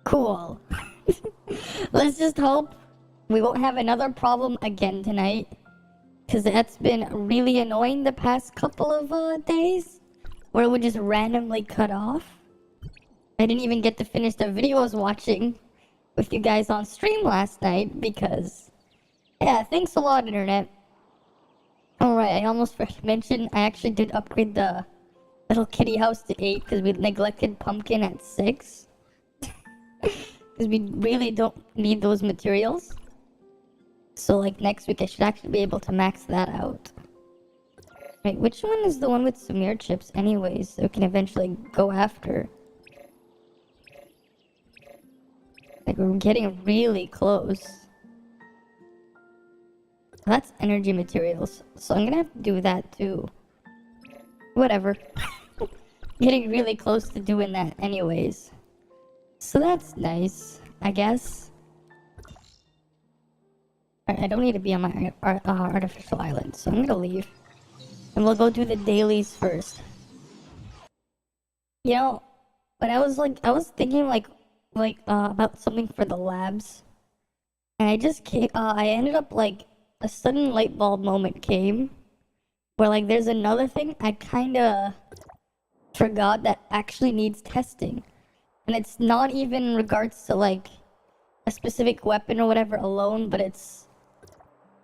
Cool. Let's just hope we won't have another problem again tonight. Because that's been really annoying the past couple of days. Where it would just randomly cut off. I didn't even get to finish the video I was watching with you guys on stream last night because... Yeah, thanks a lot, Internet. Alright, I almost forgot to mention I actually did upgrade the little kitty house to 8 because we neglected Pumpkin at 6. Because we really don't need those materials. So like next week I should actually be able to max that out. Wait, which one is the one with Samir chips anyways so we can eventually go after? Like we're getting really close. That's energy materials, so I'm gonna have to do that too. Whatever. Getting really close to doing that anyways. So that's nice, I guess. I don't need to be on my artificial island, so I'm gonna leave. And we'll go do the dailies first. You know, but I was thinking about something for the labs. And I ended up a sudden light bulb moment came. Where there's another thing I kinda forgot that actually needs testing. And it's not even in regards to a specific weapon or whatever alone, but it's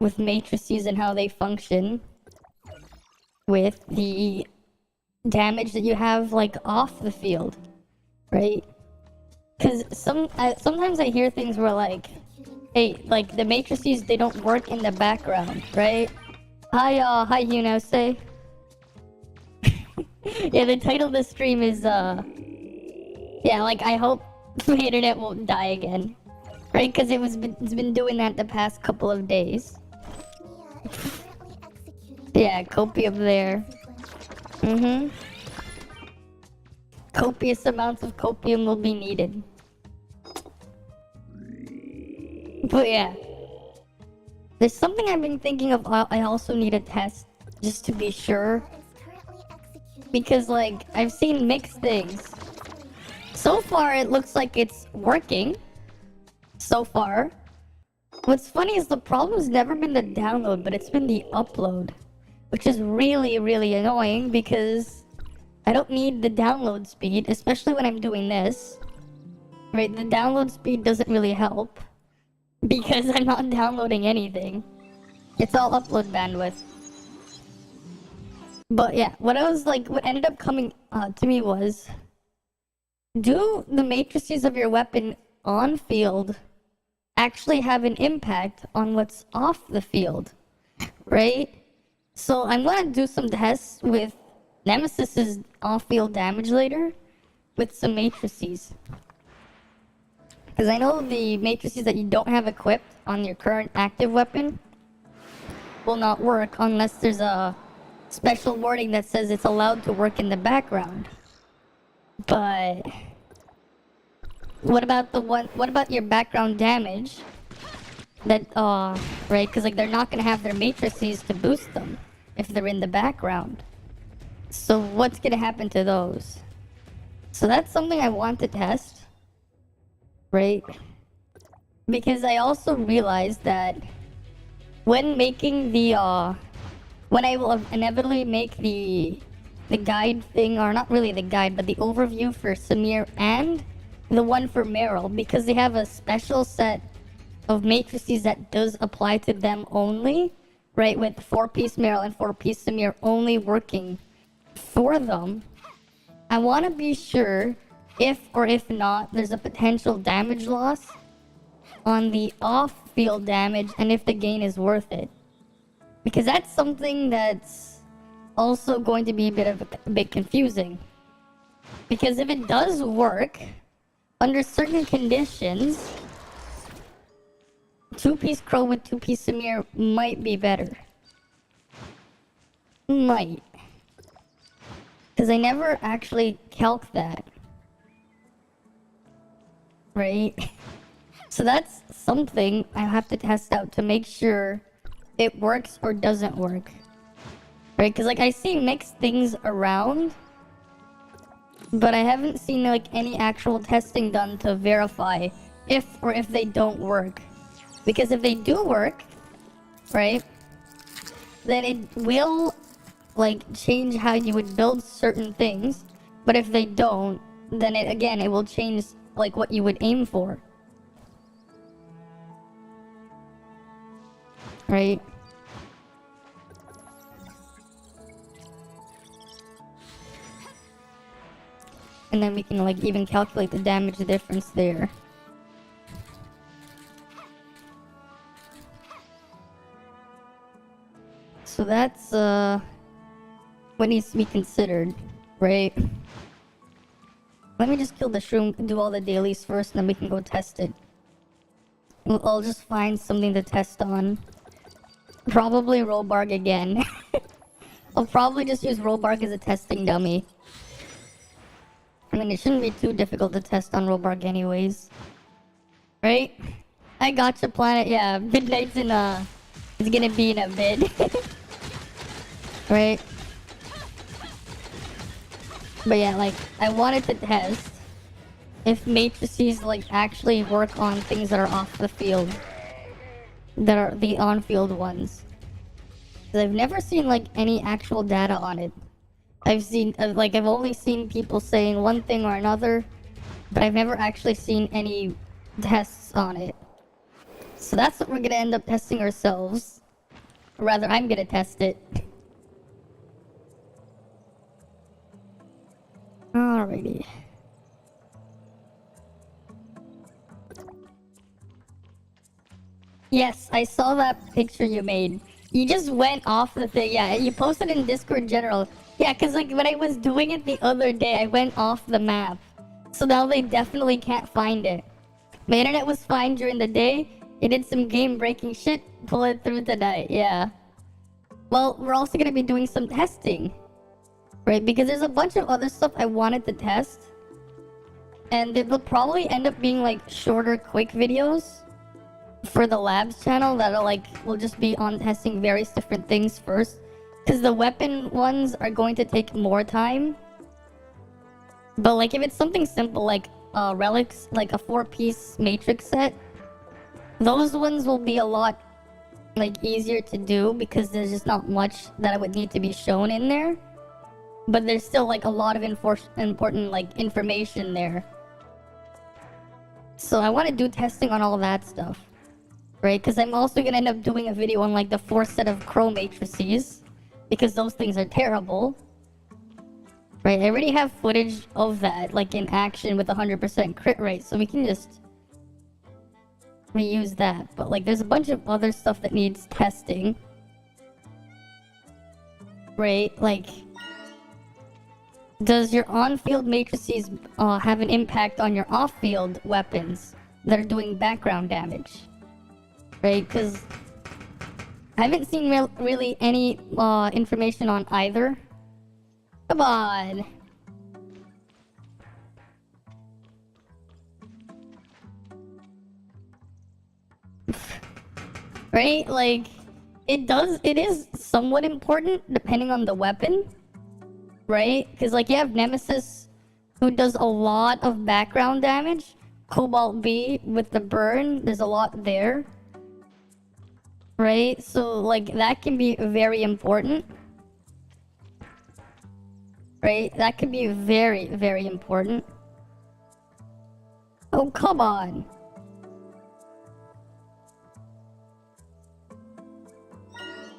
with matrices and how they function with the damage that you have off the field, right? Because sometimes I hear things where hey, the matrices, they don't work in the background, right? Hi Say. Yeah, the title of the stream is yeah, I hope the internet won't die again, right? Because it's been doing that the past couple of days. Yeah, copium there. Copious amounts of copium will be needed. But yeah. There's something I've been thinking of I also need to test, just to be sure. Because I've seen mixed things. So far it looks like it's working. So far. What's funny is the problem's never been the download, but it's been the upload. Which is really, really annoying because I don't need the download speed, especially when I'm doing this. Right, the download speed doesn't really help. Because I'm not downloading anything. It's all upload bandwidth. But yeah, what ended up coming to me was... Do the matrices of your weapon on field actually have an impact on what's off the field? Right? So I'm gonna do some tests with Nemesis's off-field damage later with some matrices. Because I know the matrices that you don't have equipped on your current active weapon will not work unless there's a special wording that says it's allowed to work in the background. But what about your background damage? That right, because they're not gonna have their matrices to boost them if they're in the background. So what's gonna happen to those? So that's something I want to test. Right? Because I also realized that when making the when I will inevitably make the guide thing, or not really the guide, but the overview for Samir and the one for Meryl, because they have a special set of matrices that does apply to them only, right? With 4-piece Meryl and 4-piece Samir only working for them. I want to be sure if or if not there's a potential damage loss on the off-field damage and if the gain is worth it. Because that's something that's also going to be a bit confusing. Because if it does work, under certain conditions, 2-piece Crow with 2-piece Samir might be better. Might. Because I never actually calc that. Right? So that's something I have to test out to make sure it works or doesn't work. Right? Because I see mixed things around. but I haven't seen like any actual testing done to verify if they don't work. Because if they do work, right, then it will like change how you would build certain things. But if they don't, then it will change like what you would aim for. Right? And then we can like even calculate the damage difference there. So that's what needs to be considered, right? Let me just kill the shroom and do all the dailies first, and then we can go test it. I'll just find something to test on. Probably Robarg again. I'll probably just use Robarg as a testing dummy. I mean, it shouldn't be too difficult to test on Robarg anyways. Right? I gotcha, Planet. Yeah, Midnight's in it's gonna be in a bit. Right? But yeah, like, I wanted to test if matrices, like, actually work on things that are off the field. That are the on-field ones. 'Cause I've never seen, like, any actual data on it. I've only seen people saying one thing or another, but I've never actually seen any tests on it. So that's what we're gonna end up testing ourselves. Or rather, I'm gonna test it. Alrighty. Yes, I saw that picture you made. You just went off the thing. Yeah, you posted in Discord general. Yeah, because like when I was doing it the other day, I went off the map. So now they definitely can't find it. My internet was fine during the day. It did some game breaking shit. Pull it through tonight. Yeah. Well, we're also going to be doing some testing. Right? Because there's a bunch of other stuff I wanted to test. And it will probably end up being like shorter, quick videos for the labs channel that are like, we'll just be on testing various different things first. Because the weapon ones are going to take more time. But like if it's something simple like relics, like a 4-piece matrix set, those ones will be a lot like easier to do because there's just not much that would need to be shown in there. But there's still like a lot of important like information there. So I want to do testing on all of that stuff. Right? Because I'm also going to end up doing a video on like the 4th set of crow matrices. Because those things are terrible. Right? I already have footage of that, like in action with 100% crit rate. So we can just reuse that. But like there's a bunch of other stuff that needs testing. Right? Like, does your on-field matrices have an impact on your off-field weapons that are doing background damage? Right? Because I haven't seen really any information on either. Come on. Right? Like, it is somewhat important depending on the weapon. Right? Because like you have Nemesis who does a lot of background damage. Cobalt B with the burn, there's a lot there. Right? So like that can be very important. Right? That could be very, very important. Oh, come on.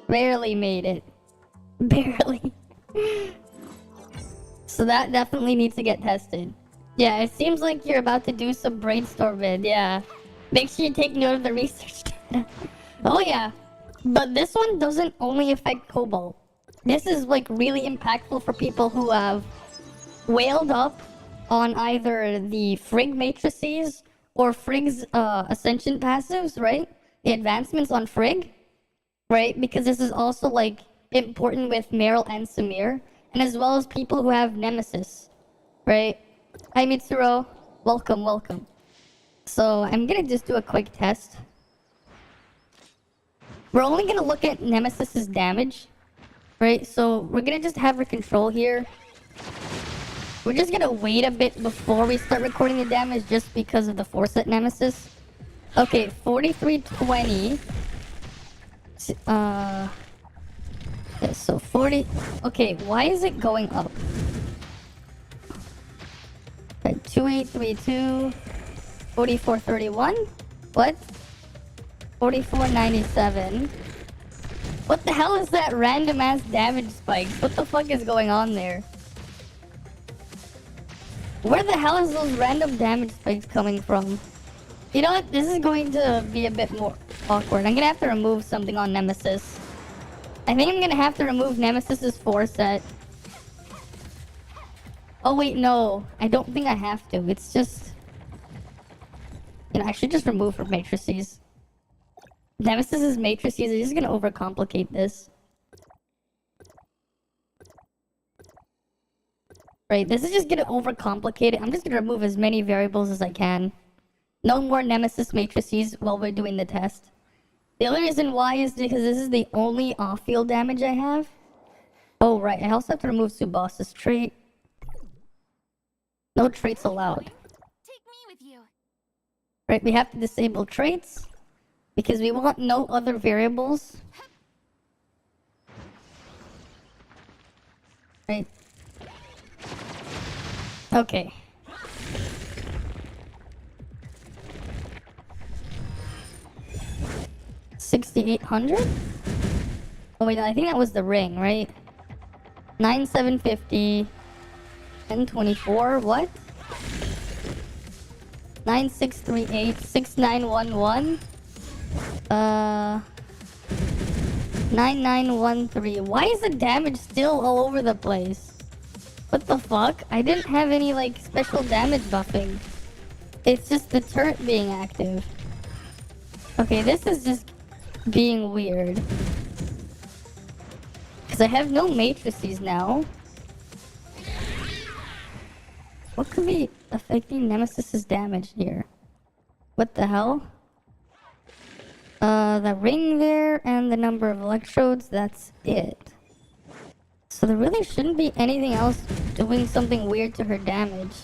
Barely made it. Barely. So that definitely needs to get tested. Yeah, it seems like you're about to do some brainstorm vid, yeah. Make sure you take note of the research data. Oh yeah. But this one doesn't only affect Cobalt. This is like really impactful for people who have whaled up on either the Frigg matrices or Frigg's Ascension passives, right? The advancements on Frigg, right? Because this is also like important with Meryl and Samir, and as well as people who have Nemesis, right? Hi Mitsuro, welcome, welcome. So I'm gonna just do a quick test. We're only gonna look at Nemesis's damage, right? So we're gonna just have her control here. We're just gonna wait a bit before we start recording the damage just because of the 4-set nemesis. Okay, 4320. Yeah, so 40. Okay, why is it going up? Okay, 2832. 4431. What? 4497. What the hell is that random ass damage spikes? What the fuck is going on there? Where the hell is those random damage spikes coming from? You know what? This is going to be a bit more awkward. I'm gonna have to remove something on Nemesis. I think I'm gonna have to remove Nemesis's 4-set. Oh wait, no. I don't think I have to. It's just... You know, I should just remove her matrices. Nemesis's matrices are just gonna overcomplicate this. Right, this is just gonna overcomplicate it. I'm just gonna remove as many variables as I can. No more Nemesis matrices while we're doing the test. The only reason why is because this is the only off-field damage I have. Oh, right, I also have to remove Subas's trait. No traits allowed. Take me with you. Right, we have to disable traits because we want no other variables. Right. Okay. $6,800? Oh wait, I think that was the ring, right? 9,750. 1024. What? 9638. 6911. 9913. Why is the damage still all over the place? What the fuck? I didn't have any like special damage buffing. It's just the turret being active. Okay, this is just being weird. Because I have no matrices now. What could be affecting Nemesis's damage here? What the hell? The ring there and the number of electrodes, that's it. So there really shouldn't be anything else doing something weird to her damage.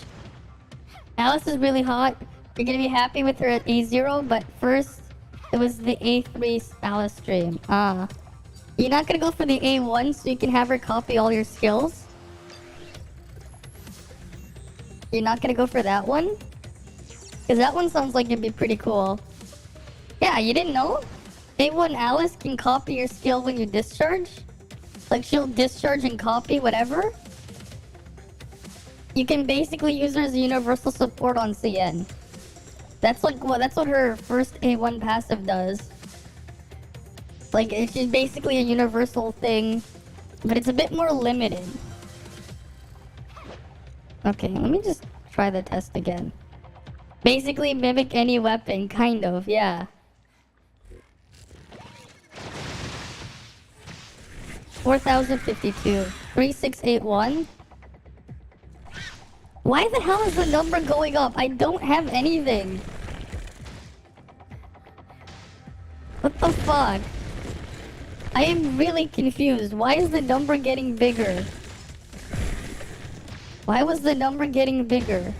Alice is really hot. You're gonna be happy with her at A0, but first, it was the A3 Alice stream. You're not gonna go for the A1 so you can have her copy all your skills? You're not gonna go for that one? Because that one sounds like it'd be pretty cool. Yeah, you didn't know? A1 Alice can copy your skill when you discharge? Like she'll discharge and copy whatever? You can basically use her as a universal support on CN. That's like that's what her first A1 passive does. Like it's just basically a universal thing, but it's a bit more limited. Okay, let me just try the test again. Basically mimic any weapon, kind of, yeah. 4,052. 3681. Why the hell is the number going up? I don't have anything. What the fuck? I am really confused. Why is the number getting bigger? Why was the number getting bigger?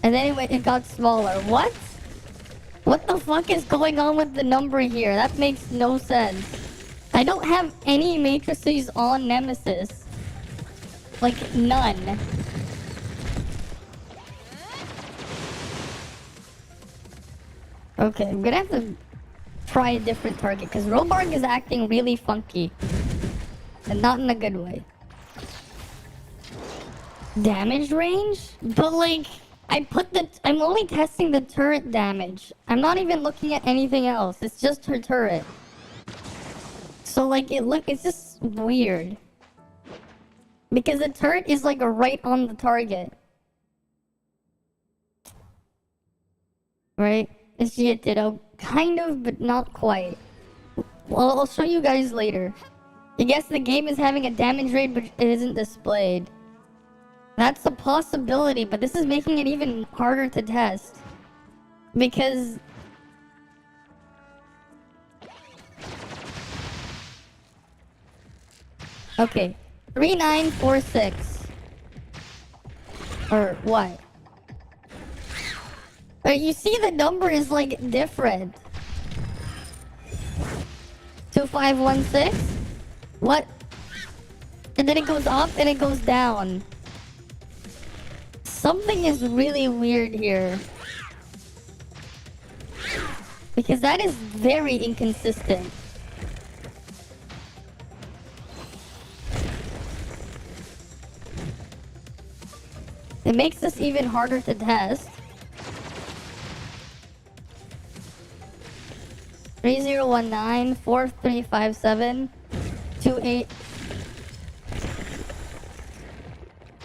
And then it got smaller. What? What the fuck is going on with the number here? That makes no sense. I don't have any matrices on Nemesis. Like, none. Okay, I'm gonna have to try a different target, because Robarg is acting really funky. And not in a good way. Damage range? But like, I'm only testing the turret damage. I'm not even looking at anything else. It's just her turret. So like, it's just weird. Because the turret is like right on the target. Right? Is she a ditto? Kind of, but not quite. Well, I'll show you guys later. I guess the game is having a damage rate, but it isn't displayed. That's a possibility, but this is making it even harder to test. Because... Okay. 3946. Or what? You see the number is like different. 2516? What? And then it goes up and it goes down. Something is really weird here. Because that is very inconsistent. It makes this even harder to test. 3019 4357 28.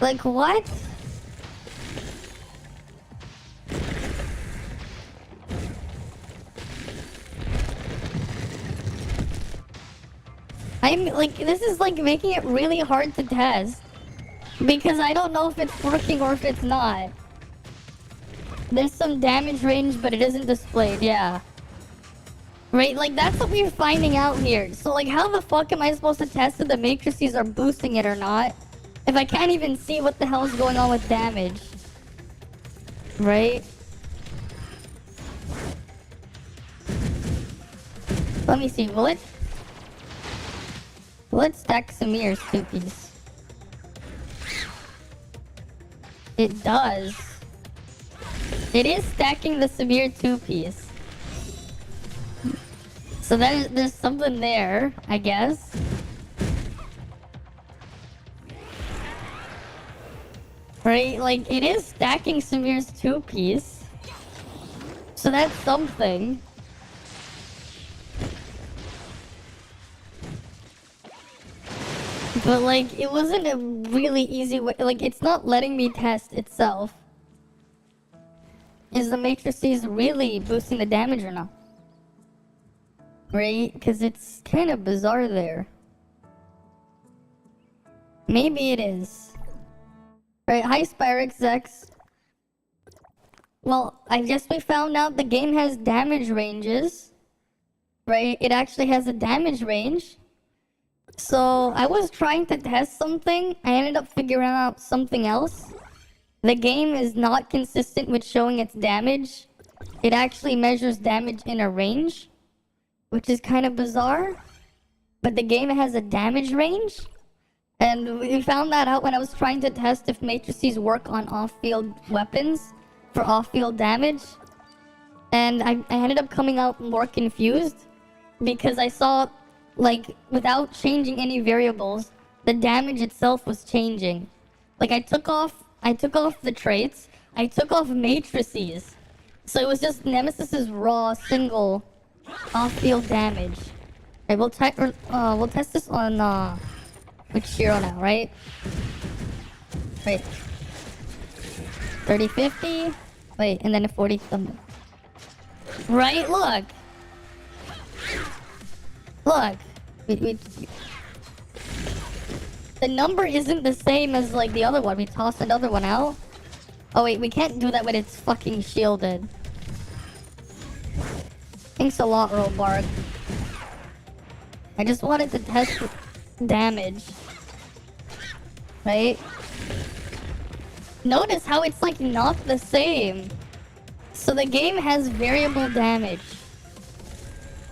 Like what? I'm like, this is like making it really hard to test. Because I don't know if it's working or if it's not. There's some damage range, but it isn't displayed, yeah. Right, like that's what we're finding out here. So like how the fuck am I supposed to test if the matrices are boosting it or not? If I can't even see what the hell is going on with damage. Right? Let me see, will it stack Samir's 2-piece? It does. It is stacking the Samir 2-piece. So there's something there, I guess. Right, like it is stacking Samir's 2-piece. So that's something. But like, it wasn't a really easy way, like it's not letting me test itself. Is the matrices really boosting the damage or not? Right? Because it's kind of bizarre there. Maybe it is. Right, hi Spyrix X. Well, I guess we found out the game has damage ranges. Right? It actually has a damage range. So, I was trying to test something. I ended up figuring out something else. The game is not consistent with showing its damage. It actually measures damage in a range, which is kind of bizarre. But the game has a damage range. And we found that out when I was trying to test if matrices work on off-field weapons for off-field damage. And I ended up coming out more confused because I saw, like, without changing any variables, the damage itself was changing. Like, I took off the traits, I took off matrices. So it was just Nemesis's raw, single, off-field damage. Okay, we'll test this on, with Shiro now, right? Right. 30-50. Wait, and then a 40 thumb. Right, look! Look! The number isn't the same as, like, the other one. We tossed another one out. Oh, wait, we can't do that when it's fucking shielded. Thanks a lot, Robark. I just wanted to test damage. Right? Notice how it's, like, not the same. So the game has variable damage.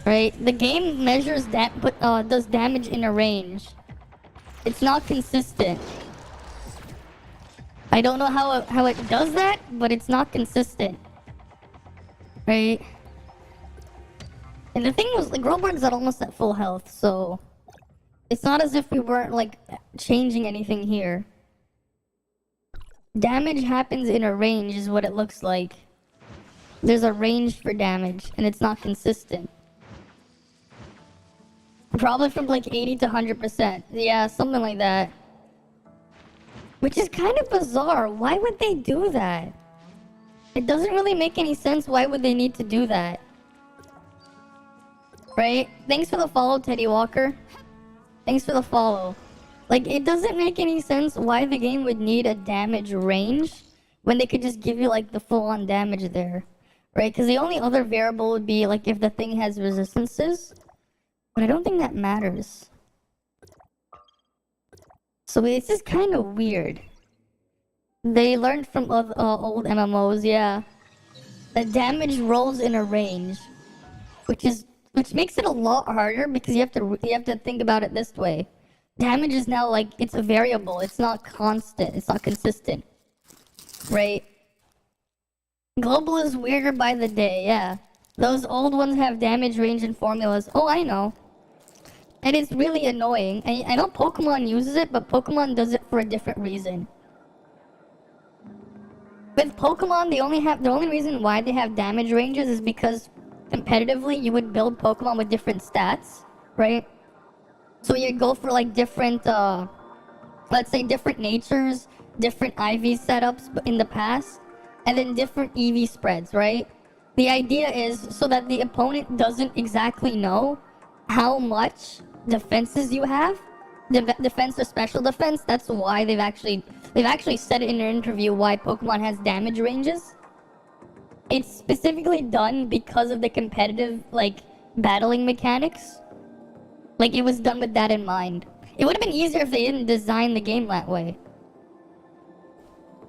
Right? The game measures does damage in a range. It's not consistent. I don't know how it does that, but it's not consistent. Right? And the thing was, like, Robark's almost at full health, so it's not as if we weren't, like, changing anything here. Damage happens in a range is what it looks like. There's a range for damage, and it's not consistent. Probably from like 80 to 100%. Yeah, something like that. Which is kind of bizarre. Why would they do that? It doesn't really make any sense. Why would they need to do that? Right? Thanks for the follow, Teddy Walker. Thanks for the follow. Like, it doesn't make any sense why the game would need a damage range when they could just give you, like, the full-on damage there. Right? Because the only other variable would be, like, if the thing has resistances. But I don't think that matters. So it's just kind of weird. They learned from old MMOs, yeah. That damage rolls in a range, which makes it a lot harder because you have to think about it this way. Damage is now like it's a variable. It's not constant. It's not consistent, right? Global is weirder by the day, yeah. Those old ones have damage range and formulas. Oh, I know. And it's really annoying. I know Pokemon uses it, but Pokemon does it for a different reason. With Pokemon, the only reason why they have damage ranges is because competitively you would build Pokemon with different stats, right? So you'd go for like different, let's say different natures, different IV setups in the past, and then different EV spreads, right? The idea is so that the opponent doesn't exactly know how much defenses you have, defense or special defense. That's why they've actually said it in an interview why Pokemon has damage ranges. It's specifically done because of the competitive like battling mechanics. Like it was done with that in mind. It would have been easier if they didn't design the game that way.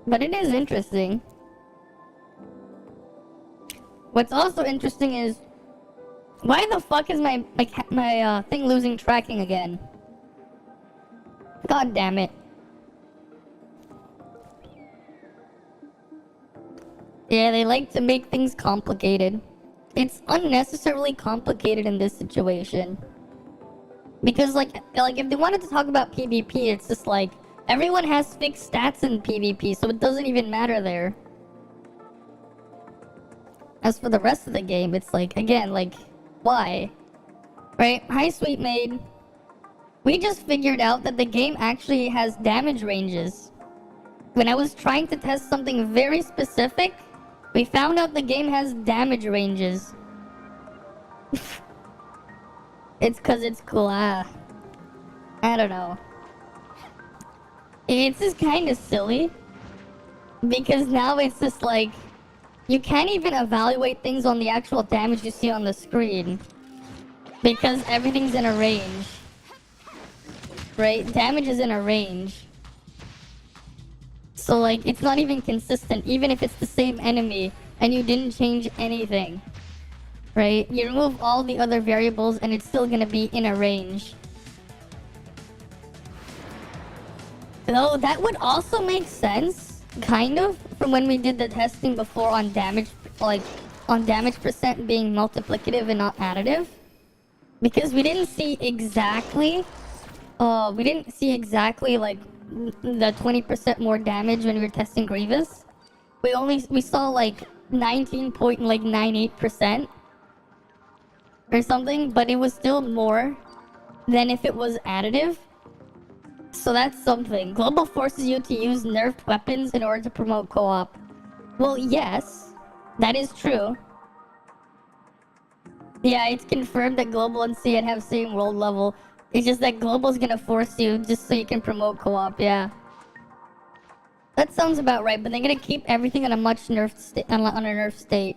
But it is interesting. What's also interesting is why the fuck is my thing losing tracking again? God damn it. Yeah, they like to make things complicated. It's unnecessarily complicated in this situation. Because like if they wanted to talk about PvP, it's just like everyone has fixed stats in PvP, so it doesn't even matter there. As for the rest of the game, it's like, again, like, why? Right? Hi, Sweet Maid. We just figured out that the game actually has damage ranges. When I was trying to test something very specific, we found out the game has damage ranges. It's cause it's cool, I don't know. It's just kinda silly. Because now it's just like, you can't even evaluate things on the actual damage you see on the screen. Because everything's in a range. Right? Damage is in a range. So like, it's not even consistent, even if it's the same enemy and you didn't change anything. Right? You remove all the other variables and it's still gonna be in a range. Though that would also make sense, kind of, from when we did the testing before on damage, like, on damage percent being multiplicative and not additive. Because we didn't see exactly, like, the 20% more damage when we were testing Grievous. We saw, like, 19.98% or something, but it was still more than if it was additive. So that's something. Global forces you to use nerfed weapons in order to promote co-op. Well, yes, that is true. Yeah, it's confirmed that Global and CN have same world level. It's just that Global's gonna force you just so you can promote co-op, yeah. That sounds about right, but they're gonna keep everything on a much nerfed on a nerfed state.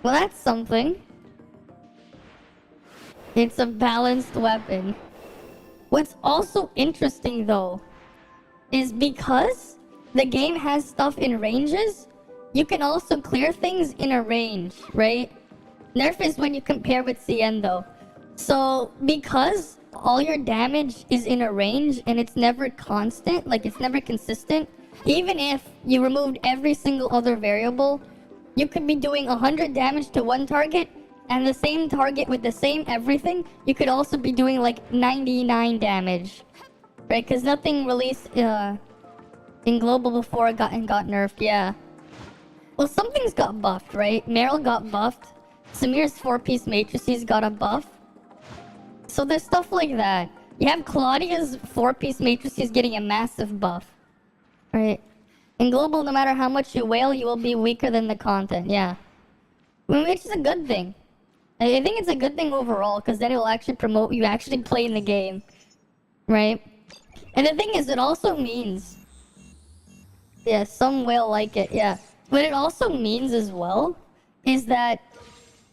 Well, that's something. It's a balanced weapon. What's also interesting though is because the game has stuff in ranges, you can also clear things in a range, right? Nerf is when you compare with CN though. So because all your damage is in a range and it's never constant, like it's never consistent, even if you removed every single other variable, you could be doing 100 damage to one target and the same target with the same everything, you could also be doing like 99 damage, right? Because nothing released in Global before got nerfed, yeah. Well, something's got buffed, right? Meryl got buffed. Samir's 4-piece matrices got a buff. So there's stuff like that. You have Claudia's 4-piece matrices getting a massive buff, right? In Global, no matter how much you wail, you will be weaker than the content, yeah. Which is a good thing. I think it's a good thing overall, because then it will actually promote you actually playing the game, right? And the thing is, it also means... Yeah, some will like it, yeah. What it also means as well is that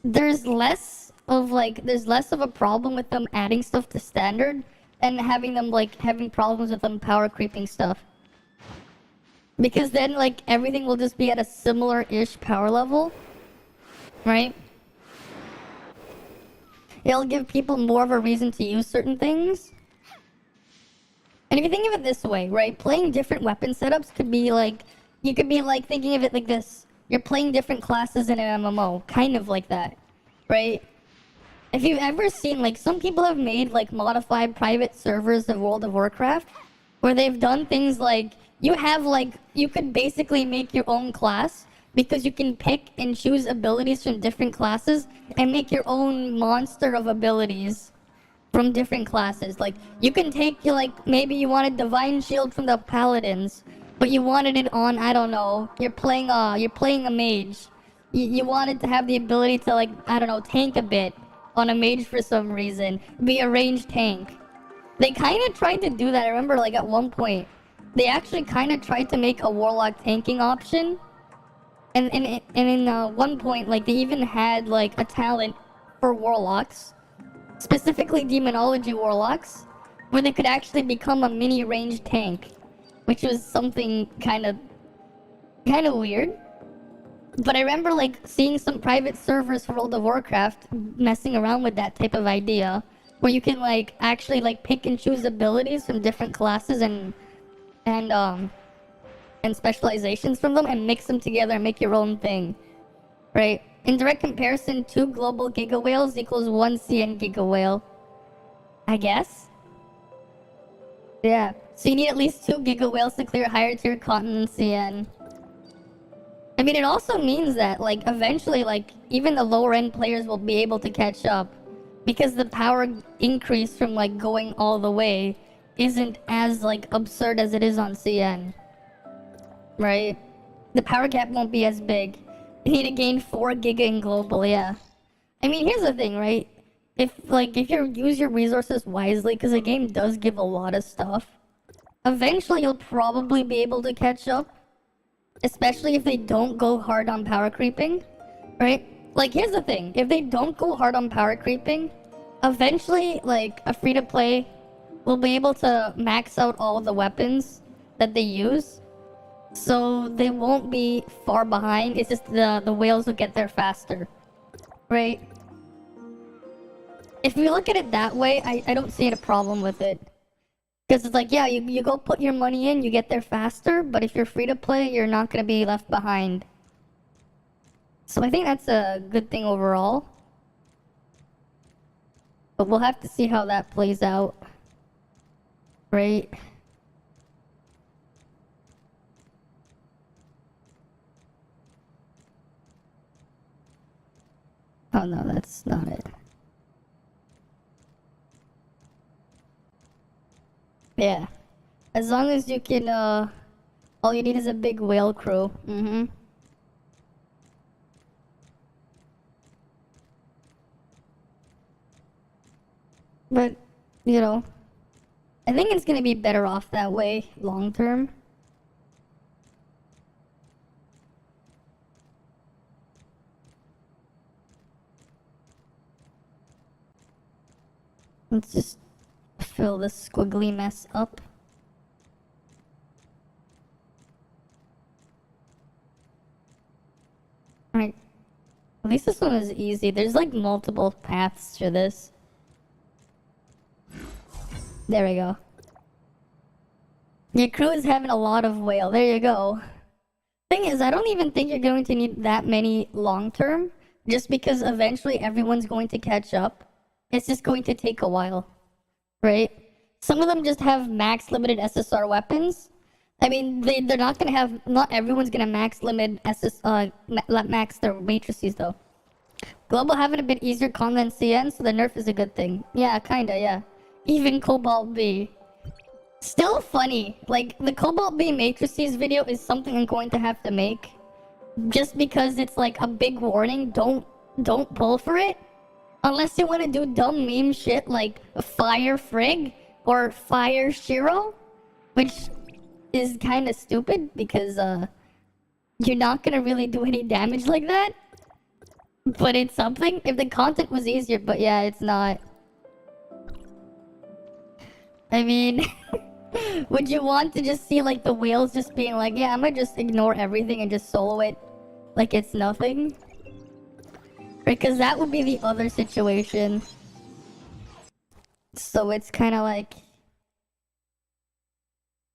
there's less of a problem with them adding stuff to standard and having them like having problems with them power creeping stuff. Because then like everything will just be at a similar-ish power level, right? It'll give people more of a reason to use certain things. And if you think of it this way, right? Playing different weapon setups could be like, you could be like thinking of it like this. You're playing different classes in an MMO, kind of like that, right? If you've ever seen, like, some people have made like modified private servers of World of Warcraft, where they've done things like, you have like, you could basically make your own class, because you can pick and choose abilities from different classes and make your own monster of abilities from different classes. Like, you can take, like, maybe you wanted Divine Shield from the Paladins, but you wanted it on, I don't know, you're playing a mage. You wanted to have the ability to, like, I don't know, tank a bit on a mage for some reason. Be a ranged tank. They kind of tried to do that. I remember, like, at one point, they actually kind of tried to make a warlock tanking option. And in one point, like, they even had, like, a talent for warlocks, specifically demonology warlocks, where they could actually become a mini ranged tank, which was something kind of weird. But I remember, like, seeing some private servers for World of Warcraft messing around with that type of idea, where you can, like, actually, like, pick and choose abilities from different classes and specializations from them and mix them together and make your own thing, right? In direct comparison, 2 global giga whales equals 1 CN giga whale, I guess. Yeah, so you need at least 2 giga whales to clear higher tier continent CN. I mean, it also means that, like, eventually, like, even the lower end players will be able to catch up, because the power increase from, like, going all the way isn't as, like, absurd as it is on CN. Right? The power gap won't be as big. You need to gain 4 giga in global, yeah. I mean, here's the thing, right? If you use your resources wisely, because the game does give a lot of stuff, eventually you'll probably be able to catch up. Especially if they don't go hard on power creeping, right? Like, here's the thing. If they don't go hard on power creeping, eventually, like, a free-to-play will be able to max out all of the weapons that they use. So they won't be far behind. It's just the whales will get there faster, right? If you look at it that way, I don't see a problem with it. Because it's like, yeah, you go put your money in, you get there faster, but if you're free to play, you're not going to be left behind. So I think that's a good thing overall. But we'll have to see how that plays out. Right? Oh no, that's not it. Yeah. As long as you can, all you need is a big whale crew. But, you know, I think it's gonna be better off that way, long term. Let's just fill this squiggly mess up. Alright. At least this one is easy. There's like multiple paths to this. There we go. Your crew is having a lot of whale. There you go. Thing is, I don't even think you're going to need that many long term. Just because eventually everyone's going to catch up. It's just going to take a while. Right? Some of them just have max limited SSR weapons. I mean, they're not gonna have, not everyone's gonna max limit max their matrices though. Global having a bit easier con than CN, so the nerf is a good thing. Yeah, kinda, yeah. Even Cobalt B. Still funny. Like, the Cobalt B matrices video is something I'm going to have to make. Just because it's like a big warning, don't pull for it. Unless you want to do dumb meme shit like Fire Frigg or Fire Shiro, which is kind of stupid because you're not gonna really do any damage like that. But it's something. If the content was easier, but yeah, it's not. I mean, would you want to just see like the whales just being like, yeah, I'm gonna just ignore everything and just solo it like it's nothing? Because that would be the other situation. So it's kind of like,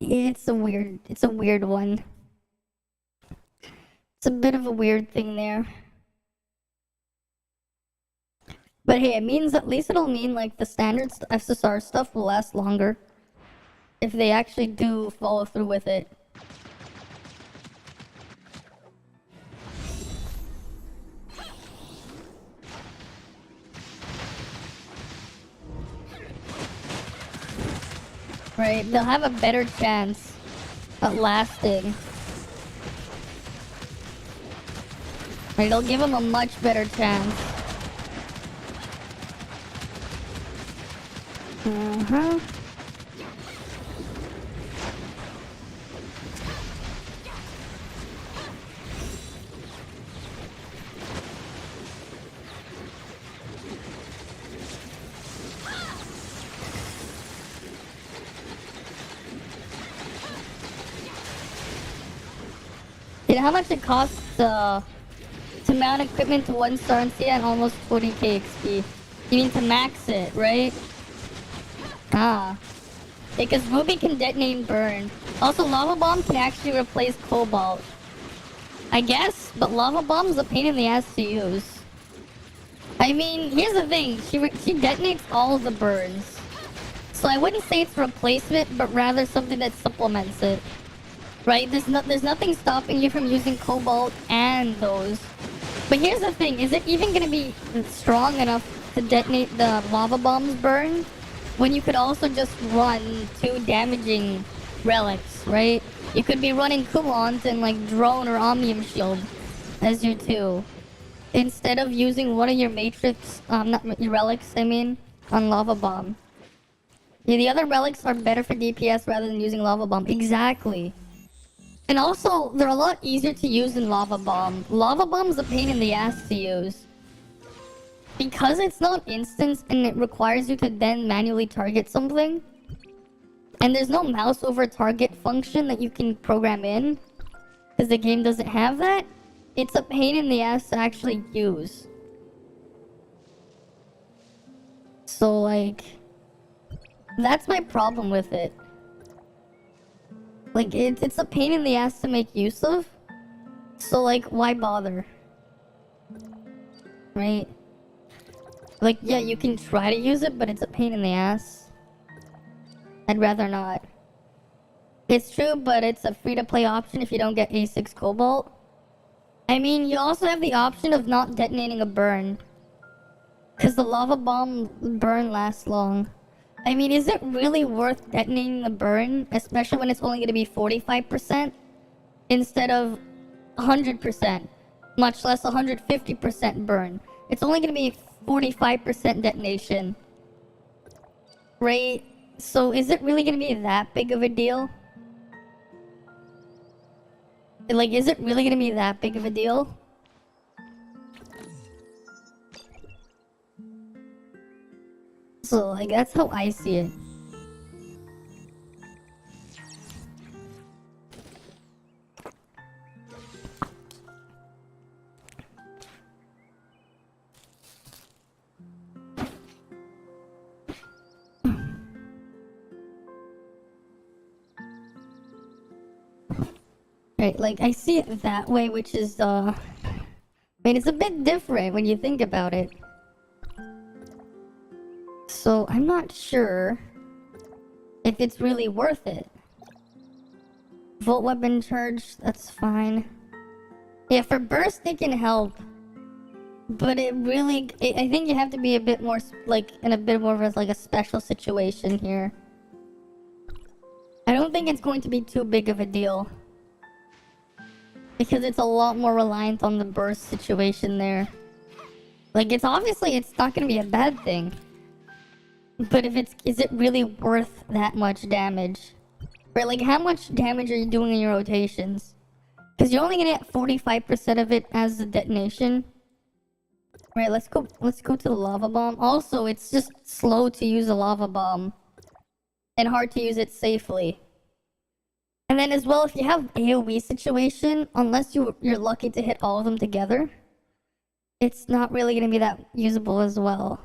it's a weird one. It's a bit of a weird thing there. But hey, it means, at least it'll mean like the standard SSR stuff will last longer. If they actually do follow through with it. Right, they'll have a better chance at lasting. Right, it'll give them a much better chance. Uh-huh. You know how much it costs to mount equipment to 1 star and see at almost 40k XP? You mean to max it, right? Ah. Because Ruby can detonate and burn. Also, Lava Bomb can actually replace Cobalt. I guess, but Lava Bomb's a pain in the ass to use. I mean, here's the thing. She detonates all the burns. So I wouldn't say it's a replacement, but rather something that supplements it. Right? There's nothing stopping you from using Cobalt and those. But here's the thing. Is it even going to be strong enough to detonate the Lava Bomb's burn? When you could also just run 2 damaging relics, right? You could be running Coulont and like Drone or Omnium Shield as your 2. Instead of using one of your Matrix, not your relics, I mean, on Lava Bomb. Yeah, the other relics are better for DPS rather than using Lava Bomb. Exactly. And also, they're a lot easier to use than Lava Bomb. Lava Bomb's a pain in the ass to use. Because it's not instant and it requires you to then manually target something. And there's no mouse over target function that you can program in. Because the game doesn't have that. It's a pain in the ass to actually use. So like, that's my problem with it. Like, it's a pain in the ass to make use of. So, like, why bother? Right? Like, yeah, you can try to use it, but it's a pain in the ass. I'd rather not. It's true, but it's a free-to-play option if you don't get A6 Cobalt. I mean, you also have the option of not detonating a burn. Because the Lava Bomb burn lasts long. I mean, is it really worth detonating the burn? Especially when it's only going to be 45% instead of 100%. Much less 150% burn. It's only going to be 45% detonation. Right? So is it really going to be that big of a deal? Like, is it really going to be that big of a deal? So, like, that's how I see it. Right, like, I see it that way, which is, I mean, it's a bit different when you think about it. So, I'm not sure if it's really worth it. Volt weapon charge, that's fine. Yeah, for burst it can help. But it really, I think you have to be a bit more, like, in a bit more of a, like, a special situation here. I don't think it's going to be too big of a deal. Because it's a lot more reliant on the burst situation there. Like, it's obviously, it's not going to be a bad thing. But if is it really worth that much damage? Right, like, how much damage are you doing in your rotations? Because you're only gonna get 45% of it as the detonation. Right, let's go to the lava bomb. Also, it's just slow to use a lava bomb. and hard to use it safely. And then as well, if you have AoE situation, unless you're lucky to hit all of them together, it's not really going to be that usable as well.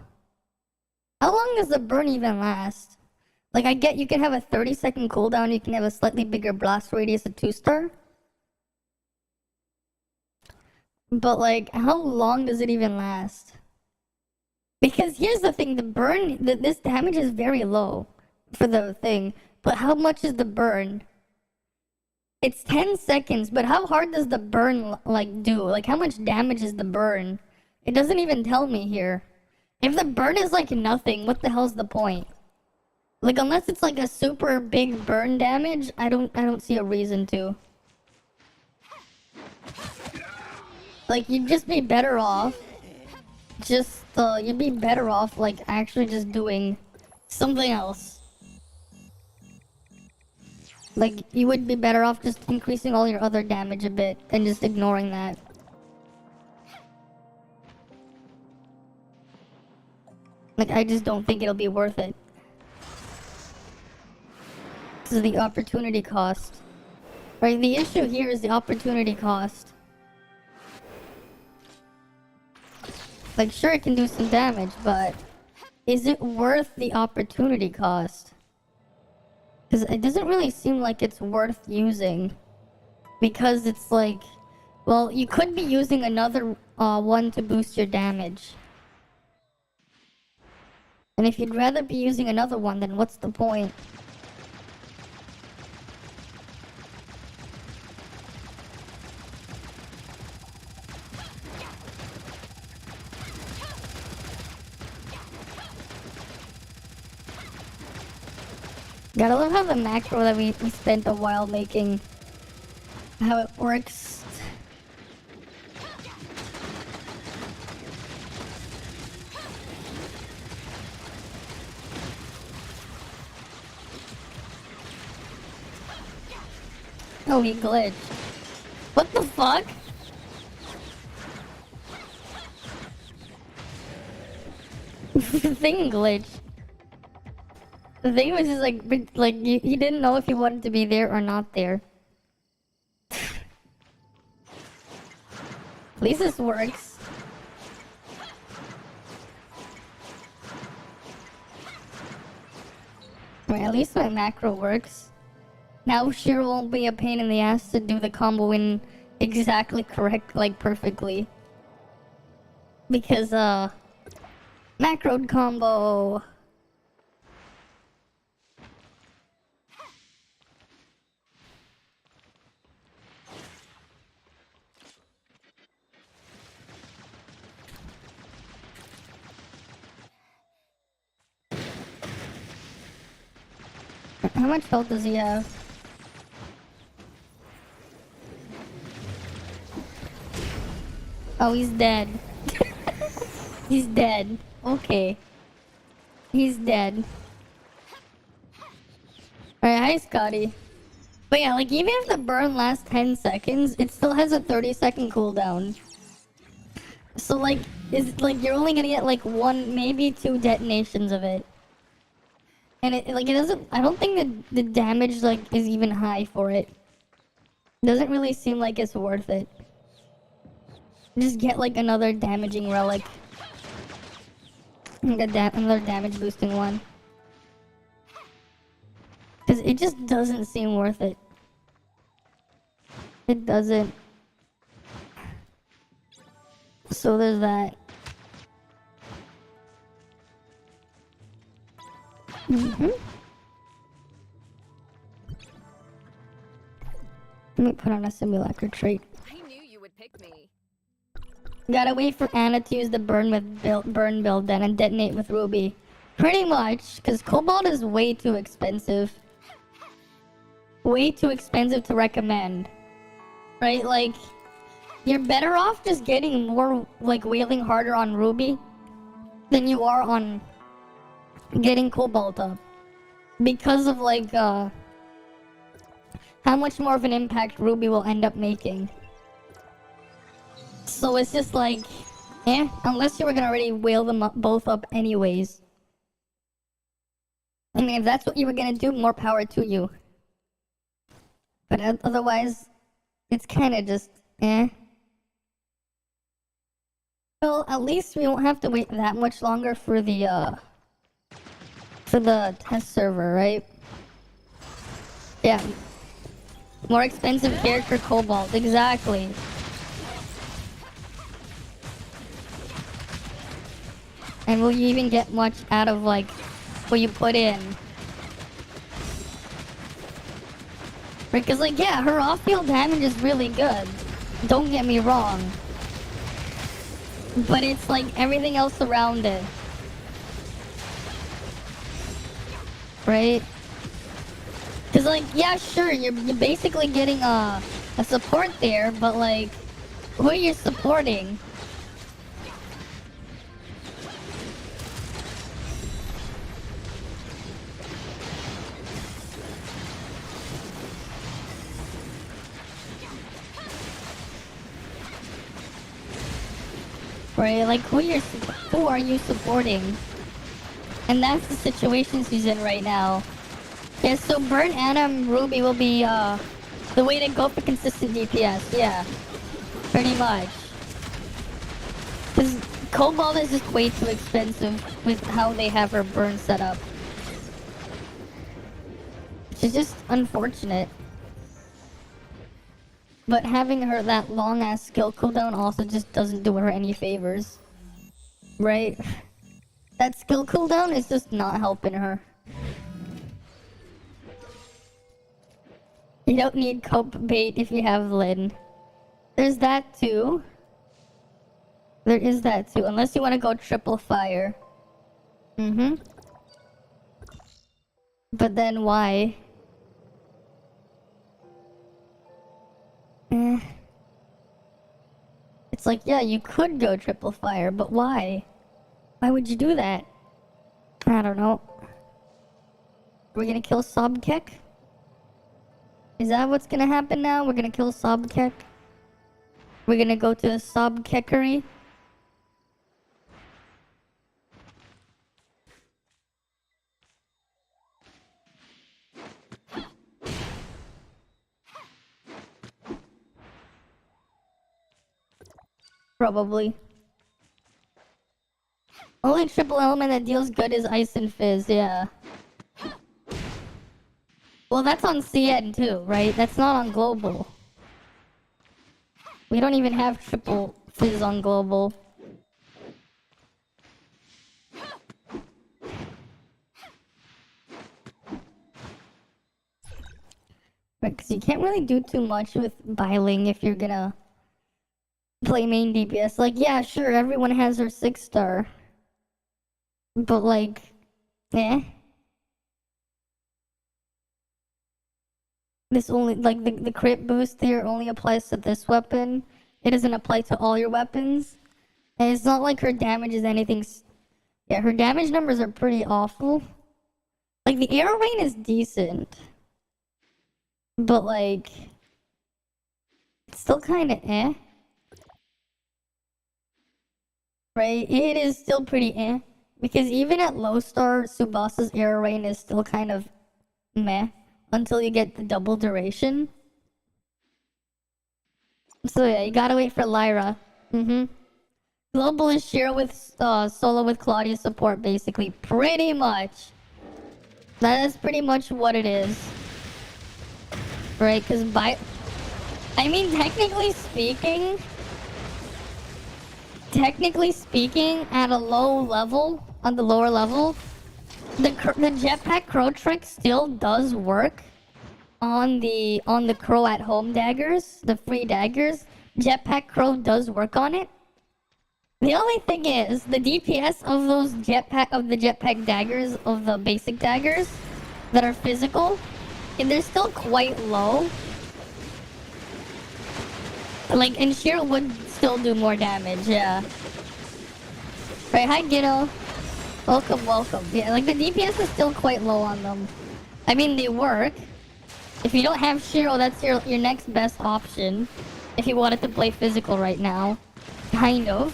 How long does the burn even last? Like, I get you can have a 30-second cooldown, you can have a slightly bigger blast radius at 2-star. But, like, how long does it even last? Because here's the thing, the burn, this damage is very low for the thing. But how much is the burn? It's 10 seconds, but how hard does the burn, like, do? Like, how much damage is the burn? It doesn't even tell me here. If the burn is, like, nothing, what the hell's the point? Like, unless it's, like, a super big burn damage, I don't see a reason to. Like, you'd just be better off. You'd be better off, like, actually just doing something else. Like, you would be better off just increasing all your other damage a bit and just ignoring that. Like, I just don't think it'll be worth it. This is the opportunity cost. Right, the issue here is the opportunity cost. Like, sure, it can do some damage, but is it worth the opportunity cost? Because it doesn't really seem like it's worth using. Because it's like, well, you could be using another one to boost your damage. And if you'd rather be using another one, then what's the point? Gotta love how the macro that we spent a while making, how it works. Oh, he glitched. What the fuck? The thing glitched. The thing was just like he didn't know if he wanted to be there or not there. At least this works. Right, at least my macro works. Now sure won't be a pain in the ass to do the combo in exactly correct, like perfectly. Because, macroed combo. How much health does he have? Oh, he's dead. He's dead. Okay. He's dead. Alright, hi Scotty. But yeah, like even if the burn lasts 10 seconds, it still has a 30-second cooldown. So like, you're only gonna get like 1, maybe 2 detonations of it. And it doesn't, I don't think that the damage like is even high for it. Doesn't really seem like it's worth it. Just get like another damaging relic. Like another damage boosting one. Cause it just doesn't seem worth it. It doesn't. So there's that. Let me put on a simulacra trait. I knew you would pick me. Gotta wait for Anna to use the burn build then and detonate with Ruby. Pretty much, because Cobalt is way too expensive. Way too expensive to recommend. Right? Like, you're better off just getting more, like, wailing harder on Ruby than you are on getting Cobalt up. Because of, like, how much more of an impact Ruby will end up making. So it's just like, unless you were gonna already whale them up, both up anyways. I mean, if that's what you were gonna do, more power to you. But otherwise, it's kind of just eh. Well, at least we won't have to wait that much longer for the test server, right? Yeah. More expensive character Cobalt, exactly. And will you even get much out of like what you put in? Because like yeah, her off-field damage is really good. Don't get me wrong. But it's like everything else around it. Right? Cause like, yeah, sure, you're basically getting a support there, but like, who are you supporting? Right? Like, who are you supporting? And that's the situation she's in right now. Yeah, so Burn Anim Ruby will be the way to go for consistent DPS, yeah. Pretty much. Because Cobalt is just way too expensive with how they have her burn set up. Which is just unfortunate. But having her that long ass skill cooldown also just doesn't do her any favors. Right? That skill cooldown is just not helping her. You don't need cope bait if you have Lyn. There's that too. There is that too, unless you want to go triple fire. But then why? It's like, yeah, you could go triple fire, but why? Why would you do that? I don't know. We're gonna kill Sobkek? Is that what's gonna happen now? We're gonna kill Sobkek? We're gonna go to the Sobkekery? Probably. Only triple element that deals good is Ice and Fizz, yeah. Well, that's on CN too, right? That's not on Global. We don't even have triple Fizz on Global. Right, because you can't really do too much with Biling if you're gonna play main DPS. Like, yeah, sure, everyone has their 6-star. But, like, eh? This only, like, the crit boost here only applies to this weapon. It doesn't apply to all your weapons. And it's not like her damage is anything... Yeah, her damage numbers are pretty awful. Like, the arrow rain is decent. But, like... It's still kinda eh. Right? It is still pretty eh. Because even at low star, Subasa's arrow rain is still kind of meh. Until you get the double duration. So yeah, you gotta wait for Lyra. Global is Shiro with solo with Claudia support, basically. Pretty much. That is pretty much what it is. Right, because I mean, technically speaking, at a low level, on the lower level, the jetpack crow trick still does work on the crow at home daggers, the free daggers. Jetpack crow does work on it. The only thing is the DPS of those jetpack daggers, of the basic daggers that are physical, and they're still quite low. Like, and Shiro would still do more damage, yeah. Right, hi Gitto. Welcome, welcome. Yeah, like the DPS is still quite low on them. I mean, they work. If you don't have Shiro, that's your next best option. If you wanted to play physical right now. Kind of.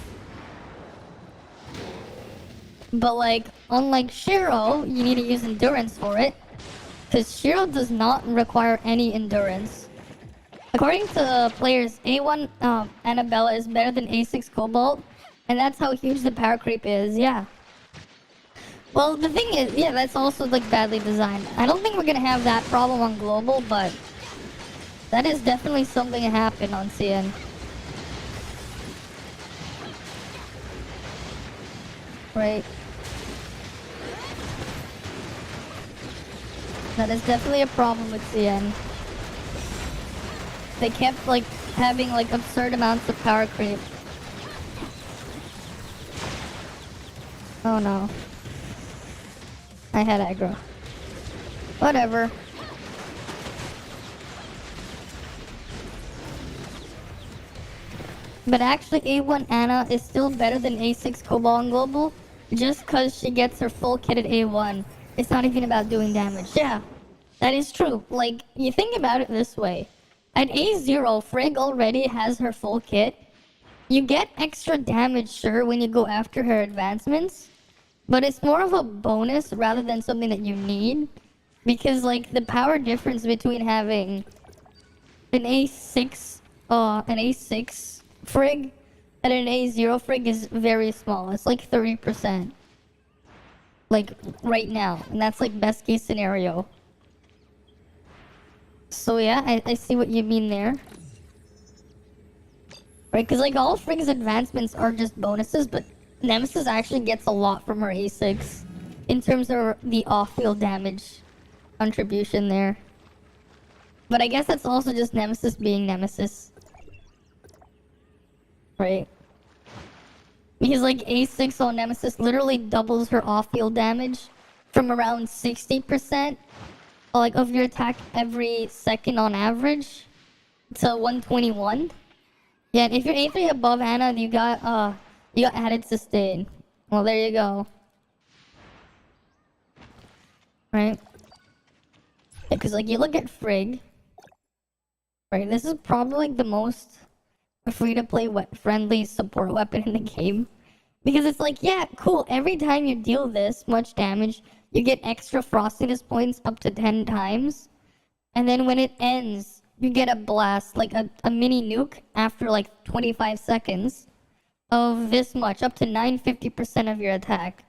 But like, unlike Shiro, you need to use endurance for it. Because Shiro does not require any endurance. According to players, A1 Annabella is better than A6 Cobalt. And that's how huge the power creep is, yeah. Well, the thing is, yeah, that's also like badly designed. I don't think we're gonna have that problem on global, but that is definitely something that happened on CN. Right. That is definitely a problem with CN. They kept like having like absurd amounts of power creep. Oh no. I had aggro. Whatever. But actually A1 Anna is still better than A6 Cobalt on global. Just cause she gets her full kit at A1. It's not even about doing damage. Yeah. That is true. Like, you think about it this way. At A0, Frigg already has her full kit. You get extra damage, sure, when you go after her advancements. But it's more of a bonus rather than something that you need. Because, like, the power difference between having an A6 Frigg and an A0 Frigg is very small. It's like 30%. Like, right now. And that's, like, best case scenario. So yeah, I see what you mean there. Right, because like all Frigg's advancements are just bonuses, but Nemesis actually gets a lot from her A6 in terms of the off-field damage contribution there. But I guess that's also just Nemesis being Nemesis. Right. Because like A6 on Nemesis literally doubles her off-field damage from around 60%. Like of your attack every second on average to 121. Yeah, and if you're A3 above Anna, you got added sustain. Well, there you go. Right? Because like you look at Frigg, right? This is probably like, the most free-to-play friendly support weapon in the game. Because it's like, yeah, cool. Every time you deal this much damage, you get extra frostiness points up to 10 times. And then when it ends, you get a blast, like a mini nuke after like 25 seconds of this much, up to 950% of your attack.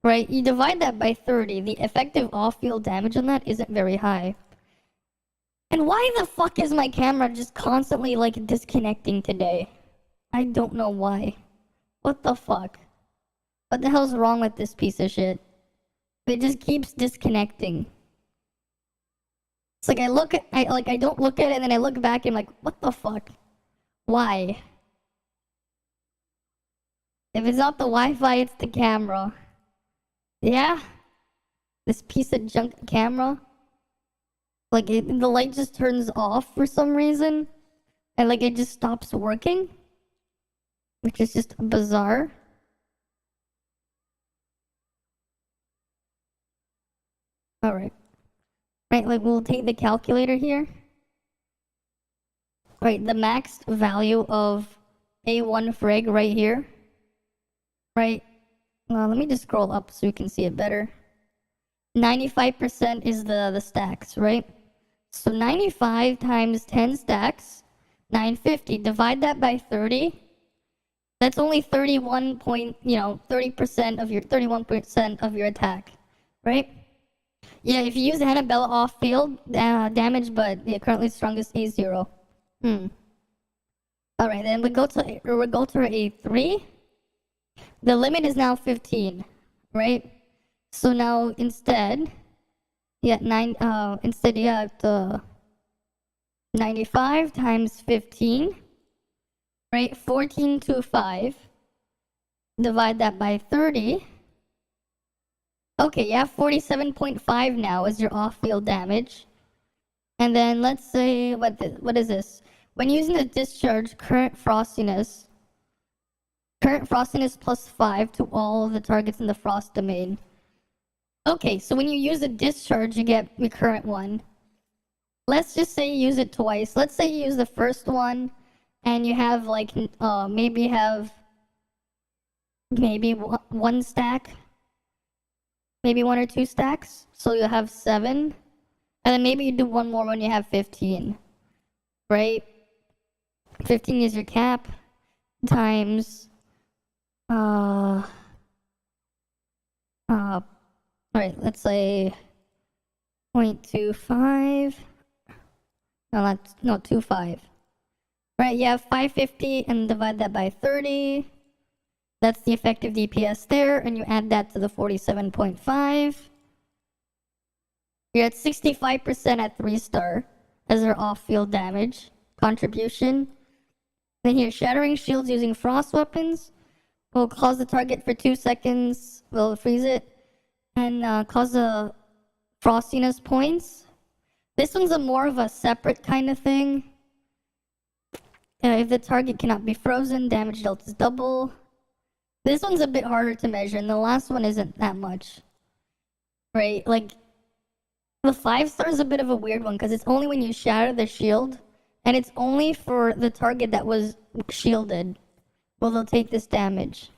Right? You divide that by 30, the effective off-field damage on that isn't very high. And why the fuck is my camera just constantly like disconnecting today? I don't know why. What the fuck? What the hell's wrong with this piece of shit? It just keeps disconnecting. It's like I don't look at it and then I look back and I'm like, what the fuck? Why? If it's not the Wi-Fi, it's the camera. Yeah? This piece of junk camera? Like the light just turns off for some reason. And like it just stops working. Which is just bizarre. Alright. Right, like we'll take the calculator here. Right, the max value of A1 Frigg right here. Right. Let me just scroll up so you can see it better. 95% is the stacks, right? So 95 times 10 stacks, 950. Divide that by 30. That's only 30% of your 31% of your attack, right? Yeah, if you use Annabella off field damage, but yeah, currently strongest A0. Alright, then we go to A3. The limit is now 15, right? So now instead, yeah, 95 times 15, right? 1425. Divide that by 30. Okay, yeah, 47.5 now is your off-field damage. And then let's say, what is this? When using the discharge, current frostiness plus 5 to all of the targets in the frost domain. Okay, so when you use a discharge, you get the current one. Let's just say you use it twice. Let's say you use the first one, and you have like maybe one stack, maybe 1 or 2 stacks, so you'll have 7, and then maybe you do one more when you have 15, right? 15 is your cap times right, let's say 0.25. No, that's no 25. Right, you have 550 and divide that by 30. That's the effective DPS there, and you add that to the 47.5. You're at 65% at 3-star as our off-field damage contribution. Then here, shattering shields using frost weapons will cause the target for 2 seconds, will freeze it, and cause a frostiness points. This one's a more of a separate kind of thing. If the target cannot be frozen, damage dealt is double. This one's a bit harder to measure, and the last one isn't that much. Right? Like, the 5-star is a bit of a weird one, because it's only when you shatter the shield, and it's only for the target that was shielded. Well, they'll take this damage.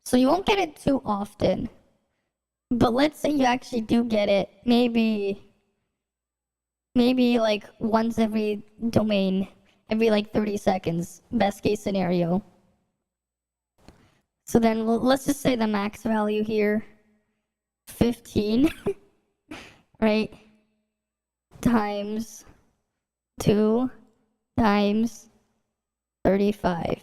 So you won't get it too often. But let's say you actually do get it, maybe like once every domain, every like 30 seconds, best case scenario. So then let's just say the max value here, 15, right, times 2 times 35.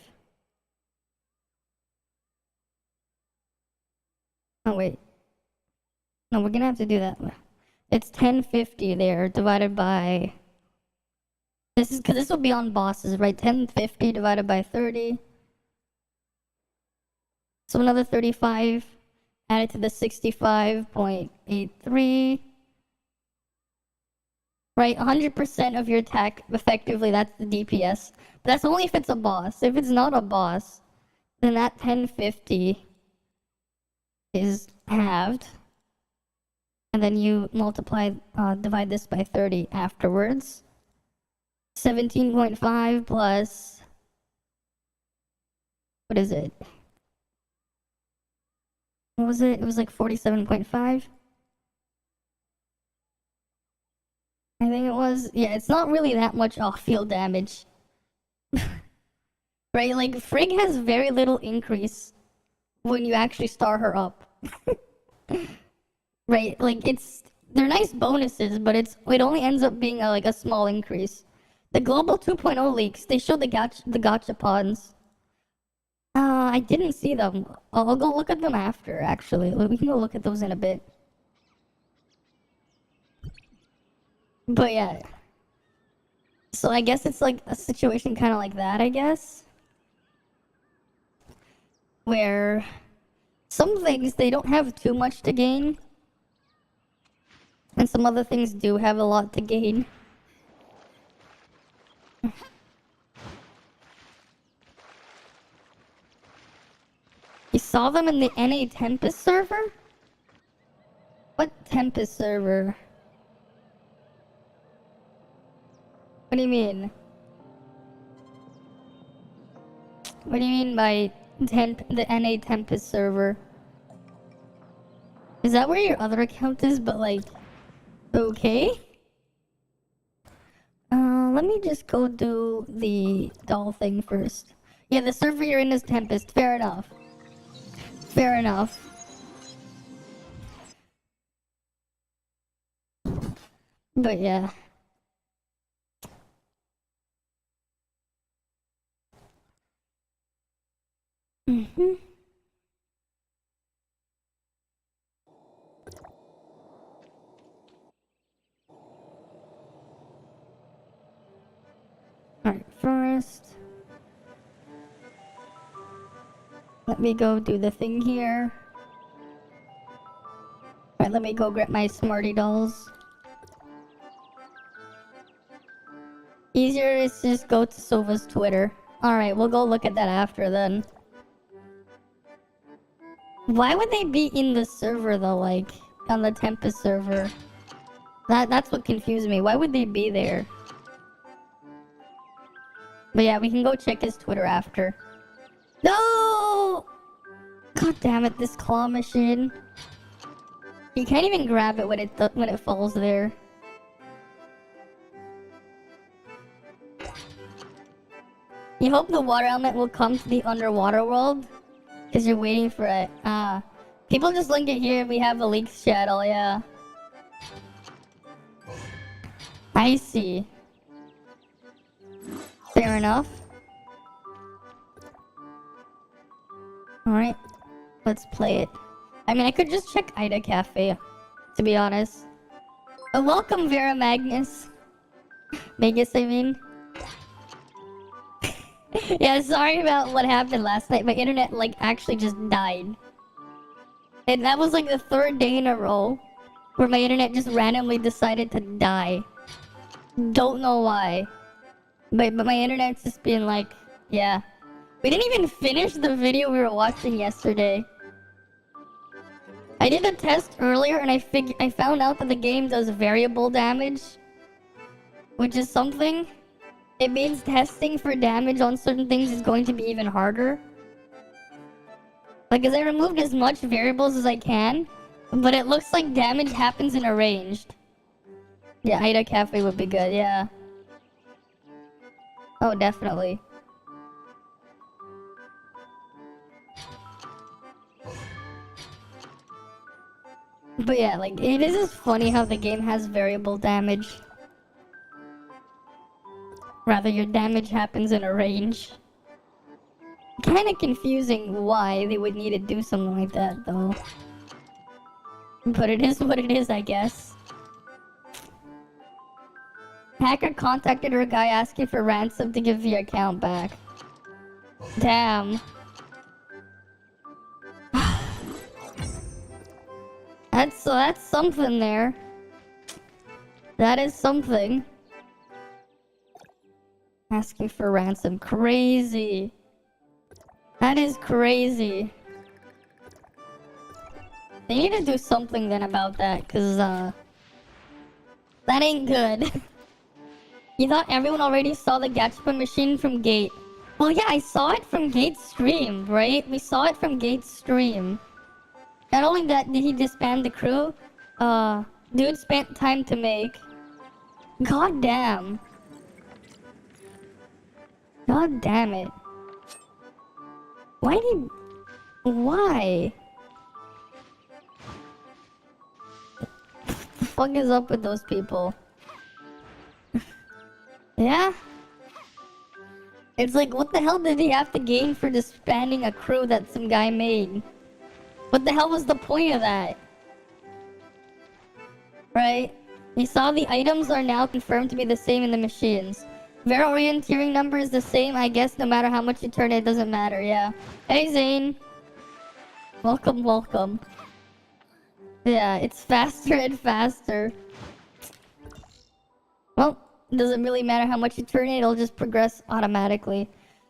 Oh wait, no, we're gonna have to do that. It's 1050 there divided by, this is because this will be on bosses, right? 1050 divided by 30. So another 35 added to the 65.83. Right, 100% of your attack effectively, that's the DPS. But that's only if it's a boss. If it's not a boss, then that 1050 is halved. And then you divide this by 30 afterwards. 17.5 plus, what is it? What was it? It was like 47.5. I think it was. Yeah, it's not really that much off-field damage. Right? Like, Frigg has very little increase when you actually star her up. Right? Like, they're nice bonuses, but it only ends up being a small increase. The Global 2.0 leaks, they show the gachapons. I didn't see them. I'll go look at them after, actually. We can go look at those in a bit. But yeah. So I guess it's like a situation kind of like that, I guess. Where some things, they don't have too much to gain. And some other things do have a lot to gain. You saw them in the NA Tempest server? What Tempest server? What do you mean? What do you mean by the NA Tempest server? Is that where your other account is, but like, okay? Let me just go do the doll thing first. Yeah, the server you're in is Tempest. Fair enough. Fair enough. But yeah. Alright, first, let me go do the thing here. Alright, let me go grab my Smarty dolls. Easier is just go to Sova's Twitter. Alright, we'll go look at that after then. Why would they be in the server though, like, on the Tempest server? That's what confused me. Why would they be there? But yeah, we can go check his Twitter after. No! God damn it, this claw machine. You can't even grab it when it falls there. You hope the water element will come to the underwater world, because you're waiting for it. People just link it here. We have a leak shadow, yeah. I see. Fair enough. Alright, let's play it. I mean, I could just check Ida Cafe, to be honest. Welcome, Vera Magnus. Magus, I mean. Yeah, sorry about what happened last night. My internet, like, actually just died. And that was, like, the 3rd day in a row where my internet just randomly decided to die. Don't know why. But my internet's just been like, yeah. We didn't even finish the video we were watching yesterday. I did a test earlier and I found out that the game does variable damage, which is something. It means testing for damage on certain things is going to be even harder. Like, as I removed as much variables as I can, but it looks like damage happens in a ranged. Yeah, Ida Cafe would be good, yeah. Oh, definitely. But yeah, like, it is just funny how the game has variable damage. Rather, your damage happens in a range. Kinda confusing why they would need to do something like that, though. But it is what it is, I guess. Hacker contacted her guy asking for ransom to give the account back. Damn. That's something there. That is something. Asking for ransom. Crazy. That is crazy. They need to do something then about that, cause that ain't good. You thought everyone already saw the Gachapan machine from Gate. Well, yeah, I saw it from Gate's stream, right? We saw it from Gate's stream. Not only that, did he disband the crew? Dude spent time to make. God damn. God damn it. Why? What the fuck is up with those people? Yeah? It's like, what the hell did he have to gain for disbanding a crew that some guy made? What the hell was the point of that? Right? You saw the items are now confirmed to be the same in the machines. Vera orienteering number is the same, I guess no matter how much you turn it doesn't matter, yeah. Hey Zane! Welcome, welcome. Yeah, it's faster and faster. Well, it doesn't really matter how much you turn it, it'll just progress automatically.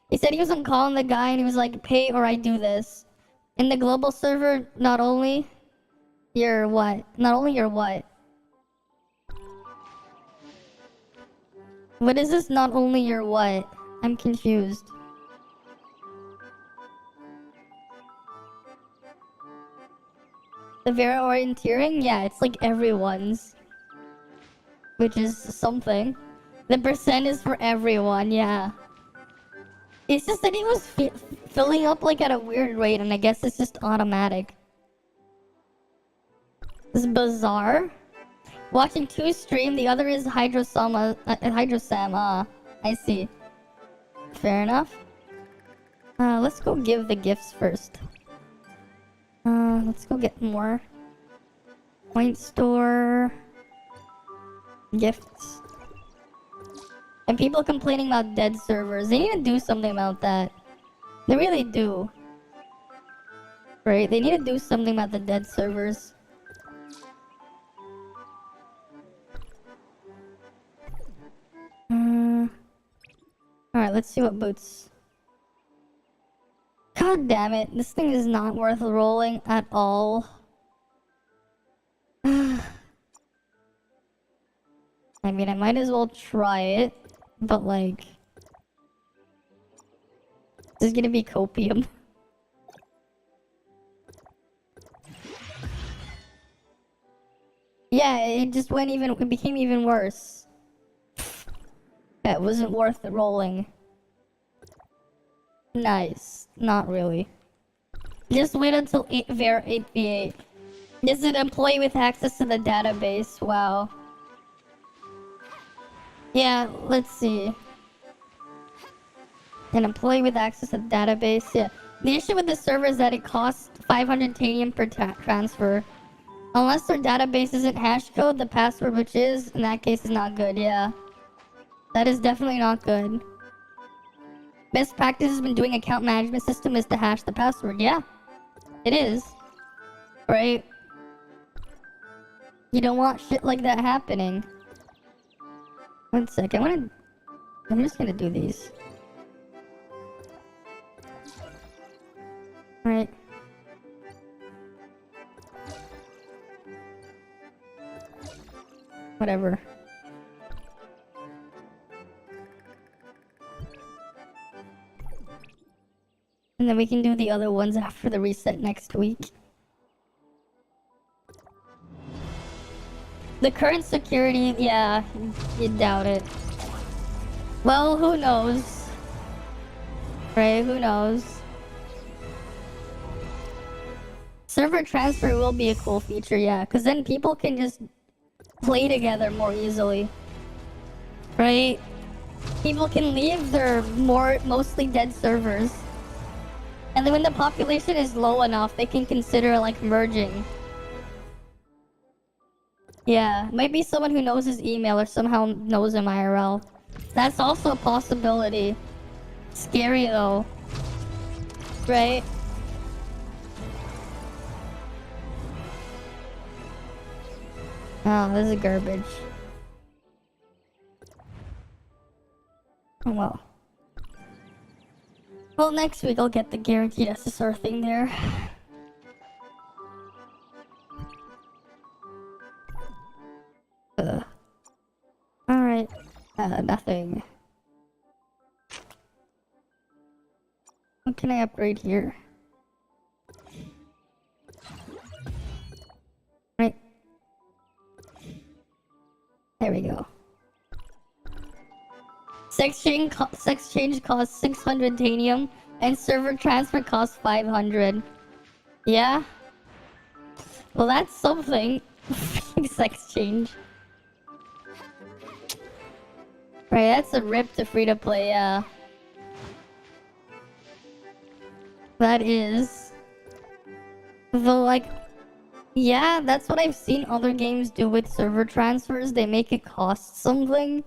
He said he was on calling the guy and he was like, pay or I do this. In the global server, not only your what? Not only your what? What is this not only your what? I'm confused. The Vera orienteering? Yeah, it's like everyone's. Which is something. The percent is for everyone, yeah. It's just that it was filling up like at a weird rate, and I guess it's just automatic. It's bizarre. Watching 2 stream, the other is Hydrosam, I see. Fair enough. Let's go give the gifts first. Let's go get more. Point store. Gifts. And people complaining about dead servers. They need to do something about that. They really do. Right? They need to do something about the dead servers. Alright, let's see what boots. God damn it. This thing is not worth rolling at all. I mean, I might as well try it. But like... this is gonna be copium. Yeah, it just it became even worse. That wasn't worth the rolling. Nice. Not really. Just wait until 8v8. Is an employee with access to the database? Wow. Yeah, let's see. An employee with access to the database, yeah. The issue with the server is that it costs 500 tanium per transfer. Unless their database isn't hash code, the password, which is, in that case, is not good, yeah. That is definitely not good. Best practice when doing account management system is to hash the password, yeah. It is. Right? You don't want shit like that happening. One sec, I'm just gonna do these. Alright. Whatever. And then we can do the other ones after the reset next week. The current security, yeah, you doubt it. Well, who knows? Right, who knows? Server transfer will be a cool feature, yeah, because then people can just play together more easily. Right? People can leave their mostly dead servers. And then when the population is low enough, they can consider, like, merging. Yeah, might be someone who knows his email or somehow knows him IRL. That's also a possibility. Scary, though. Right? Oh, this is garbage. Oh, well. Well, next week I'll get the guaranteed SSR thing there. Alright. Nothing. What can I upgrade here? Right. There we go. Sex change costs 600 tanium, and server transfer costs 500. Yeah? Well, that's something. Sex change. Right, that's a rip to free to play, yeah. That is. Though, like, yeah, that's what I've seen other games do with server transfers. They make it cost something.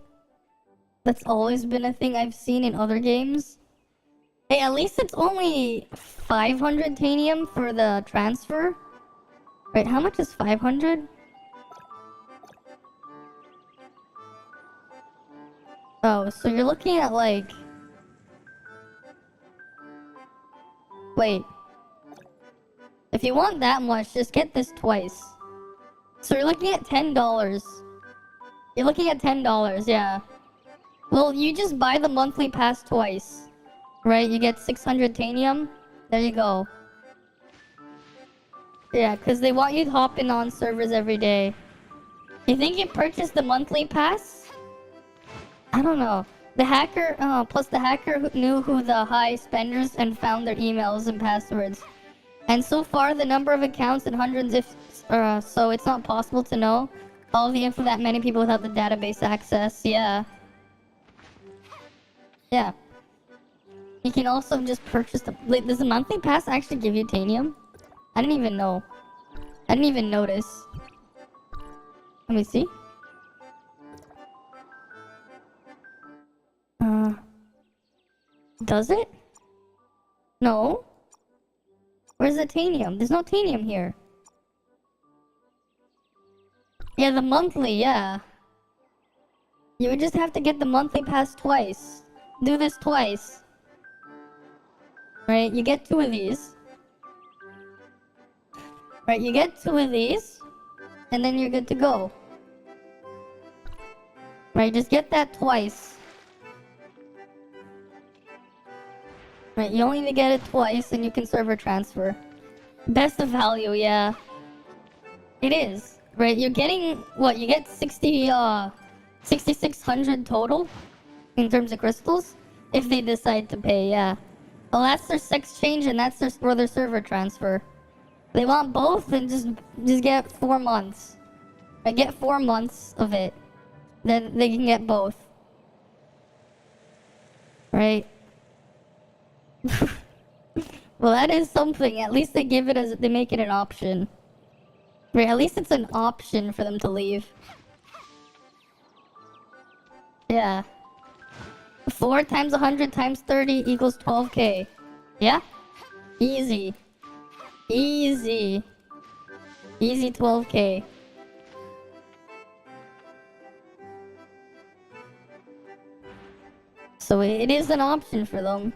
That's always been a thing I've seen in other games. Hey, at least it's only 500 tanium for the transfer. Right, how much is 500? Oh, so you're looking at like... Wait. If you want that much, just get this twice. So you're looking at $10. You're looking at $10, yeah. Well, you just buy the monthly pass twice. Right, you get 600 tanium. There you go. Yeah, because they want you hopping on servers every day. You think you purchased the monthly pass? I don't know. The hacker, plus the hacker knew who the high spenders and found their emails and passwords. And so far, the number of accounts and hundreds if, so it's not possible to know all the info that many people without the database access. Yeah. Yeah. You can also just purchase the... Wait, does the monthly pass actually give you tanium? I didn't even know. I didn't even notice. Let me see. Does it? No. Where's the tanium? There's no tanium here. Yeah, the monthly, yeah. You would just have to get the monthly pass twice. Do this twice. Right, you get 2 of these. Right, you get 2 of these. And then you're good to go. Right, just get that twice. Right, you only need to get it twice and you can server transfer. Best of value, yeah. It is. right? You're getting what? You get 6,600 total in terms of crystals if they decide to pay. Yeah. Well, that's their sex change and that's their server transfer. They want both, then just get 4 months. I get 4 months of it, then they can get both. Right? Well, that is something. At least they give it as they make it an option. Right? At least it's an option for them to leave. Yeah. 4 times 100 times 30 equals 12k. Yeah? Easy. Easy. Easy 12k. So it is an option for them.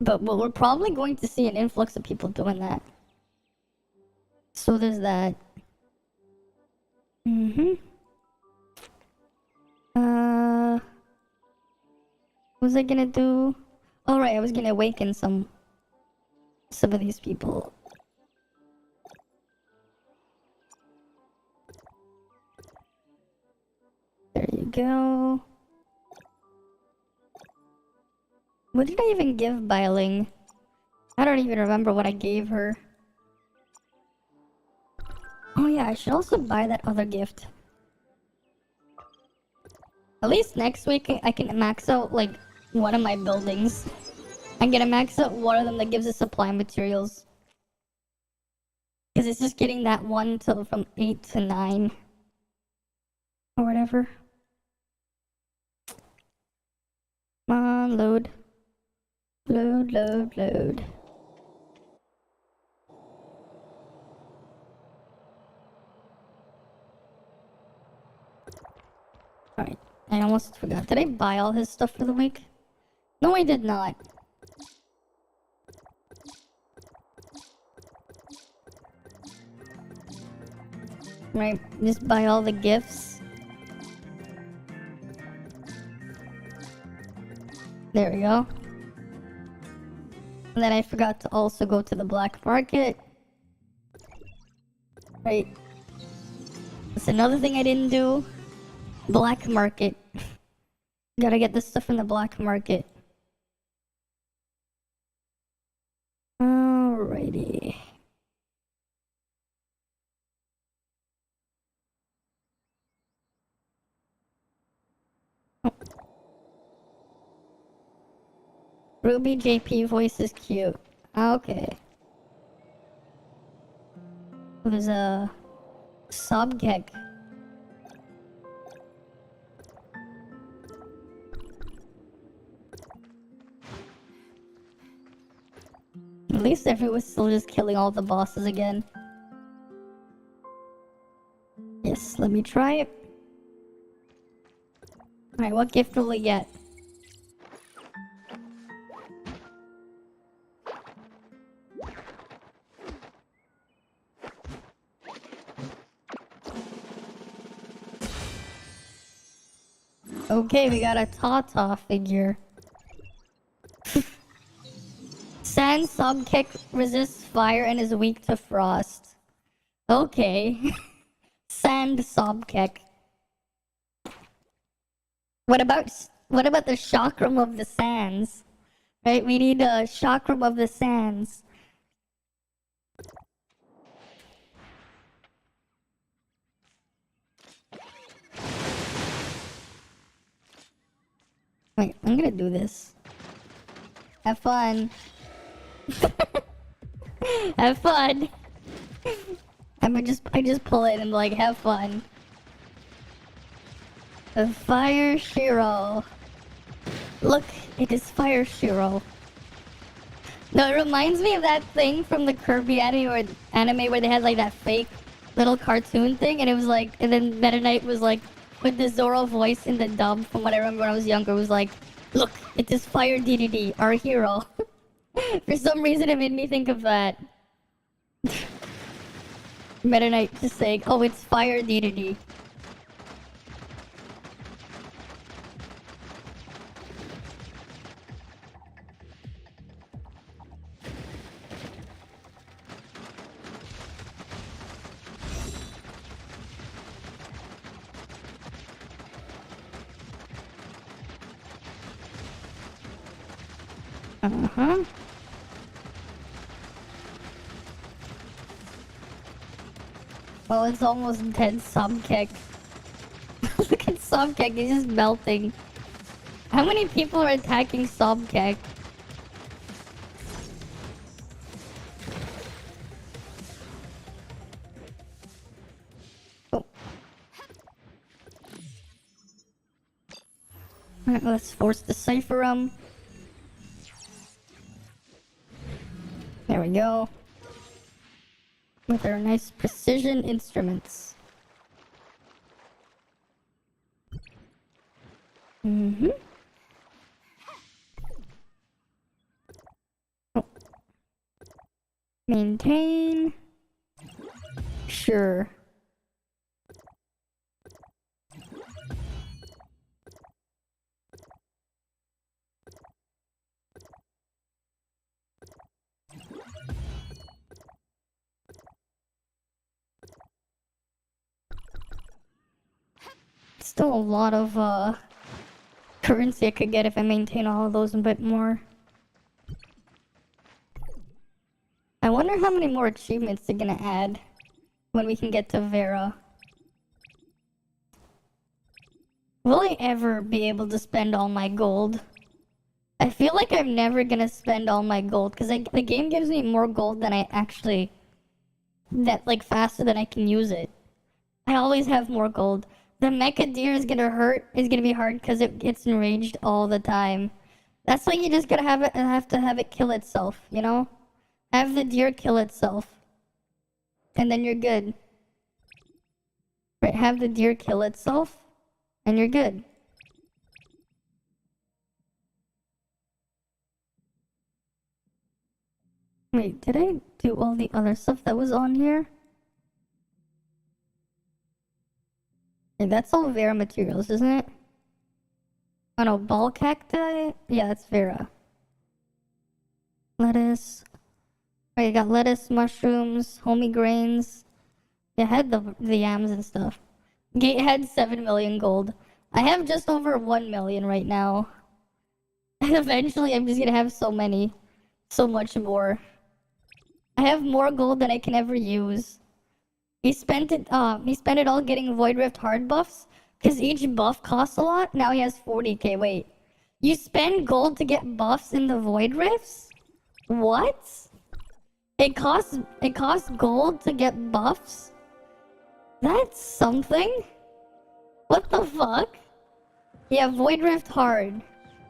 But we're probably going to see an influx of people doing that. So there's that. What was I gonna do? Oh right, I was gonna awaken some of these people. There you go. What did I even give Bailing? I don't even remember what I gave her. Oh yeah, I should also buy that other gift. At least next week I can max out like one of my buildings. I'm gonna max out one of them that gives us supply materials. Because it's just getting that one till from 8 to 9. Or whatever. Come on, load. Load, load, load. Alright, I almost forgot. Did I buy all his stuff for the week? No, I did not. Right, just buy all the gifts. There we go. And then I forgot to also go to the black market. Right. That's another thing I didn't do. Black market. Gotta get this stuff in the black market. Alrighty. Oh. Ruby JP voice is cute. Okay. There's a subgeg. At least everyone's still just killing all the bosses again. Yes, let me try it. Alright, what gift will we get? Okay, we got a Tata figure. Sand subkick resists fire and is weak to frost. Okay. Sand subkick. What about the chakram of the sands? Right, we need a chakram of the sands. Wait, I'm gonna do this. Have fun. Have fun. I just pull it and like have fun. The Fire Shiro. Look, it is Fire Shiro. No, it reminds me of that thing from the Kirby anime where they had like that fake little cartoon thing, and it was like, and then Meta Knight was like, with the Zoro voice in the dub from what I remember when I was younger, was like, look, it is Fire DDD, our hero. For some reason, it made me think of that. Meta Knight just saying, oh, it's Fire DDD. Uh-huh. Oh, it's almost dead, Subkick. Look at Subkick, he's just melting. How many people are attacking Subkick? Oh. Alright, let's force the Cypher him. There we go. With our nice precision instruments. Mm-hmm. Oh. Maintain. Sure. Still a lot of currency I could get if I maintain all of those and a bit more. I wonder how many more achievements they're gonna add when we can get to Vera. Will I ever be able to spend all my gold? I feel like I'm never gonna spend all my gold because the game gives me more gold than I actually... like faster than I can use it. I always have more gold. The Mecha Deer is gonna be hard because it gets enraged all the time. That's why you just gotta have to have it kill itself, you know? Have the deer kill itself. And then you're good. Right, have the deer kill itself, and you're good. Wait, did I do all the other stuff that was on here? Yeah, that's all Vera materials, isn't it? Oh no, ball cacti? Yeah, that's Vera. Lettuce. Oh, you got lettuce, mushrooms, homie grains. Yeah, I had the yams and stuff. Gate had 7 million gold. I have just over 1 million right now. And eventually I'm just gonna have so many. So much more. I have more gold than I can ever use. He spent it all getting Void Rift hard buffs. Cause each buff costs a lot. Now he has 40k. Wait. You spend gold to get buffs in the Void Rifts? What? It costs gold to get buffs? That's something? What the fuck? Yeah, Void Rift hard.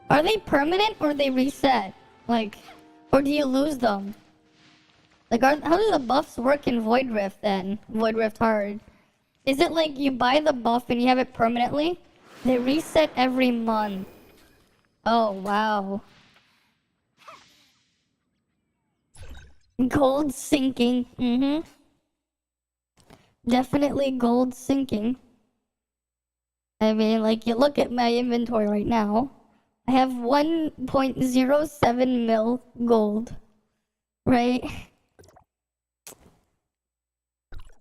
Are they permanent or they reset? Like, or do you lose them? Like, how do the buffs work in Void Rift then? Void Rift hard. Is it like you buy the buff and you have it permanently? They reset every month. Oh, wow. Gold sinking. Mm-hmm. Definitely gold sinking. I mean, like, you look at my inventory right now. I have 1.07 mil gold. Right?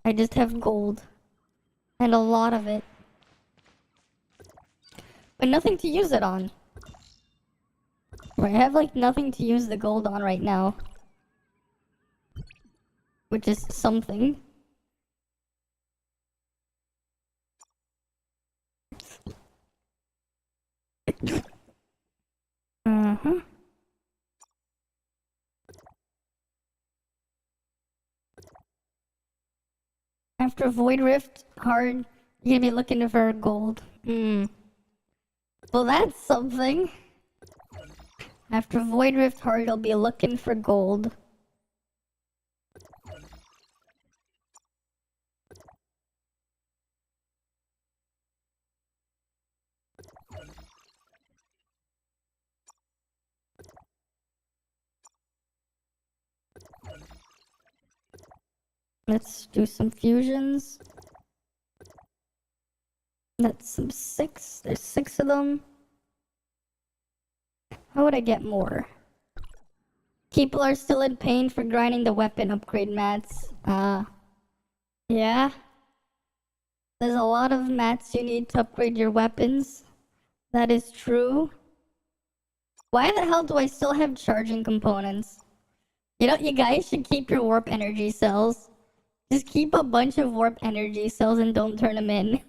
I just have gold. And a lot of it. But nothing to use it on. Right, I have, like, nothing to use the gold on right now. Which is something. Uh-huh. After Void Rift hard, you're gonna be looking for gold. Well, that's something. After Void Rift hard, I'll be looking for gold. Let's do some fusions. That's some 6. There's 6 of them. How would I get more? People are still in pain for grinding the weapon upgrade mats. Yeah. There's a lot of mats you need to upgrade your weapons. That is true. Why the hell do I still have charging components? You know, you guys should keep your warp energy cells. Just keep a bunch of warp energy cells and don't turn them in.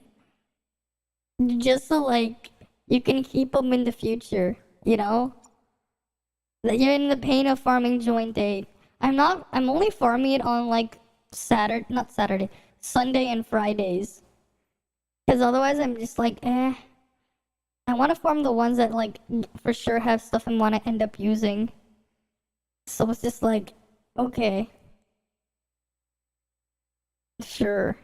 Just so, like, you can keep them in the future, you know? That you're in the pain of farming joint 8. I'm only farming it on, like, Sunday and Fridays. Because otherwise I'm just like, eh. I want to farm the ones that, like, for sure have stuff I want to end up using. So it's just like, okay. Sure.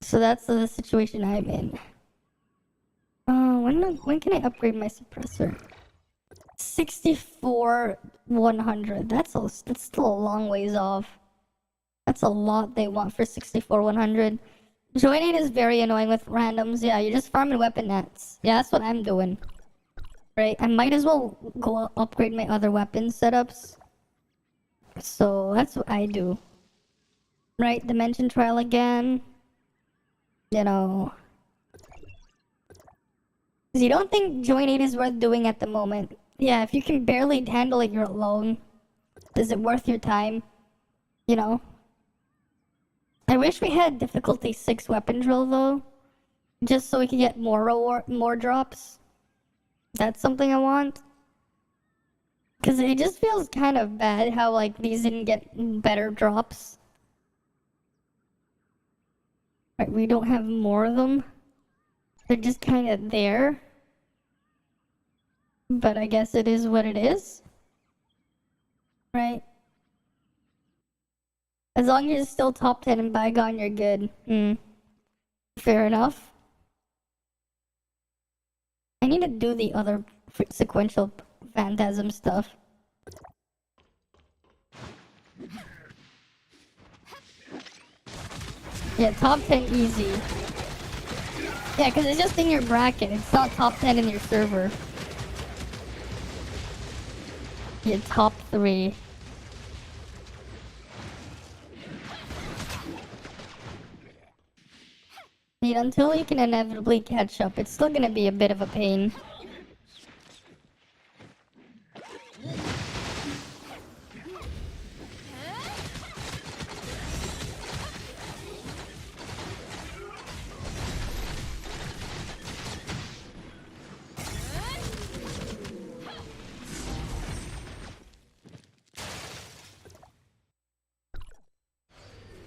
So that's the situation I'm in. When can I upgrade my suppressor? 64,100. That's still a long ways off. That's a lot they want for 64,100. Join 8 is very annoying with randoms. Yeah, you're just farming weapon nets. Yeah, that's what I'm doing. Right? I might as well go upgrade my other weapon setups. So that's what I do. Right? Dimension trial again. You know. Because you don't think join 8 is worth doing at the moment. Yeah, if you can barely handle it, you're alone. Is it worth your time? You know? I wish we had difficulty 6 weapon drill though. Just so we could get more drops. That's something I want. Because it just feels kind of bad how, like, these didn't get better drops. Right, we don't have more of them. They're just kind of there. But I guess it is what it is. Right? As long as you're still top 10 in Bygone, you're good. Fair enough. I need to do the other sequential Phantasm stuff. Yeah, top 10 easy. Yeah, because it's just in your bracket. It's not top 10 in your server. Yeah, top 3. Dude, until you can inevitably catch up, it's still gonna be a bit of a pain.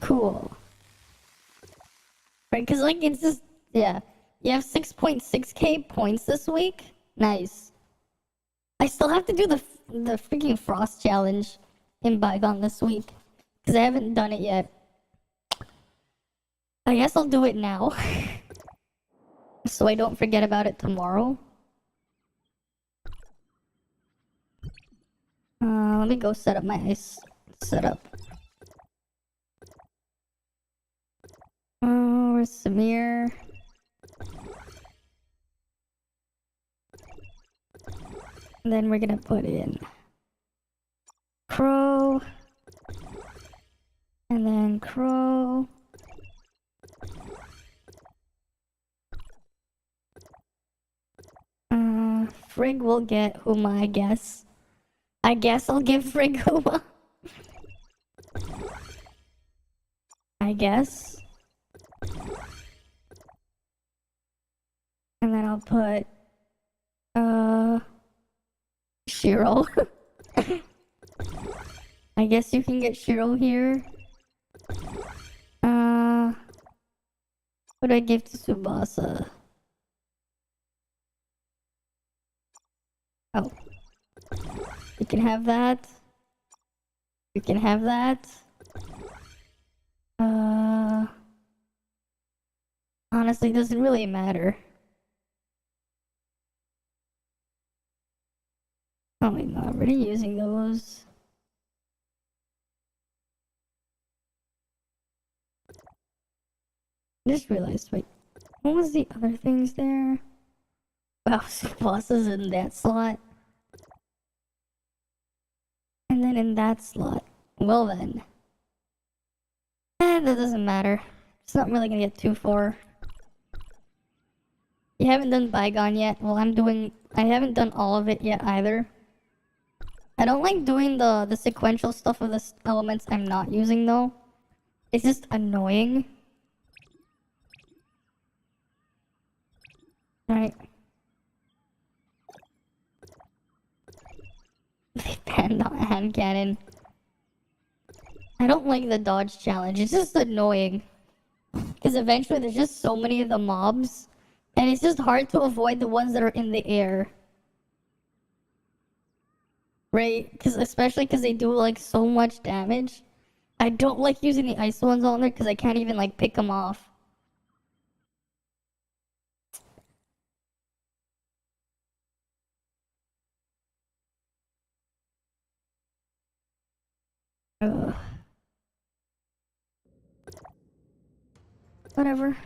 Cool. Right, because, like, it's just, yeah. You have 6.6k points this week? Nice. I still have to do the freaking Frost Challenge in Bygone this week. Because I haven't done it yet. I guess I'll do it now. So I don't forget about it tomorrow. Let me go set up my ice setup. Where's Samir? And then we're gonna put in Crow. And then Crow. Frigg will get Huma, I guess. I guess I'll give Frigg Huma. I guess. And then I'll put Shiro. I guess you can get Shiro here. What do I give to Tsubasa? Oh. You can have that. You can have that. Honestly, it doesn't really matter. Oh, I'm already using those. I just realized, wait, what was the other things there? Wow, bosses in that slot. And then in that slot. Well then. That doesn't matter. It's not really gonna get too far. You haven't done Bygone yet? Well, I haven't done all of it yet either. I don't like doing the sequential stuff of the elements I'm not using though. It's just annoying. Alright. They banned the hand cannon. I don't like the dodge challenge. It's just annoying. Because eventually there's just so many of the mobs. And it's just hard to avoid the ones that are in the air. Right? Especially because they do like so much damage. I don't like using the ice ones on there because I can't even like pick them off. Ugh. Whatever.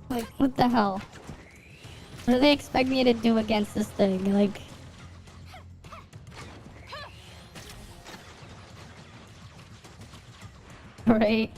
Like, what the hell? What do they expect me to do against this thing? Like... Right?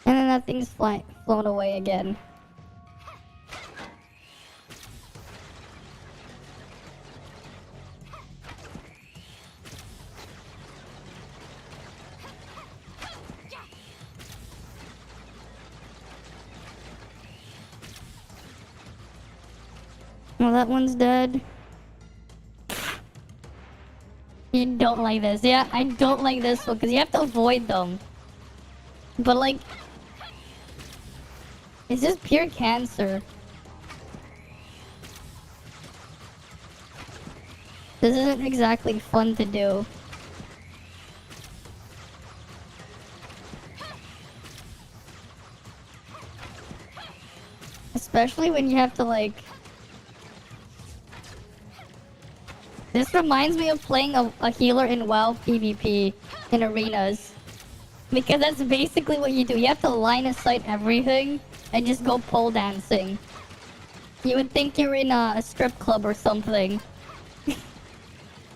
And then that thing's flown away again. Well, that one's dead. You don't like this. Yeah, I don't like this one because you have to avoid them. But like... It's just pure cancer. This isn't exactly fun to do. Especially when you have to like... This reminds me of playing a healer in WoW PvP in arenas. Because that's basically what you do. You have to line of sight everything and just go pole dancing. You would think you're in a strip club or something.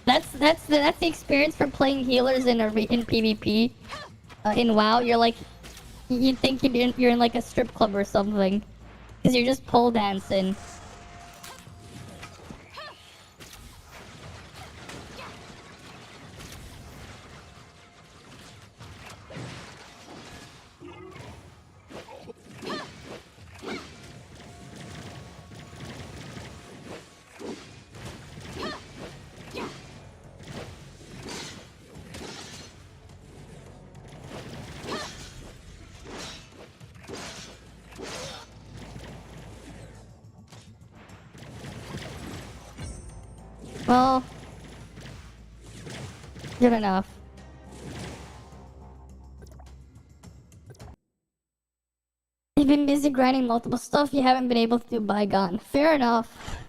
That's the experience for playing healers in PvP. In WoW, you're like, you think you're in like a strip club or something, because you're just pole dancing. Well, good enough. You've been busy grinding multiple stuff, you haven't been able to do Bygone. Fair enough.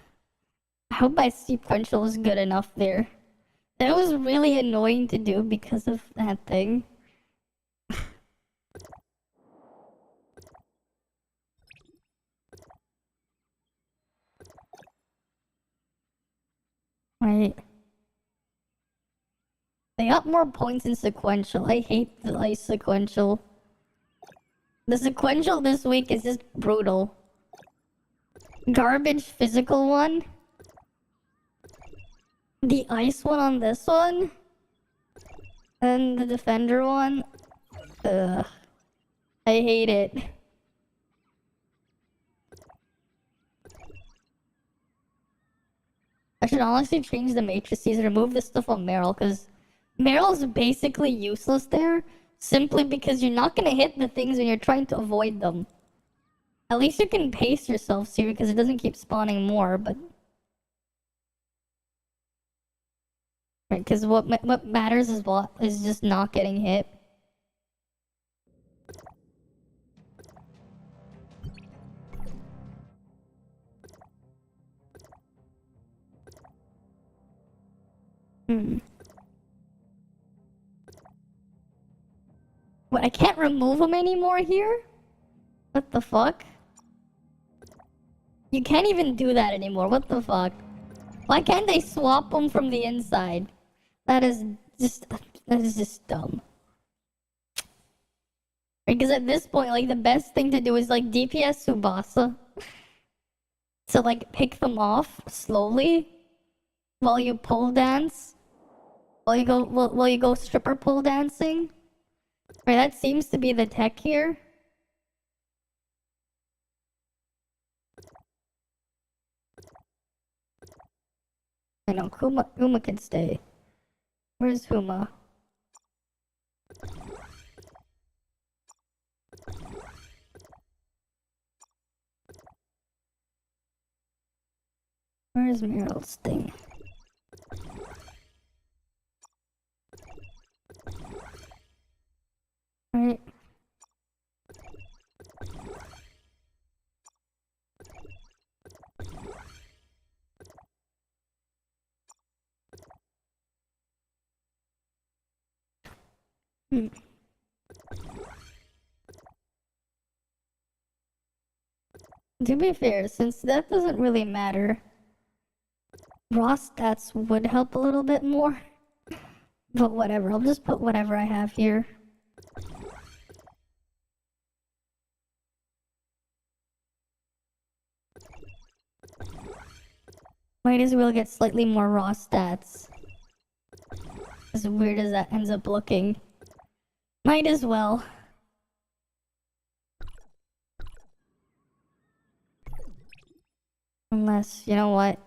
I hope my sequential is good enough there. That was really annoying to do because of that thing. Right. They got more points in sequential. I hate the ice sequential. The sequential this week is just brutal. Garbage physical one. The ice one on this one. And the defender one. Ugh. I hate it. I should honestly change the matrices and remove this stuff on Meryl, because Meryl's basically useless there, simply because you're not gonna hit the things when you're trying to avoid them. At least you can pace yourself here, because it doesn't keep spawning more, but... Right, because what matters is just not getting hit. What, I can't remove them anymore here? What the fuck? You can't even do that anymore, what the fuck? Why can't they swap them from the inside? That is just dumb. Because at this point, like, the best thing to do is, like, DPS Tsubasa. To, like, pick them off slowly while you pole dance. While you go stripper pole dancing. Right, that seems to be the tech here. I know, Huma can stay. Where's Huma? Where's Meryl's thing? Right. To be fair, since that doesn't really matter, raw stats would help a little bit more. But whatever, I'll just put whatever I have here. Might as well get slightly more raw stats. As weird as that ends up looking. Might as well. Unless, you know what?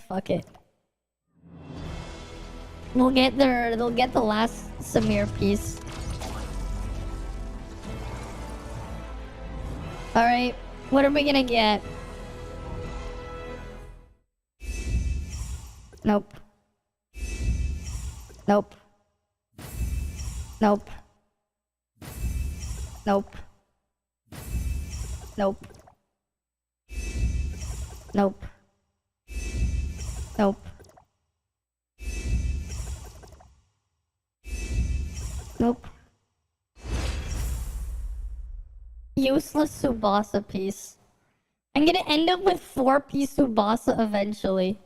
Fuck it. They'll get the last Samir piece. Alright, what are we gonna get? Nope. Nope. Nope. Nope. Nope. Nope. Nope. Nope. Useless Tsubasa piece. I'm gonna end up with 4-piece Tsubasa eventually.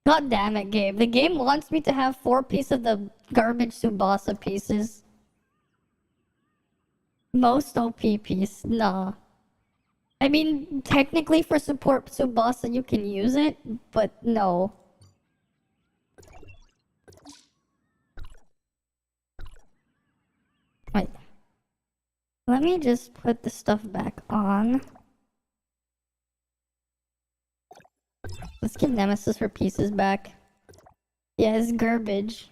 God damn it, game. The game wants me to have 4 pieces of the garbage Tsubasa pieces. Most OP piece. Nah. I mean, technically for support Tsubasa you can use it, but no. Right. Let me just put the stuff back on. Let's give Nemesis her pieces back. Yeah, it's garbage.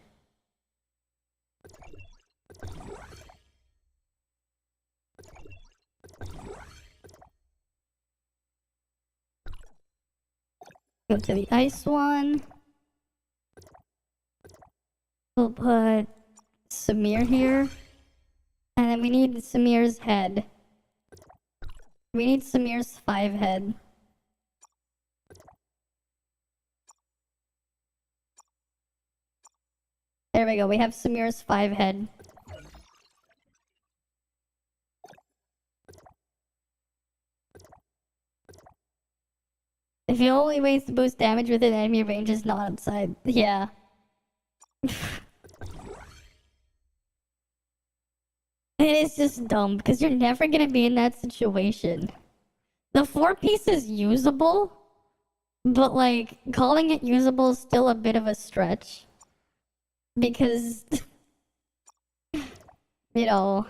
Go to the ice one. We'll put Samir here. And then we need Samir's head. We need Samir's 5 head. There we go, we have Samir's 5 head. If the only ways to boost damage within enemy range is not outside. Yeah. It is just dumb, because you're never gonna be in that situation. The 4-piece is usable, but like, calling it usable is still a bit of a stretch. Because, you know,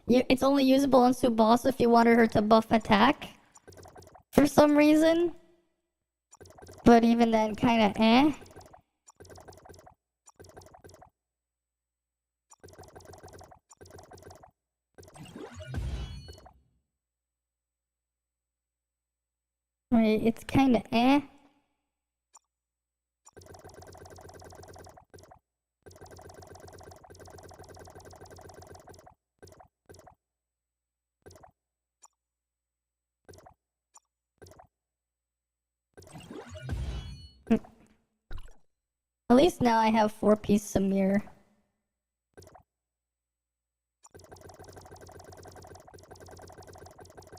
it's only usable on Tsubasa if you wanted her to buff attack. For some reason. But even then, kinda eh. Right, it's kinda eh. At least now I have 4-piece Samir.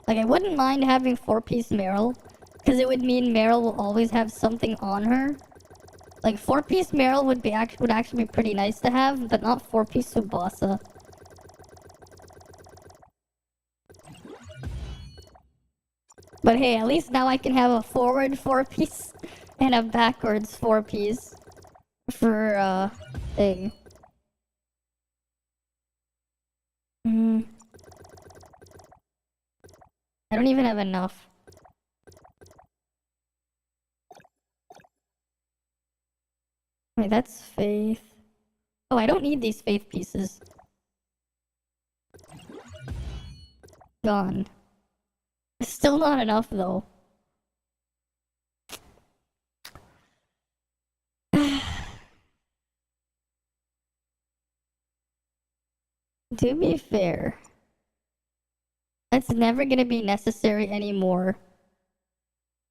Like, I wouldn't mind having 4-piece Meryl, because it would mean Meryl will always have something on her. Like, 4-piece Meryl would actually be pretty nice to have, but not 4-piece Tsubasa. But hey, at least now I can have a forward 4-piece and a backwards 4-piece for, thing. I don't even have enough. Wait, that's Faith. Oh, I don't need these Faith pieces. Gone. Still not enough, though. To be fair, that's never gonna be necessary anymore.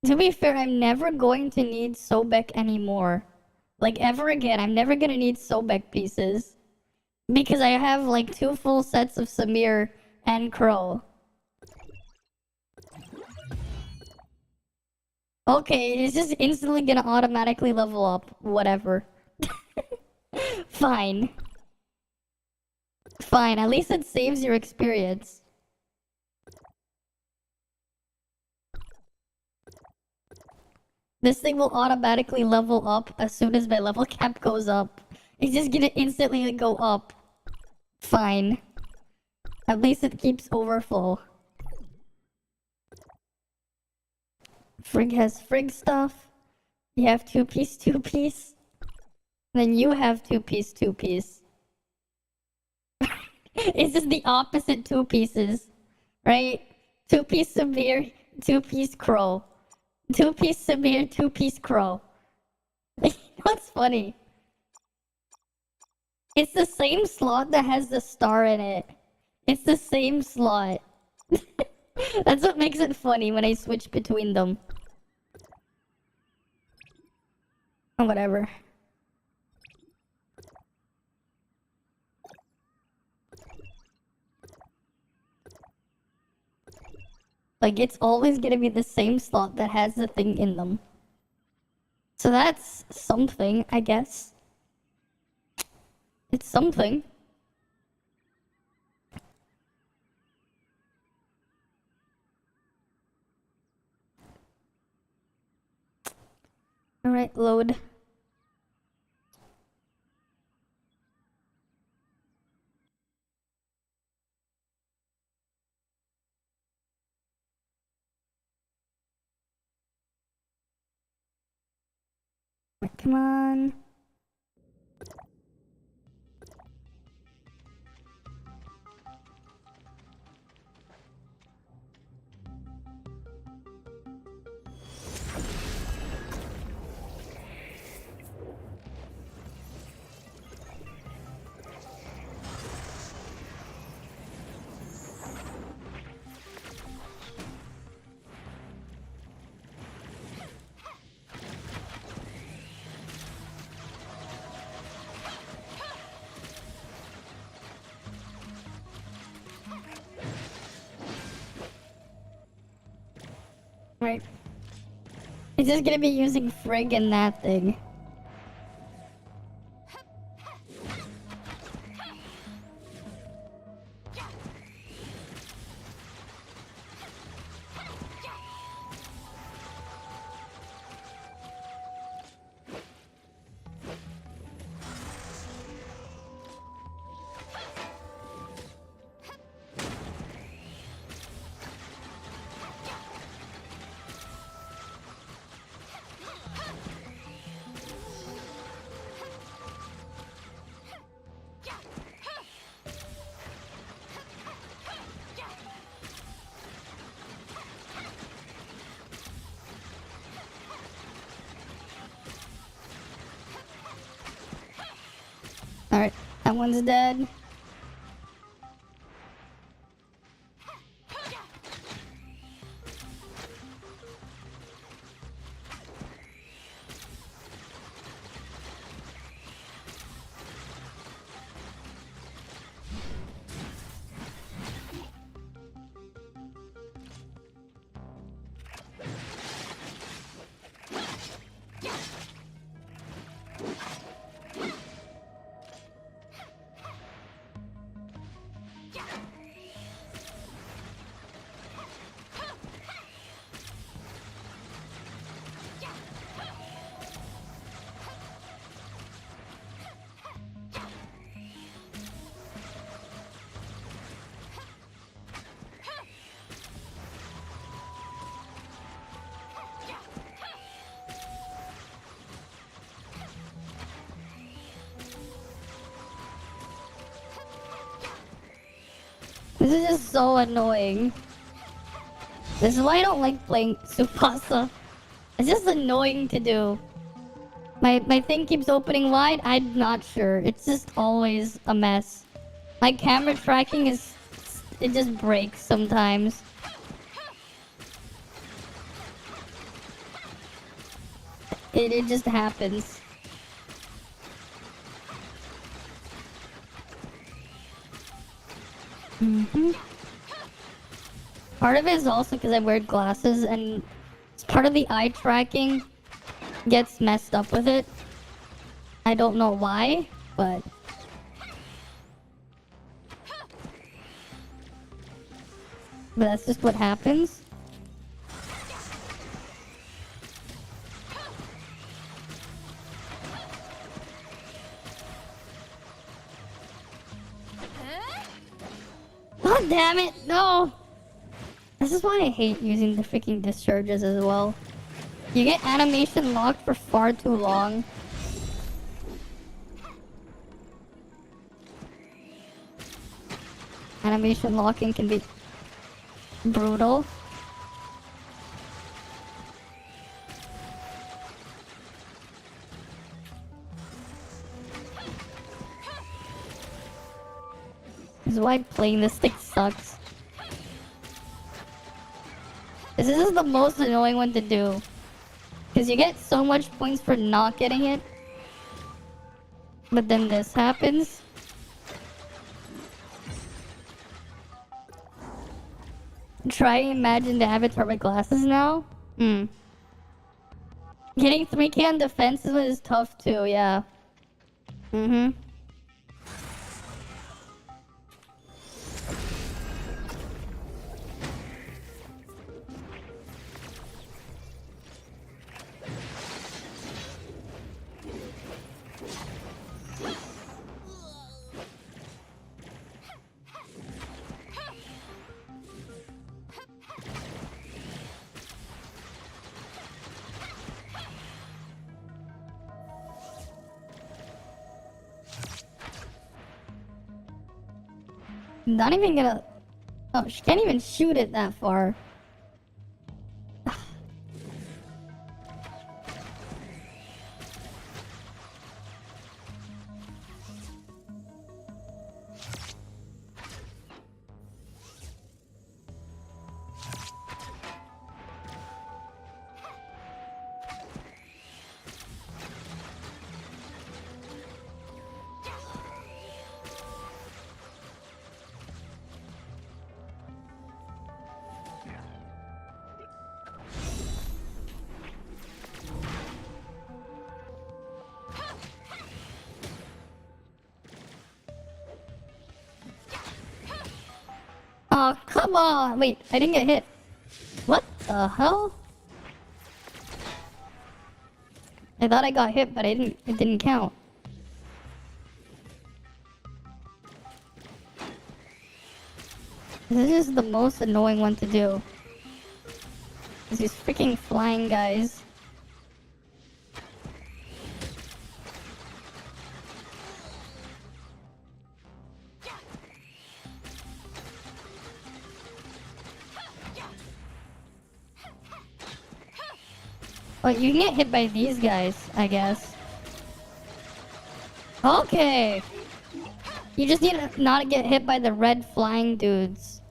To be fair, I'm never going to need Sobek anymore. Like, ever again, I'm never gonna need Sobek pieces. Because I have, like, 2 full sets of Samir and Crow. Okay, it's just instantly gonna automatically level up. Whatever. Fine. Fine, at least it saves your experience. This thing will automatically level up as soon as my level cap goes up. It's just gonna instantly go up. Fine. At least it keeps overflow. Frig has Frig stuff. You have 2-piece, 2-piece. Then you have 2-piece, 2-piece. It's just the opposite 2 pieces. Right? 2-piece Samir, 2-piece Crow. 2-piece Samir, 2-piece Crow. What's funny? It's the same slot that has the star in it. It's the same slot. That's what makes it funny when I switch between them. Or whatever. Like, it's always gonna be the same slot that has the thing in them. So that's something, I guess. It's something. Alright, load. Come on. It's just gonna be using Frig and that thing. Alright, that one's dead. This is just so annoying. This is why I don't like playing Tsubasa. It's just annoying to do. My thing keeps opening wide. I'm not sure. It's just always a mess. My camera tracking is... It just breaks sometimes. It just happens. Part of it is also because I wear glasses and part of the eye tracking gets messed up with it. I don't know why, but... But that's just what happens. God damn it, no! This is why I hate using the freaking discharges as well. You get animation locked for far too long. Animation locking can be brutal. This is why playing this thing sucks. This is the most annoying one to do. Because you get so much points for not getting it. But then this happens. Try and imagine the avatar with glasses now. Getting 3k on defense is tough too, yeah. Not even gonna... Oh, she can't even shoot it that far. Oh, come on! Wait, I didn't get hit. What the hell? I thought I got hit, but it didn't count. This is the most annoying one to do. These freaking flying guys. Oh, you can get hit by these guys, I guess. Okay. You just need to not get hit by the red flying dudes.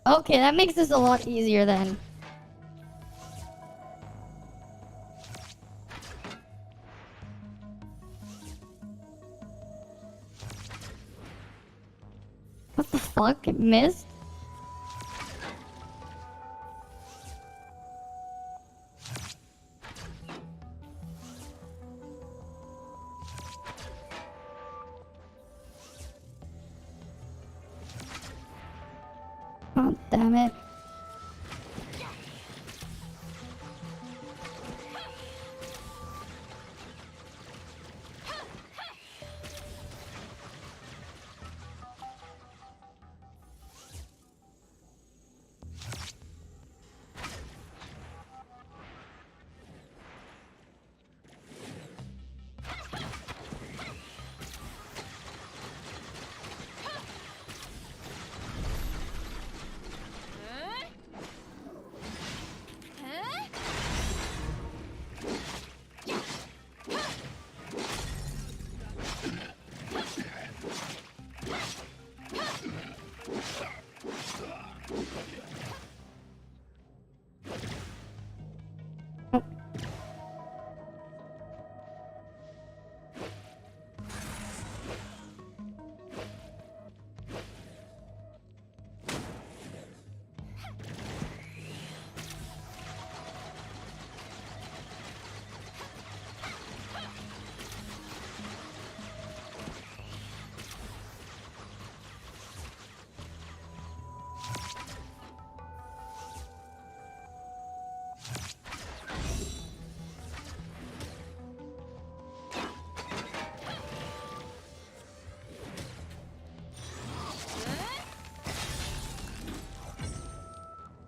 Okay, that makes this a lot easier then. What the fuck? It missed? Oh, damn it.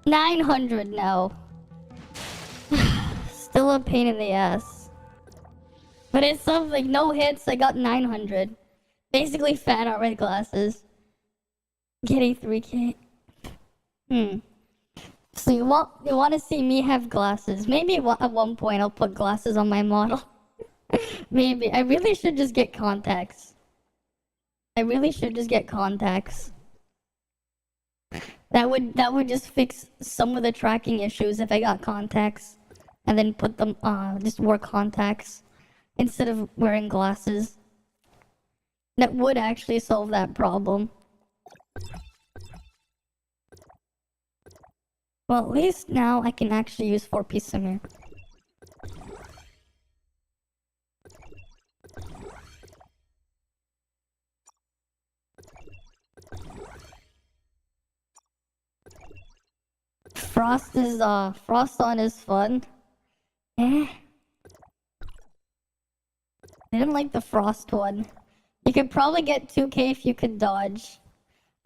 $900 now. Still a pain in the ass. But it's something, no hits, I got 900. Basically fan art red glasses. Getting 3K. So you want to see me have glasses. Maybe at one point I'll put glasses on my model. Maybe. I really should just get contacts. That would just fix some of the tracking issues if I got contacts. And then put them, just wear contacts instead of wearing glasses. That would actually solve that problem. Well, at least now I can actually use 4-piece Samir. Frost on is fun. Eh. I didn't like the Frost one. You could probably get 2K if you could dodge.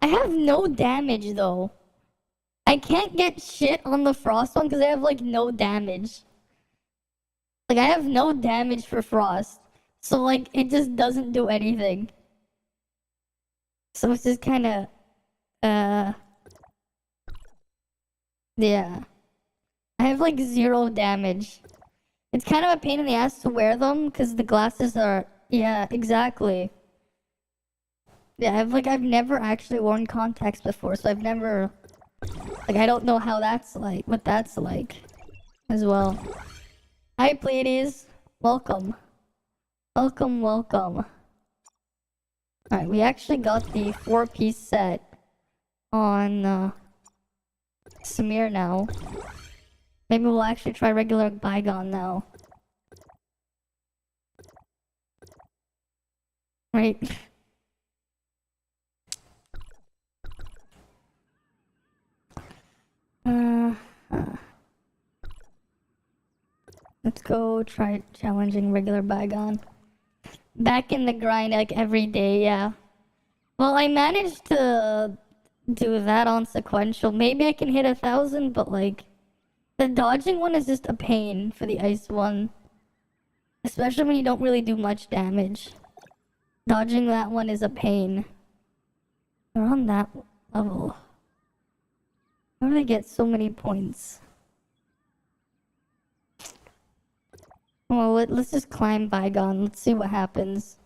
I have no damage though. I can't get shit on the Frost one because I have like no damage. Like I have no damage for Frost. So like it just doesn't do anything. So it's just kinda yeah. I have like 0 damage. It's kind of a pain in the ass to wear them because the glasses are, yeah, exactly. Yeah, I've never actually worn contacts before, so I've never, like, I don't know how that's like, what that's like as well. Hi, Pleiades. Welcome. Welcome. Alright, we actually got the 4-piece set on Samir now. Maybe we'll actually try regular Bygone now. Right. Let's go try challenging regular Bygone. Back in the grind like every day, yeah. Well, I managed to do that on sequential. Maybe I can hit 1,000, but like the dodging one is just a pain for the ice one. Especially when you don't really do much damage. Dodging that one is a pain. They're on that level. How do they get so many points? Well, let's just climb Bygone. Let's see what happens.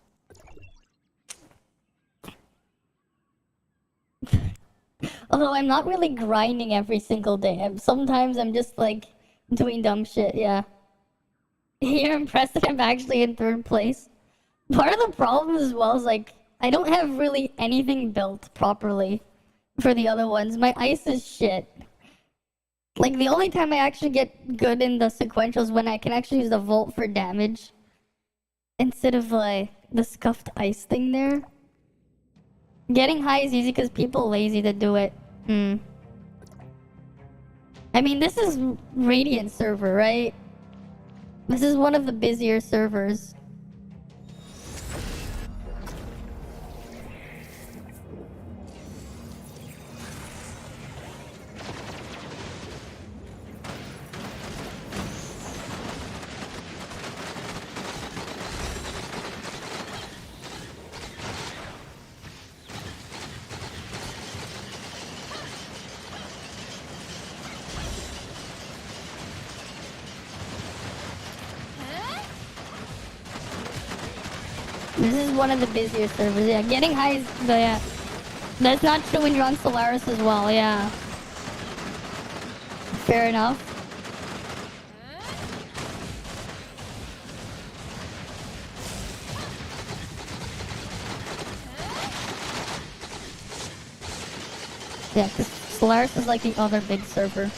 Although I'm not really grinding every single day. Sometimes I'm just like doing dumb shit, yeah. You're impressed that I'm actually in 3rd place. Part of the problem as well is like, I don't have really anything built properly for the other ones. My ice is shit. Like, the only time I actually get good in the sequentials when I can actually use the Volt for damage. Instead of, like, the scuffed ice thing there. Getting high is easy because people are lazy to do it. I mean, this is Radiant server, right? This is one of the busier servers. This is one of the busier servers, yeah. Getting high is the, yeah. That's not true when you're on Solaris as well, yeah. Fair enough. Yeah, because Solaris is like the other big server.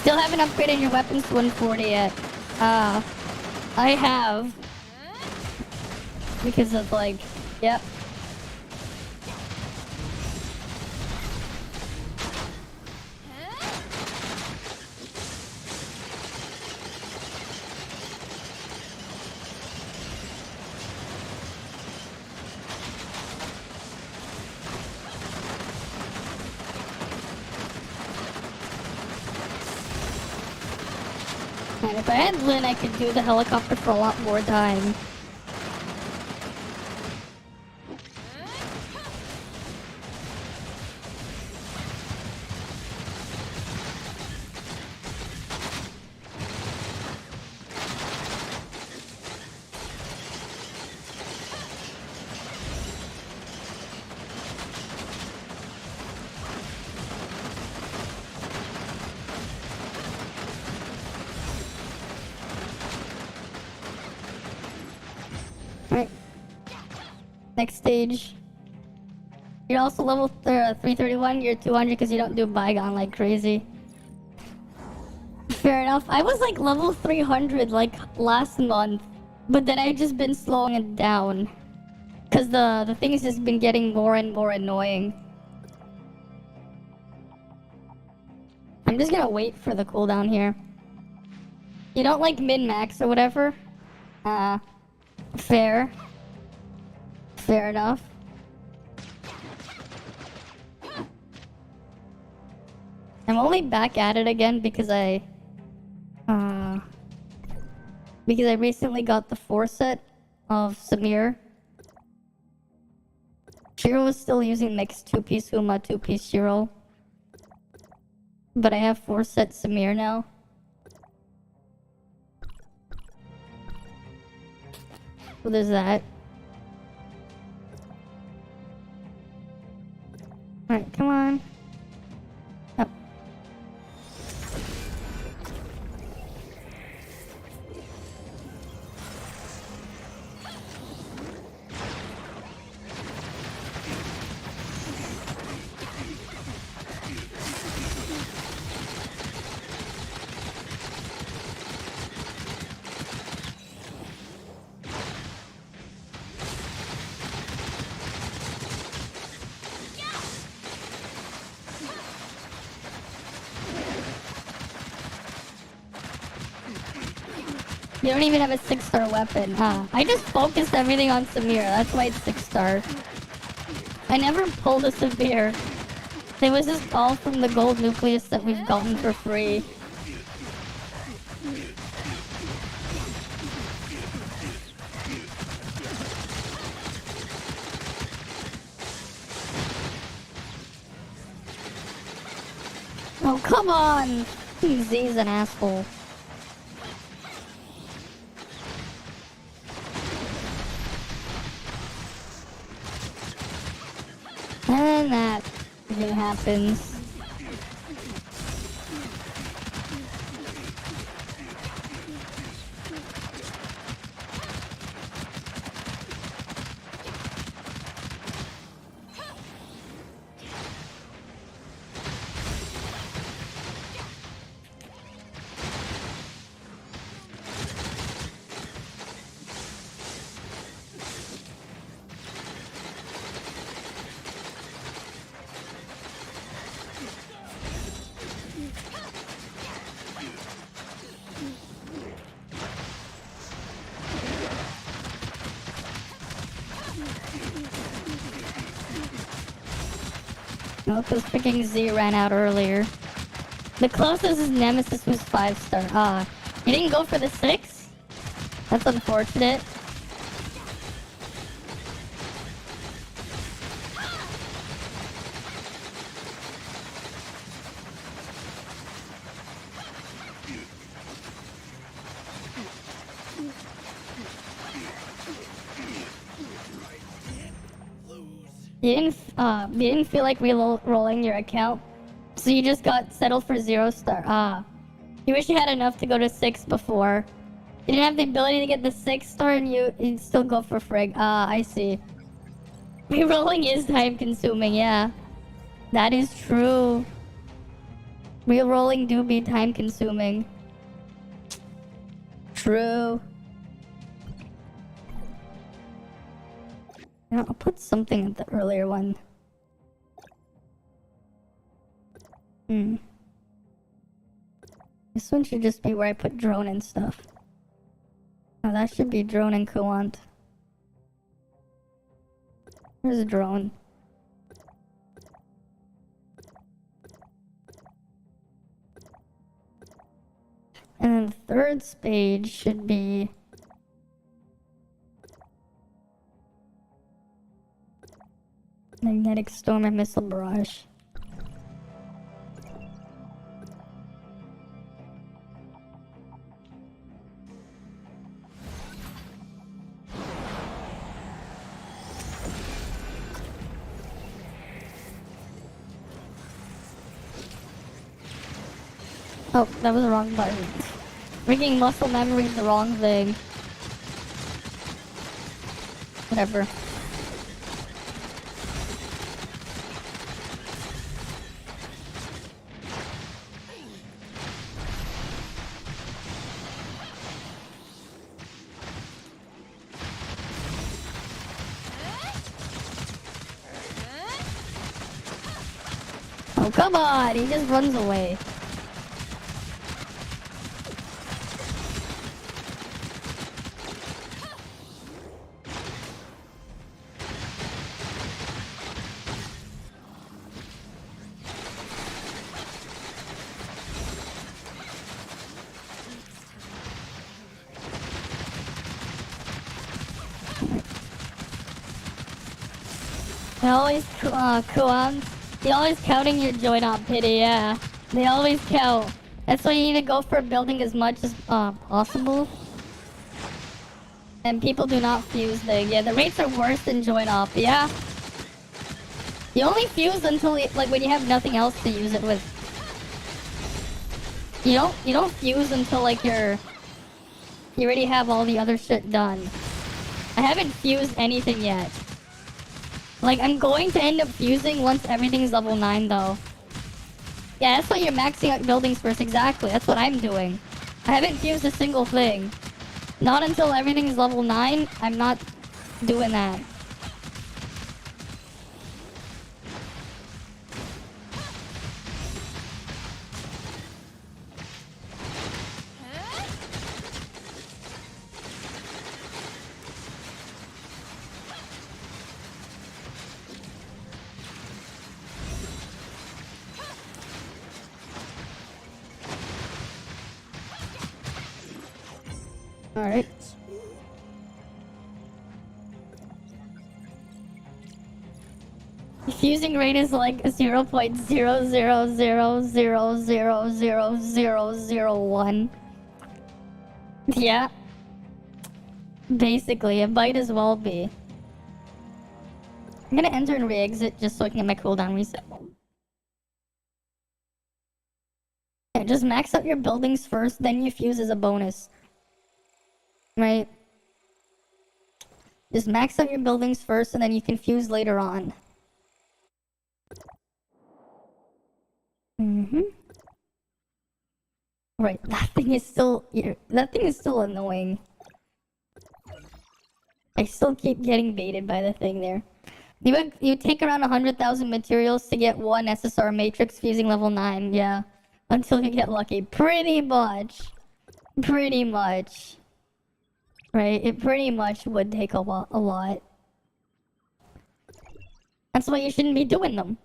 Still haven't upgraded your weapons to 140 yet. I have. Because of like, yep. And if I had Lynn, I could do the helicopter for a lot more time. Alright. Next stage. You're also level 331, you're 200 because you don't do Bygone like crazy. Fair enough. I was like level 300 like last month, but then I've just been slowing it down. Because the thing has just been getting more and more annoying. I'm just gonna wait for the cooldown here. You don't like min-max or whatever? Fair. Fair enough. I'm only back at it again because I recently got the 4 set of Samir. Shiro was still using mixed 2-piece Huma, 2-piece Shiro. But I have 4 set Samir now. So there's that. Alright, come on. Up. You don't even have a 6-star weapon, huh? I just focused everything on Samir. That's why it's 6-star. I never pulled a Severe. It was just all from the gold nucleus that we've gotten for free. Oh, come on! Z's an asshole. And that thing happens. No, because freaking Z ran out earlier. The closest his nemesis was 5-star. You didn't go for the 6? That's unfortunate. You didn't feel like re-rolling your account, so you just got settled for 0-star. You wish you had enough to go to 6 before. You didn't have the ability to get the 6-star and you'd still go for frig. I see. Re-rolling is time consuming, yeah. That is true. Re-rolling do be time consuming. True. I'll put something at the earlier one. This one should just be where I put drone and stuff. Oh, that should be drone and Kuant. Where's a drone? And then the third stage should be... Magnetic Storm and Missile Barrage. Oh, that was the wrong button. Freaking muscle memory is the wrong thing. Whatever. Oh, come on! He just runs away. They always, they always counting your joint op pity, yeah. They always count. That's why you need to go for building as much as possible. And people do not fuse thing. Yeah, the rates are worse than joint op, yeah. You only fuse until, like, when you have nothing else to use it with. You don't fuse until, like, you already have all the other shit done. I haven't fused anything yet. Like, I'm going to end up fusing once everything's level 9, though. Yeah, that's why you're maxing out buildings first. Exactly. That's what I'm doing. I haven't fused a single thing. Not until everything's level 9, I'm not doing that. Alright. Fusing rate is like 0.00000000001. Yeah. Basically, it might as well be. I'm gonna enter and re-exit just so I can get my cooldown reset. Yeah, just max out your buildings first, then you fuse as a bonus. Right? Just max out your buildings first, and then you can fuse later on. Right, that thing is still annoying. I still keep getting baited by the thing there. You take around 100,000 materials to get one SSR matrix fusing level 9, yeah. Until you get lucky. Pretty much. Pretty much. Right, it pretty much would take a lot. That's why you shouldn't be doing them.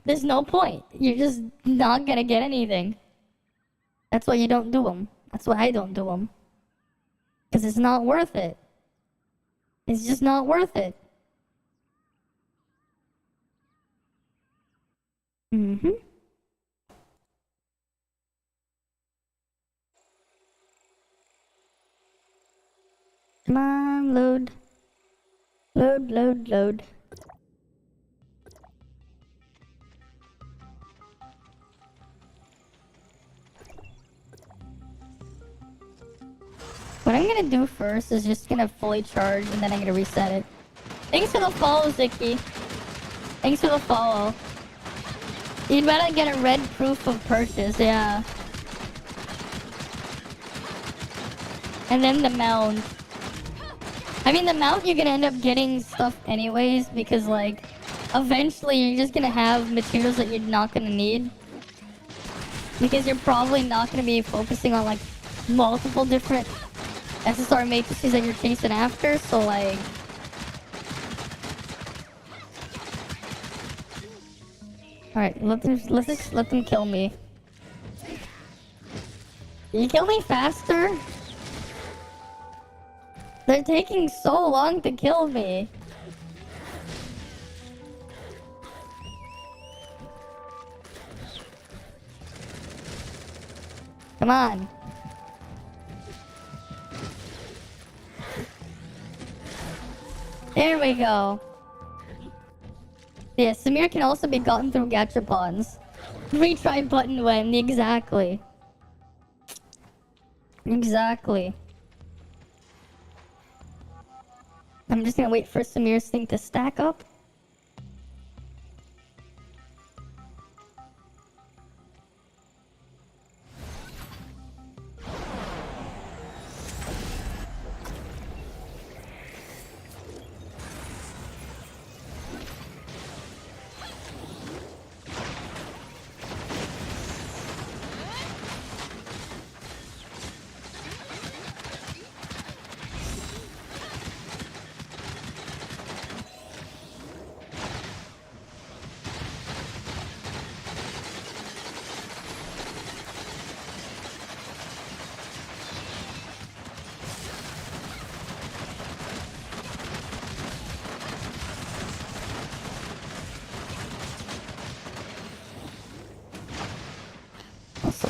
There's no point. You're just not gonna get anything. That's why you don't do them. That's why I don't do them. Because it's not worth it. It's just not worth it. Come on, load. Load. What I'm gonna do first is just gonna fully charge and then I'm gonna reset it. Thanks for the follow, Zicky. Thanks for the follow. You'd better get a red proof of purchase, yeah. And then the mount. I mean, the mount you're gonna end up getting stuff anyways because, like, eventually you're just gonna have materials that you're not gonna need. Because you're probably not gonna be focusing on, like, multiple different SSR matrices that you're chasing after, so, like... Alright, let's just let them kill me. You kill me faster? They're taking so long to kill me. Come on. There we go. Yeah, Samir can also be gotten through gachapons. Retry button when, exactly. Exactly. I'm just gonna wait for Samir's thing to stack up.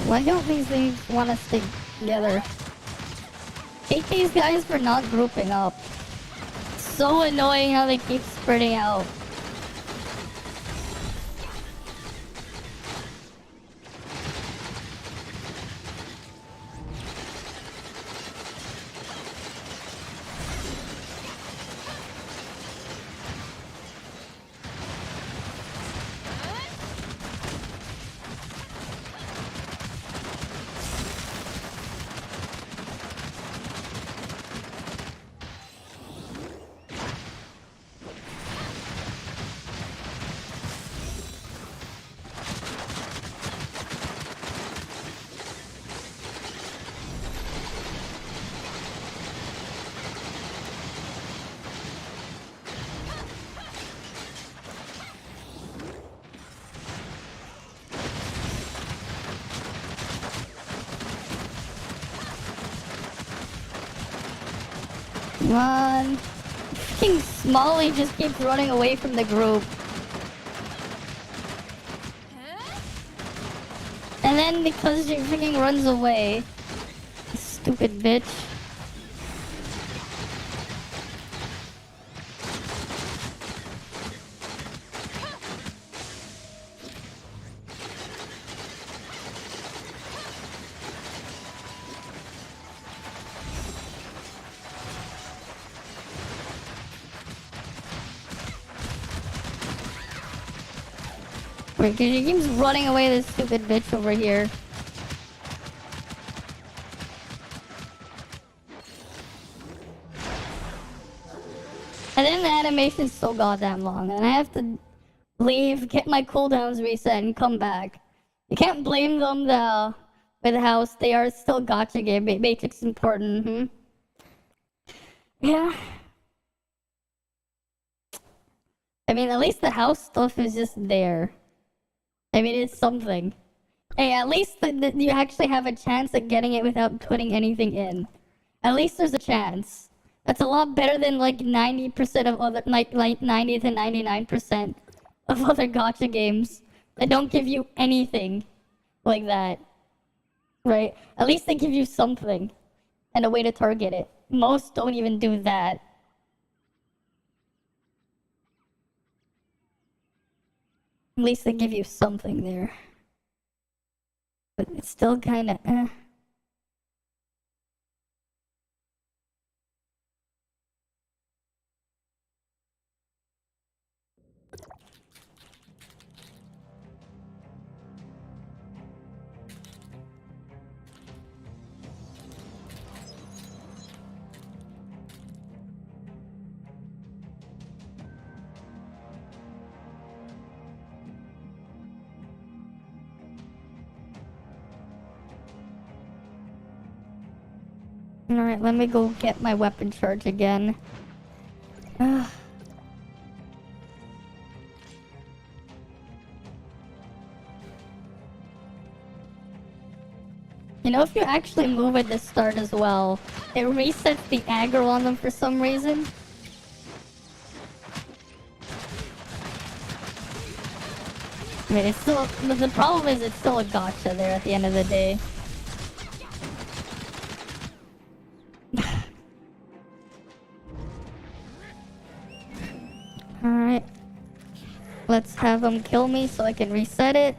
Why don't these things want to stick together? Hate these guys for not grouping up. So annoying how they keep spreading out. Come on. Fucking Smalley just keeps running away from the group. And then because she freaking runs away. Stupid bitch. Wait, cause she keeps running away, this stupid bitch over here. And then the animation's so goddamn long, and I have to leave, get my cooldowns reset, and come back. You can't blame them with House. They are still gacha game. Matrix important. Yeah. I mean, at least the House stuff is just there. I mean, it's something. Hey, at least you actually have a chance at getting it without putting anything in. At least there's a chance. That's a lot better than like 90% of other, like 90 to 99% of other gacha games that don't give you anything like that. Right? At least they give you something and a way to target it. Most don't even do that. At least they give you something there. But it's still kinda Alright, let me go get my weapon charge again. You know, if you actually move at the start as well, it resets the aggro on them for some reason. I mean, it's still, the problem is it's still a gacha there at the end of the day. Alright. Let's have them kill me so I can reset it.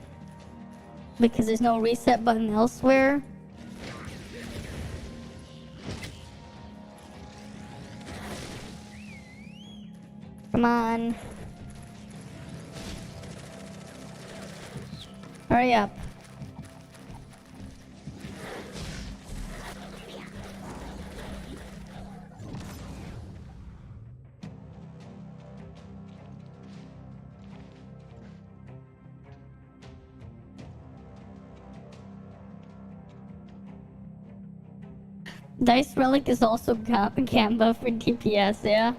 Because there's no reset button elsewhere. Come on. Hurry up. Dice Relic is also Gamba for DPS, yeah?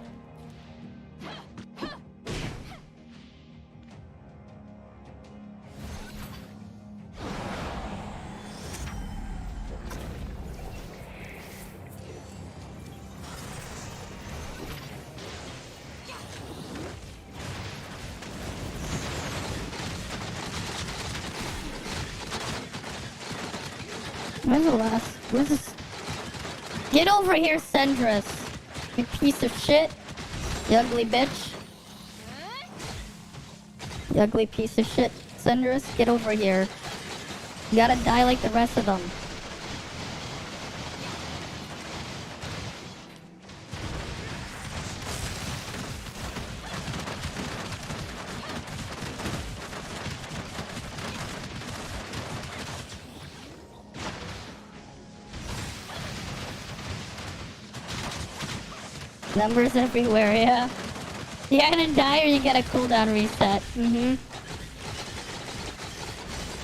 Where's the last? Where's this? Get over here, Sendris! You piece of shit! You ugly bitch! You ugly piece of shit, Sendris, get over here. You gotta die like the rest of them. Numbers everywhere, yeah. You gotta die or you get a cooldown reset.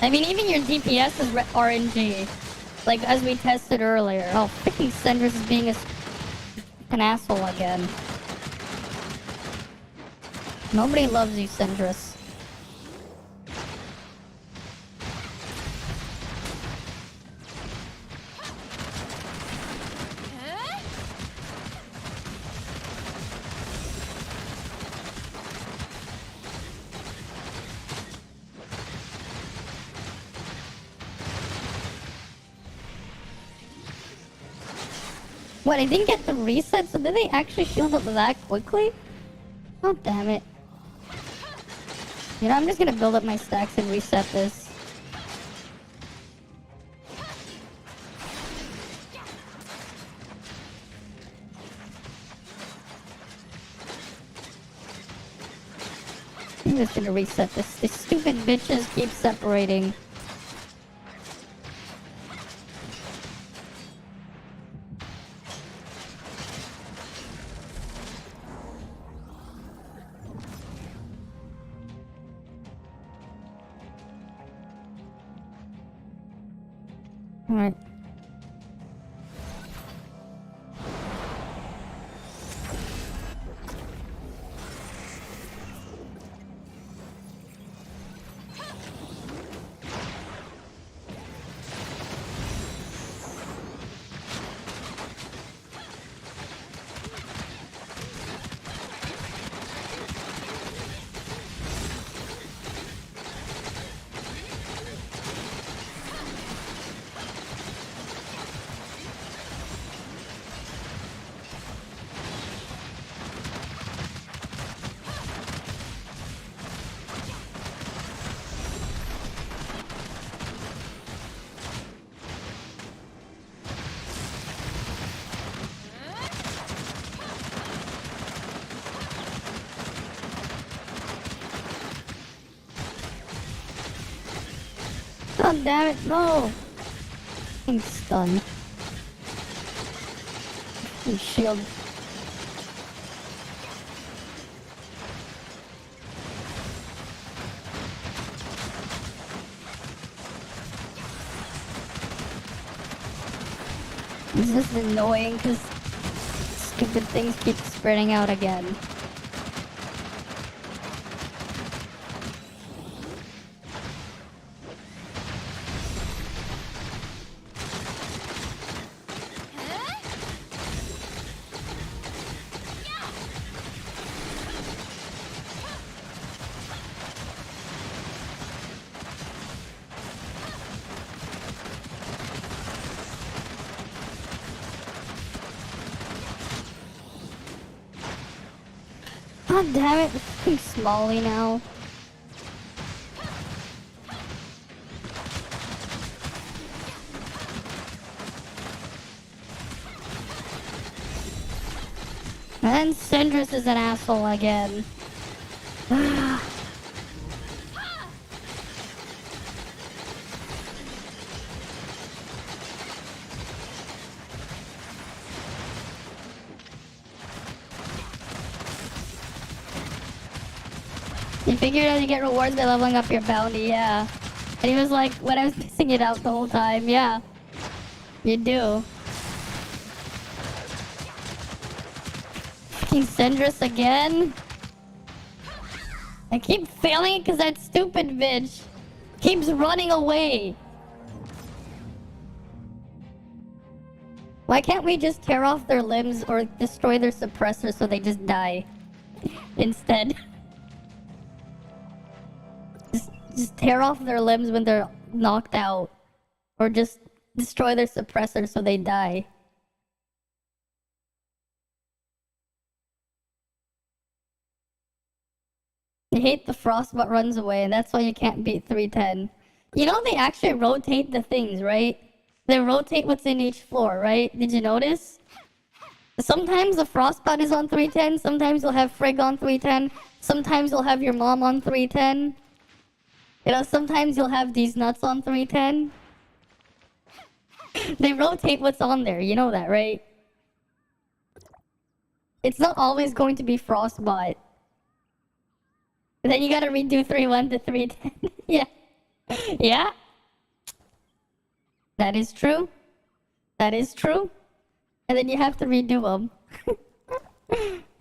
I mean, even your DPS is RNG. Like, as we tested earlier. Oh, freaking Sendris is being an asshole again. Nobody loves you, Sendris. What, I didn't get the reset, so did they actually shield up that quickly? Oh, damn it. You know, I'm just gonna build up my stacks and reset this. I'm just gonna reset this. These stupid bitches keep separating. Alright. Oh, damn it, no! I'm stunned. Shield. This is annoying because stupid things keep spreading out again. God damn it, it's fucking Smalley now. And Syndrus is an asshole again. You figured out you get rewards by leveling up your bounty, yeah. And he was like, when I was missing it out the whole time, yeah. You do. Fucking Syndrus again? I keep failing because that stupid bitch keeps running away. Why can't we just tear off their limbs or destroy their suppressor so they just die instead? Just tear off their limbs when they're knocked out. Or just destroy their suppressor so they die. I hate the frost but runs away, and that's why you can't beat 310. You know they actually rotate the things, right? They rotate what's in each floor, right? Did you notice? Sometimes the frostbot is on 310, sometimes you'll have Frigg on 310, sometimes you'll have your mom on 310. You know, sometimes you'll have these nuts on 310. They rotate what's on there, you know that, right? It's not always going to be frostbot. Then you gotta redo 3-1 to 3-10. Yeah. Yeah. That is true. That is true. And then you have to redo them.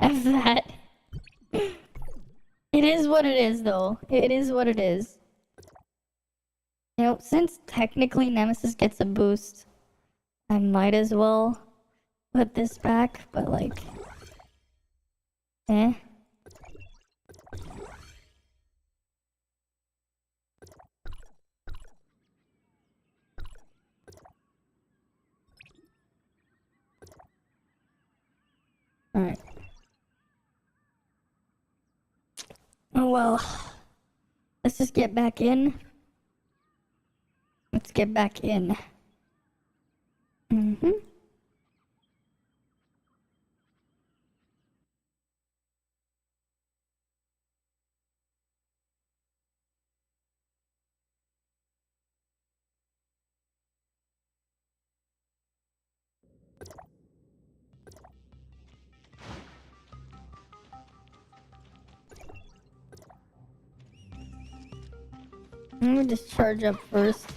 After that. It is what it is, though. It is what it is. You know, since technically Nemesis gets a boost, I might as well put this back, but like... Eh. Oh well. Let's just get back in. Let's get back in. Mm-hmm. Let me just charge up first.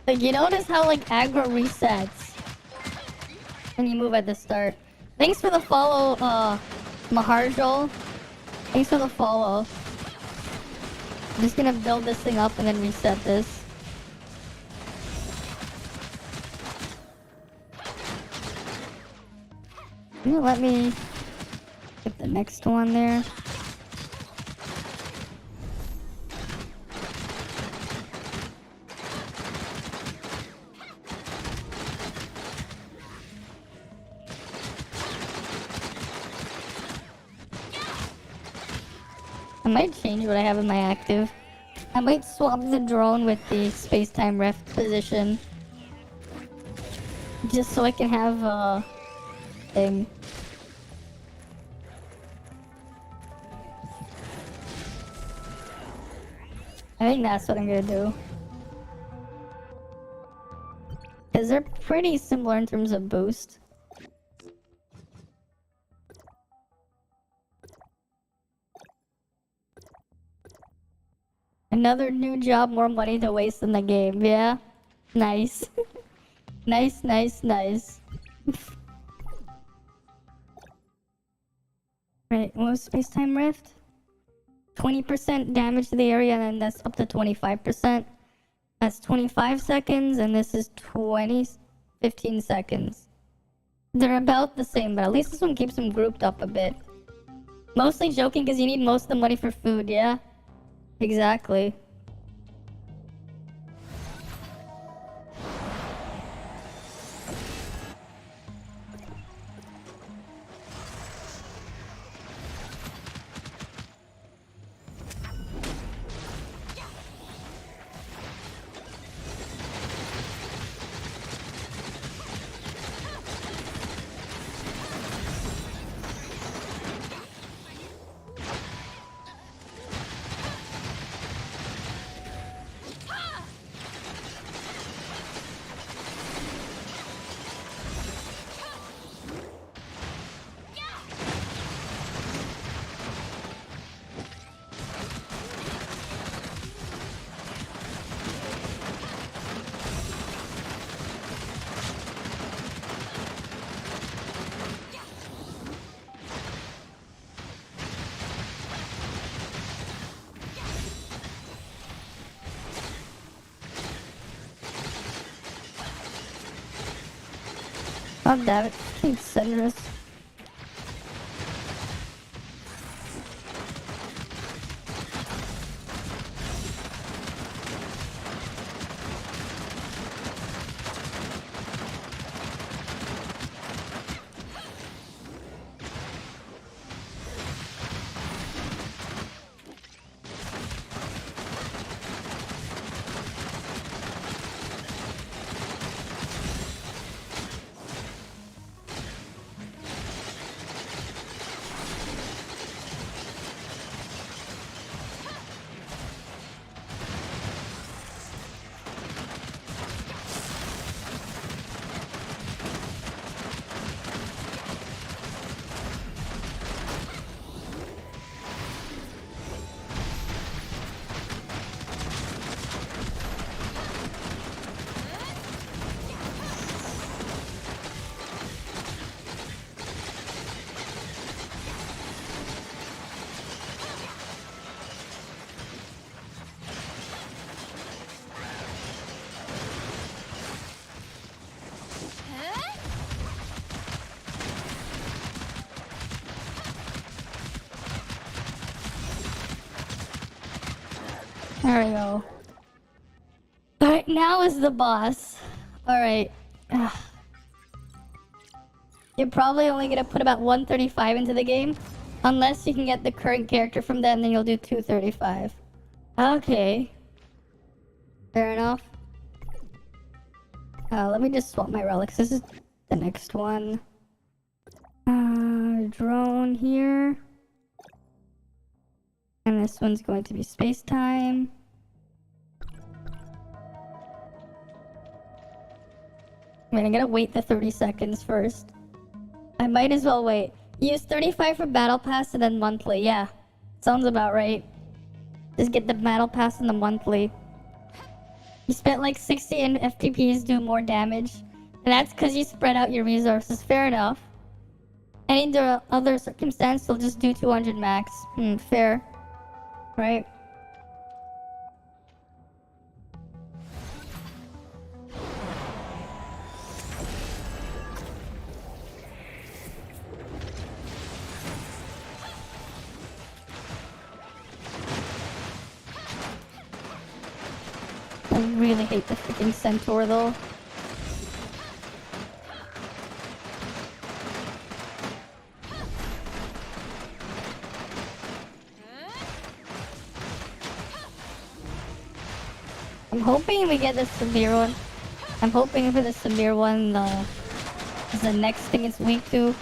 Like, you notice how, like, aggro resets when you move at the start. Thanks for the follow, Maharjol. Thanks for the follow. I'm just gonna build this thing up and then reset this. Let me get the next one there. I might change what I have in my active. I might swap the drone with the space-time ref position. Just so I can have a thing. I think that's what I'm gonna do. Because they're pretty similar in terms of boost. Another new job, more money to waste in the game. Yeah? Nice. Nice, nice, nice. Right, what was space-time rift? 20% damage to the area, and then that's up to 25%. That's 25 seconds, and this is 15 seconds. They're about the same, but at least this one keeps them grouped up a bit. Mostly joking, because you need most of the money for food, yeah? Exactly. Oh, damn it. It's Cyrus. There we go. Alright, now is the boss. Alright. You're probably only gonna put about 135 into the game. Unless you can get the current character from that, and then you'll do 235. Okay. Fair enough. Let me just swap my relics. This is the next one. Drone here. And this one's going to be space-time. Wait, I gotta wait the 30 seconds first. I might as well wait. Use 35 for battle pass and then monthly. Yeah, sounds about right. Just get the battle pass and the monthly. You spent like 60 in FTPs, do more damage. And that's because you spread out your resources. Fair enough. Any other circumstance, you'll just do 200 max. Fair. Right? I really hate the freaking centaur though. I'm hoping we get the severe one. I'm hoping for the severe one, is the next thing it's weak to.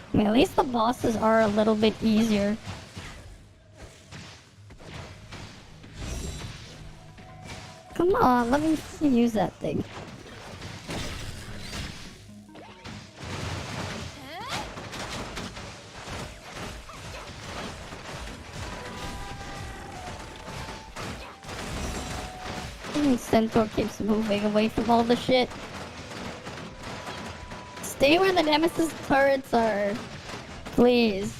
I mean, at least the bosses are a little bit easier. Come on, let me use that thing. Centaur keeps moving away from all the shit. Stay where the Nemesis turrets are. Please.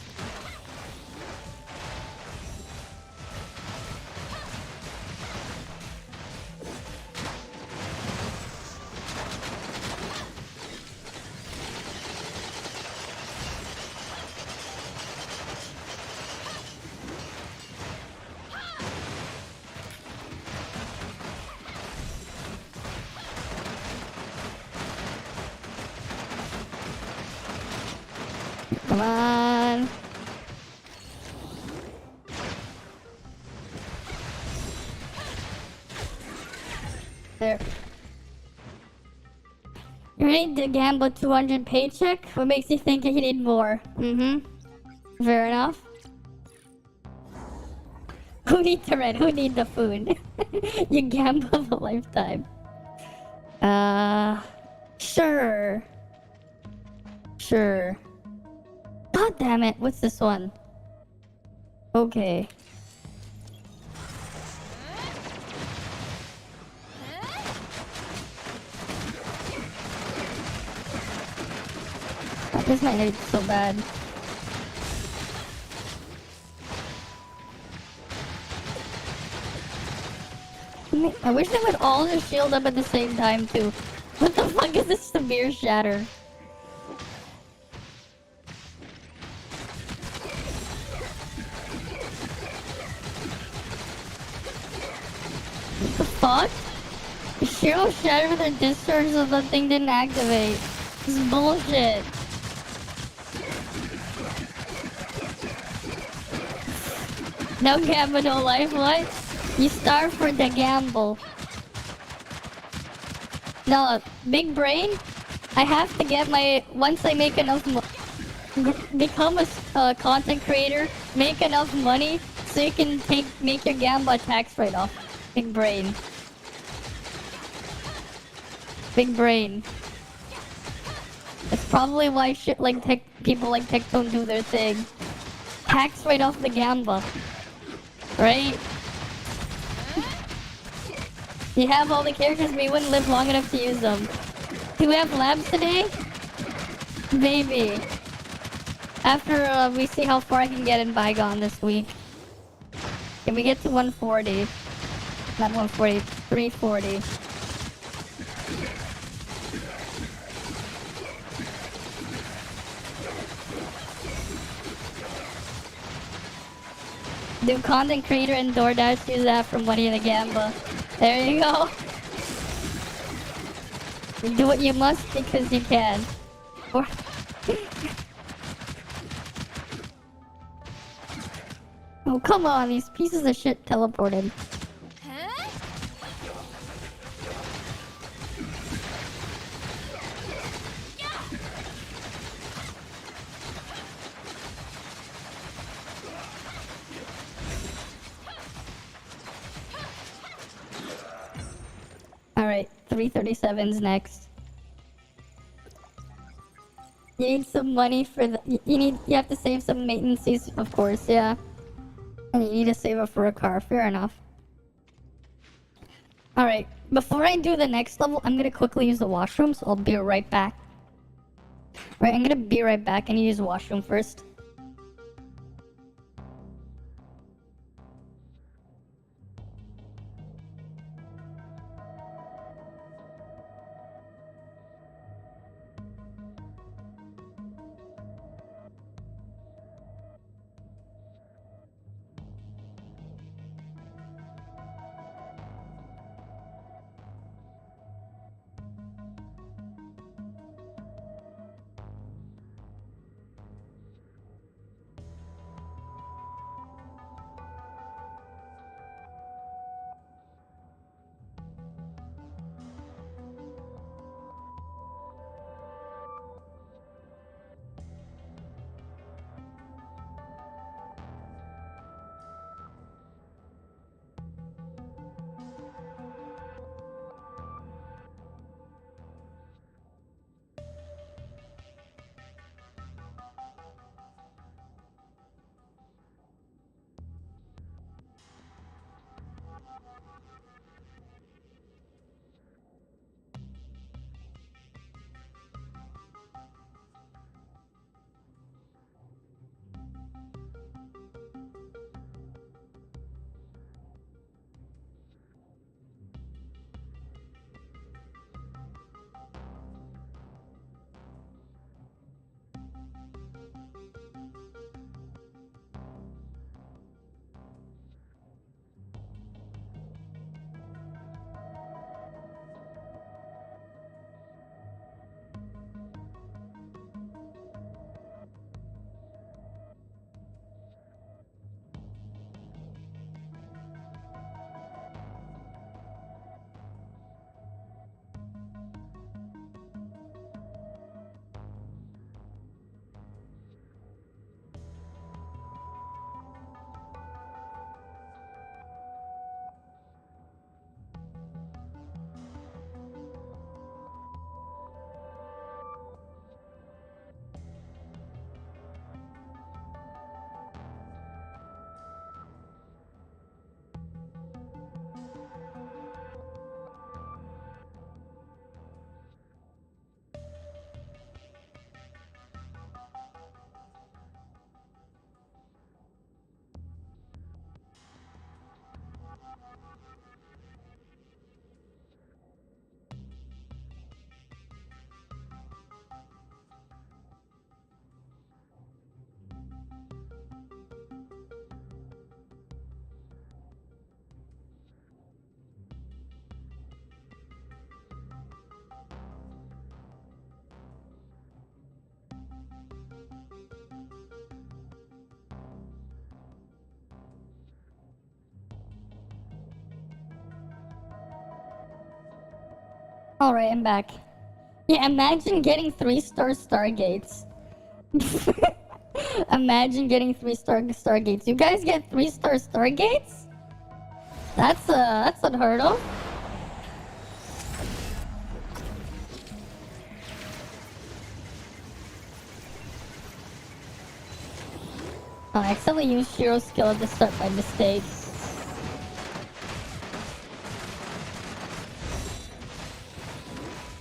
Come on. There. You need to gamble 200 paycheck? What makes you think you need more? Fair enough. Who needs the rent? Who needs the food? You gamble a lifetime. Sure. Sure. God damn it, what's this one? Okay. God, this might hurt so bad. I wish they would all just shield up at the same time too. What the fuck is this severe shatter? What the fuck? Shiro shattered with her discharge so the thing didn't activate. This is bullshit. No gamble, no life, what? You starve for the gamble. No, big brain. I have to get my, once I make enough become a content creator, make enough money so you can make your gamble tax write-off. Big brain. Big brain. That's probably why shit like people like Tech don't do their thing. Tax write-off the gamba. Right? You have all the characters, but you wouldn't live long enough to use them. Do we have labs today? Maybe. After we see how far I can get in Bygone this week. Can we get to 140? Not 140, 340. Do content creator and DoorDash use that for money in the gamble? There you go. You do what you must because you can. Or oh, come on, these pieces of shit teleported. Alright, 337's next. You need some money for the. You have to save some maintenance fees, of course, yeah. And you need to save up for a car, fair enough. Alright, before I do the next level, I'm gonna quickly use the washroom, so I'll be right back. Right, I'm gonna be right back and use the washroom first. Alright, I'm back. Yeah, imagine getting 3-star Stargates. Imagine getting 3-star Stargates. You guys get 3-star Stargates? That's unheard of. Oh, I accidentally used Shiro's skill at the start by mistake.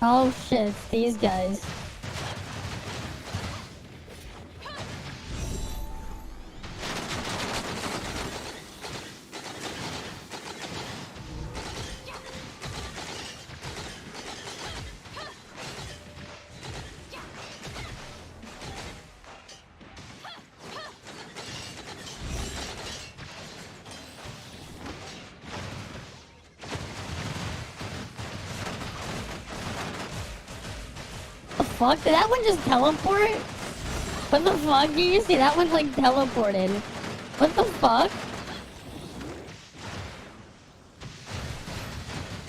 Oh shit, it's these guys. fuck? Did that one just teleport? What the fuck? Did you see that one like teleported? What the fuck?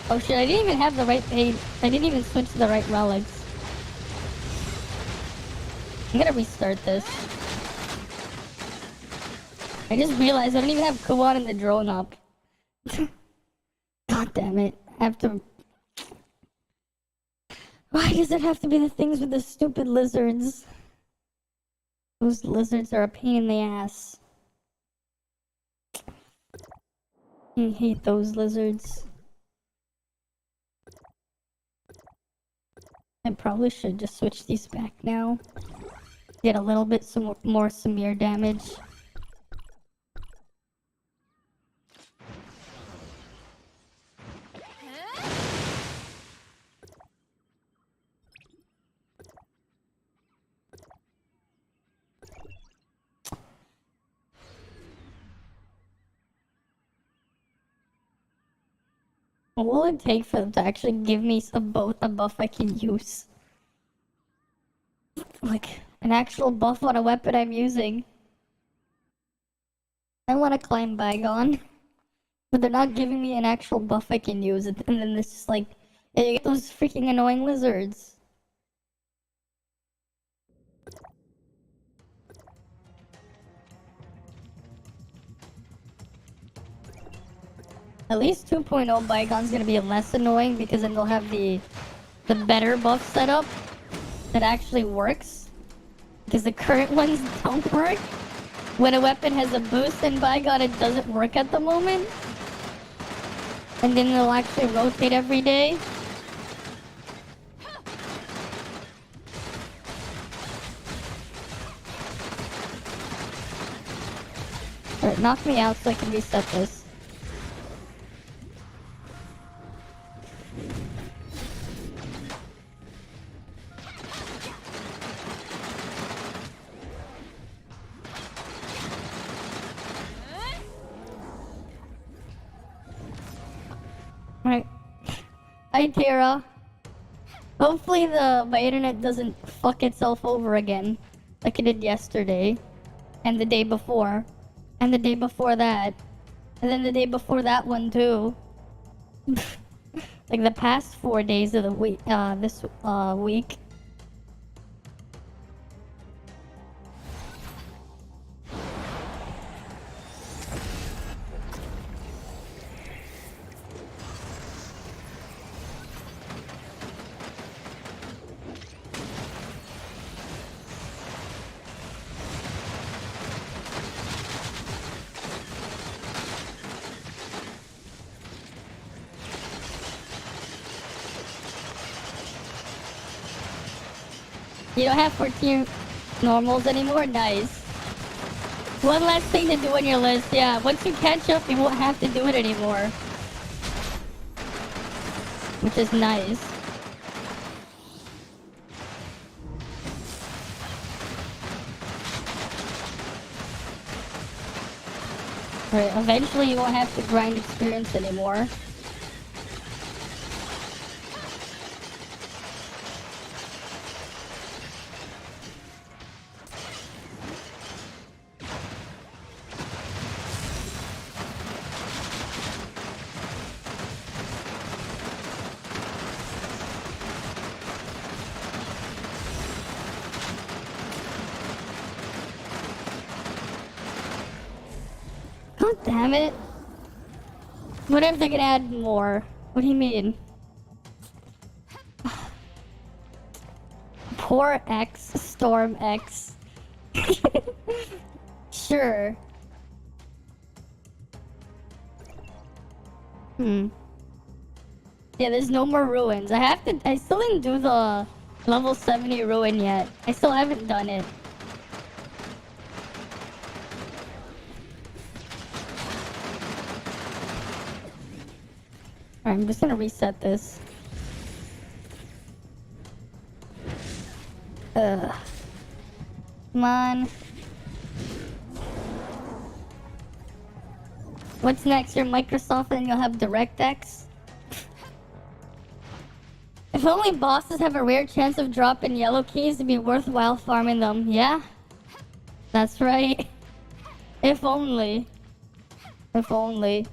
Oh shit, I didn't even have the right page. I didn't even switch to the right relics. I'm gonna restart this. I just realized I don't even have Kuwan and the drone up. God damn it. I have to... Why does it have to be the things with the stupid lizards? Those lizards are a pain in the ass. I hate those lizards. I probably should just switch these back now. Get a little bit more Samir damage. What will it take for them to actually give me a buff I can use? Like, an actual buff on a weapon I'm using. I want to climb Bygone, but they're not giving me an actual buff I can use, and then it's just like, yeah, you get those freaking annoying lizards. At least 2.0 Bygone's gonna be less annoying because then they'll have the better buff setup that actually works. Because the current ones don't work. When a weapon has a boost in Bygone, it doesn't work at the moment. And then they'll actually rotate every day. Alright, knock me out so I can reset this. Right. Hi, Tara. Hopefully my internet doesn't fuck itself over again. Like it did yesterday. And the day before. And the day before that. And then the day before that one too. Like the past 4 days of the week, this week. You don't have 14 normals anymore? Nice. One last thing to do on your list, yeah. Once you catch up, you won't have to do it anymore. Which is nice. Right, eventually you won't have to grind experience anymore. God damn it. What if they could add more? What do you mean? Poor X, Storm X. Sure. Yeah, there's no more ruins. I still didn't do the level 70 ruin yet. I still haven't done it. Alright, I'm just gonna reset this. Come on. What's next? Your Microsoft and you'll have DirectX? If If only bosses have a rare chance of dropping yellow keys to be worthwhile farming them. Yeah, that's right. If only. If only.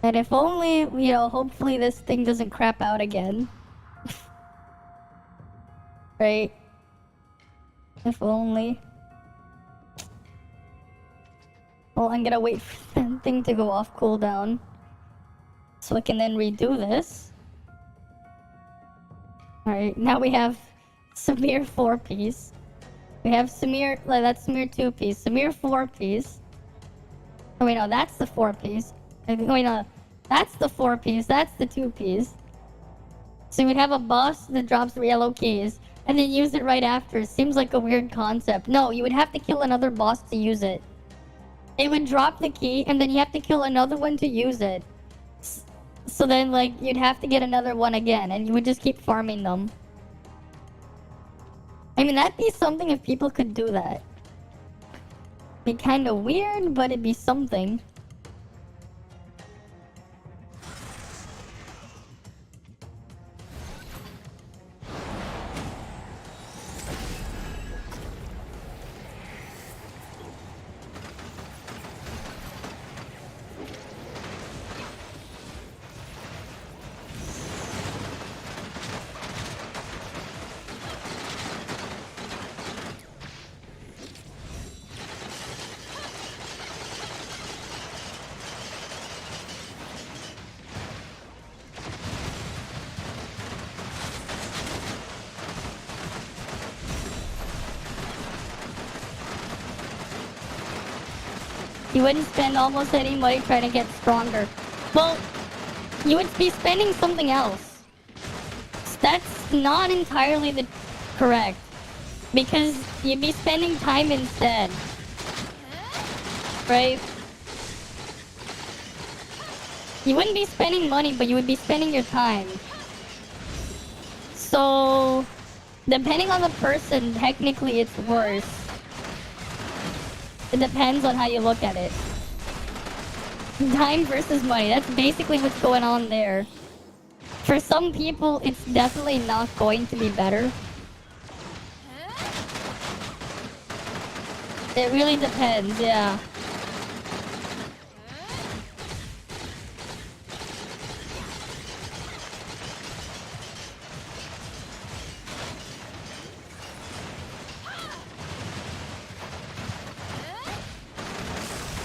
And if only, you know, hopefully this thing doesn't crap out again. Right? If only. Well, I'm gonna wait for that thing to go off cooldown. So I can then redo this. Alright, now we have Samir 4-piece. We have Samir, that's Samir 2-piece. Samir 4-piece. Oh wait, no, that's the 4-piece. Oh wait, no, that's the 4-piece, that's the 2-piece. So we'd have a boss that drops the yellow keys, and then use it right after. Seems like a weird concept. No, you would have to kill another boss to use it. It would drop the key, and then you have to kill another one to use it. So then, like, you'd have to get another one again, and you would just keep farming them. I mean, that'd be something if people could do that. Be kind of weird, but it'd be something. You wouldn't spend almost any money trying to get stronger. Well, you would be spending something else. That's not entirely correct. Because you'd be spending time instead. Right? You wouldn't be spending money, but you would be spending your time. So, depending on the person, technically it's worse. It depends on how you look at it. Time versus money, that's basically what's going on there. For some people, it's definitely not going to be better. It really depends, yeah.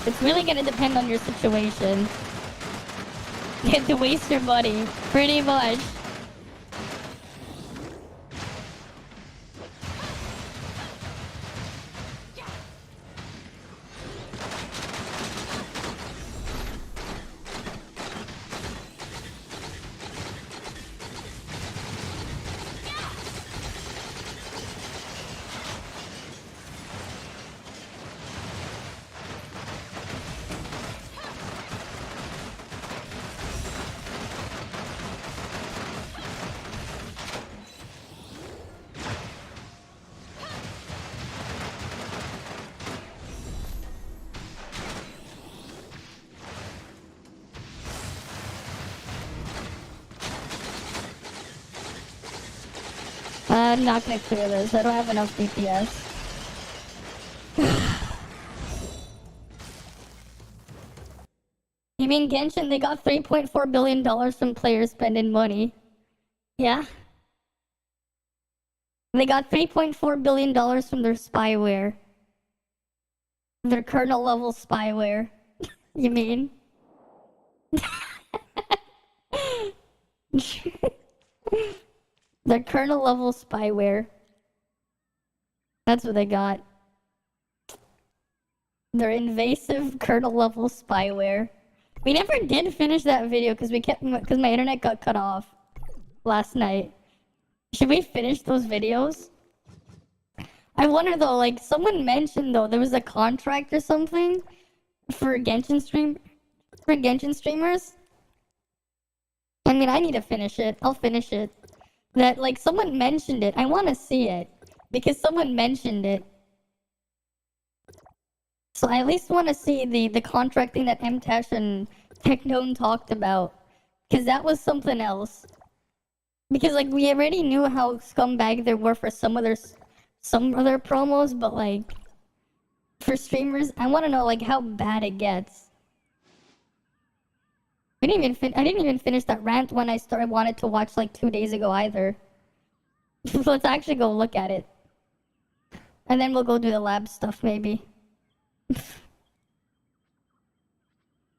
It's really gonna depend on your situation. You have to waste your money, pretty much. I'm not gonna clear this. I don't have enough DPS. You mean Genshin? They got $3.4 billion from players spending money. Yeah? They got $3.4 billion from their spyware. Their kernel level spyware. You mean? Their kernel level spyware. That's what they got. Their invasive kernel level spyware. We never did finish that video because my internet got cut off last night. Should we finish those videos? I wonder though, like someone mentioned though there was a contract or something for Genshin streamers. I mean, I need to finish it. I'll finish it. That like someone mentioned it. I want to see it because someone mentioned it. So I at least want to see the contracting that MTash and Technone talked about, because that was something else. Because like we already knew how scumbag there were for some other promos, but like for streamers, I want to know like how bad it gets. I didn't even finish that rant when I wanted to watch like 2 days ago either. Let's actually go look at it. And then we'll go do the lab stuff maybe.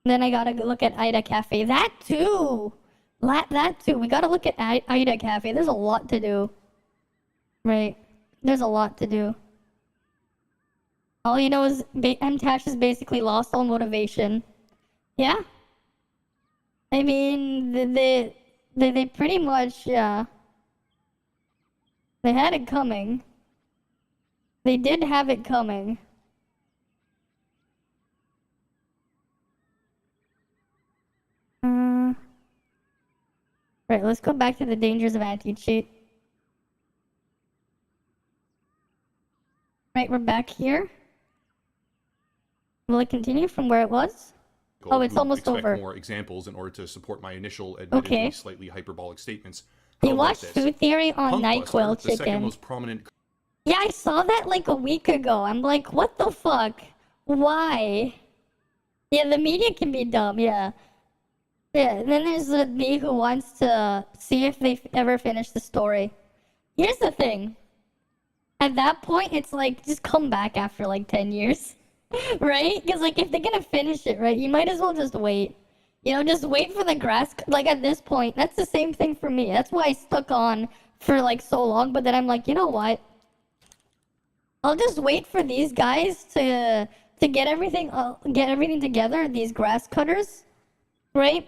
Then I gotta look at Ida Cafe. That too! That too. We gotta look at Ida Cafe. There's a lot to do. Right. There's a lot to do. All you know is MTash has basically lost all motivation. Yeah. I mean, they pretty much, yeah. They had it coming. They did have it coming. Right, let's go back to the dangers of anti-cheat. Right, we're back here. Will it continue from where it was? Oh, it's almost over. More examples in order to support my initial, admittedly slightly hyperbolic statements. You watched Food Theory on NyQuil Chicken. The second most prominent... Yeah, I saw that like a week ago. I'm like, what the fuck? Why? Yeah, the media can be dumb, yeah. Yeah, and then there's me who wants to see if they ever finish the story. Here's the thing. At that point, it's like, just come back after like 10 years. Right? Because like, if they're gonna finish it, right, you might as well just wait. You know, just wait for the grass. Like, at this point, that's the same thing for me. That's why I stuck on for like so long. But then I'm like, you know what? I'll just wait for these guys to get everything together, these grass cutters. Right?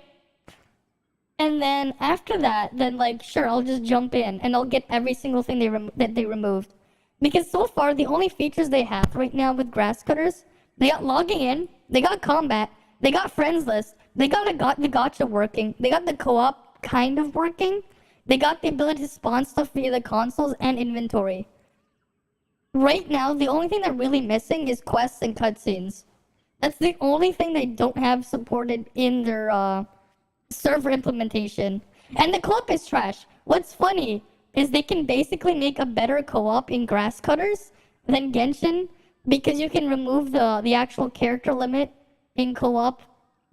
And then after that, then like, sure, I'll just jump in and I'll get every single thing that they removed. Because so far, the only features they have right now with grass cutters, they got logging in, they got combat, they got friends list, they got the gacha working, they got the co-op kind of working, they got the ability to spawn stuff via the consoles and inventory. Right now, the only thing they're really missing is quests and cutscenes. That's the only thing they don't have supported in their server implementation. And the co-op is trash. What's funny is they can basically make a better co-op in grass cutters than Genshin because you can remove the actual character limit in co-op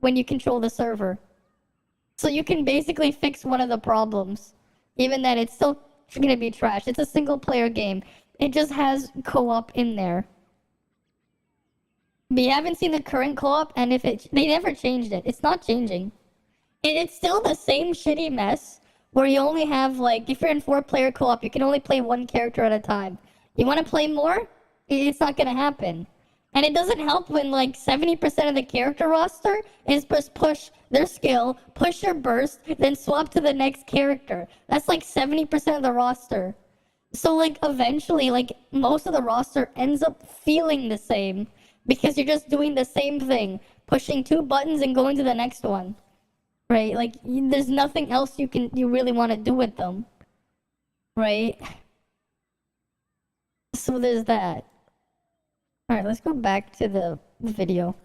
when you control the server. So you can basically fix one of the problems, even that it's still gonna be trash. It's a single player game. It just has co-op in there. But you haven't seen the current co-op, and they never changed it. It's not changing. It's still the same shitty mess where you only have, like, if you're in 4-player co-op, you can only play one character at a time. You want to play more? It's not going to happen. And it doesn't help when, like, 70% of the character roster is just push their skill, push your burst, then swap to the next character. That's, like, 70% of the roster. So, like, eventually, like, most of the roster ends up feeling the same because you're just doing the same thing, pushing 2 buttons and going to the next one. Right, like, there's nothing else you really want to do with them. Right? So there's that. Alright, let's go back to the video.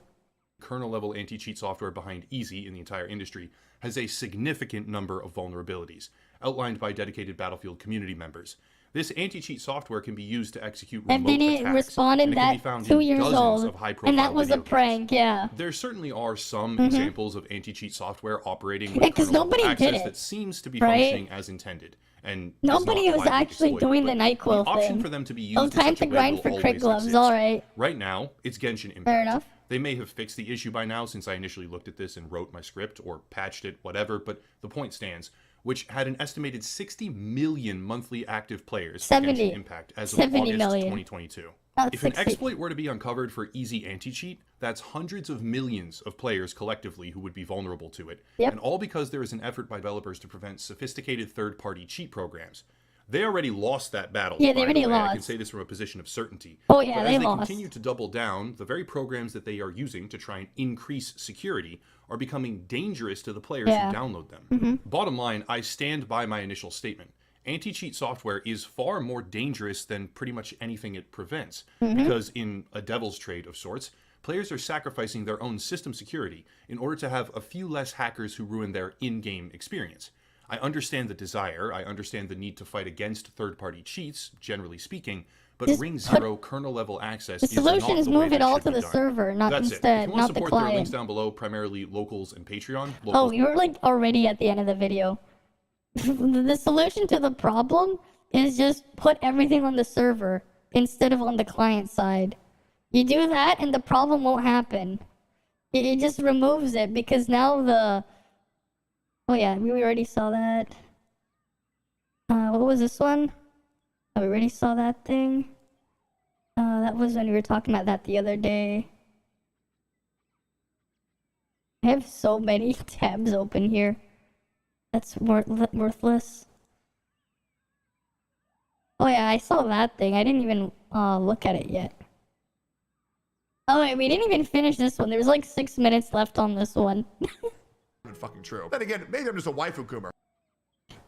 Kernel-level anti-cheat software behind Easy in the entire industry has a significant number of vulnerabilities, outlined by dedicated Battlefield community members. This anti-cheat software can be used to execute remote attacks, responded and it that can be found 2 in years dozens old, of high-profile and that was a prank, yeah. There certainly are some examples of anti-cheat software operating with because nobody did it, that seems to be functioning as intended, and nobody was actually doing the NyQuil thing. Option for them to be used time to grind for Crick gloves, alright. Right now, it's Genshin Impact. Fair enough. They may have fixed the issue by now since I initially looked at this and wrote my script, or patched it, whatever, but the point stands, which had an estimated 60 million monthly active players for Genshin Impact as of August 2022. If an exploit were to be uncovered for easy anti-cheat, that's hundreds of millions of players collectively who would be vulnerable to it, and all because there is an effort by developers to prevent sophisticated third-party cheat programs. They already lost that battle. Yeah, they already lost. I can say this from a position of certainty. Oh yeah, but they as they lost. continue to double down, the very programs that they are using to try and increase security are becoming dangerous to the players who download them. Bottom line, I stand by my initial statement. Anti-cheat software is far more dangerous than pretty much anything it prevents, because in a devil's trade of sorts, players are sacrificing their own system security in order to have a few less hackers who ruin their in-game experience. I understand the desire. I understand the need to fight against third-party cheats, generally speaking. But Ring 0 kernel level access the is not the way solution is that move it all should to be the done. server, not That's instead, it. If you want not to the support, there are client. links down below, primarily locals and Patreon. Oh, you're like already at the end of the video. The solution to the problem is just put everything on the server instead of on the client side. You do that and the problem won't happen. It just removes it because now the... Oh yeah, we already saw that. What was this one? Oh, we already saw that thing. That was when we were talking about that the other day. I have so many tabs open here. That's worthless. Oh yeah, I saw that thing. I didn't even look at it yet. Oh wait, we didn't even finish this one. There's like 6 minutes left on this one. Fucking true. Then again, maybe I'm just a waifu coomer.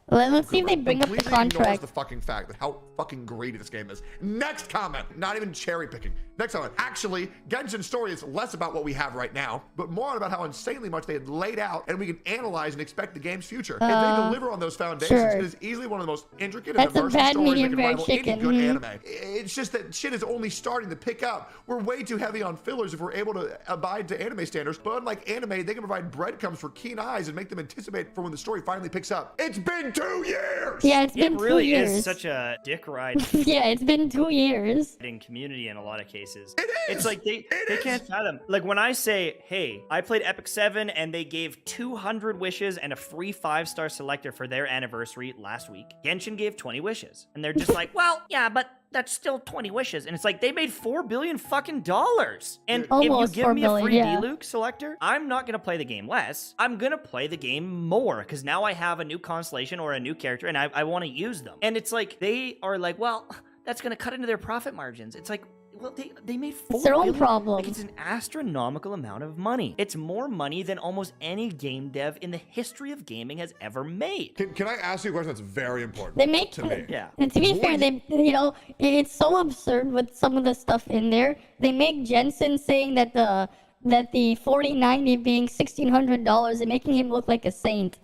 Let's see if they bring up the Completely ignores contract. the fucking fact that how fucking greedy this game is. Next comment. Not even cherry picking. Next comment. Actually, Genshin's story is less about what we have right now, but more about how insanely much they had laid out and we can analyze and expect the game's future. If they deliver on those foundations, sure. it is easily one of the most intricate That's and a immersive bad stories that medium can rare rival chicken. any good anime. It's just that shit is only starting to pick up. We're way too heavy on fillers if we're able to abide to anime standards, but unlike anime, they can provide breadcrumbs for keen eyes and make them anticipate for when the story finally picks up. It's been 2 years! Yeah, it's been It really 2 years. is such a dick ride Yeah, it's been 2 years. in community in a lot of cases. It is! It's like they can't fathom. Like when I say, hey, I played Epic 7 and they gave 200 wishes and a free 5-star selector for their anniversary last week. Genshin gave 20 wishes. And they're just like, well, yeah, but that's still 20 wishes. And it's like, they made $4 billion fucking dollars. And Almost if you give 4 me a billion, free yeah. D-Luke selector, I'm not going to play the game less. I'm going to play the game more because now I have a new constellation or a new character and I want to use them. And it's like, they are like, well, that's going to cut into their profit margins. It's like, well, they made $4 It's their own billion. problem. Like, it's an astronomical amount of money. It's more money than almost any game dev in the history of gaming has ever made. Can I ask you a question that's very important They make to me? Yeah. And to be fair, they it's so absurd with some of the stuff in there. They make Jensen saying that the 4090 being $1,600 and making him look like a saint.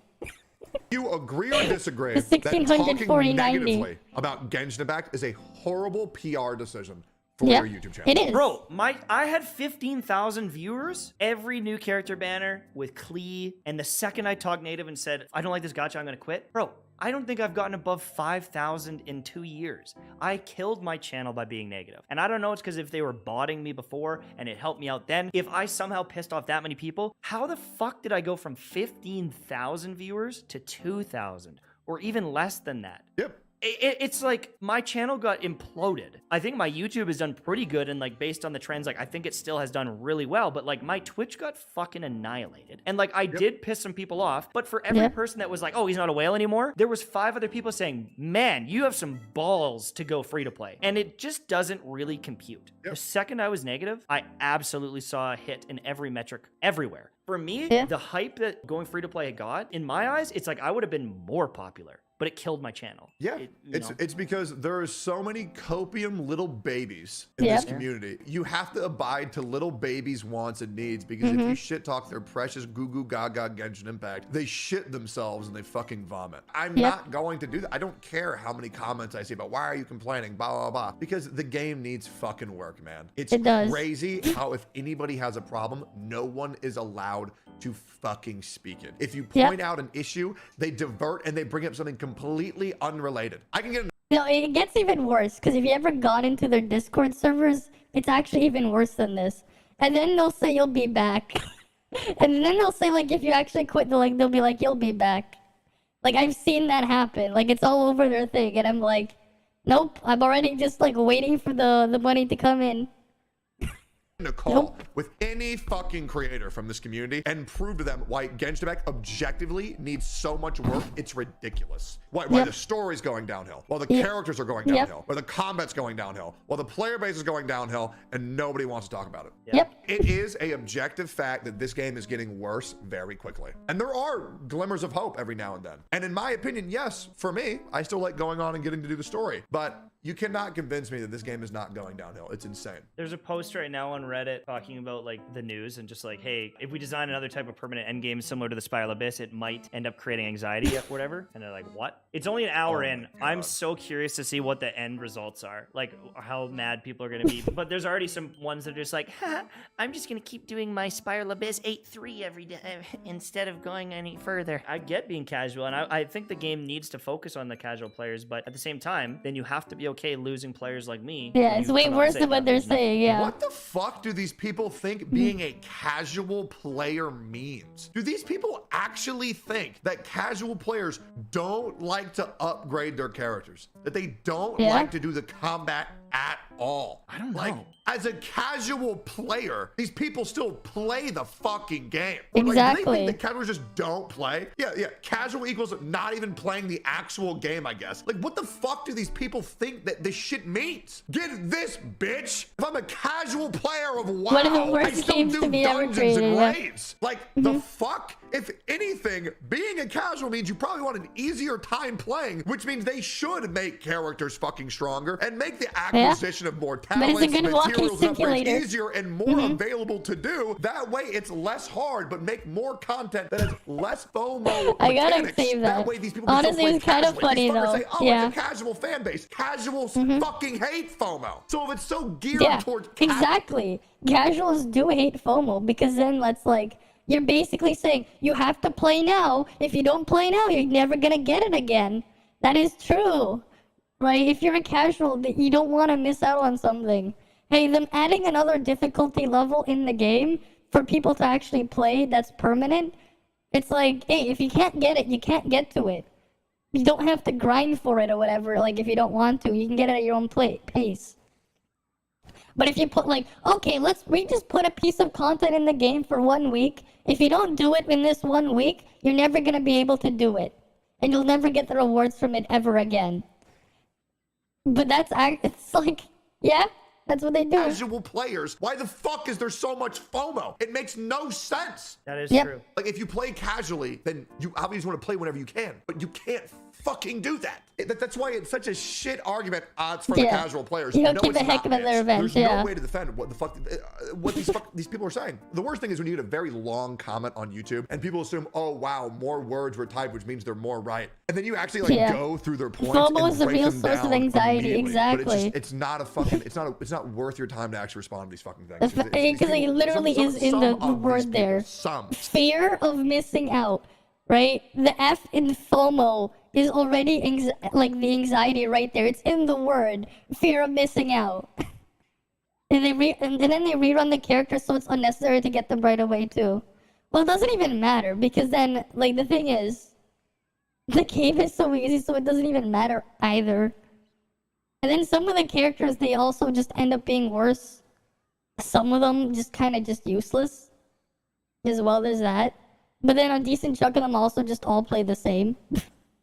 You agree or disagree The that 1600 talking 4090. negatively about Genshin Impact is a horrible PR decision for Yeah, your YouTube channel? it is. Bro, I had 15,000 viewers. Every new character banner with Klee, and the second I talked native and said, I don't like this gacha, I'm gonna quit. Bro, I don't think I've gotten above 5,000 in 2 years. I killed my channel by being negative. And I don't know, it's because if they were botting me before and it helped me out then, if I somehow pissed off that many people, how the fuck did I go from 15,000 viewers to 2,000? Or even less than that? Yep. It's like my channel got imploded. I think my YouTube has done pretty good, and like based on the trends, like I think it still has done really well, but like my Twitch got fucking annihilated. And like I did piss some people off, but for every person that was like, oh, he's not a whale anymore, there was 5 other people saying, man, you have some balls to go free to play. And it just doesn't really compute. The second I was negative, I absolutely saw a hit in every metric everywhere. For me, the hype that going free to play got, in my eyes, it's like I would have been more popular. But it killed my channel. Yeah, you know? it's because there are so many copium little babies in this community. You have to abide to little babies' wants and needs because if you shit talk their precious goo goo gaga Genshin Impact, they shit themselves and they fucking vomit. I'm not going to do that. I don't care how many comments I see about why are you complaining, blah, blah, blah, because the game needs fucking work, man. It's crazy how if anybody has a problem, no one is allowed to fucking speak it. If you point out an issue, they divert and they bring up something completely unrelated. I can get No, it gets even worse because if you ever gone into their Discord servers, it's actually even worse than this. And then they'll say you'll be back, and then they'll say like if you actually quit, they'll be like you'll be back. Like I've seen that happen. Like it's all over their thing, and I'm like, nope, I'm already just like waiting for the money to come in. a call with any fucking creator from this community and prove to them why Genshin Impact objectively needs so much work. It's ridiculous. Why the story's going downhill, while the characters are going downhill, while the combat's going downhill, while the player base is going downhill, and nobody wants to talk about it. Yep. it is a objective fact that this game is getting worse very quickly. And there are glimmers of hope every now and then. And in my opinion, yes, for me, I still like going on and getting to do the story. But you cannot convince me that this game is not going downhill. It's insane. There's a post right now on Reddit talking about like the news and just like, hey, if we design another type of permanent endgame similar to the Spiral Abyss, it might end up creating anxiety or whatever. And they're like, what? It's only an hour in. I'm so curious to see what the end results are. Like how mad people are going to be. But there's already some ones that are just like, ha, I'm just going to keep doing my Spiral Abyss 8-3 every day instead of going any further. I get being casual, and I think the game needs to focus on the casual players, but at the same time, then you have to be okay losing players like me. Yeah, it's way worse than what they're saying, yeah. What the fuck do these people think being a casual player means? Do these people actually think that casual players don't like to upgrade their characters? That they don't like to do the combat at all? I don't know. Like, as a casual player, these people still play the fucking game. Exactly. Like, do they think that casuals just don't play? Yeah. Casual equals not even playing the actual game, I guess. Like, what the fuck do these people think that this shit means? Get this, bitch. If I'm a casual player of WoW, one of the worst I still games do to be ever dungeons created, and yeah. raids. Like, the fuck? If anything, being a casual means you probably want an easier time playing, which means they should make characters fucking stronger and make the acquisition of more talents, But it's a good walking materials, and upgrades simulator. easier and more available to do. That way it's less hard, but make more content that has less FOMO I gotta mechanics. save that. Way these people can Honestly, still it's kind of play casually. funny These fuckers though. say, oh, Yeah. it's a casual fan base. Casuals fucking hate FOMO. So if it's so geared Yeah, towards exactly. Casuals do hate FOMO because then that's like, you're basically saying you have to play now. If you don't play now, you're never gonna get it again. That is true, right? If you're a casual, you don't want to miss out on something. Hey, them adding another difficulty level in the game for people to actually play that's permanent, it's like, hey, if you can't get it, you can't get to it. You don't have to grind for it or whatever, like if you don't want to. You can get it at your own pace. But if you put like, okay, we just put a piece of content in the game for 1 week. If you don't do it in this 1 week, you're never going to be able to do it. And you'll never get the rewards from it ever again. But it's like, yeah, that's what they do. casual players. Why the fuck is there so much FOMO? It makes no sense. That is Yep. true. Like, if you play casually, then you obviously want to play whenever you can, but you can't fucking do that. That's why it's such a shit argument. It's for the casual players. You don't No, give it's a heck not, about their bitch. events, There's yeah. no way to defend what the fuck, these people are saying. The worst thing is when you get a very long comment on YouTube and people assume, oh wow, more words were typed, which means they're more right. And then you actually like go through their points FOMO and is the break real them source of down anxiety, immediately. But exactly. it's not a fucking, it's not worth your time to actually respond to these fucking things. Because it literally is in the word there. Fear of missing out, right? The F in FOMO is already like the anxiety right there. It's in the word. Fear of missing out. And then they rerun the characters, so it's unnecessary to get them right away too. Well, it doesn't even matter because then, like, the thing is, the game is so easy, so it doesn't even matter either. And then some of the characters, they also just end up being worse. Some of them just kind of just useless. As well as that. But then a decent chunk of them also just all play the same.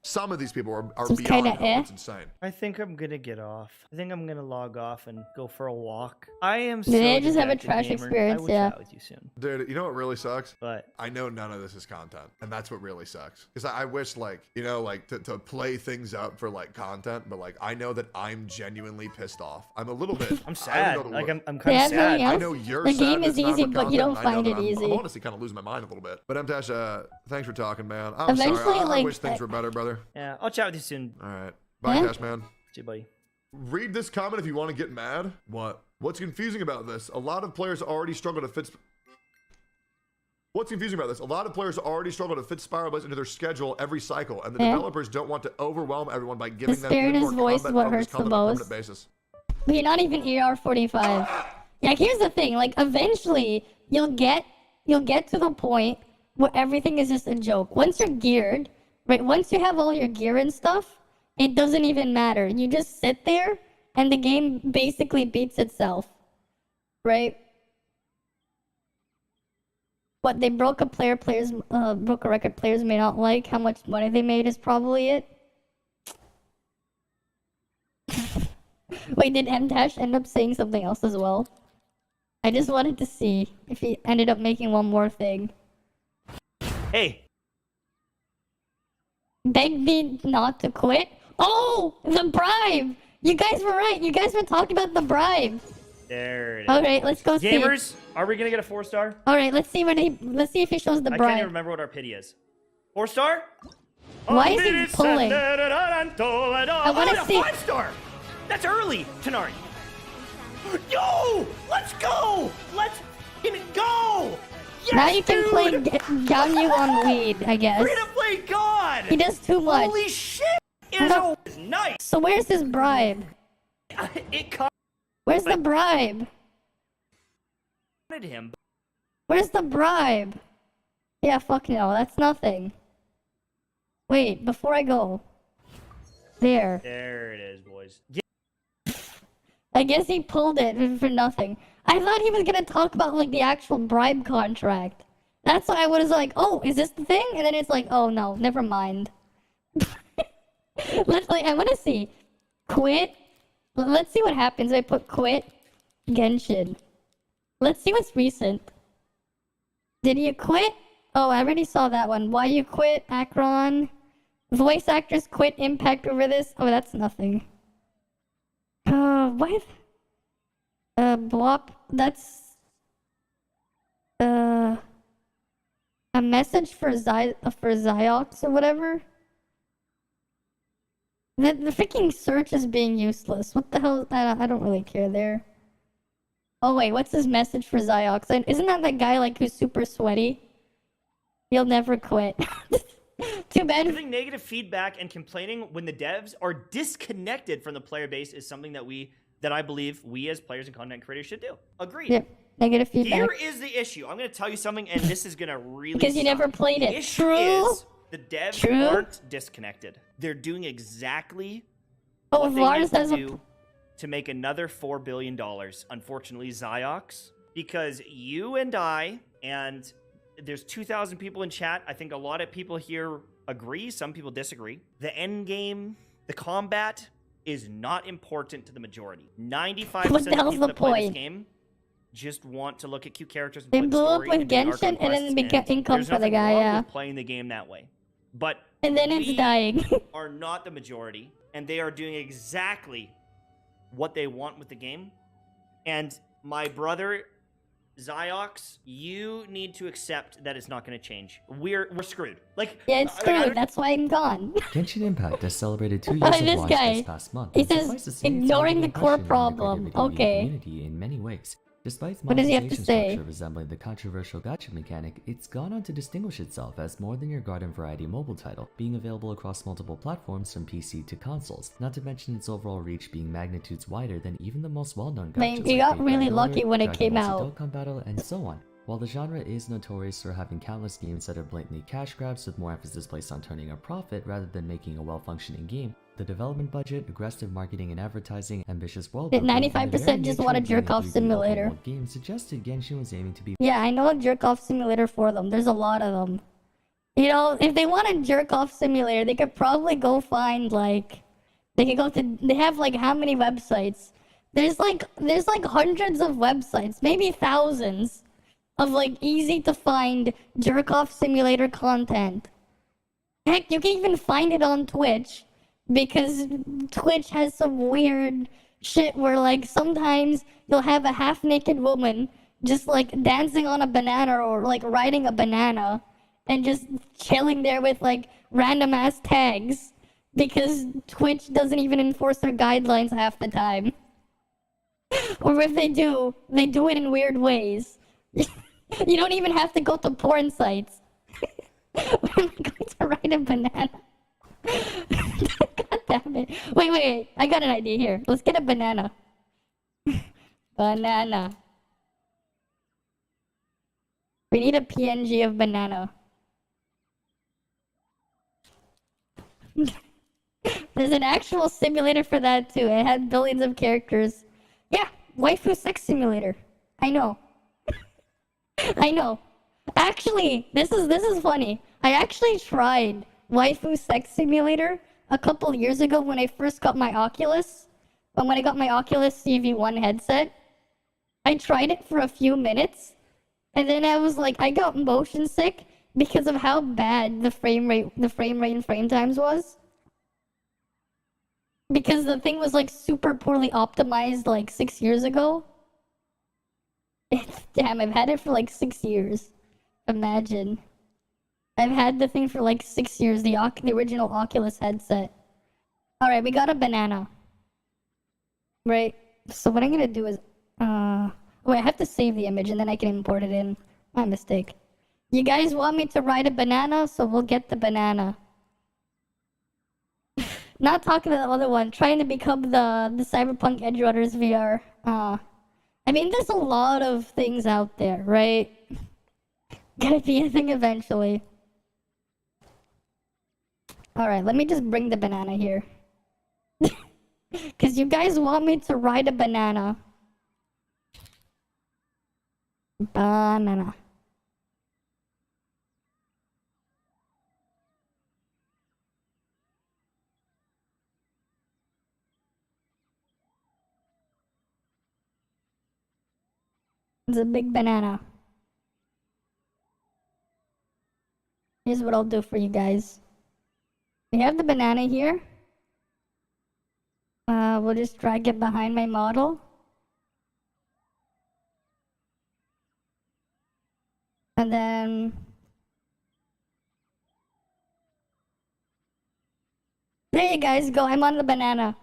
Some of these people are So it's beyond kinda help. It's insane. I think I'm gonna get off. I think I'm gonna log off and go for a walk. I am so They just have a dejected, trash gamer. experience, I wish yeah. that with you soon. Dude, you know what really sucks? But I know none of this is content, and that's what really sucks. Because I wish, like, you know, like to play things up for like content, but like I know that I'm genuinely pissed off. I'm a little bit. I'm sad. Like I'm kind Yeah, of sad. I know you're The sad game that is it's not easy, for but you content, don't and I know find that it I'm easy. honestly kind of losing my mind a little bit. But Mtash, thanks for talking, man. I'm Eventually, sorry. I like, wish things were better, brother. Yeah, I'll chat with you soon. All right. Bye, Yeah. Dash man. See you, buddy. Read this comment if you want to get mad. What? What's confusing about this? A lot of players already struggle to fit. What's confusing about this? A lot of players already struggle to fit Spiral Blades into their schedule every cycle, and the developers don't want to overwhelm everyone by giving them spirit even is more voice is what hurts combat-focused the content on a most. permanent basis. But you're not even ER45. Yeah, here's the thing. Like, eventually, you'll get to the point where everything is just a joke. Once you're geared, right? Once you have all your gear and stuff, it doesn't even matter. You just sit there, and the game basically beats itself, right? What they broke a record players may not like. How much money they made is probably it. Wait, did M-Dash end up saying something else as well? I just wanted to see if he ended up making one more thing. Hey. Beg me not to quit? Oh, the bribe! You guys were right. You guys were talking about the bribe. There it is. Alright, let's go see. Gamers, are we gonna get a 4-star? Alright, let's see if he shows the bribe. I can't even remember what our pity is. 4-star? Why is he pulling? I want to see. 5-star! That's early, Tenari. Yo! Let's go! Let's go! Yes, Now you can dude! play Ganyu on weed, I guess. Free to play God! He does too much. Holy shit! It's nice! So where's his bribe? It caught Where's the bribe? him. Where's the bribe? Yeah, fuck no, that's nothing. Wait, before I go. There. There it is, boys. I guess he pulled it for nothing. I thought he was gonna talk about, like, the actual bribe contract. That's why I was like, oh, is this the thing? And then it's like, oh no, never mind. I wanna see. Quit. Let's see what happens. I put quit Genshin. Let's see what's recent. Did you quit? Oh, I already saw that one. Why you quit, Akron? Voice actors quit Impact over this? Oh, that's nothing. What? Blop. That's... a message for Ziox or whatever? The freaking search is being useless. What the hell? I don't really care there. Oh wait, what's his message for Ziox? Isn't that guy like who's super sweaty? He'll never quit. Too bad. Giving negative feedback and complaining when the devs are disconnected from the player base is something that I believe we as players and content creators should do. Agreed. Yep. Negative feedback. Here is the issue. I'm going to tell you something, and this is going to really because you never played it. The issue True. is the devs aren't disconnected. They're doing exactly what they need to do to make another $4 billion. Unfortunately, Ziox, because you and I, and there's 2,000 people in chat. I think a lot of people here agree. Some people disagree. The end game, the combat is not important to the majority. 95% of people that play this game just want to look at cute characters and they play blew the up story with and do arc Genshin and then quests, became income there's for the nothing guy, wrong yeah. with playing the game that way. But and then it's dying. are not the majority, and they are doing exactly what they want with the game. And my brother Ziox, you need to accept that it's not going to change. We're screwed. Like, yeah, it's screwed. That's why I'm gone. Genshin Impact has celebrated 2 years of this launch guy. this past month. He and says, suffice to say, it's ignoring made the an core impression on the problem. video game Okay. community in many ways. Despite its What does he have to monetization say? structure resembling the controversial gacha mechanic, it's gone on to distinguish itself as more than your garden variety mobile title, being available across multiple platforms from PC to consoles, not to mention its overall reach being magnitudes wider than even the most well-known gachas You like got Fate really Grand lucky Order, when it Dragon came Ball Z out. Dokkan Battle, and so on. While the genre is notorious for having countless games that are blatantly cash grabs with more emphasis placed on turning a profit rather than making a well-functioning game, the development budget, aggressive marketing and advertising, ambitious world building, 95% just want a jerk-off simulator. Game suggested Genshin was aiming to be. Yeah, I know a jerk-off simulator for them. There's a lot of them. You know, if they want a jerk-off simulator, they could probably go find, like... They have, like, how many websites? There's like hundreds of websites, maybe thousands, of, like, easy-to-find jerk-off simulator content. Heck, you can even find it on Twitch. Because Twitch has some weird shit where, like, sometimes you'll have a half-naked woman just, like, dancing on a banana or, like, riding a banana and just chilling there with, like, random-ass tags because Twitch doesn't even enforce their guidelines half the time. Or if they do it in weird ways. You don't even have to go to porn sites. Where am I going to ride a banana? God damn it. Wait. I got an idea here. Let's get a banana. Banana. We need a PNG of banana. There's an actual simulator for that too. It had billions of characters. Yeah, waifu sex simulator. I know. I know. Actually, this is funny. I actually tried waifu sex simulator a couple years ago when I first got my Oculus. When I got my Oculus CV1 headset, I tried it for a few minutes, and then I was like, I got motion sick because of how bad the frame rate and frame times was. Because the thing was like super poorly optimized like 6 years ago. Damn, I've had it for like 6 years. Imagine. I've had the thing for like 6 years, the original Oculus headset. Alright, we got a banana. Right? So what I'm gonna do is, wait, I have to save the image and then I can import it in. My mistake. You guys want me to ride a banana, so we'll get the banana. Not talking to the other one, trying to become the Cyberpunk Edge Runners VR. I mean, there's a lot of things out there, right? Gonna be a thing eventually. Alright, let me just bring the banana here. Because you guys want me to ride a banana. Banana. It's a big banana. Here's what I'll do for you guys. We have the banana here. We'll just drag it behind my model. And then... there you guys go, I'm on the banana.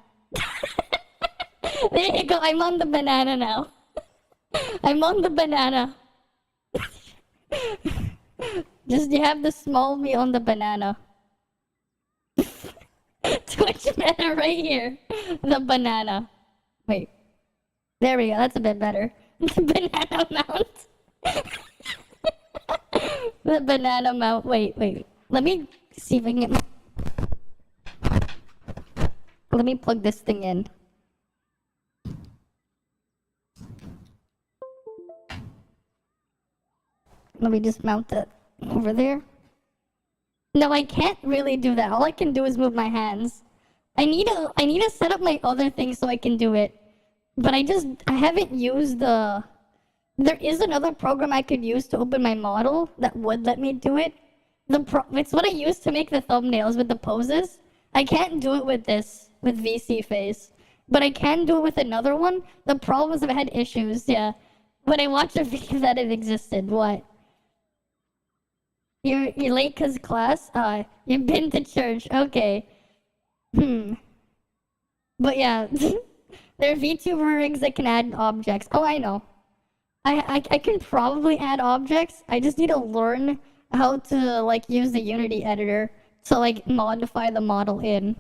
There you go, I'm on the banana now. I'm on the banana. Just you have the small me on the banana. Twitch meta right here. The banana. Wait. There we go, that's a bit better. The banana mount. The banana mount. Wait. Let me see if I can get my... let me plug this thing in. Let me just mount it over there. No, I can't really do that. All I can do is move my hands. I need to set up my other thing so I can do it. But I haven't used the... there is another program I could use to open my model that would let me do it. It's what I use to make the thumbnails with the poses. I can't do it with this, with VC Face. But I can do it with another one. The problem is I've had issues, yeah. When I watched a video that it existed, what? You're late cause class? You've been to church, okay. But yeah, there are Vtuber rigs that can add objects. Oh, I know. I can probably add objects. I just need to learn how to, like, use the Unity editor to, like, modify the model in.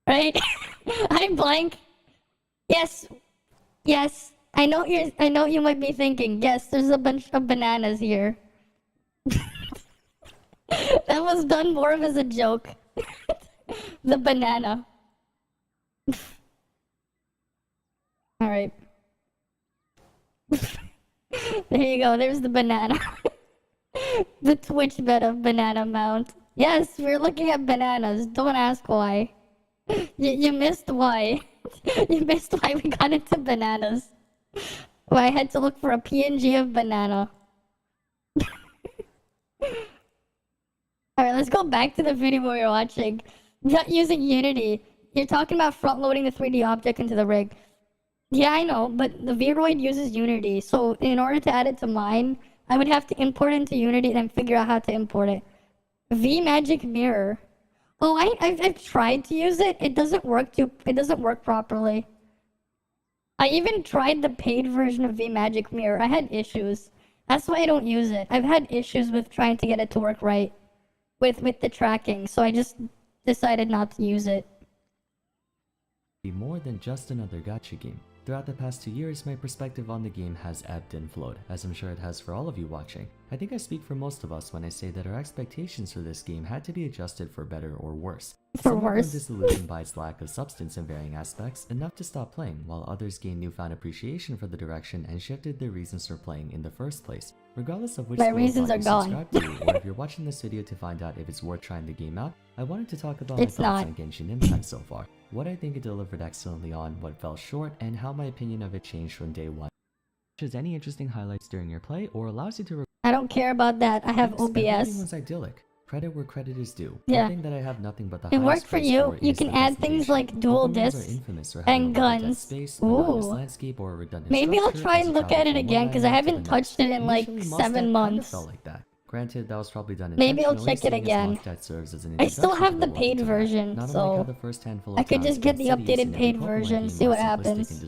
Right? I'm blank. Yes. I know you might be thinking, yes, there's a bunch of bananas here. That was done more of as a joke. The banana. Alright. There you go, there's the banana. The Twitch bed of banana mount. Yes, we're looking at bananas. Don't ask why. You missed why. You missed why we got into bananas. Why I had to look for a PNG of banana. Alright, let's go back to the video we were watching. Not using Unity. You're talking about front-loading the 3D object into the rig. Yeah, I know, but the Vroid uses Unity, so in order to add it to mine, I would have to import it into Unity and then figure out how to import it. VMagick Mirror. Oh, I've tried to use it. It doesn't work properly. I even tried the paid version of VMagick Mirror. I had issues. That's why I don't use it. I've had issues with trying to get it to work right with the tracking, so I just decided not to use it. Be more than just another gacha game. Throughout the past 2 years, my perspective on the game has ebbed and flowed, as I'm sure it has for all of you watching. I think I speak for most of us when I say that our expectations for this game had to be adjusted for better or worse. Some were disillusioned by its lack of substance in varying aspects, enough to stop playing, while others gained newfound appreciation for the direction and shifted their reasons for playing in the first place. Regardless of which reasons are gone. subscribe to, or if you're watching this video to find out if it's worth trying the game out, I wanted to talk about my thoughts on Genshin Impact so far, what I think it delivered excellently on, what fell short, and how my opinion of it changed from day one. Has any interesting highlights during your play, or allows you to I don't care about that. I have OBS. Everything was idyllic. Credit where credit is due. Yeah. One thing that I have nothing but the It worked for you. You can add things like dual discs and guns. Ooh. Maybe I'll try and look at it again because I haven't touched it in like 7 months. Like that. Granted, that was probably done maybe I'll check it again. I still have the paid version, so I could just get the updated paid version, see what happens.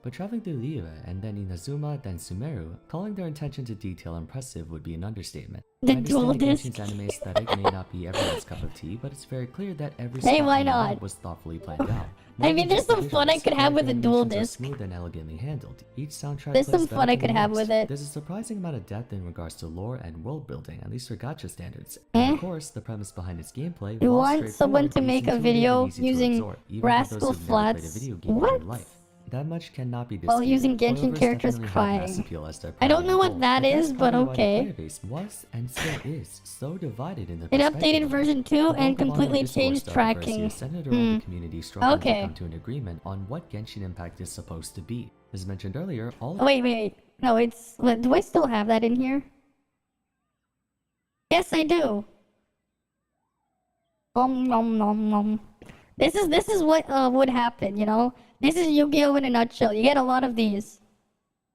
But traveling through Liyue and then Inazuma, then Sumeru, calling their attention to detail impressive would be an understatement. The dual disc. Genshin's anime aesthetic may not be everyone's cup of tea, but it's very clear that every why not? was thoughtfully planned out. I mean, there's some fun I could have with a dual disc. Smooth and elegantly handled. Each soundtrack there's some fun I could have with it. There's a surprising amount of depth in regards to lore and world building, at least for gacha standards. And of course, the premise behind its gameplay. You want someone to make a video using Rascal Flats? What? That much cannot be disputed. While using Genshin characters crying. I don't know what that is, but okay. Was and still is so divided in it updated version 2 and completely changed tracking. Okay. To an agreement on what Genshin Impact is supposed to be. As mentioned earlier, all. Oh, wait. No, it's. Do I still have that in here? Yes, I do. This is what would happen, you know. This is Yu-Gi-Oh! In a nutshell. You get a lot of these,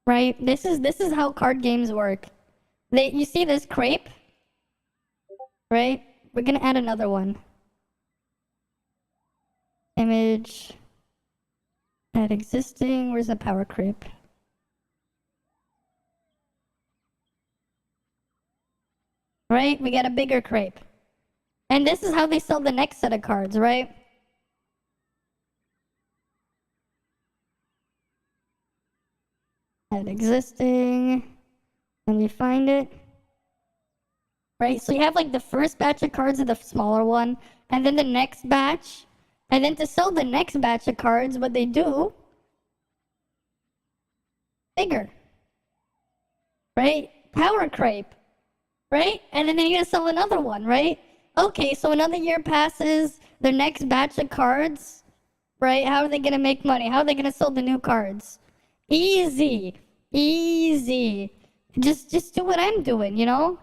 right? This is how card games work. You see this crepe, right? We're gonna add another one. Image. Add existing. Where's the power creep? Right? We get a bigger crepe. And this is how they sell the next set of cards, right? Add existing. Let me find it. Right? So you have like the first batch of cards of the smaller one, and then the next batch. And then to sell the next batch of cards, what they do, bigger. Right? Power crepe. Right? And then they're gonna sell another one, right? Okay, so another year passes, their next batch of cards, right? How are they gonna make money? How are they gonna sell the new cards? Easy. Just do what I'm doing, you know?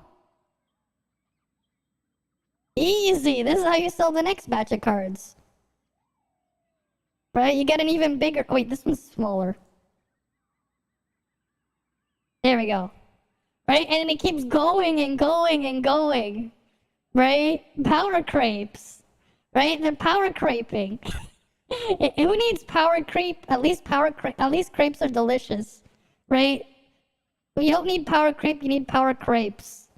Easy. This is how you sell the next batch of cards. Right? You get an even bigger... Wait, this one's smaller. There we go. Right? And then it keeps going and going and going. Right? Power crepes. Right? They're power creping. Who needs power crepe? At least crepes are delicious. Right? You don't need power crepe, you need power crepes.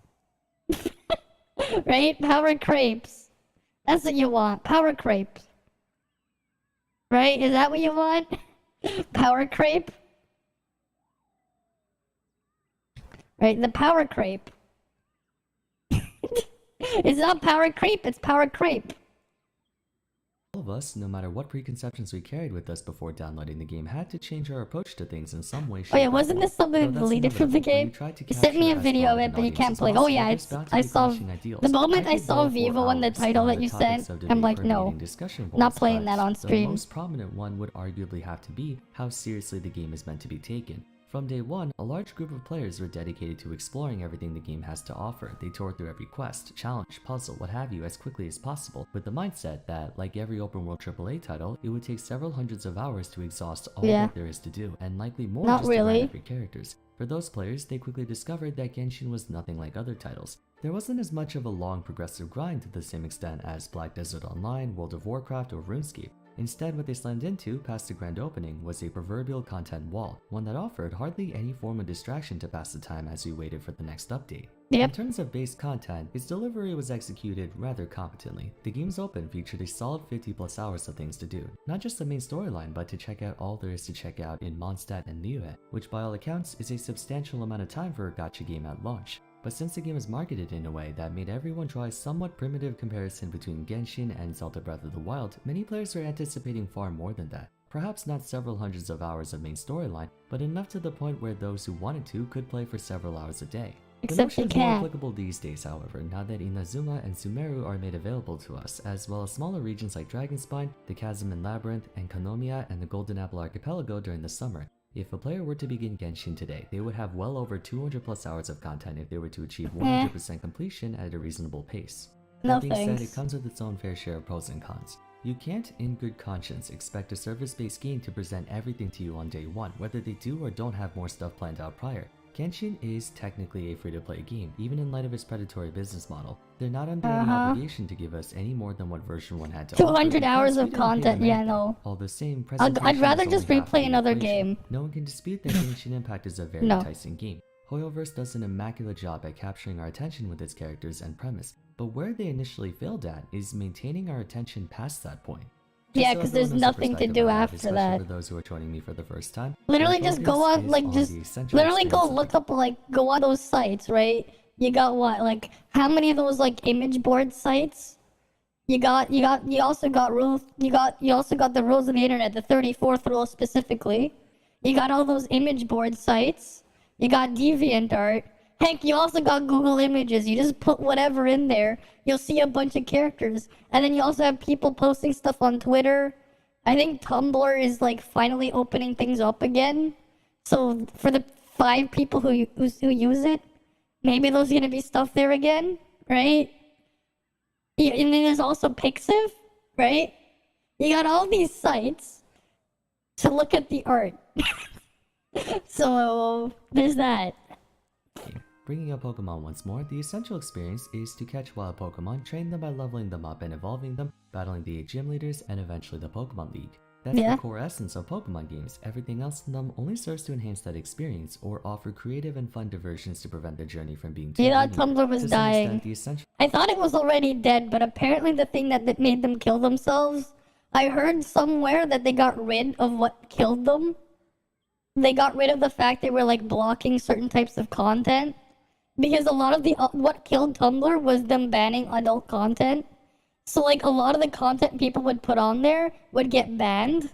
Right? Power crepes. That's what you want. Power crepes. Right? Is that what you want? Power crepe? Right? The power crepe. It's not power creep, it's power crepe. All of us, no matter what preconceptions we carried with us before downloading the game, had to change our approach to things in some way. Oh yeah, wasn't this something deleted from the game? You sent me a video of it, but you can't play. Oh yeah, I saw... The moment I saw Vivo on the title that you sent, I'm like, no. Not playing that on stream. The most prominent one would arguably have to be how seriously the game is meant to be taken. From day one, a large group of players were dedicated to exploring everything the game has to offer. They tore through every quest, challenge, puzzle, what have you as quickly as possible, with the mindset that, like every open world AAA title, it would take several hundreds of hours to exhaust all that there is to do, and likely more just to grind every characters. For those players, they quickly discovered that Genshin was nothing like other titles. There wasn't as much of a long progressive grind to the same extent as Black Desert Online, World of Warcraft, or RuneScape. Instead, what they slammed into, past the grand opening, was a proverbial content wall, one that offered hardly any form of distraction to pass the time as we waited for the next update. In terms of base content, its delivery was executed rather competently. The game's open featured a solid 50 plus hours of things to do, not just the main storyline, but to check out all there is to check out in Mondstadt and Liyue, which by all accounts is a substantial amount of time for a gacha game at launch. but since the game was marketed in a way that made everyone draw a somewhat primitive comparison between Genshin and Zelda Breath of the Wild, many players were anticipating far more than that. Perhaps not several hundreds of hours of main storyline, but enough to the point where those who wanted to could play for several hours a day. Except you The notion is more can't. applicable these days, however, now that Inazuma and Sumeru are made available to us, as well as smaller regions like Dragonspine, the Chasm and Labyrinth, and Konomiya and the Golden Apple Archipelago during the summer. If a player were to begin Genshin today, they would have well over 200 plus hours of content if they were to achieve 100% completion at a reasonable pace. No That being said, thanks. it comes with its own fair share of pros and cons. You can't, in good conscience, expect a service-based game to present everything to you on day one, whether they do or don't have more stuff planned out prior. Genshin is technically a free-to-play game, even in light of its predatory business model. They're not under any obligation to give us any more than what version 1 had to 200 offer, hours because of we didn't pay content, them yeah, anything. no. All the same, I'd presentation rather is just only half replay the another equation. game. No one can dispute that Genshin Impact is a very No. enticing game. Hoyoverse does an immaculate job at capturing our attention with its characters and premise, but where they initially failed at is maintaining our attention past that point. Yeah, So 'cause everyone there's knows the nothing to perspective do I have, after especially that. for those who are joining me for the first time. Literally my just go focus on, is like, on just the essential literally go experience of look the up, like, go on those sites, right? You got what, like, how many of those, like, image board sites? You also got rules, you also got the rules of the internet, the 34th rule specifically. You got all those image board sites. You got DeviantArt. Heck, you also got Google Images. You just put whatever in there, you'll see a bunch of characters. And then you also have people posting stuff on Twitter. I think Tumblr is like finally opening things up again. So for the 5 people who use it, maybe there's gonna be stuff there again, right? Yeah, and then there's also Pixiv, right? You got all these sites to look at the art. So there's that. game. Bringing up Pokemon once more, the essential experience is to catch wild Pokemon, train them by leveling them up and evolving them, battling the 8 gym leaders, and eventually the Pokemon League. That's Yeah. the core essence of Pokemon games. Everything else in them only serves to enhance that experience or offer creative and fun diversions to prevent the journey from being too You thought linear. Tumblr was To some dying. extent, the essential I thought it was already dead, but apparently the thing that made them kill themselves, I heard somewhere that they got rid of what killed them. They got rid of the fact they were like blocking certain types of content. Because a lot of the what killed Tumblr was them banning adult content. So like a lot of the content people would put on there would get banned.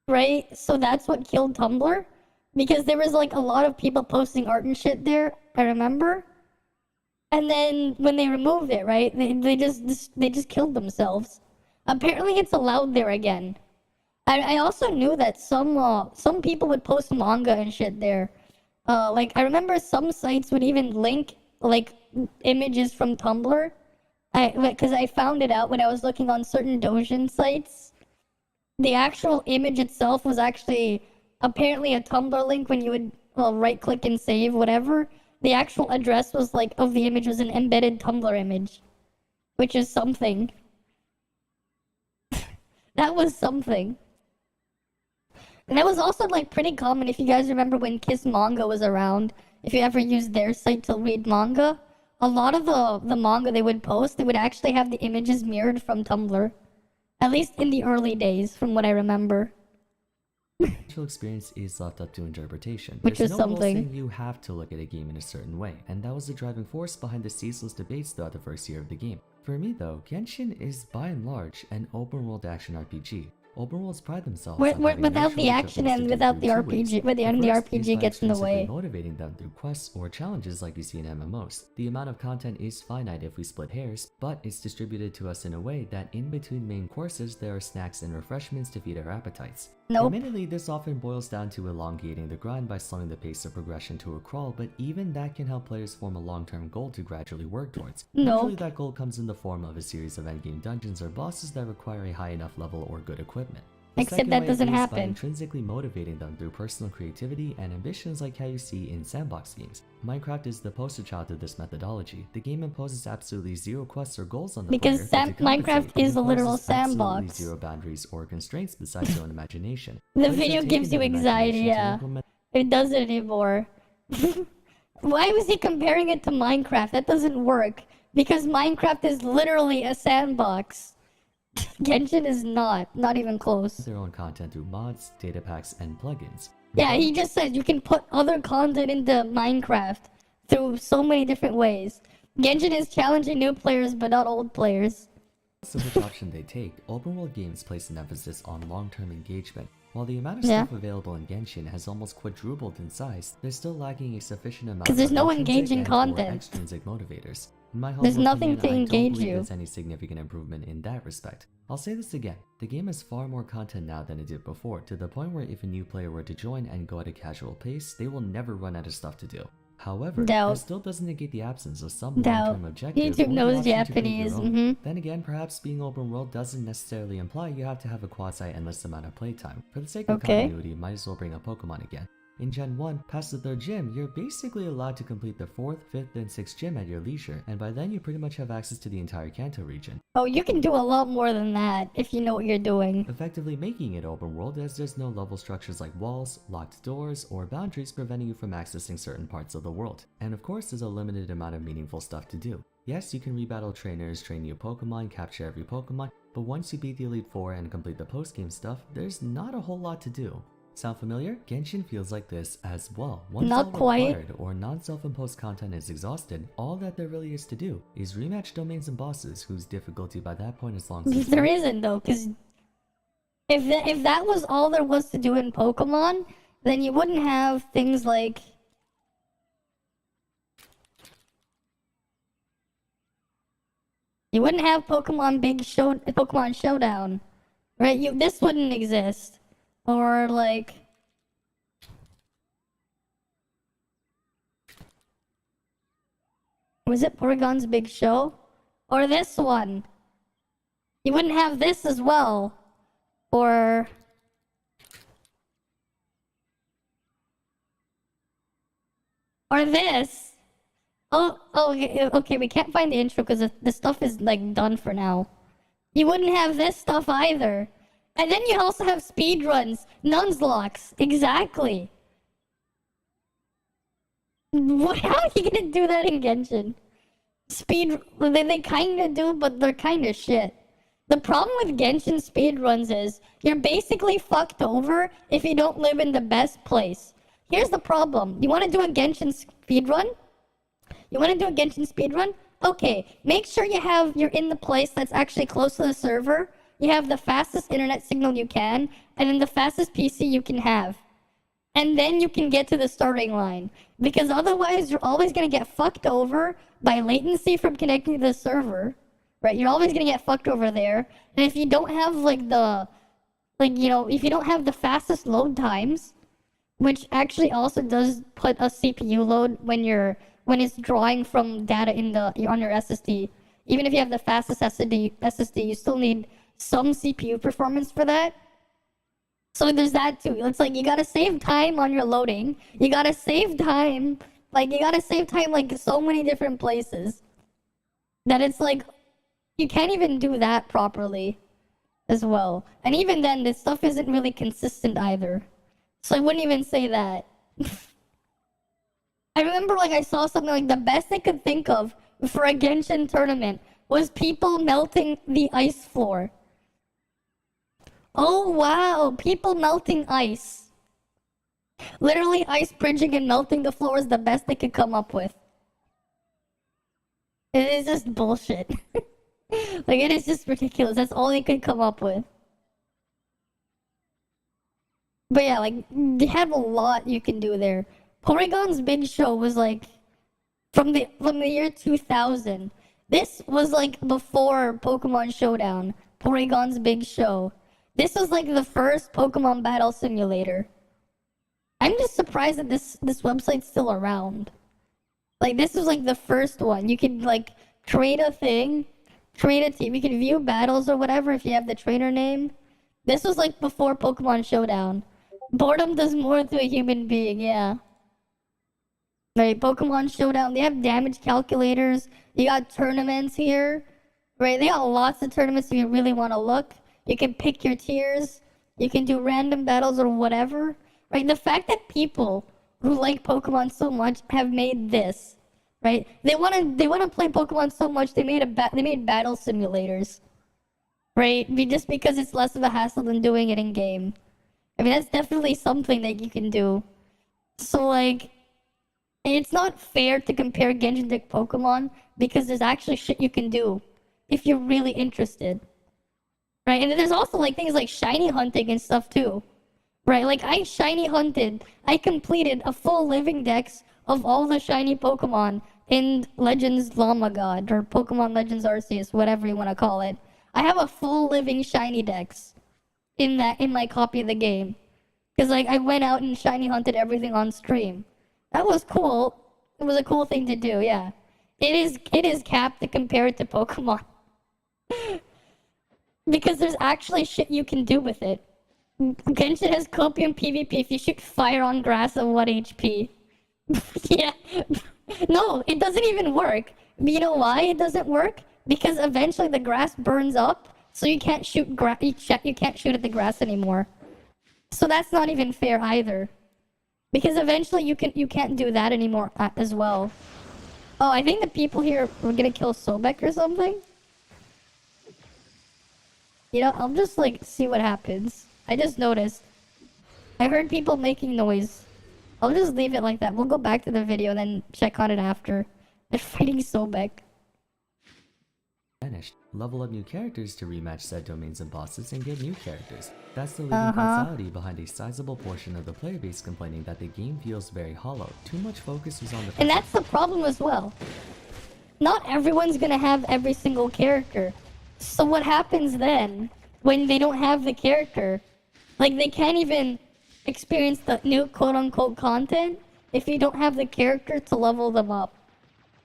Right? So that's what killed Tumblr. Because there was like a lot of people posting art and shit there, I remember. And then when they removed it, right, they just killed themselves. Apparently it's allowed there again. I also knew that some people would post manga and shit there. Like I remember some sites would even link like images from Tumblr. Because I found it out when I was looking on certain Dojin sites. The actual image itself was actually apparently a Tumblr link when you would right click and save whatever. The actual address was like of the image was an embedded Tumblr image, which is something. That was something. And that was also like pretty common if you guys remember when Kiss Manga was around. If you ever used their site to read manga, a lot of the manga they would post, they would actually have the images mirrored from Tumblr. At least in the early days, from what I remember. experience is left up to interpretation. Which There's is no rule something. saying you have to look at a game in a certain way, and that was the driving force behind the ceaseless debates throughout the first year of the game. For me though, Genshin is by and large an open world action RPG. Open worlds pride themselves on having Without the natural action difficulties and to without do the two RPG, ways. when the first RPG is by gets in the extrinsically way. motivating them through quests or challenges like you see in MMOs. The amount of content is finite if we split hairs, but it's distributed to us in a way that in between main courses there are snacks and refreshments to feed our appetites. Nope. Admittedly, this often boils down to elongating the grind by slowing the pace of progression to a crawl, but even that can help players form a long-term goal to gradually work towards. Nope. Usually that goal comes in the form of a series of endgame dungeons or bosses that require a high enough level or good equipment. The Except second that way doesn't is by happen. intrinsically motivating them through personal creativity and ambitions like how you see in sandbox games. Minecraft is the poster child of this methodology. The game imposes absolutely zero quests or goals on the Because player, but to Minecraft compensate, is it a literal imposes absolutely sandbox. zero boundaries or constraints besides your own imagination. The Players are video taken gives to you the anxiety, imagination to yeah. implement It doesn't anymore. Why was he comparing it to Minecraft? That doesn't work. Because Minecraft is literally a sandbox. Genshin is not even close. their own content through mods, data packs, and plugins. Yeah, he just said you can put other content into Minecraft through so many different ways. Genshin is challenging new players, but not old players. So which option they take, open world games place an emphasis on long-term engagement. While the amount of Yeah. stuff available in Genshin has almost quadrupled in size, they're still lacking a sufficient amount 'Cause there's of no intrinsic engaging and/or content. extrinsic motivators. In my There's humble nothing opinion, to I engage don't believe you. there's any significant improvement in that respect. I'll say this again, the game has far more content now than it did before, to the point where if a new player were to join and go at a casual pace, they will never run out of stuff to do. However, Doubt. that still doesn't negate the absence of some Doubt. long-term objectives YouTube or the knows option to create Japanese, your own. mhm. Then again, perhaps being open world doesn't necessarily imply you have to have a quasi-endless amount of playtime. For the sake of Okay. continuity, might as well bring up Pokemon again. In Gen 1, past the 3rd gym, you're basically allowed to complete the 4th, 5th, and 6th gym at your leisure, and by then you pretty much have access to the entire Kanto region, Oh, you can do a lot more than that if you know what you're doing. effectively making it open world as there's no level structures like walls, locked doors, or boundaries preventing you from accessing certain parts of the world. And of course, there's a limited amount of meaningful stuff to do. Yes, you can rebattle trainers, train new Pokemon, capture every Pokemon, but once you beat the Elite Four and complete the post-game stuff, there's not a whole lot to do. Sound familiar? Genshin feels like this as well. Once Not all quite. required or non-self-imposed content is exhausted, all that there really is to do is rematch domains and bosses whose difficulty by that point is long since There isn't though, because if that was all there was to do in Pokemon, then you wouldn't have things like Pokemon Showdown, right? This wouldn't exist, or like. Was it Porygon's Big Show? Or this one? You wouldn't have this as well. Or... Or this. Okay, we can't find the intro because the stuff is, like, done for now. You wouldn't have this stuff either. And then you also have speedruns. Nuzlocke. Exactly. How are you gonna do that in Genshin? They kinda do, but they're kinda shit. The problem with Genshin speedruns is you're basically fucked over if you don't live in the best place. Here's the problem. You wanna do a Genshin speedrun? Okay, make sure you're in the place that's actually close to the server. You have the fastest internet signal you can, and then the fastest PC you can have. And then you can get to the starting line. Because otherwise, you're always going to get fucked over by latency from connecting to the server. Right? You're always going to get fucked over there. And if you don't have, if you don't have the fastest load times, which actually also does put a CPU load when it's drawing from data on your SSD. Even if you have the fastest SSD, you still need some CPU performance for that. So there's that too. It's like you gotta save time on your loading. You gotta save time like so many different places that it's like you can't even do that properly as well. And even then, this stuff isn't really consistent either. So I wouldn't even say that. I remember I saw something like the best they could think of for a Genshin tournament was people melting the ice floor. Oh wow, people melting ice. Literally ice bridging and melting the floor is the best they could come up with. It is just bullshit. It is just ridiculous. That's all they could come up with. But yeah, they have a lot you can do there. Porygon's Big Show was from the year 2000. This was before Pokemon Showdown. Porygon's Big Show. This was the first Pokemon battle simulator. I'm just surprised that this website's still around. This was the first one. You could create a thing, create a team. You could view battles or whatever if you have the trainer name. This was before Pokemon Showdown. Boredom does more to a human being, yeah. Right, Pokemon Showdown, they have damage calculators. You got tournaments here. Right, they got lots of tournaments if you really want to look. You can pick your tiers. You can do random battles or whatever. Right? The fact that people who like Pokemon so much have made this, right? They want to play Pokemon so much they made battle simulators. Right? Just because it's less of a hassle than doing it in game. I mean, that's definitely something that you can do. So It's not fair to compare Genshin to Pokemon because there's actually shit you can do if you're really interested. Right? And then there's also like things like shiny hunting and stuff too. Right? Like I shiny hunted. I completed a full living dex of all the shiny Pokemon in Legends Llama God or Pokemon Legends Arceus, whatever you want to call it. I have a full living shiny dex in my copy of the game. Because like I went out and shiny hunted everything on stream. That was cool. It was a cool thing to do, yeah. It is capped to compare it to Pokemon. Because there's actually shit you can do with it. Genshin has copium PvP if you shoot fire on grass at 1 HP. Yeah. No, it doesn't even work. You know why it doesn't work? Because eventually the grass burns up, so you can't shoot you can't shoot at the grass anymore. So that's not even fair either. Because eventually you can't do that anymore as well. Oh, I think the people here were gonna kill Sobek or something. You know, I'll just like see what happens. I just noticed. I heard people making noise. I'll just leave it like that. We'll go back to the video and then check on it after. They're fighting Sobek. Vanished. Level up new characters to rematch said domains and bosses and get new characters. That's the leading causality behind a sizable portion of the player base complaining that the game feels very hollow. Too much focus was on the... And that's the problem as well. Not everyone's gonna have every single character. So what happens then when they don't have the character? Like they can't even experience the new quote-unquote content if you don't have the character to level them up.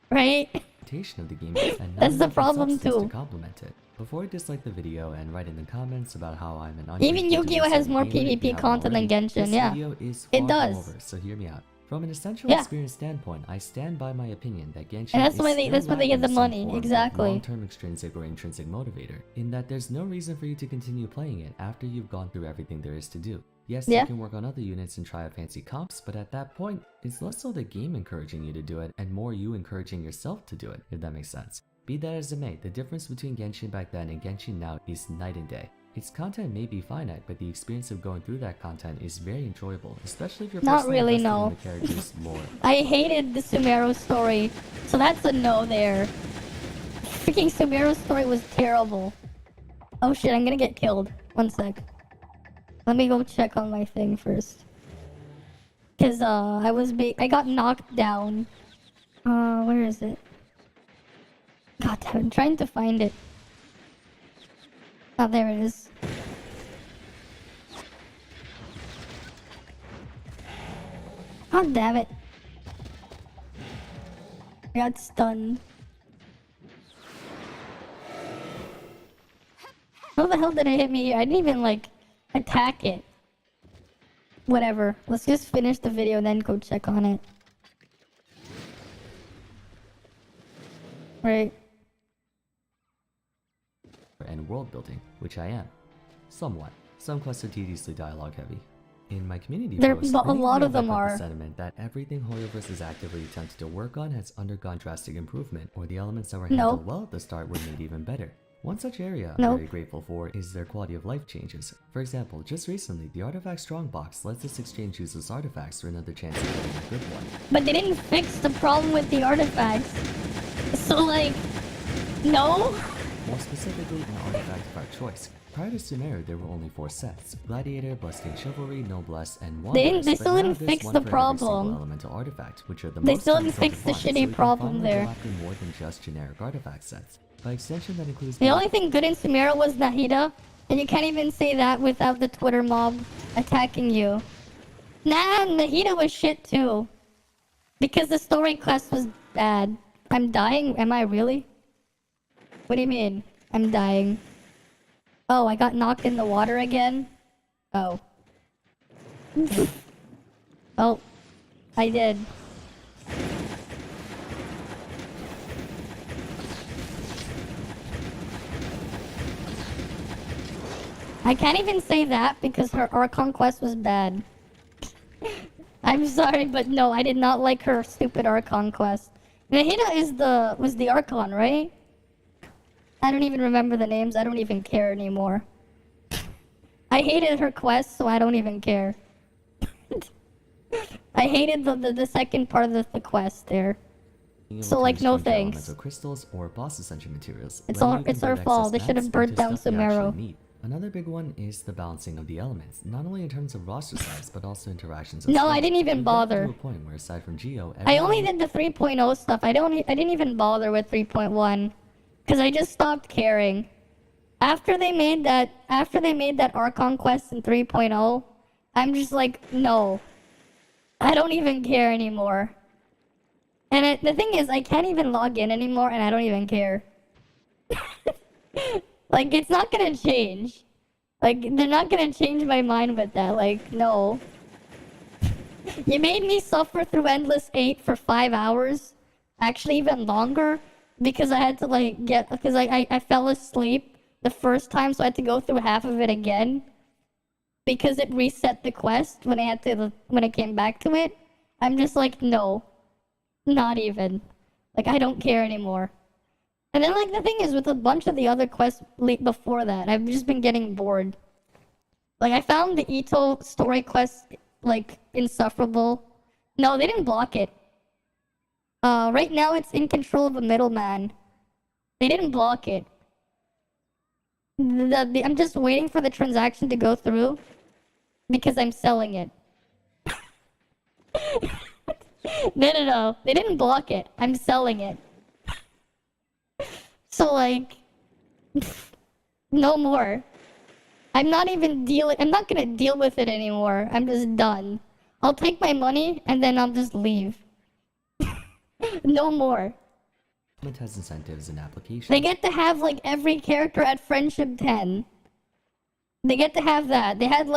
Right? Of the game and that's the problem too. To complement it. Before I dislike the video and write in the comments about how I'm an even Yu-Gi-Oh has more PvP content than Genshin, yeah. It does. Over, so hear me out. From an essential experience standpoint, I stand by my opinion that Genshin and that's is why they get the money, exactly. Long-term extrinsic or intrinsic motivator, in that there's no reason for you to continue playing it after you've gone through everything there is to do. Yes, you can work on other units and try out fancy comps, but at that point, it's less so the game encouraging you to do it and more you encouraging yourself to do it, if that makes sense. Be that as it may, the difference between Genshin back then and Genshin now is night and day. Its content may be finite, but the experience of going through that content is very enjoyable, especially if you're not really, no. The character's lore. I hated the Sumeru story, so that's a no there. Freaking Sumeru story was terrible. Oh shit, I'm gonna get killed. One sec. Let me go check on my thing first. Cause I got knocked down. Where is it? God damn, I'm trying to find it. Oh, there it is. God damn it. I got stunned. How the hell did it hit me here? I didn't even like attack it. Whatever. Let's just finish the video and then go check on it. Right. And world building, which I am. Somewhat. Some quests are tediously dialogue heavy. In my community post, a lot of them are. The sentiment that everything Hoyoverse has actively attempted to work on has undergone drastic improvement, or the elements that were handled well at the start were made even better. One such area I'm very grateful for is their quality of life changes. For example, just recently, the Artifact Strongbox lets us exchange useless artifacts for another chance of getting a good one. But they didn't fix the problem with the artifacts. So like, no? More specifically, an artifact of our choice. Prior to Sumeru, there were only 4 sets: Gladiator, Busting Chivalry, Noblesse, and Wanderers. They still didn't fix the problem. Elemental artifact, which are the they most still didn't fix the shitty problem there. More than just generic artifact sets. By extension, that includes the only thing good in Sumeru was Nahida, and you can't even say that without the Twitter mob attacking you. Nah, Nahida was shit too. Because the story quest was bad. I'm dying? Am I really? What do you mean? I'm dying. Oh, I got knocked in the water again? Oh. Oh, I did. I can't even say that because her Archon quest was bad. I'm sorry, but no, I did not like her stupid Archon quest. Nahida was the Archon, right? I don't even remember the names. I don't even care anymore. I hated her quest, so I don't even care. I hated the second part of the quest there. So like, no thanks. Elemental crystals or boss essential materials. It's letting all you it's our convert fault. They excess should have mats burnt into down stuff you actually Sumeru. need. Another big one is the balancing of the elements, not only in terms of roster size, but also interactions as No, well. I didn't even We've gotten bother. to a point where aside from Geo, I only did the 3.0 stuff. I didn't even bother with 3.1 because I just stopped caring. After they made that Archon quest in 3.0, I'm just like, no. I don't even care anymore. And the thing is, I can't even log in anymore, and I don't even care. Like, it's not gonna change. Like, they're not gonna change my mind with that. Like, no. You made me suffer through Endless 8 for 5 hours. Actually, even longer. Because I had to, like, because I fell asleep the first time, so I had to go through half of it again. Because it reset the quest when I came back to it. I'm just like, no. Not even. Like, I don't care anymore. And then, like, the thing is, with a bunch of the other quests before that, I've just been getting bored. Like, I found the Ito story quest, like, insufferable. No, they didn't block it. Right now it's in control of a middleman. They didn't block it. I'm just waiting for the transaction to go through because I'm selling it. No. They didn't block it. I'm selling it. So, like, no more. I'm not gonna deal with it anymore. I'm just done. I'll take my money and then I'll just leave. No more. It has incentives and applications. They get to have, like, every character at Friendship 10. They get to have that. I had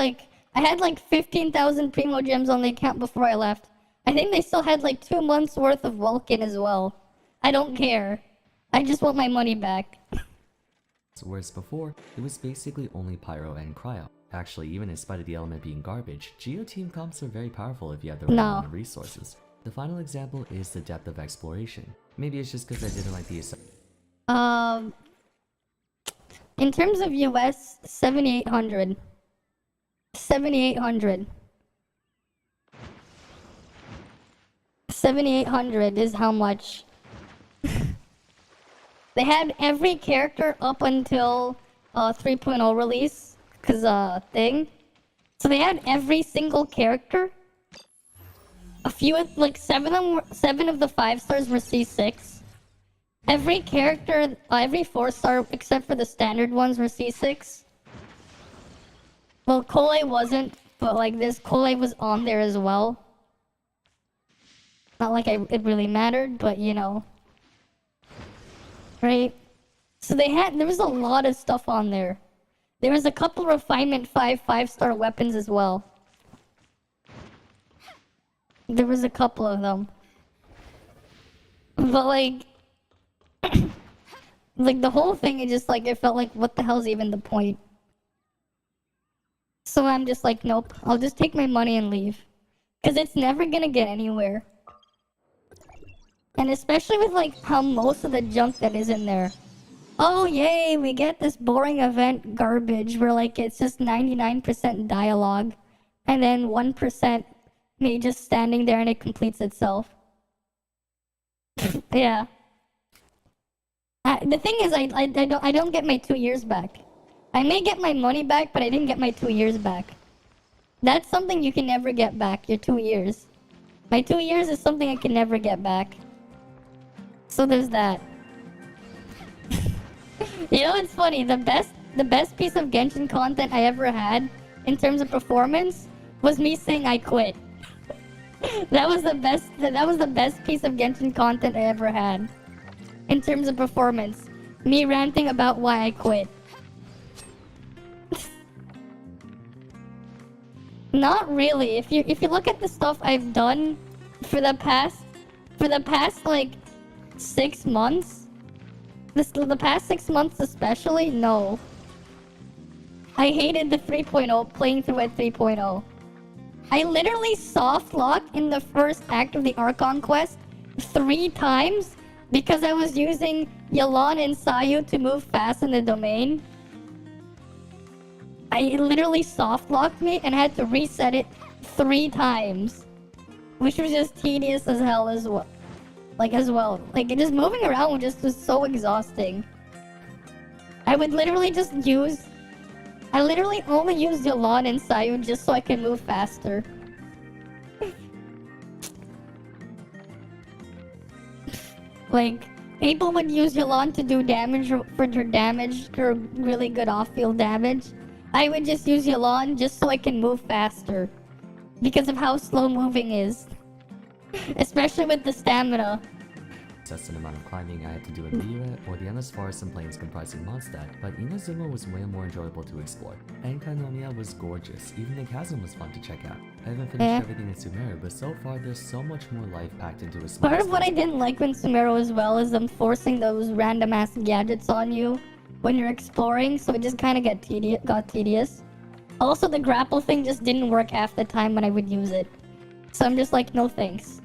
like 15,000 Primo Gems on the account before I left. I think they still had like 2 months worth of Vulcan as well. I don't care. I just want my money back. Whereas before, it was basically only Pyro and Cryo. Actually, even in spite of the element being garbage, Geo team comps are very powerful if you have the right amount of resources. The final example is the depth of exploration. Maybe it's just because I didn't like the in terms of US, 7,800. 7,800. 7,800 is how much. They had every character up until 3.0 release, cause thing. So they had every single character. A few, like 7 of the 5 stars were C6. Every character, every 4-star except for the standard ones were C6. Well, Kole wasn't, but like this Kole was on there as well. Not like it really mattered, but you know. Right? So there was a lot of stuff on there. There was a couple refinement 5-star weapons as well. There was a couple of them. But like, like the whole thing is just like, it felt like, what the hell's even the point? So I'm just like, nope, I'll just take my money and leave. Cause it's never gonna get anywhere. And especially with like how most of the junk that is in there. Oh yay, we get this boring event garbage where like it's just 99% dialogue. And then 1% me just standing there and it completes itself. Yeah. The thing is, I don't get my 2 years back. I may get my money back, but I didn't get my 2 years back. That's something you can never get back, your 2 years. My 2 years is something I can never get back. So there's that. You know, it's funny, the best piece of Genshin content I ever had, in terms of performance, was me saying I quit. That was the best piece of Genshin content I ever had. In terms of performance. Me ranting about why I quit. Not really. If you look at the stuff I've done for the past like 6 months, the past 6 months especially, no. I hated the 3.0, playing through at 3.0. I literally soft locked in the first act of the Archon quest 3 times because I was using Yelan and Sayu to move fast in the domain. It literally soft locked me and had to reset it 3 times. which was just tedious as hell as well. Like just moving around just was so exhausting. I would literally just use... I literally only use Yolan and Sayun just so I can move faster. Like, people would use Yolan to do damage for her damage, her really good off-field damage. I would just use Yolan just so I can move faster. Because of how slow moving is. Especially with the stamina. Excessive amount of climbing I had to do in Vira, or the endless forests and plains comprising Mondstadt, but Inazuma was way more enjoyable to explore. And Kainomiya was gorgeous, even the chasm was fun to check out. I haven't finished everything in Sumeru, but so far there's so much more life packed into a small Part of what I didn't like in Sumeru as well is them forcing those random ass gadgets on you when you're exploring, so it just kind of got tedious. Also, the grapple thing just didn't work half the time when I would use it. So I'm just like, no thanks.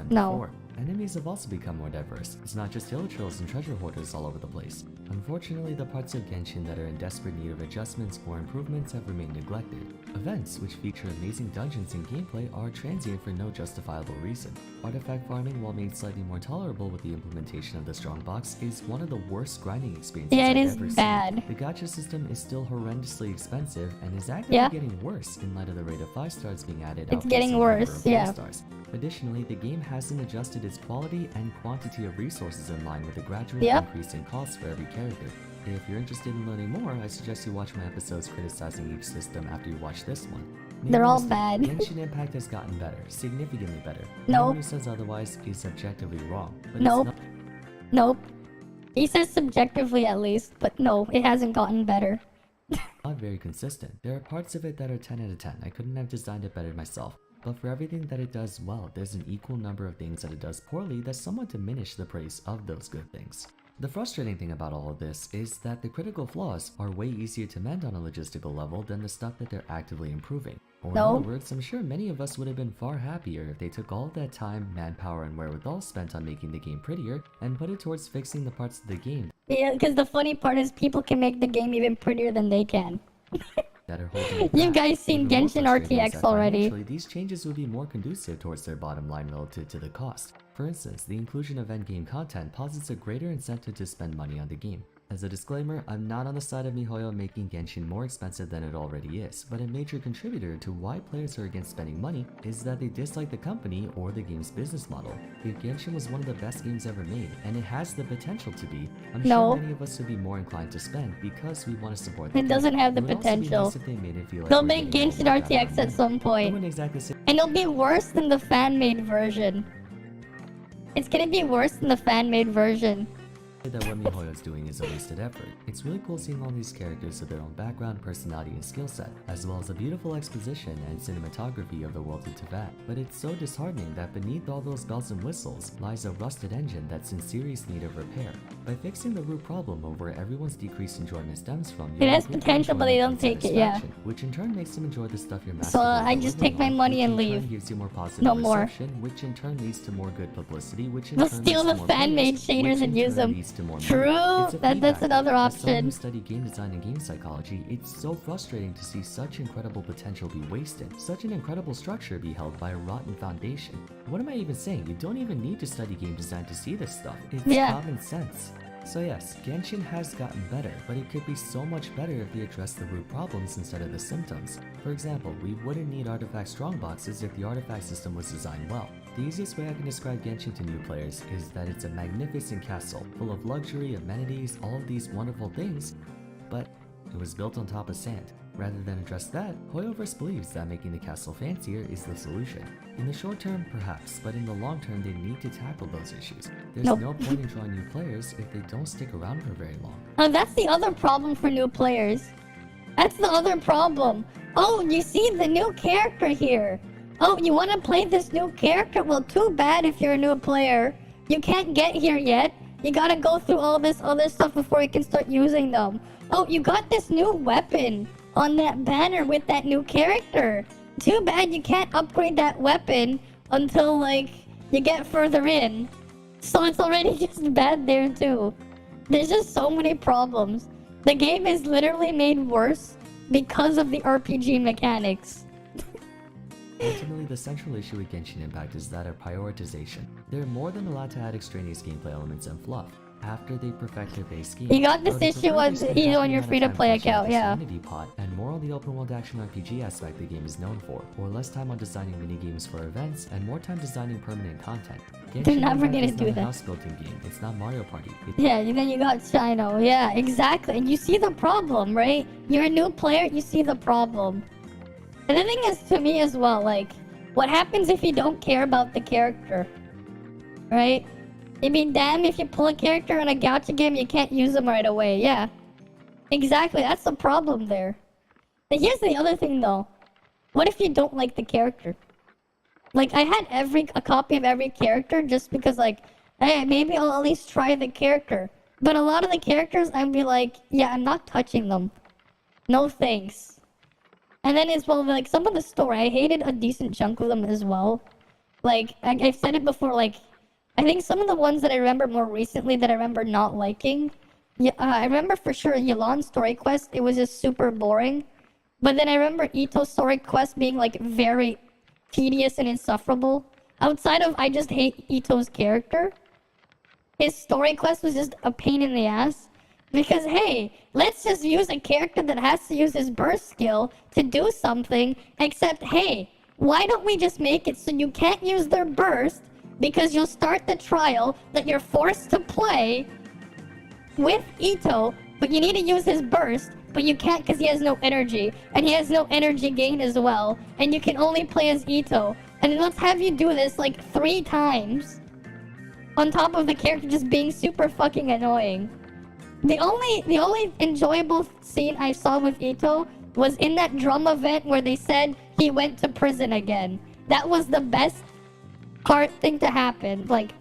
No. Before. Enemies have also become more diverse. It's not just hill trolls and treasure hoarders all over the place. Unfortunately, the parts of Genshin that are in desperate need of adjustments or improvements have remained neglected. Events, which feature amazing dungeons and gameplay, are transient for no justifiable reason. Artifact farming, while made slightly more tolerable with the implementation of the strongbox, is one of the worst grinding experiences I've ever bad. seen. The gacha system is still horrendously expensive and is actively getting worse in light of the rate of 5 stars being added. It's getting worse, yeah. Stars. Additionally, the game hasn't adjusted its quality and quantity of resources in line with the gradual increase in costs for every character. If you're interested in learning more, I suggest you watch my episodes criticizing each system after you watch this one. They're all bad. Genshin Impact has gotten better, significantly better. Nope. Anyone who says otherwise is objectively wrong. But nope. It's nope. He says subjectively at least, but no, it hasn't gotten better. not very consistent. There are parts of it that are 10 out of 10. I couldn't have designed it better myself. But for everything that it does well, there's an equal number of things that it does poorly that somewhat diminish the praise of those good things. The frustrating thing about all of this is that the critical flaws are way easier to mend on a logistical level than the stuff that they're actively improving. Or in other words, I'm sure many of us would have been far happier if they took all of that time, manpower, and wherewithal spent on making the game prettier and put it towards fixing the parts of the game. Yeah, because the funny part is people can make the game even prettier than they can. That are holding you guys seen Genshin RTX already. These changes would be more conducive towards their bottom line relative to the cost. For instance, the inclusion of endgame content posits a greater incentive to spend money on the game. As a disclaimer, I'm not on the side of MiHoYo making Genshin more expensive than it already is, but a major contributor to why players are against spending money is that they dislike the company or the game's business model. If Genshin was one of the best games ever made, and it has the potential to be, I'm sure many of us would be more inclined to spend because we want to support the game. It doesn't have the potential. They'll make Genshin RTX at some point, and it'll be worse than the fan-made version. It's gonna be worse than the fan-made version. That what MiHoYo is doing is a wasted effort. It's really cool seeing all these characters with their own background, personality, and skill set, as well as a beautiful exposition and cinematography of the world of Teyvat. But it's so disheartening that beneath all those bells and whistles lies a rusted engine that's in serious need of repair. By fixing the root problem of where everyone's decreased enjoyment stems from, it has potential, but they don't take it, yeah. Which in turn makes them enjoy the stuff you're so I just take my money and leave. Gives you more positive no more. Which in turn leads to more good publicity, which in they'll turn steal the fan-made shaders and use them. True, that's another option. As someone who studied game design and game psychology, it's so frustrating to see such incredible potential be wasted, such an incredible structure be held by a rotten foundation. What am I even saying? You don't even need to study game design to see this stuff. It's common sense. So yes, Genshin has gotten better, but it could be so much better if we address the root problems instead of the symptoms. For example, we wouldn't need artifact strongboxes if the artifact system was designed well. The easiest way I can describe Genshin to new players is that it's a magnificent castle, full of luxury, amenities, all of these wonderful things, but it was built on top of sand. Rather than address that, HoYoverse believes that making the castle fancier is the solution. In the short term, perhaps, but in the long term, they need to tackle those issues. There's no point in drawing new players if they don't stick around for very long. That's the other problem for new players. That's the other problem. Oh, you see the new character here. Oh, you want to play this new character? Well, too bad if you're a new player. You can't get here yet. You gotta go through all this other stuff before you can start using them. Oh, you got this new weapon on that banner with that new character. Too bad you can't upgrade that weapon until, like, you get further in. So it's already just bad there, too. There's just so many problems. The game is literally made worse because of the RPG mechanics. Ultimately, the central issue with Genshin Impact is that of prioritization. They're more than allowed to add extraneous gameplay elements and fluff. After they perfect their base game, You got this I would issue prefer on they spend you half on the your amount of free-to-play time fleshing out account, the yeah. Serenity pot and more on the open world action RPG aspect the game is known for, or less time on designing minigames for events and more time designing permanent content. They're never Impact gonna is do not a that. house building game. It's not Mario Party. Yeah, and then you got Shino. Yeah, exactly. And you see the problem, right? You're a new player, you see the problem. And the thing is, to me as well, like, what happens if you don't care about the character? Right? I mean, damn, if you pull a character in a gacha game, you can't use them right away. Yeah. Exactly, that's the problem there. But here's the other thing, though. What if you don't like the character? Like, I had a copy of every character just because, like, hey, maybe I'll at least try the character. But a lot of the characters, I'd be like, yeah, I'm not touching them. No thanks. And then as well, like, some of the story, I hated a decent chunk of them as well. Like, I've said it before, like, I think some of the ones that I remember more recently that I remember not liking, yeah, I remember for sure Yelan's story quest, it was just super boring. But then I remember Ito's story quest being, like, very tedious and insufferable. Outside of, I just hate Ito's character. His story quest was just a pain in the ass. Because, hey, let's just use a character that has to use his burst skill to do something, except, hey, why don't we just make it so you can't use their burst because you'll start the trial that you're forced to play with Ito, but you need to use his burst, but you can't because he has no energy, and he has no energy gain as well, and you can only play as Ito. And then let's have you do this like 3 times, on top of the character just being super fucking annoying. The only enjoyable scene I saw with Ito was in that drum event where they said he went to prison again. That was the best thing to happen. Like,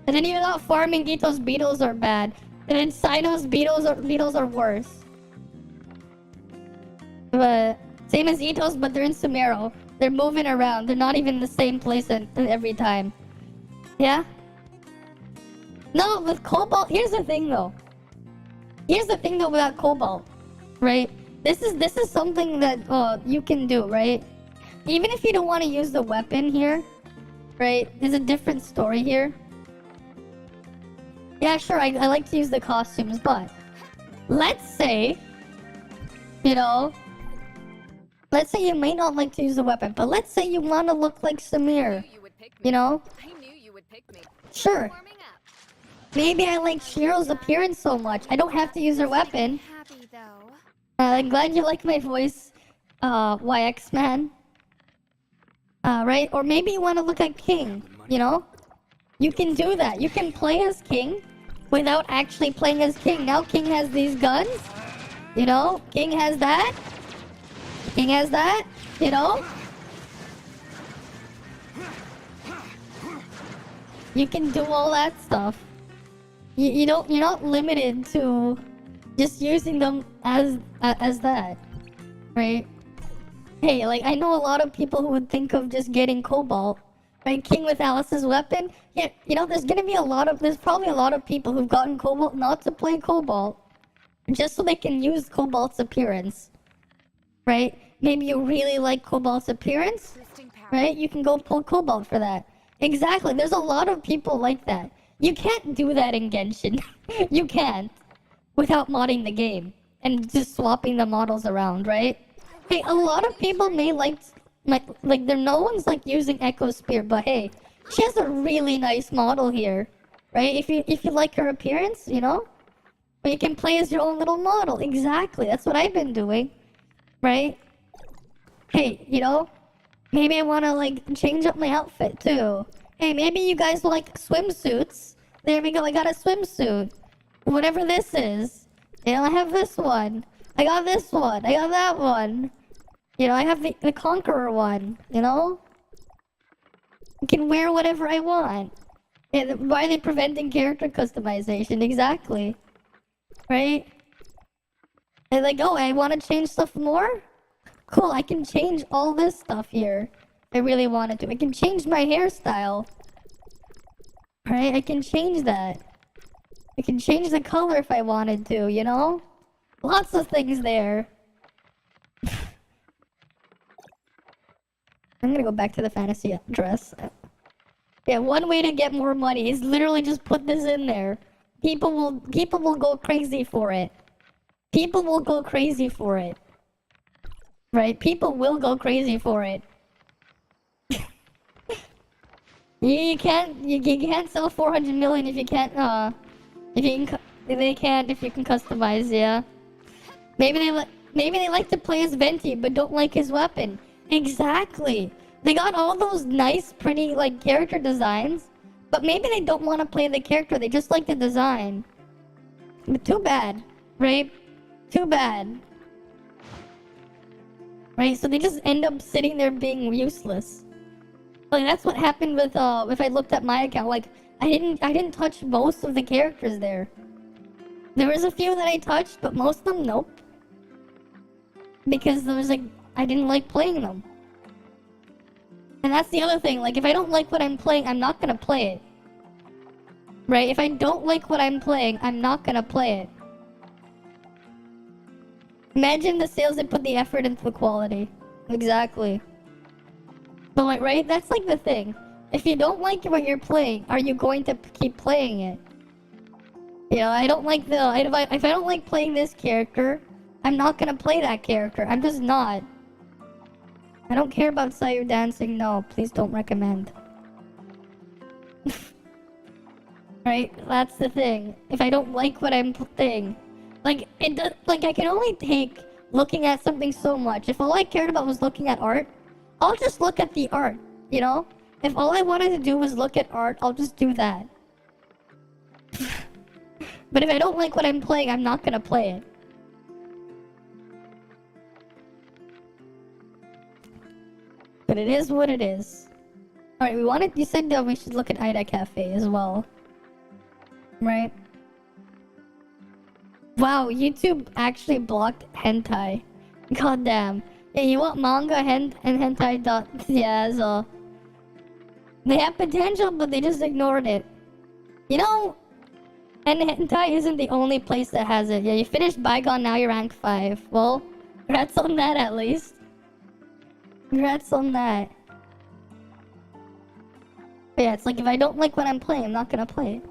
and then even though farming Ito's beetles are bad, and then Sino's beetles are worse. But same as Ito's, but they're in Sumeru. They're moving around. They're not even in the same place every time. Yeah? No, with Cobalt, here's the thing though. Here's the thing though about Cobalt, right? This is something that you can do, right? Even if you don't want to use the weapon here, right? There's a different story here. Yeah, sure, I like to use the costumes, but let's say, you know, let's say you may not like to use the weapon, but let's say you want to look like Samir, you know? I knew you would pick me. Sure. Maybe I like Shiro's appearance so much. I don't have to use her weapon. Happy though. I'm glad you like my voice, YX man. Right? Or maybe you want to look like King, you know? You can do that. You can play as King without actually playing as King. Now King has these guns, you know? King has that. King has that, you know? You can do all that stuff. You're not limited to just using them as that, right? Hey, like, I know a lot of people who would think of just getting Cobalt, right? King with Alice's weapon. Yeah, you know, there's probably a lot of people who've gotten Cobalt not to play Cobalt, just so they can use Cobalt's appearance, right? Maybe you really like Cobalt's appearance, right? You can go pull Cobalt for that. Exactly, there's a lot of people like that. You can't do that in Genshin. You can't. Without modding the game. And just swapping the models around, right? Hey, a lot of people may like no one's like using Echo Spear, but hey, she has a really nice model here. Right? If you like her appearance, you know? But you can play as your own little model. Exactly. That's what I've been doing. Right? Hey, you know? Maybe I wanna like change up my outfit too. Hey, maybe you guys like swimsuits. There we go, I got a swimsuit. Whatever this is. You know, I have this one. I got this one. I got that one. You know, I have the Conqueror one, you know? I can wear whatever I want. And why are they preventing character customization? Exactly. Right? And like, oh, I want to change stuff more? Cool, I can change all this stuff here. I really wanted to. I can change my hairstyle. Right? I can change that. I can change the color if I wanted to, you know? Lots of things there. I'm gonna go back to the fantasy dress. Yeah, one way to get more money is literally just put this in there. People will go crazy for it. People will go crazy for it. Right? People will go crazy for it. you can't sell 400 million if you can't if you can customize, yeah. Maybe they like to play as Venti but don't like his weapon. Exactly. They got all those nice, pretty, like, character designs, but maybe they don't want to play the character, they just like the design. But too bad, right? Too bad. Right, so they just end up sitting there being useless. Like, that's what happened with, if I looked at my account, like, I didn't touch most of the characters there. There was a few that I touched, but most of them, nope. Because there was, like, I didn't like playing them. And that's the other thing, like, if I don't like what I'm playing, I'm not gonna play it. Right? If I don't like what I'm playing, I'm not gonna play it. Imagine the sales that put the effort into the quality. Exactly. But, like, right? That's, like, the thing. If you don't like what you're playing, are you going to keep playing it? You know, I don't like if I don't like playing this character, I'm not gonna play that character. I'm just not. I don't care about Sayu dancing. No, please don't recommend. Right? That's the thing. If I don't like what I'm playing, like it does. Like I can only take looking at something so much. If all I cared about was looking at art, I'll just look at the art. You know? If all I wanted to do was look at art, I'll just do that. But if I don't like what I'm playing, I'm not gonna play it. But it is what it is. Alright, you said that we should look at Ida Cafe as well. Right? Wow, YouTube actually blocked hentai. God damn. Yeah, you want manga and hentai dot... Yeah, so... They have potential, but they just ignored it. You know... And hentai isn't the only place that has it. Yeah, you finished Bygone, now you're rank 5. Well, congrats on that at least. Congrats on that. But yeah, it's like if I don't like what I'm playing, I'm not gonna play it.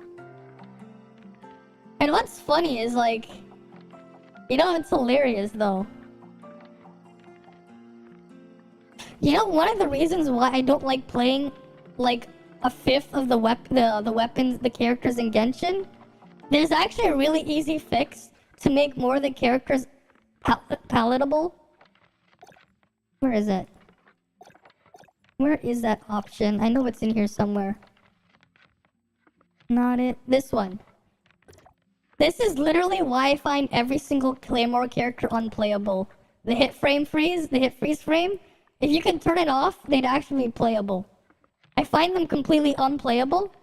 And what's funny is like... You know, it's hilarious though. You know, one of the reasons why I don't like playing like a fifth of the weapons, the characters in Genshin, there's actually a really easy fix to make more of the characters palatable. Where is it? Where is that option? I know it's in here somewhere. Not it. This one. This is literally why I find every single Claymore character unplayable. The hit freeze frame, if you can turn it off, they'd actually be playable. I find them completely unplayable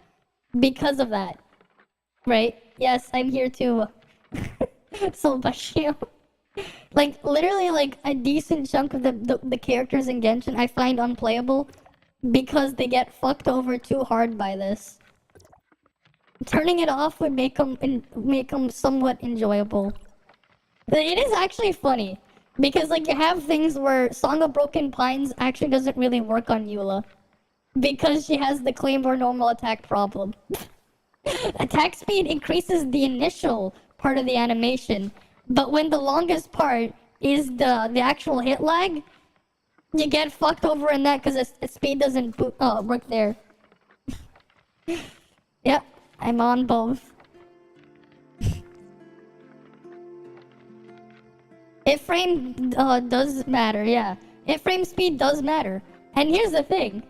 because of that. Right? Yes, I'm here to so Bashio. Like, literally, like, a decent chunk of the characters in Genshin I find unplayable because they get fucked over too hard by this. Turning it off would make them somewhat enjoyable. But it is actually funny, because, like, you have things where Song of Broken Pines actually doesn't really work on Eula, because she has the Claymore normal attack problem. Attack speed increases the initial part of the animation, but when the longest part is the actual hit lag, you get fucked over in that because the speed doesn't work there. Yep, I'm on both. Hit frame does matter, yeah. Hit frame speed does matter. And here's the thing.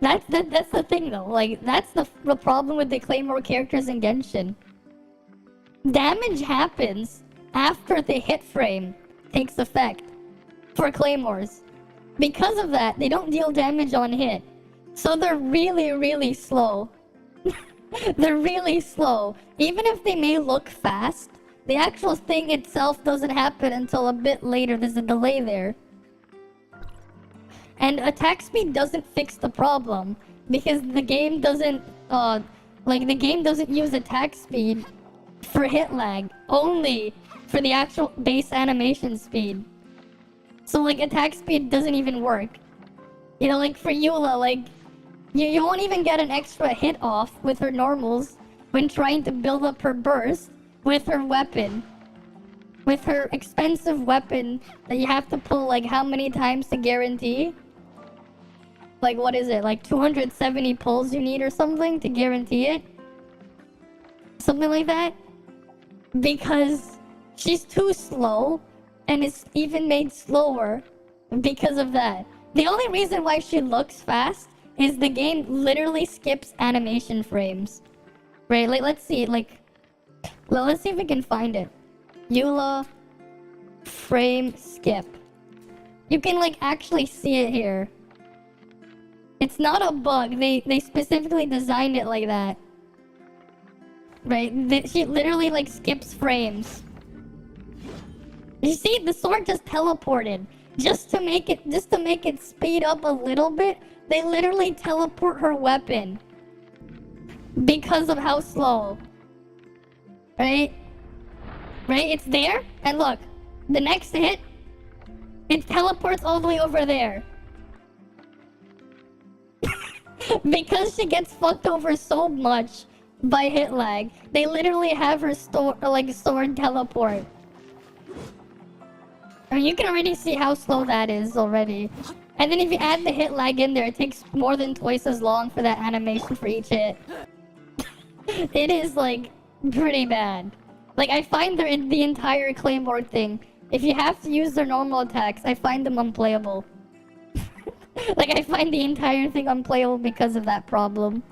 That's the thing though, like, that's the problem with the Claymore characters in Genshin. Damage happens after the hit frame takes effect for Claymores. Because of that, they don't deal damage on hit. So they're really, really slow. They're really slow. Even if they may look fast, the actual thing itself doesn't happen until a bit later. There's a delay there. And attack speed doesn't fix the problem because the game doesn't the game doesn't use attack speed for hit lag, only for the actual base animation speed. So like attack speed doesn't even work. You know, like for Eula, like, you won't even get an extra hit off with her normals when trying to build up her burst with her weapon. With her expensive weapon that you have to pull like how many times to guarantee? Like what is it? Like 270 pulls you need or something to guarantee it? Something like that? Because she's too slow and it's even made slower because of that. The only reason why she looks fast is the game literally skips animation frames. Right? Like let's see, let's see if we can find it. Eula frame skip. You can like actually see it here. It's not a bug. They specifically designed it like that. Right? She literally like skips frames. You see, the sword just teleported. Just to make it speed up a little bit, they literally teleport her weapon. Because of how slow. Right? Right? It's there, and look, the next hit, it teleports all the way over there. Because she gets fucked over so much by hit lag, they literally have her sword teleport. I mean, you can already see how slow that is already. And then if you add the hit lag in there, it takes more than twice as long for that animation for each hit. It is, like, pretty bad. Like, I find the entire Claymore thing, if you have to use their normal attacks, I find them unplayable. Like, I find the entire thing unplayable because of that problem.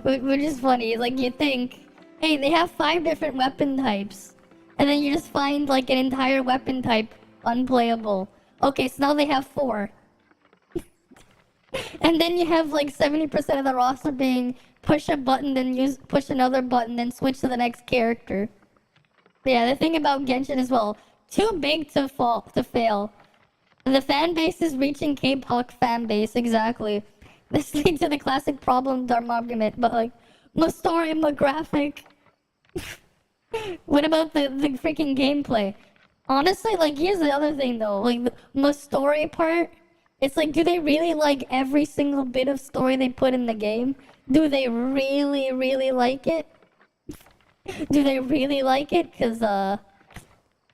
Which is funny, like, you think, hey, they have 5 different weapon types. And then you just find, like, an entire weapon type unplayable. Okay, so now they have 4. And then you have, like, 70% of the roster being push a button, then push another button, then switch to the next character. But yeah, the thing about Genshin as well, too big to fail. The fan base is reaching K-pop fan base, exactly. This leads to the classic problem Dharma argument, but like, my story, my graphic. What about the freaking gameplay? Honestly, like, here's the other thing though, like, the story part, it's like, do they really like every single bit of story they put in the game? Do they really, really like it? Do they really like it? Because,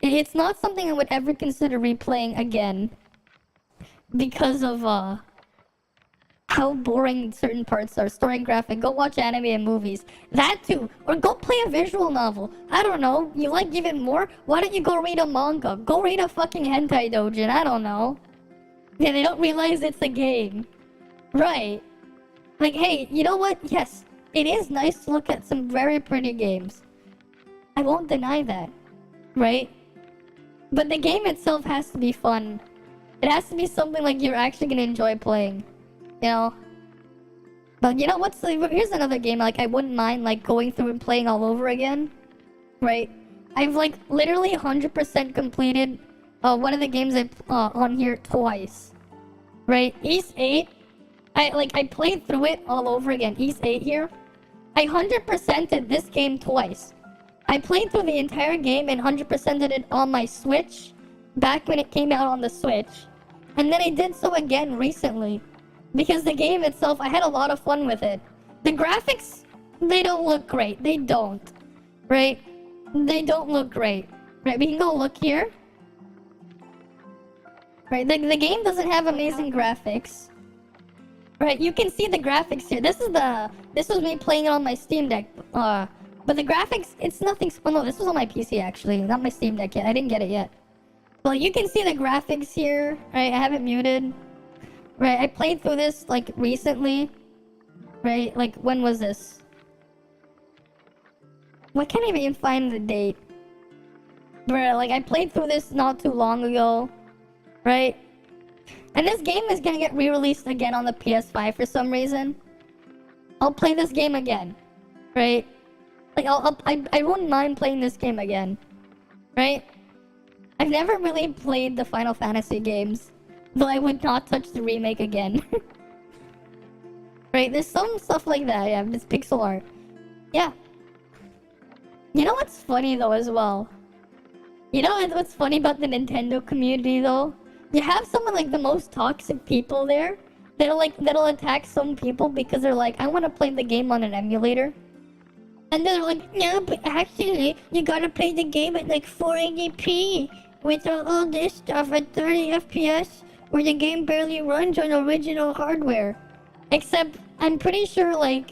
it's not something I would ever consider replaying again. Because of, how boring certain parts are. Story and graphic. Go watch anime and movies. That too. Or go play a visual novel. I don't know. You like even more? Why don't you go read a manga? Go read a fucking hentai doujin. I don't know. Yeah, they don't realize it's a game. Right. Like, hey, you know what? Yes, it is nice to look at some very pretty games. I won't deny that. Right? But the game itself has to be fun. It has to be something like you're actually gonna enjoy playing. You know? But you know what's here's another game like I wouldn't mind like going through and playing all over again. Right? I've like literally 100% completed one of the games on here twice. Right? East 8. I played through it all over again. East 8 here. I 100%ed this game twice. I played through the entire game and 100%ed it on my Switch back when it came out on the Switch. And then I did so again recently. Because the game itself, I had a lot of fun with it. The graphics, they don't look great. They don't. Right? They don't look great. Right, we can go look here. Right, the game doesn't have amazing graphics. Right, you can see the graphics here. This was me playing it on my Steam Deck. But the graphics, it's nothing. Oh no, this was on my PC actually, not my Steam Deck yet. I didn't get it yet. Well, you can see the graphics here. Right, I have it muted. Right, I played through this like recently. Right, like when was this? Well, I can't even find the date. Bruh, like I played through this not too long ago. Right? And this game is gonna get re-released again on the PS5 for some reason. I'll play this game again. Right? Like I wouldn't mind playing this game again. Right? I've never really played the Final Fantasy games. Though I would not touch the remake again. Right? There's some stuff like that, yeah, this pixel art. Yeah. You know what's funny though as well? You know what's funny about the Nintendo community though? You have some of like the most toxic people there that'll attack some people because they're like, I want to play the game on an emulator. And they're like, no, but actually, you gotta play the game at like 480p with all this stuff at 30 FPS where the game barely runs on original hardware. Except, I'm pretty sure like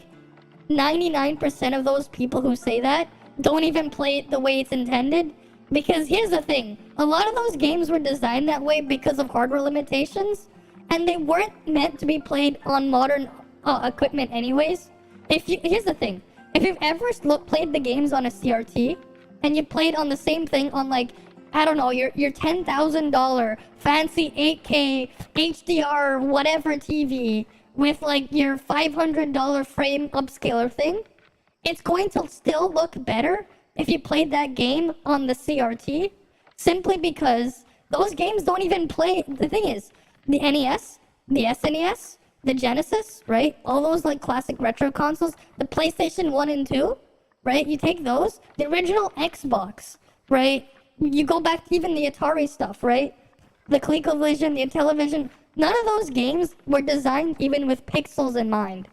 99% of those people who say that don't even play it the way it's intended. Because here's the thing, a lot of those games were designed that way because of hardware limitations, and they weren't meant to be played on modern equipment anyways. Here's the thing, if you've ever played the games on a CRT, and you played on the same thing on like, I don't know, your $10,000 fancy 8K HDR whatever TV with like your $500 frame upscaler thing, it's going to still look better if you played that game on the CRT, simply because those games don't even play. The thing is, the NES, the SNES, the Genesis, right? All those like classic retro consoles, the PlayStation 1 and 2, right? You take those, the original Xbox, right? You go back to even the Atari stuff, right? The ColecoVision, the Intellivision, none of those games were designed even with pixels in mind.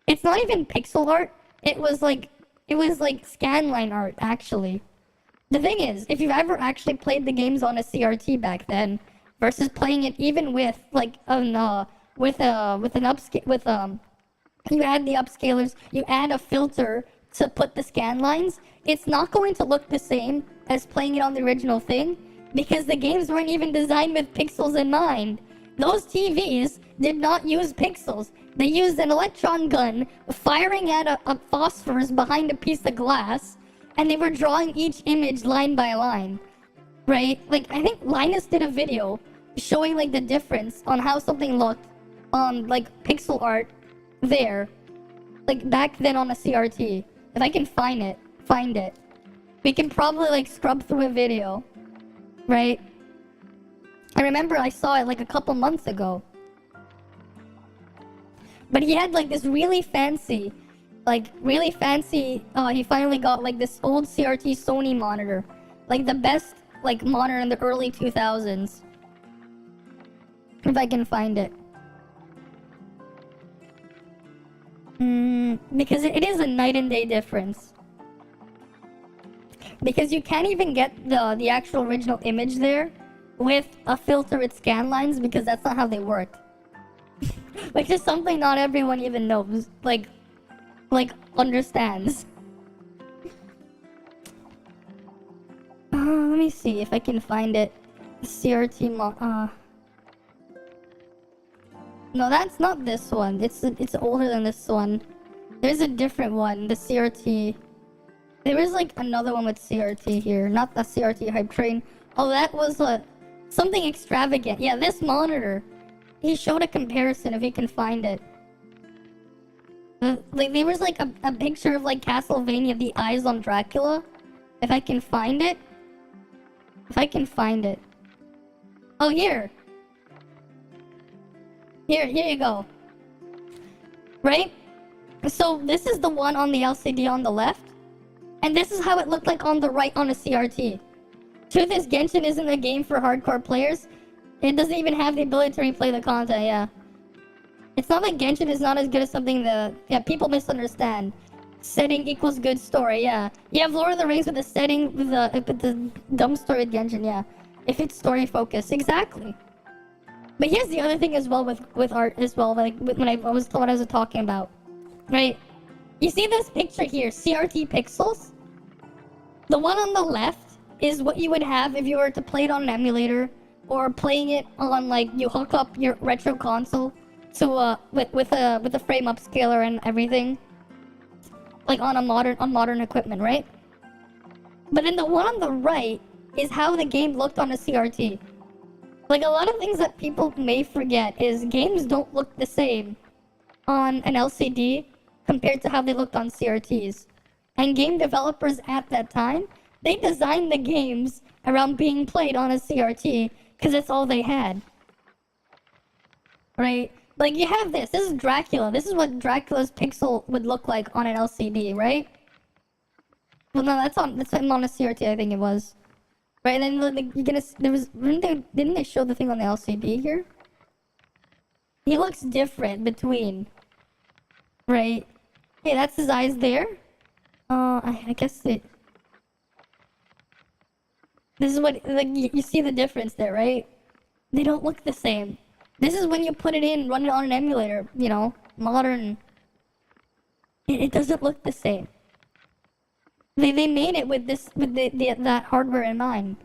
It's not even pixel art, it was like scanline art, actually. The thing is, if you've ever actually played the games on a CRT back then, versus playing it even with like you add the upscalers, you add a filter to put the scan lines, it's not going to look the same as playing it on the original thing, because the games weren't even designed with pixels in mind. Those TVs did not use pixels. They used an electron gun firing at a phosphorus behind a piece of glass, and they were drawing each image line by line, right? Like, I think Linus did a video showing like the difference on how something looked on like pixel art there, like back then on a CRT. If I can find it. We can probably like scrub through a video, right? I remember I saw it like a couple months ago. But he had like this really fancy, he finally got like this old CRT Sony monitor. Like the best like monitor in the early 2000s. If I can find it. Because it is a night and day difference. Because you can't even get the actual original image there with a filter with scan lines, because that's not how they work. Which is something not everyone even knows, like understands. Let me see if I can find it. CRT No, that's not this one. It's older than this one. There's a different one, the CRT. There is like another one with CRT here, not the CRT hype train. Oh, that was something extravagant. Yeah, this monitor. He showed a comparison if you can find it. Like there was like a picture of like Castlevania, the eyes on Dracula. If I can find it. Oh, here. Here you go. Right? So this is the one on the LCD on the left. And this is how it looked like on the right on a CRT. Truth is, Genshin isn't a game for hardcore players. It doesn't even have the ability to replay the content, yeah. It's not like Genshin is not as good as something that... Yeah, people misunderstand. Setting equals good story, yeah. You have Lord of the Rings with the setting, with the dumb story with Genshin, yeah. If it's story focused, exactly. But here's the other thing as well with art as well, like when I was talking about. Right? You see this picture here, CRT pixels? The one on the left is what you would have if you were to play it on an emulator, or playing it on like you hook up your retro console to with a frame upscaler and everything, like on modern equipment, right? But in the one on the right is how the game looked on a CRT. Like a lot of things that people may forget is games don't look the same on an LCD compared to how they looked on CRTs. And game developers at that time, they designed the games around being played on a CRT because it's all they had. Right? Like you have this is Dracula. This is what Dracula's pixel would look like on an LCD, right? Well, no, that's on a CRT, I think it was. Right, and then like, you're gonna didn't they show the thing on the LCD here? He looks different between. Right. Hey, that's his eyes there. I guess it. This is what like you see the difference there, right? They don't look the same. This is when you put it in, run it on an emulator, you know, modern. It doesn't look the same. They made it with that hardware in mind,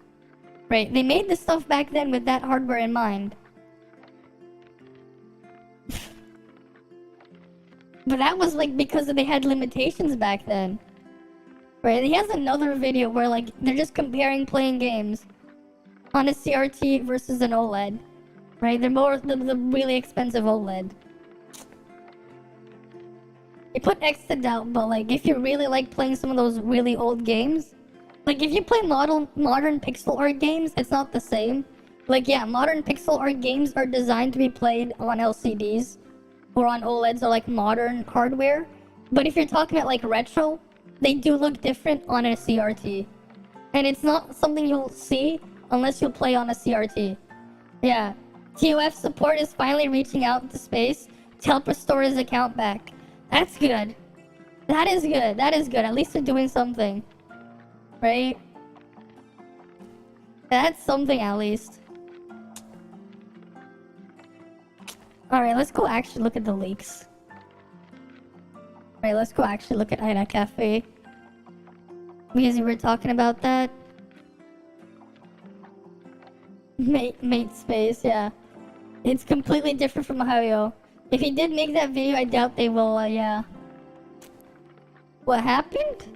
right? They made the stuff back then with that hardware in mind. But that was like because they had limitations back then, right? He has another video where like they're just comparing playing games on a CRT versus an OLED, right? They're more the really expensive OLED. You put X to doubt, but like if you really like playing some of those really old games, like if you play modern pixel art games, it's not the same. Like yeah, modern pixel art games are designed to be played on LCDs or on OLEDs or like modern hardware. But if you're talking about like retro, they do look different on a CRT. And it's not something you'll see unless you play on a CRT. Yeah. TOF support is finally reaching out into space to help restore his account back. That's good. That is good. That is good. At least they're doing something. Right? That's something at least. Alright, let's go actually look at the leaks. Alright, let's go actually look at Ina Cafe. Because we were talking about that. Mate space, yeah. It's completely different from Ohio. If he did make that video, I doubt they will, yeah. What happened?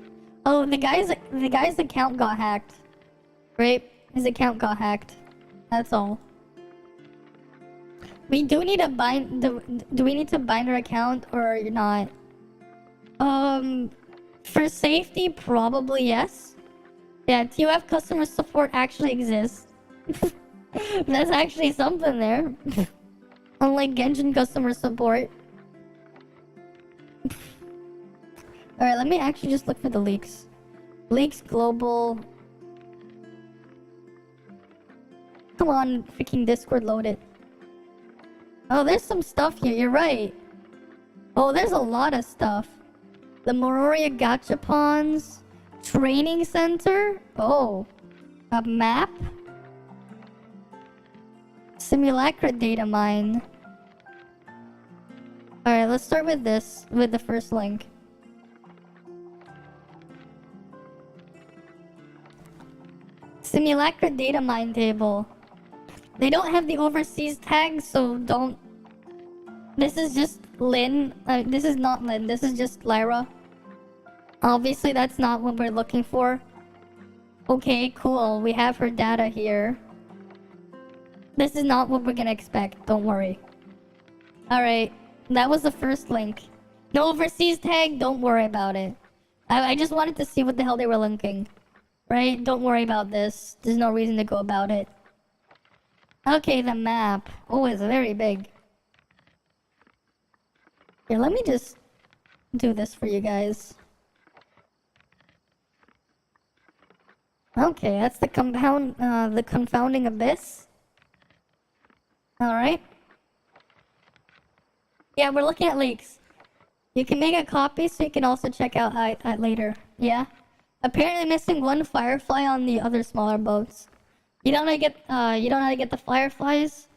Oh, the guy's account got hacked. Right? His account got hacked. That's all. We do need to bind do we need to bind our account or not? For safety, probably yes. Yeah, TOF customer support actually exists. That's actually something there. Unlike Genshin customer support. Alright, let me actually just look for the leaks. Leaks global. Come on, freaking Discord, load it. Oh, there's some stuff here, you're right. Oh, there's a lot of stuff. The Mororia Gachapons Training Center. Oh. A map. Simulacra data mine. Alright, let's start with this, with the first link. Simulacra data mine table. They don't have the overseas tag, so don't... This is just Lynn. This is not Lynn, this is just Lyra. Obviously, that's not what we're looking for. Okay, cool. We have her data here. This is not what we're gonna expect, don't worry. Alright, that was the first link. No overseas tag, don't worry about it. I just wanted to see what the hell they were linking. Right? Don't worry about this. There's no reason to go about it. Okay, the map. Oh, it's very big. Here, let me just do this for you guys. Okay, that's the confounding abyss. Alright. Yeah, we're looking at leaks. You can make a copy so you can also check out later. Yeah? Apparently missing one firefly on the other smaller boats. You don't know how to get the fireflies?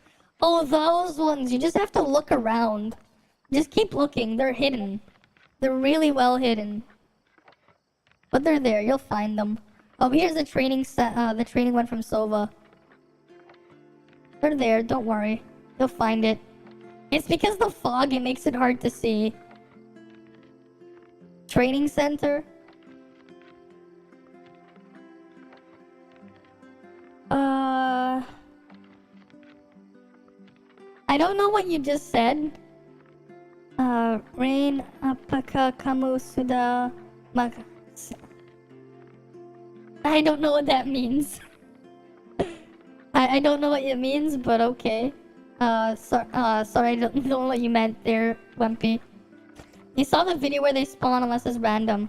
Oh, those ones. You just have to look around. Just keep looking. They're hidden. They're really well hidden. But they're there. You'll find them. Oh, here's the training set. The training one from Sova. They're there. Don't worry. You'll find it. It's because the fog. It makes it hard to see. Training center. I don't know what you just said. Rain, Apaka, Kamu, Suda, Mag... I don't know what that means. I don't know what it means, but okay. Sorry, I don't know what you meant there, Wimpy. You saw the video where they spawn unless it's random.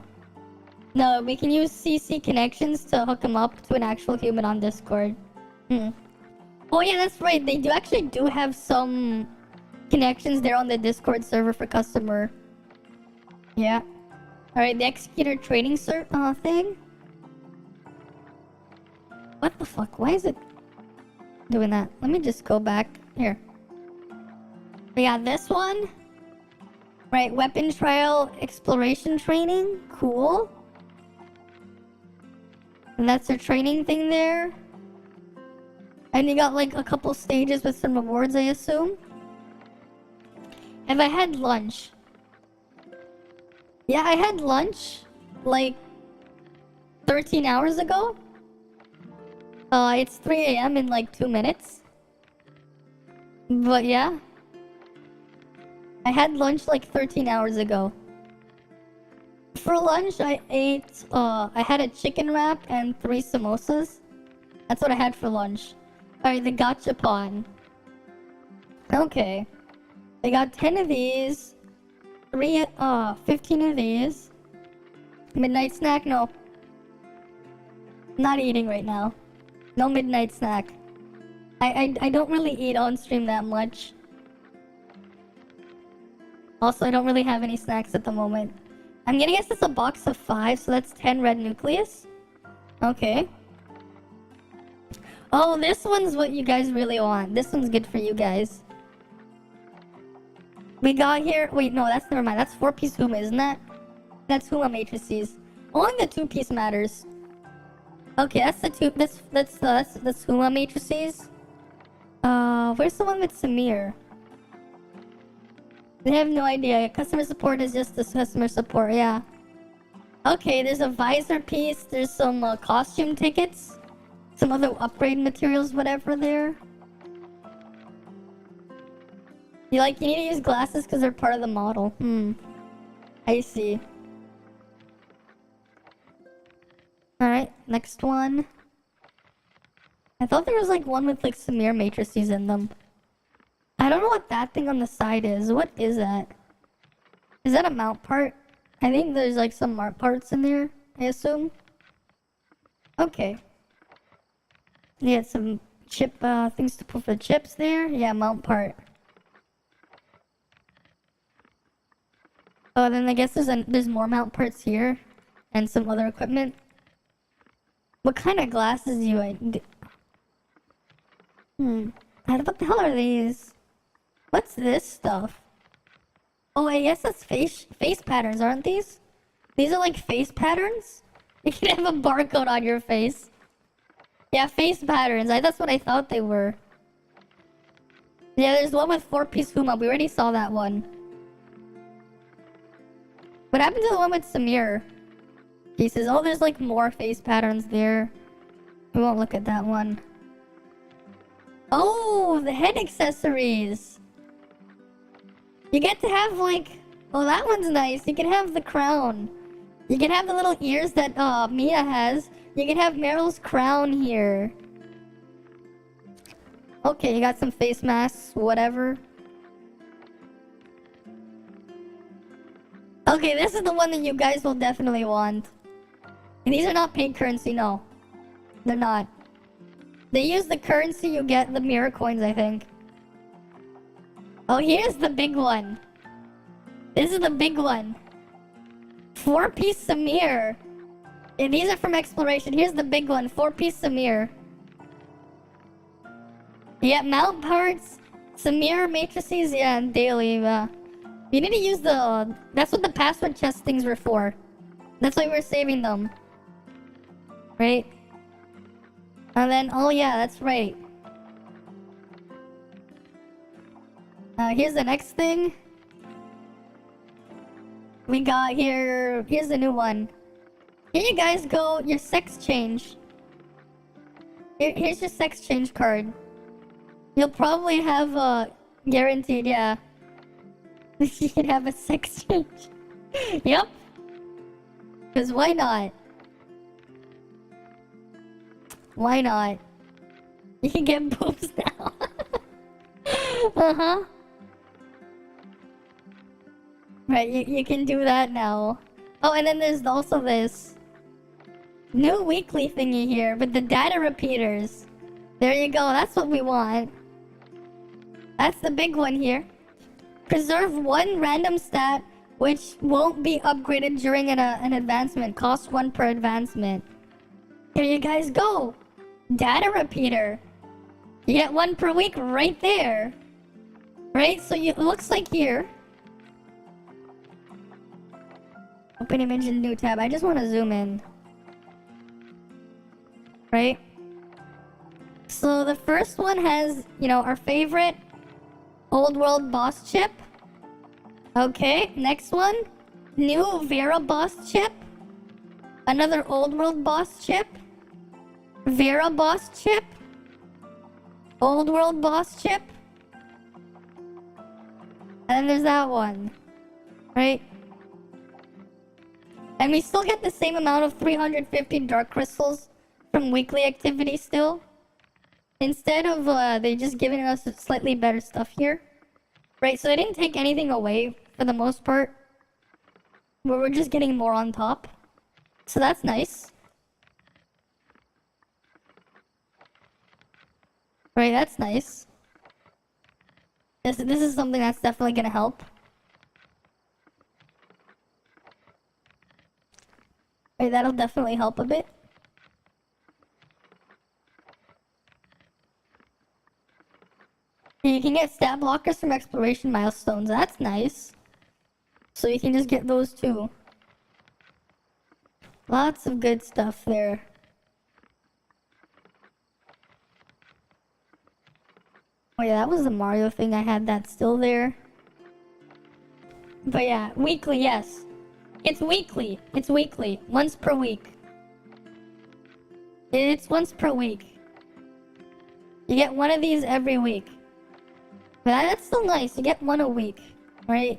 No, we can use CC connections to hook him up to an actual human on Discord. Oh yeah, that's right. They actually do have some connections there on the Discord server for customer. Yeah. Alright, the executor training thing. What the fuck? Why is it doing that? Let me just go back. Here. We got this one. Right, weapon trial exploration training. Cool. And that's their training thing there. And you got like a couple stages with some rewards, I assume. Have I had lunch? Yeah, I had lunch like 13 hours ago. It's 3 a.m. in like 2 minutes. But yeah. I had lunch like 13 hours ago. For lunch, I ate, I had a chicken wrap and 3 samosas. That's what I had for lunch. Alright, the gachapon. Okay. I got 10 of these. 15 of these. Midnight snack? No. Not eating right now. No midnight snack. I don't really eat on stream that much. Also, I don't really have any snacks at the moment. I'm gonna guess it's a box of 5, so that's 10 red nucleus. Okay. Oh, this one's what you guys really want. This one's good for you guys. We got here... Wait, no, that's... Never mind. That's 4-piece Huma, isn't that? That's Huma matrices. Only the 2-piece matters. Okay, that's the 2... That's Huma matrices. Where's the one with Samir? They have no idea. Customer support is just the customer support, yeah. Okay, there's a visor piece. There's some costume tickets. Some other upgrade materials, whatever there. You need to use glasses because they're part of the model. I see. Alright, next one. I thought there was like one with like Samir matrices in them. I don't know what that thing on the side is. What is that? Is that a mount part? I think there's like some mount parts in there, I assume. Okay. Yeah, some chip things to put for chips there. Yeah, mount part. Oh, then I guess there's more mount parts here. And some other equipment. What kind of glasses do you... What the hell are these? What's this stuff? Oh, I guess that's face patterns, aren't these? These are like face patterns? You can have a barcode on your face. Yeah, face patterns. That's what I thought they were. Yeah, there's one with 4-piece Huma. We already saw that one. What happened to the one with Samir? Pieces. Oh, there's like more face patterns there. We won't look at that one. Oh, the head accessories. You get to have like... Oh, that one's nice. You can have the crown. You can have the little ears that Mia has. You can have Meryl's crown here. Okay, you got some face masks, whatever. Okay, this is the one that you guys will definitely want. And these are not paid currency, no. They're not. They use the currency you get, the mirror coins, I think. Oh, here's the big one. This is the big one. 4-piece Samir. Yeah, these are from Exploration. Here's the big one. 4-piece Samir. Yeah, mount parts. Samir matrices, yeah, and daily. You need to use the... That's what the password chest things were for. That's why we're saving them. Right? And then, oh yeah, that's right. Here's the next thing. We got here... Here's the new one. Here you guys go, your sex change. Here's your sex change card. You'll probably have a... Guaranteed, yeah. You can have a sex change. Yep. Because why not? Why not? You can get boobs now. Uh-huh. Right, you can do that now. Oh, and then there's also this. New weekly thingy here with the data repeaters. There you go, that's what we want. That's the big one here. Preserve one random stat which won't be upgraded during an advancement. Cost 1 per advancement. Here you guys go. Data repeater. You get 1 per week right there. Right? So it looks like here. Open image in new tab. I just want to zoom in. Right? So the first one has, you know, our favorite old world boss chip. Okay, next one. New Vera boss chip. Another old world boss chip. Vera boss chip. Old world boss chip. And then there's that one. Right? And we still get the same amount of 350 dark crystals from weekly activity still. Instead of they just giving us slightly better stuff here. Right, so they didn't take anything away for the most part. But we're just getting more on top. So that's nice. Right, that's nice. This is something that's definitely gonna help. Right, that'll definitely help a bit. You can get stat blockers from exploration milestones. That's nice. So you can just get those too. Lots of good stuff there. Oh yeah, that was the Mario thing. I had that still there. But yeah, weekly, yes. It's weekly. It's weekly. Once per week. It's once per week. You get one of these every week. But that's still nice. You get one a week, right?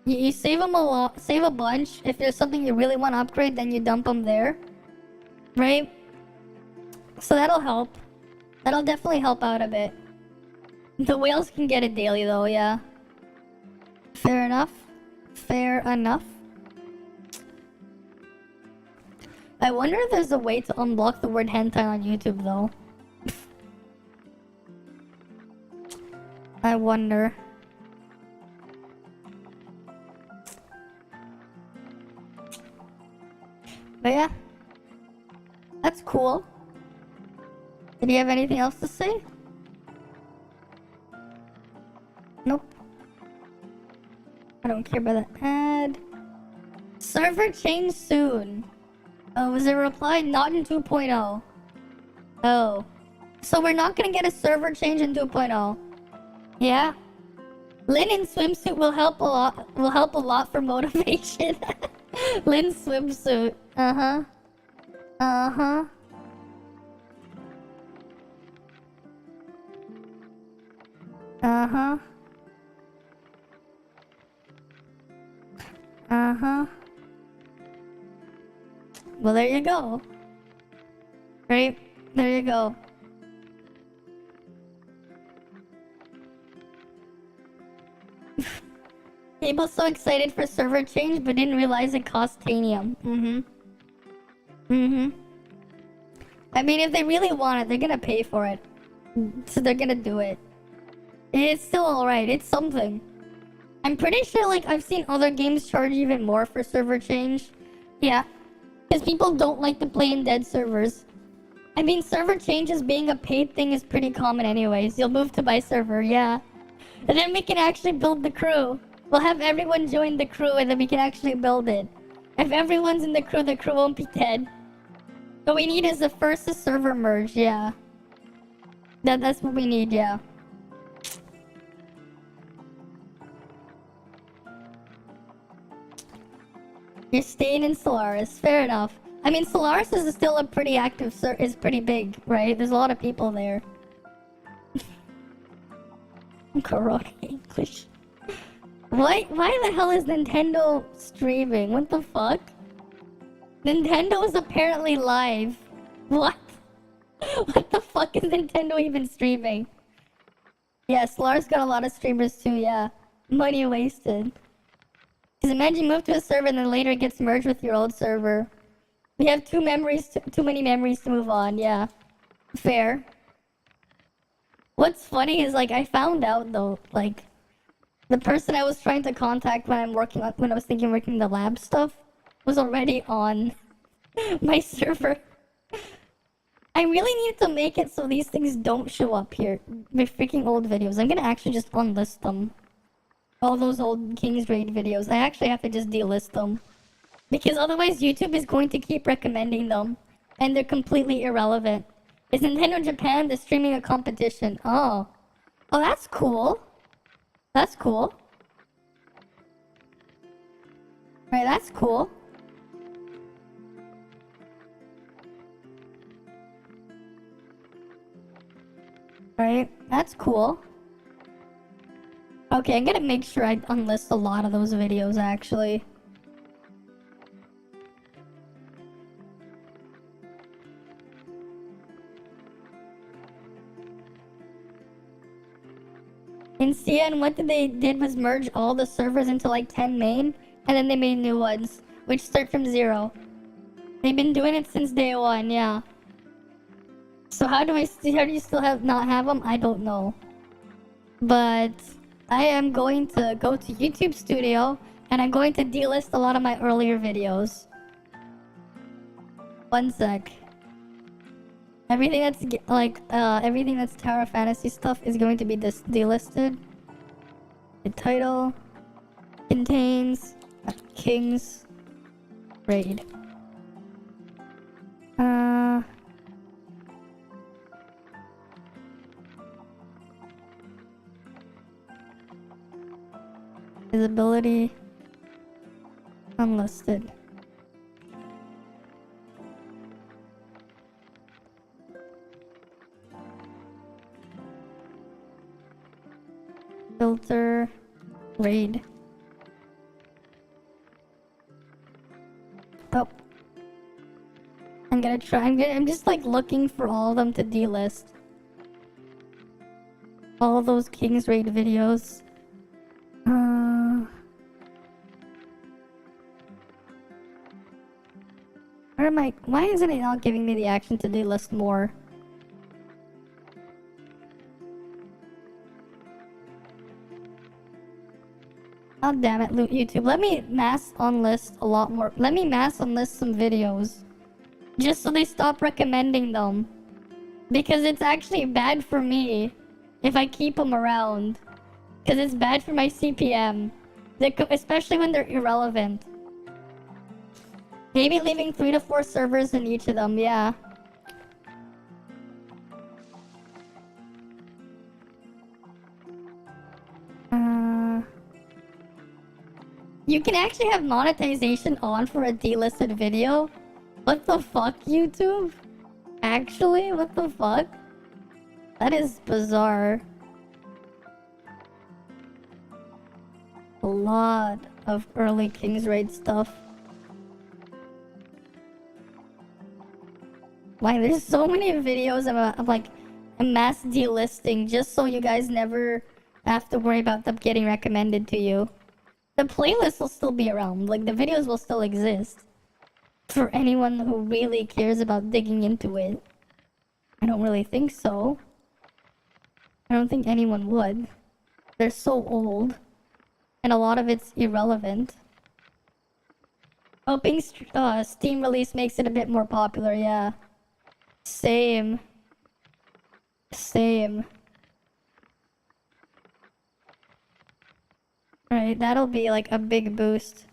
You save them a lot, save a bunch. If there's something you really want to upgrade, then you dump them there, right? So that'll help. That'll definitely help out a bit. The whales can get it daily though, yeah. Fair enough. Fair enough. I wonder if there's a way to unblock the word hentai on YouTube though. I wonder. But yeah. That's cool. Did you have anything else to say? Nope. I don't care about that ad. Server change soon. Oh, was there a reply? Not in 2.0. Oh. So we're not gonna get a server change in 2.0. Yeah. Linen swimsuit will help a lot. Will help a lot for motivation. Linen swimsuit. Uh-huh. Uh-huh. Uh-huh. Uh-huh. Well, there you go. Right? There you go. People so excited for server change, but didn't realize it cost Tanium. I mean, if they really want it, they're gonna pay for it. So they're gonna do it. It's still alright. It's something. I'm pretty sure, like, I've seen other games charge even more for server change. Yeah. Because people don't like to play in dead servers. I mean, server changes being a paid thing is pretty common anyways. You'll move to my server, yeah. And then we can actually build the crew. We'll have everyone join the crew and then we can actually build it. If everyone's in the crew won't be dead. What we need is the first server merge, yeah. That's what we need, yeah. You're staying in Solaris, fair enough. I mean, Solaris is still a pretty active is pretty big, right? There's a lot of people there. Karate English. Why the hell is Nintendo streaming? What the fuck? Nintendo is apparently live. What? What the fuck is Nintendo even streaming? Yeah, Solaris got a lot of streamers too, yeah. Money wasted. Because imagine you move to a server and then later it gets merged with your old server. We have too many memories to move on. Yeah, fair. What's funny is like I found out though, like the person I was trying to contact when I was thinking working the lab stuff was already on my server. I really need to make it so these things don't show up here. My freaking old videos. I'm gonna actually just unlist them. All those old King's Raid videos. I actually have to just delist them. Because otherwise YouTube is going to keep recommending them. And they're completely irrelevant. Is Nintendo Japan they're streaming a competition? Oh. Oh, that's cool. That's cool. Right, that's cool. Right, that's cool. Okay, I'm gonna make sure I unlist a lot of those videos actually. In CN, what they did was merge all the servers into like 10 main, and then they made new ones, which start from 0. They've been doing it since day 1, yeah. So how do you still not have them? I don't know. But I am going to go to YouTube Studio, and I'm going to delist a lot of my earlier videos. One sec. Everything that's everything that's Tower Fantasy stuff is going to be delisted. The title contains King's Raid. Visibility unlisted. Filter raid. Oh. I'm gonna try. I'm just like looking for all of them to delist. All of those King's Raid videos. Where am I? Why isn't it not giving me the action to delist more? Oh damn it, YouTube. Let me mass unlist a lot more. Let me mass unlist some videos. Just so they stop recommending them. Because it's actually bad for me if I keep them around. Because it's bad for my CPM. Especially when they're irrelevant. Maybe leaving 3 to 4 servers in each of them, yeah. You can actually have monetization on for a delisted video? What the fuck, YouTube? Actually? What the fuck? That is bizarre. A lot of early King's Raid stuff. Why, there's so many videos of like a mass delisting just so you guys never have to worry about them getting recommended to you. The playlist will still be around, like the videos will still exist. For anyone who really cares about digging into it. I don't really think so. I don't think anyone would. They're so old. And a lot of it's irrelevant. Hoping Steam release makes it a bit more popular, yeah. Same. Alright, that'll be like a big boost.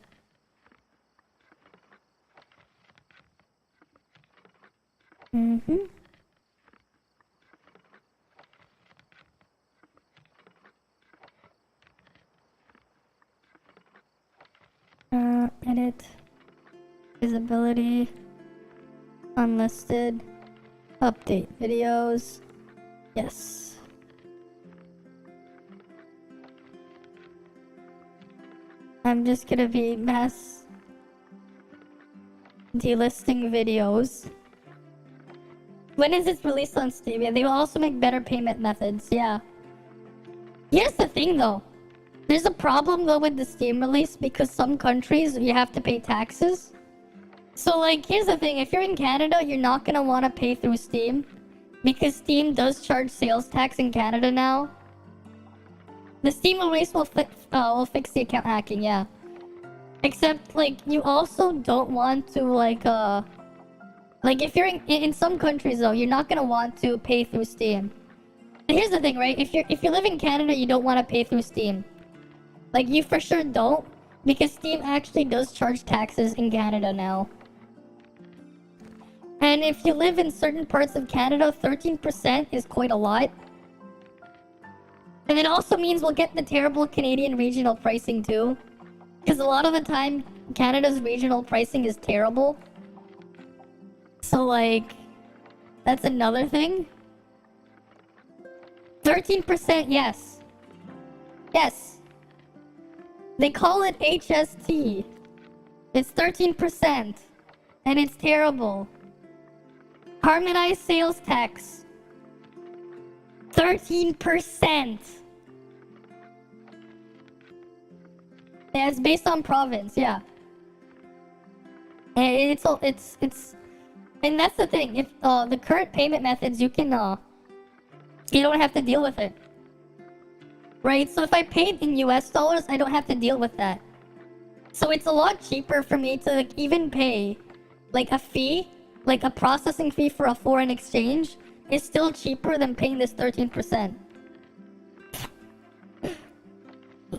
Edit. Visibility. Unlisted. Update videos. Yes. I'm just gonna be mass delisting videos. When is it released on Steam? Yeah, they will also make better payment methods, yeah. Here's the thing though. There's a problem though with the Steam release because some countries you have to pay taxes. So, like, here's the thing. If you're in Canada, you're not gonna want to pay through Steam. Because Steam does charge sales tax in Canada now. The Steam release will fix the account hacking, yeah. Except, like, you also don't want to, like, if you're in some countries, though, you're not gonna want to pay through Steam. And here's the thing, right? If you live in Canada, you don't want to pay through Steam. Like, you for sure don't. Because Steam actually does charge taxes in Canada now. And if you live in certain parts of Canada, 13% is quite a lot. And it also means we'll get the terrible Canadian regional pricing too. Because a lot of the time, Canada's regional pricing is terrible. So, like, that's another thing. 13%, yes. Yes. They call it HST. It's 13%. And it's terrible. Harmonized sales tax. 13%. Yeah, it's based on province, yeah. And it's and that's the thing. If the current payment methods, you don't have to deal with it. Right? So if I paid in US dollars, I don't have to deal with that. So it's a lot cheaper for me to like even pay like a fee, like a processing fee for a foreign exchange is still cheaper than paying this 13%.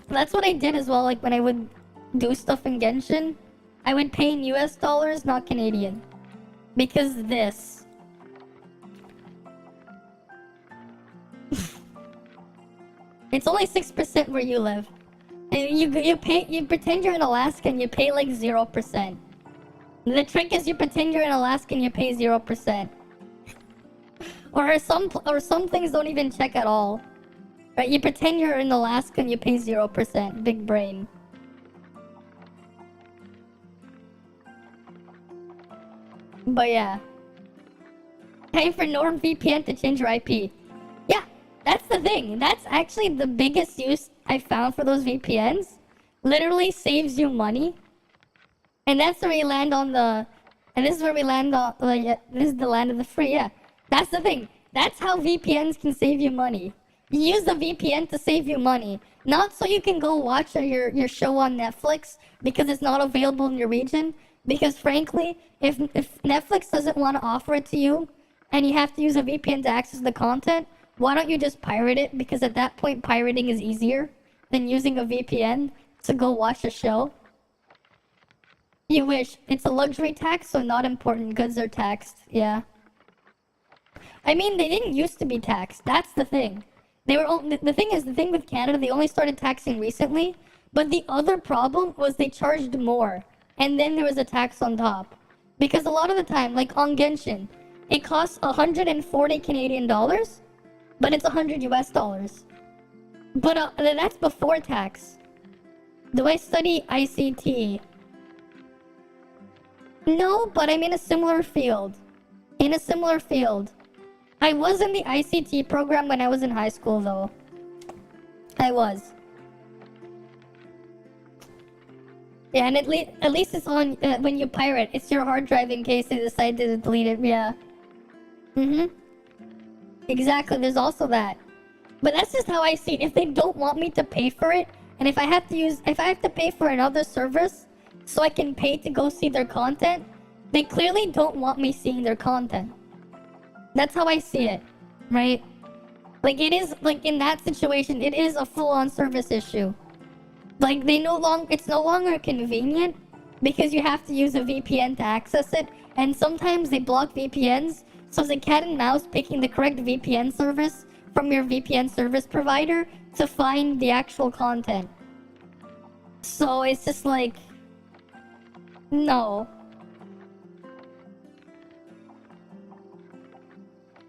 That's what I did as well, like when I would do stuff in Genshin, I would pay in US dollars, not Canadian. Because this. It's only 6% where you live. And you pretend you're in Alaska and you pay like 0%. The trick is you pretend you're in Alaska and you pay 0%. Or some things don't even check at all. Right? You pretend you're in Alaska and you pay 0%. Big brain. But yeah. Pay for NordVPN to change your IP. Yeah, that's the thing. That's actually the biggest use I found for those VPNs. Literally saves you money. And that's where we land on the... And this is where we land on... this is the land of the free, yeah. That's the thing. That's how VPNs can save you money. You use the VPN to save you money. Not so you can go watch your show on Netflix because it's not available in your region. Because frankly, if Netflix doesn't want to offer it to you, and you have to use a VPN to access the content, why don't you just pirate it? Because at that point, pirating is easier than using a VPN to go watch a show. You wish. It's a luxury tax, so not important goods are taxed. Yeah. I mean, they didn't used to be taxed. That's the thing. The thing with Canada, they only started taxing recently. But the other problem was they charged more. And then there was a tax on top. Because a lot of the time, like on Genshin, it costs 140 Canadian dollars, but it's 100 US dollars. But that's before tax. Do I study ICT? No, but I'm in a similar field. In a similar field. I was in the ICT program when I was in high school, though. I was. Yeah, and at least it's on when you pirate. It's your hard drive in case they decide to delete it. Yeah. Exactly. There's also that. But that's just how I see it. If they don't want me to pay for it, and if I have to pay for another service so I can pay to go see their content, they clearly don't want me seeing their content. That's how I see it, right? Like it is like in that situation, it is a full-on service issue. Like it's no longer convenient because you have to use a VPN to access it, and sometimes they block VPNs, so it's a cat and mouse picking the correct VPN service from your VPN service provider to find the actual content. So it's just like, no.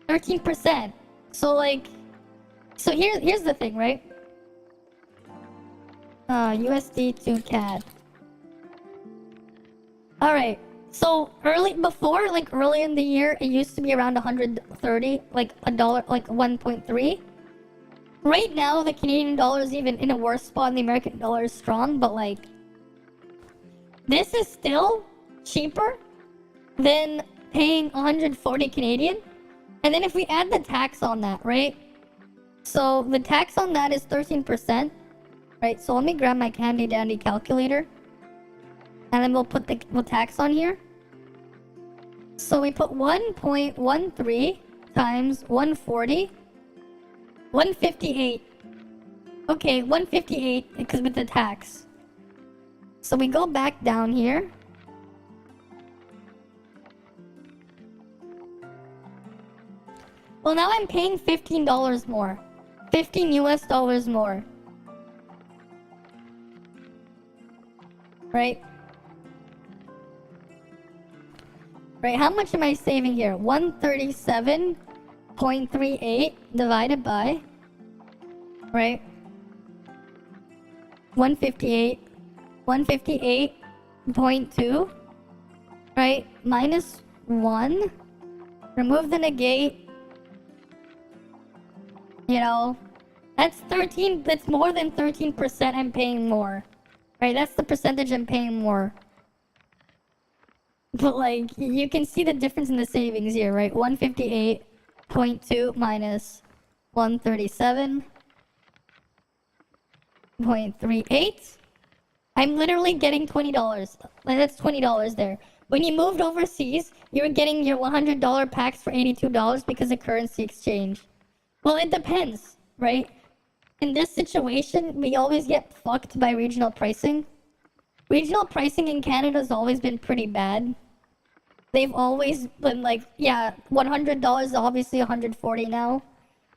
13%. So like, so here's the thing, right? USD to CAD. Alright, so early in the year, it used to be around 130, like a dollar, like 1.3. Right now, the Canadian dollar is even in a worse spot, and the American dollar is strong, but like, this is still cheaper then paying 140 Canadian. And then if we add the tax on that, right? So the tax on that is 13%, right? So let me grab my handy dandy calculator. And then we'll put the tax on here. So we put 1.13 times 140. 158. Okay, 158 because with the tax. So we go back down here. Well, now I'm paying $15 more. 15 US dollars more. Right? Right, how much am I saving here? 137.38 divided by, right? 158.2, right? Minus 1. Remove the negate. You know, that's more than 13% I'm paying more. Right, that's the percentage I'm paying more. But like, you can see the difference in the savings here, right? 158.2 minus 137.38. I'm literally getting $20. Like, that's $20 there. When you moved overseas, you were getting your $100 packs for $82 because of currency exchange. Well, it depends, right? In this situation, we always get fucked by regional pricing. Regional pricing in Canada has always been pretty bad. They've always been like, yeah, $100 is obviously $140 now.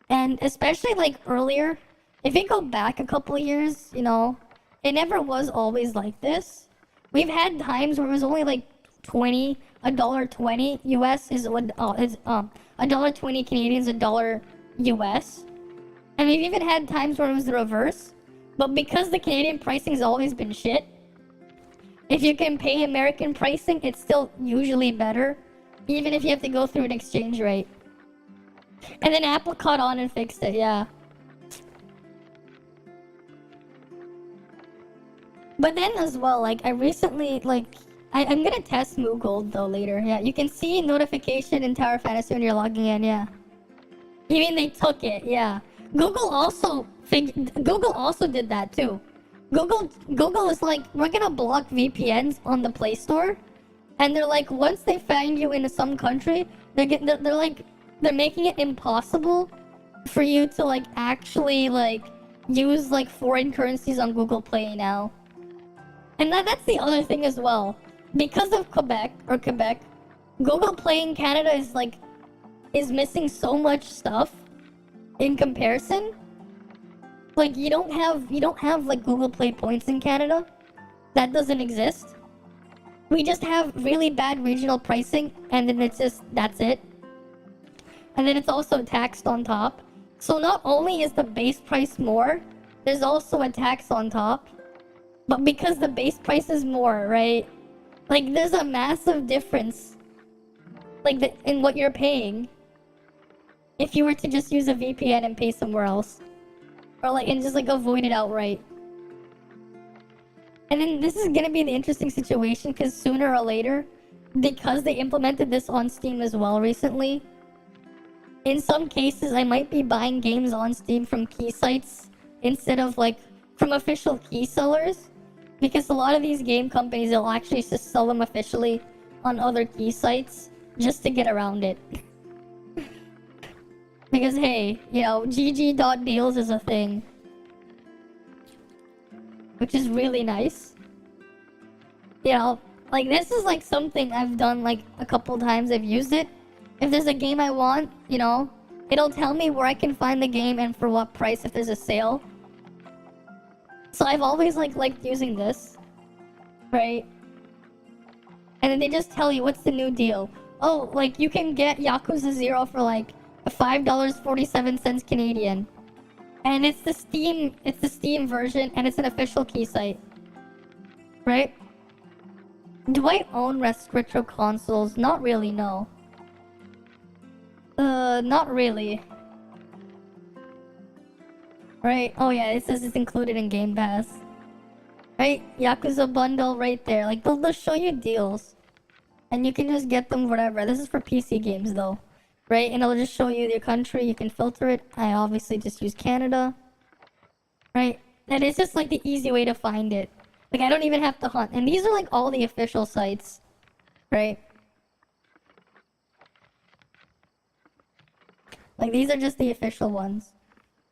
And especially like earlier, if you go back a couple of years, you know, it never was always like this. We've had times where it was only like $1.20 US is $1.20 Canadian is $1 US. And we've even had times where it was the reverse. But because the Canadian pricing has always been shit, if you can pay American pricing, it's still usually better, even if you have to go through an exchange rate. And then Apple caught on and fixed it, yeah. But then as well, like, I recently, like, I'm gonna test Moo Gold though later, yeah. You can see notification in Tower Fantasy when you're logging in, yeah. You mean they took it, yeah. Google also did that too. Google is like, we're gonna block VPNs on the Play Store, and they're like, once they find you in some country, they're making it impossible for you to like actually like use like foreign currencies on Google Play now. And that's the other thing as well. Because of Quebec, Google Play in Canada is missing so much stuff in comparison. Like, you don't have like Google Play points in Canada. That doesn't exist. We just have really bad regional pricing, and then that's it. And then it's also taxed on top. So not only is the base price more, there's also a tax on top. But because the base price is more, right? Like, there's a massive difference, like, in what you're paying if you were to just use a VPN and pay somewhere else. Or like, and just like avoid it outright. And then this is gonna be an interesting situation because sooner or later, because they implemented this on Steam as well recently, in some cases I might be buying games on Steam from key sites instead of like from official key sellers, because a lot of these game companies, they'll actually just sell them officially on other key sites just to get around it. Because hey, you know, GG.deals is a thing. Which is really nice. You know, like this is like something I've done like a couple times. I've used it. If there's a game I want, you know, it'll tell me where I can find the game and for what price if there's a sale. So I've always liked using this. Right? And then they just tell you what's the new deal. Oh, like you can get Yakuza 0 for like $5.47 Canadian. And it's the Steam version, and it's an official key site. Right? Do I own retro consoles? Not really, no. Not really. Right? Oh yeah, it says it's included in Game Pass. Right? Yakuza bundle right there. Like, they'll show you deals. and you can just get them whatever. This is for PC games though, right? And it'll just show you your country. You can filter it. I obviously just use Canada, right? And it's just like the easy way to find it. Like I don't even have to hunt. And these are like all the official sites, right? Like these are just the official ones.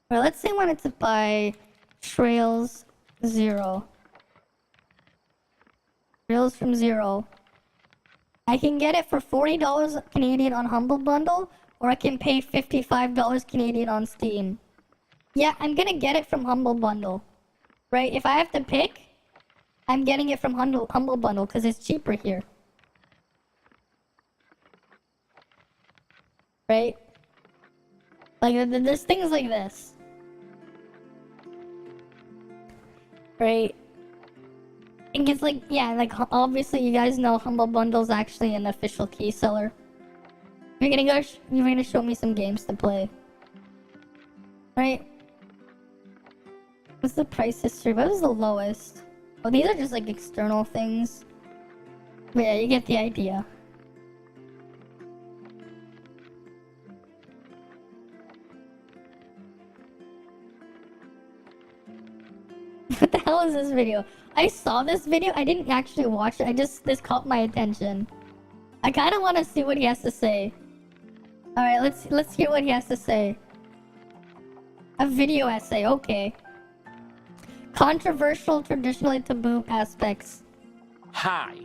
Or let's say I wanted to buy Trails 0. Trails from 0. I can get it for $40 Canadian on Humble Bundle, or I can pay $55 Canadian on Steam. Yeah, I'm gonna get it from Humble Bundle. Right? If I have to pick, I'm getting it from Humble Bundle because it's cheaper here. Right? Like, there's things like this. Right? And it's like, yeah, like, obviously you guys know Humble Bundle's actually an official key seller. You're gonna show me some games to play. Right? What's the price history? What was the lowest? Oh, these are just like external things. But yeah, you get the idea. What the hell is this video? I saw this video. I didn't actually watch it. This caught my attention. I kind of want to see what he has to say. All right, let's hear what he has to say. A video essay, okay. Controversial, traditionally taboo aspects. Hi,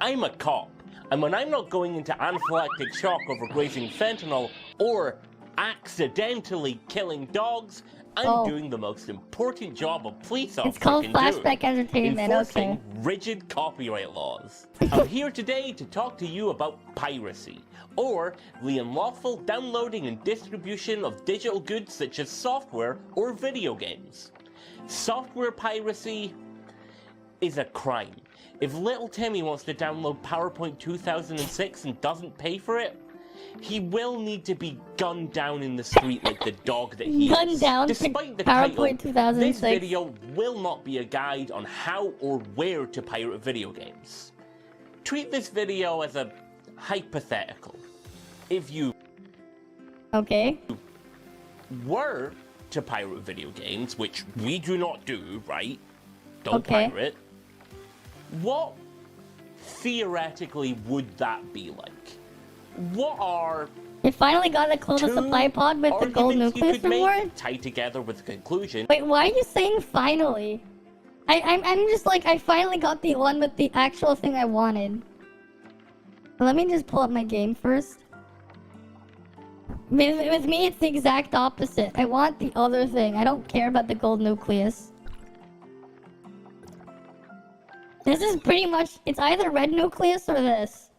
I'm a cop, and when I'm not going into anaphylactic shock over grazing fentanyl or accidentally killing dogs, I'm doing the most important job a police officer It's called can flashback do, entertainment, enforcing okay. rigid copyright laws. I'm here today to talk to you about piracy, or the unlawful downloading and distribution of digital goods such as software or video games. Software piracy is a crime. If little Timmy wants to download PowerPoint 2006 and doesn't pay for it, he will need to be gunned down in the street like the dog that he Gunned is. down Despite the PowerPoint title, 2006. this video will not be a guide on how or where to pirate video games. Treat this video as a hypothetical. If you were to pirate video games, which we do not do, right? Don't pirate. What theoretically would that be like? What are You finally got to close the supply pod with the gold nucleus reward? Tied together with the conclusion. Wait, why are you saying finally? I'm just like, I finally got the one with the actual thing I wanted. Let me just pull up my game first. With me, it's the exact opposite. I want the other thing. I don't care about the gold nucleus. This is pretty much, it's either red nucleus or this.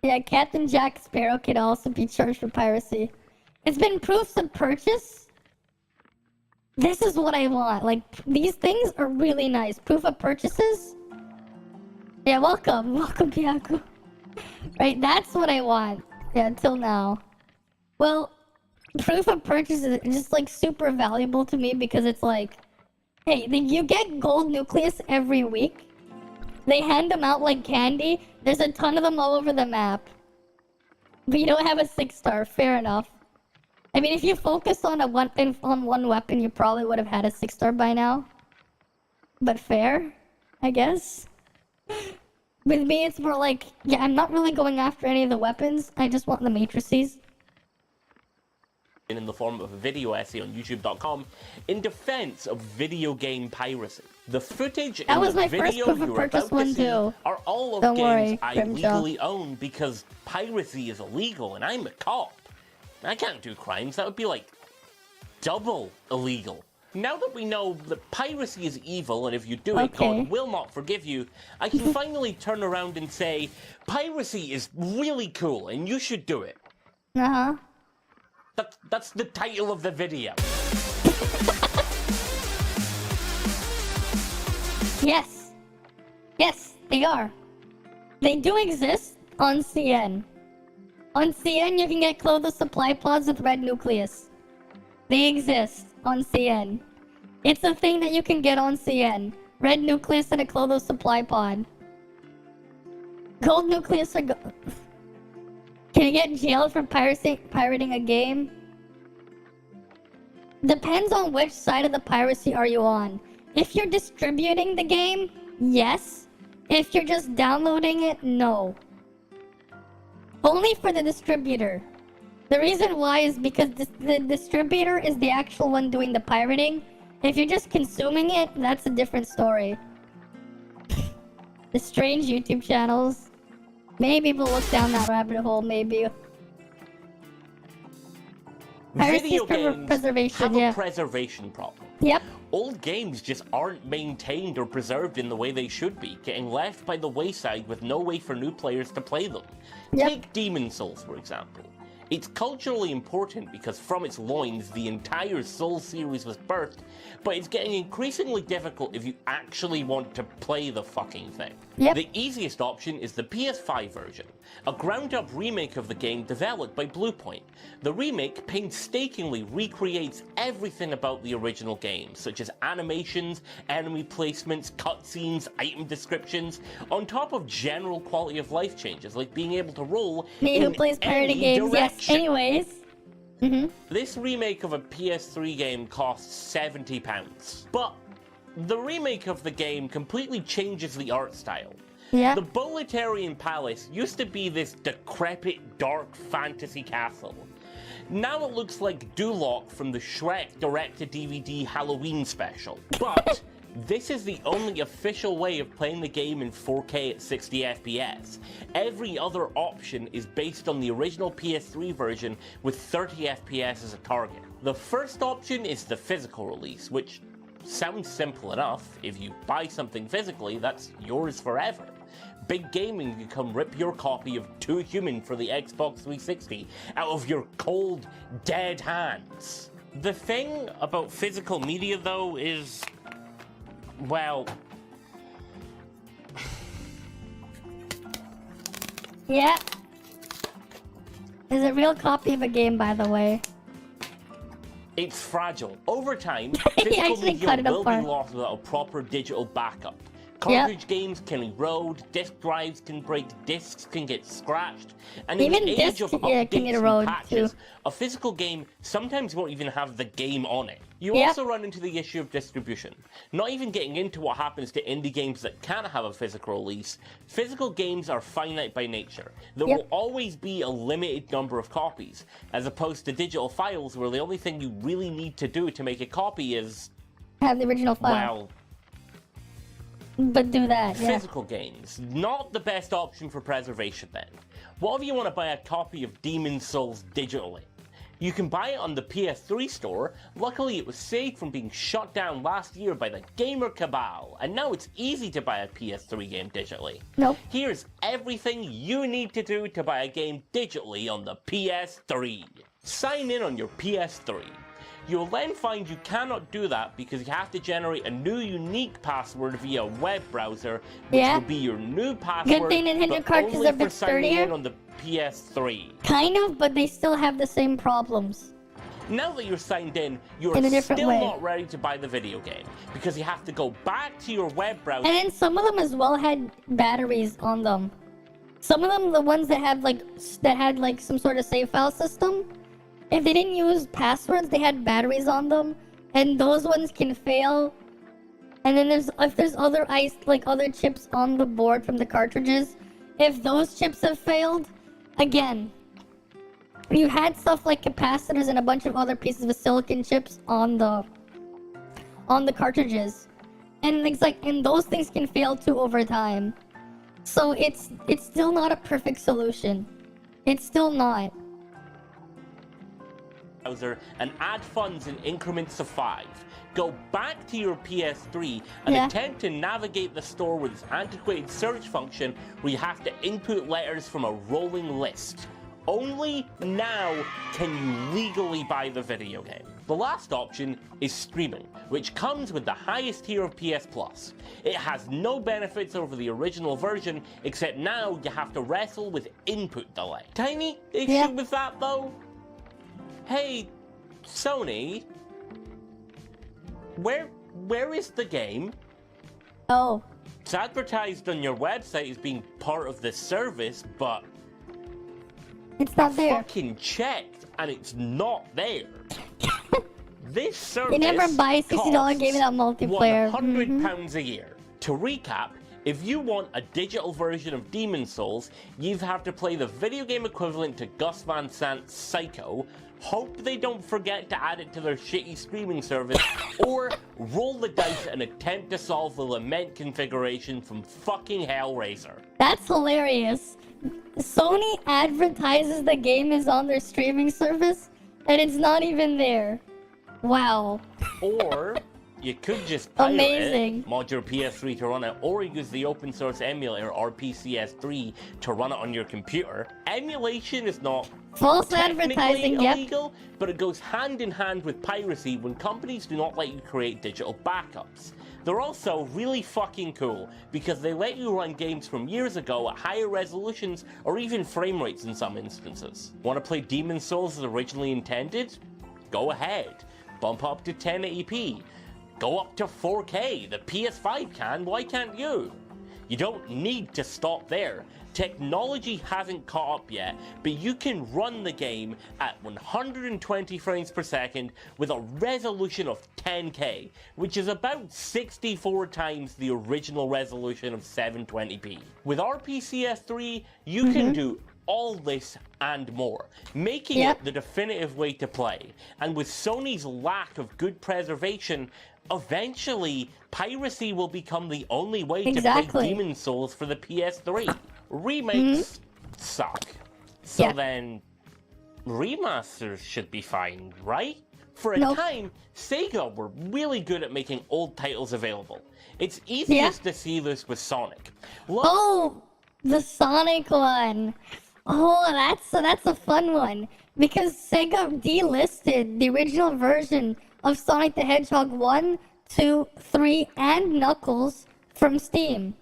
Yeah, Captain Jack Sparrow could also be charged for piracy. It's been proofs of purchase. This is what I want. Like, these things are really nice. Proof of purchases? Yeah, welcome. Welcome, Piaku. Right, that's what I want. Yeah, until now. Well, proof of purchase is just, like, super valuable to me because it's like, hey, you get gold nucleus every week. They hand them out like candy. There's a ton of them all over the map. But you don't have a 6-star. Fair enough. I mean, if you focused on one weapon, you probably would have had a 6-star by now. But fair, I guess. With me, it's more like, yeah, I'm not really going after any of the weapons. I just want the matrices. In the form of a video essay on youtube.com in defense of video game piracy. The footage in the video you're about to see are all of games I legally own because piracy is illegal and I'm a cop. I can't do crimes. That would be like double illegal. Now that we know that piracy is evil and if you do it, God will not forgive you, I can finally turn around and say, piracy is really cool and you should do it. Uh-huh. That's the title of the video. Yes. Yes, they are. They do exist on CN. On CN, you can get clothes supply pods with red nucleus. They exist on CN. It's a thing that you can get on CN. Red nucleus and a clothes supply pod. Gold nucleus or can you get jailed for pirating a game? Depends on which side of the piracy are you on. If you're distributing the game, yes. If you're just downloading it, no. Only for the distributor. The reason why is because the distributor is the actual one doing the pirating. If you're just consuming it, that's a different story. The strange YouTube channels. Maybe we'll look down that rabbit hole, maybe. Video games preservation, have a preservation problem. Yep. Old games just aren't maintained or preserved in the way they should be, getting left by the wayside with no way for new players to play them. Yep. Take Demon Souls, for example. It's culturally important because from its loins, the entire Souls series was birthed, but it's getting increasingly difficult if you actually want to play the fucking thing. Yep. The easiest option is the PS5 version, a ground-up remake of the game developed by Bluepoint. The remake painstakingly recreates everything about the original game, such as animations, enemy placements, cutscenes, item descriptions, on top of general quality of life changes, like being able to roll Me who plays pirating games, yes. Anyways. This remake of a PS3 game costs £70. But the remake of the game completely changes the art style. Yeah. The Boletarian Palace used to be this decrepit, dark fantasy castle. Now it looks like Duloc from the Shrek direct-to-DVD Halloween special. But this is the only official way of playing the game in 4K at 60 FPS. Every other option is based on the original PS3 version with 30 FPS as a target. The first option is the physical release, which sounds simple enough. If you buy something physically, that's yours forever. Big Gaming can come rip your copy of Too Human for the Xbox 360 out of your cold, dead hands. The thing about physical media, though, is, well, yeah. Is a real copy of a game, by the way. It's fragile. Over time, He physical actually media cut it will be apart. lost without a proper digital backup. Cartridge games can erode, disk drives can break, discs can get scratched, and in Even the age discs, of can updates get and eroded, patches, too. a physical game sometimes won't even have the game on it. You Yep. also run into the issue of distribution. Not even getting into what happens to indie games that can't have a physical release, physical games are finite by nature. There Yep. will always be a limited number of copies, as opposed to digital files where the only thing you really need to do to make a copy is, Have the original file. well, But do that, yeah. physical games. Not the best option for preservation then. What if you want to buy a copy of Demon Souls digitally? You can buy it on the PS3 store. Luckily it was saved from being shut down last year by the gamer cabal, and now it's easy to buy a PS3 game digitally. Nope. Here's everything you need to do to buy a game digitally on the PS3. Sign in on your PS3. You'll then find you cannot do that because you have to generate a new unique password via a web browser, which Yeah. will be your new password, Good thing Nintendo but cartridges only are a for bit signing sturdier. in on the PS3. Kind of, but they still have the same problems. Now that you're signed in, you're In a different still way. not ready to buy the video game because you have to go back to your web browser. And then some of them as well had batteries on them. Some of them, the ones that had like some sort of save file system, if they didn't use passwords, they had batteries on them, and those ones can fail. And then if there's other other chips on the board from the cartridges, if those chips have failed, again, you had stuff like capacitors and a bunch of other pieces of silicon chips on the cartridges, and and those things can fail too over time. So it's still not a perfect solution. It's still not. Browser and add funds in increments of 5. Go back to your PS3 and Yeah. attempt to navigate the store with this antiquated search function where you have to input letters from a rolling list. Only now can you legally buy the video game. The last option is streaming, which comes with the highest tier of PS Plus. It has no benefits over the original version, except now you have to wrestle with input delay. Tiny issue Yeah. with that though? Hey, Sony, where is the game? Oh, It's advertised on your website as being part of the service, but it's not there. Fucking checked, and it's not there. This service you never buy $60 game without multiplayer. £100 a year. To recap, if you want a digital version of Demon's Souls, you have to play the video game equivalent to Gus Van Sant's Psycho, hope they don't forget to add it to their shitty streaming service, or roll the dice and attempt to solve the Lament configuration from fucking Hellraiser. That's hilarious. Sony advertises the game is on their streaming service, and it's not even there. Wow. Or you could just pirate Amazing. it, mod your PS3 to run it, or use the open source emulator RPCS3 to run it on your computer. Emulation is not false advertising, illegal, but it goes hand in hand with piracy when companies do not let you create digital backups. They're also really fucking cool because they let you run games from years ago at higher resolutions or even frame rates in some instances. Want to play Demon's Souls as originally intended? Go ahead. Bump up to 1080p. Go up to 4K. The PS5 can, why can't you? You don't need to stop there. Technology hasn't caught up yet, but you can run the game at 120 frames per second with a resolution of 10K, which is about 64 times the original resolution of 720p. With RPCS3, you can do all this and more, making it the definitive way to play. And with Sony's lack of good preservation, eventually piracy will become the only way to play Demon's Souls for the PS3. Remakes suck. So then remasters should be fine, right? For a time, Sega were really good at making old titles available. It's easiest to see this with Sonic. Oh, the Sonic one. Oh, that's a fun one. Because Sega delisted the original version of Sonic the Hedgehog 1, 2, 3, and Knuckles from Steam.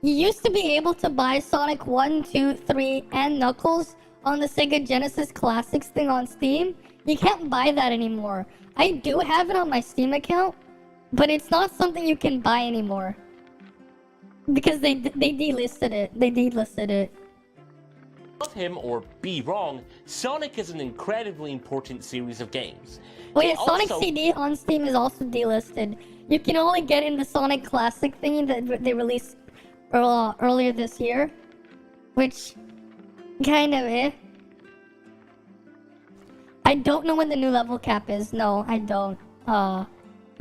You used to be able to buy Sonic 1, 2, 3, and Knuckles on the Sega Genesis Classics thing on Steam. You can't buy that anymore. I do have it on my Steam account, but it's not something you can buy anymore. Because they delisted it. They delisted it. Love him or be wrong, Sonic is an incredibly important series of games. Oh yeah, Sonic CD on Steam is also delisted. You can only get in the Sonic Classic thingy that they released earlier this year, which kind of I don't know when the new level cap is. No, I don't.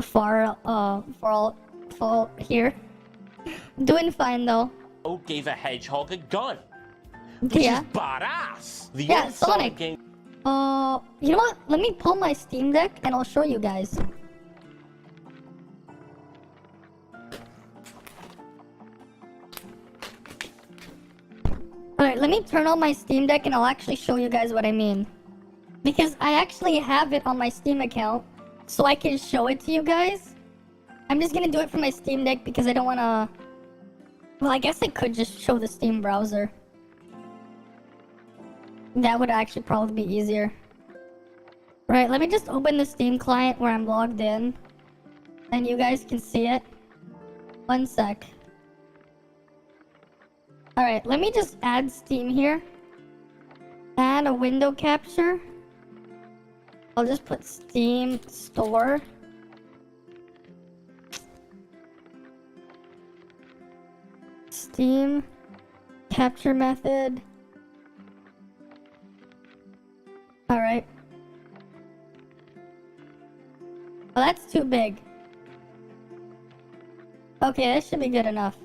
For all here. Doing fine though. Gave a hedgehog a gun. Which is badass. The old Sonic game. You know what? Let me pull my Steam Deck and I'll show you guys. Alright, let me turn on my Steam Deck and I'll actually show you guys what I mean. Because I actually have it on my Steam account, so I can show it to you guys. I'm just gonna do it from my Steam Deck because I don't wanna... Well, I guess I could just show the Steam browser. That would actually probably be easier. Right, let me just open the Steam client where I'm logged in. And you guys can see it. One sec. Alright, let me just add Steam here. Add a window capture. I'll just put Steam Store. Steam capture method. Alright. Well, that's too big. Okay, that should be good enough.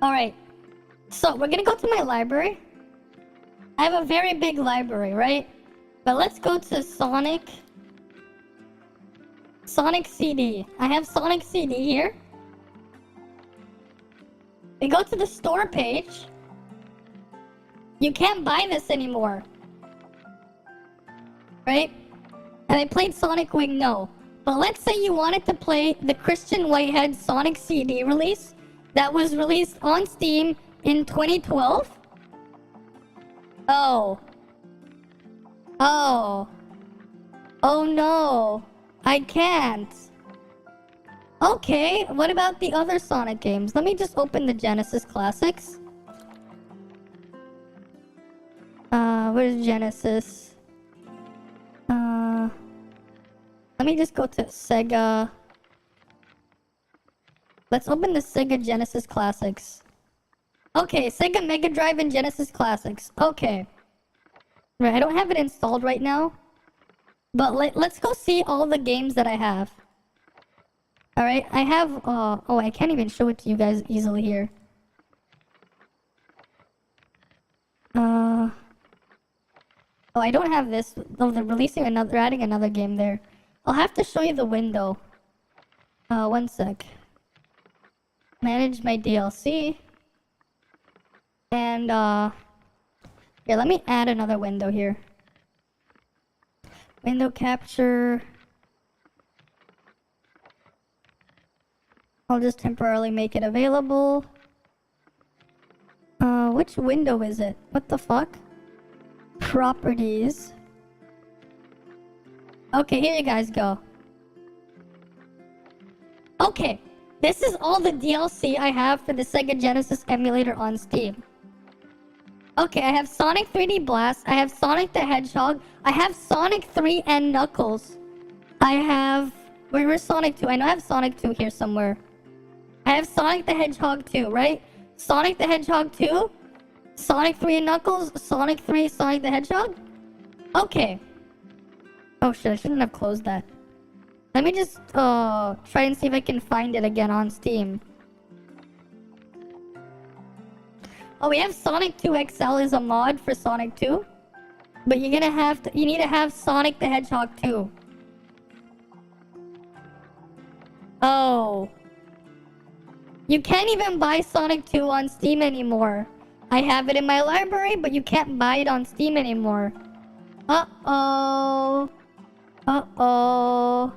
Alright. So, we're gonna go to my library. I have a very big library, right? But let's go to Sonic CD. I have Sonic CD here. We go to the store page. You can't buy this anymore. Right? And I played Sonic Wing, no. But let's say you wanted to play the Christian Whitehead Sonic CD release that was released on Steam in 2012. Oh no. I can't. Okay, what about the other Sonic games? Let me just open the Genesis Classics. Where's Genesis? Let me just go to Sega. Let's open the Sega Genesis Classics. Okay, Sega Mega Drive and Genesis Classics. Okay. Right, I don't have it installed right now. But let's go see all the games that I have. Alright, I have, oh, I can't even show it to you guys easily here. Oh, I don't have this. Oh, they're releasing another, they're adding another game there. I'll have to show you the window. One sec. Manage my DLC. And, here, let me add another window here. Window capture. I'll just temporarily make it available. Which window is it? What the fuck? Properties. Okay, here you guys go. Okay, this is all the DLC I have for the Sega Genesis emulator on Steam. Okay, I have Sonic 3D Blast, I have Sonic the Hedgehog, I have Sonic 3 and Knuckles. I have... Where's Sonic 2? I know I have Sonic 2 here somewhere. I have Sonic the Hedgehog 2, right? Sonic the Hedgehog 2? Sonic 3 and Knuckles? Sonic 3, Sonic the Hedgehog? Okay. Oh shit, I shouldn't have closed that. Let me just try and see if I can find it again on Steam. Oh, we have Sonic 2 XL is a mod for Sonic 2. But you're gonna have to, you need to have Sonic the Hedgehog 2. Oh. You can't even buy Sonic 2 on Steam anymore. I have it in my library, but you can't buy it on Steam anymore. Uh-oh. Uh-oh.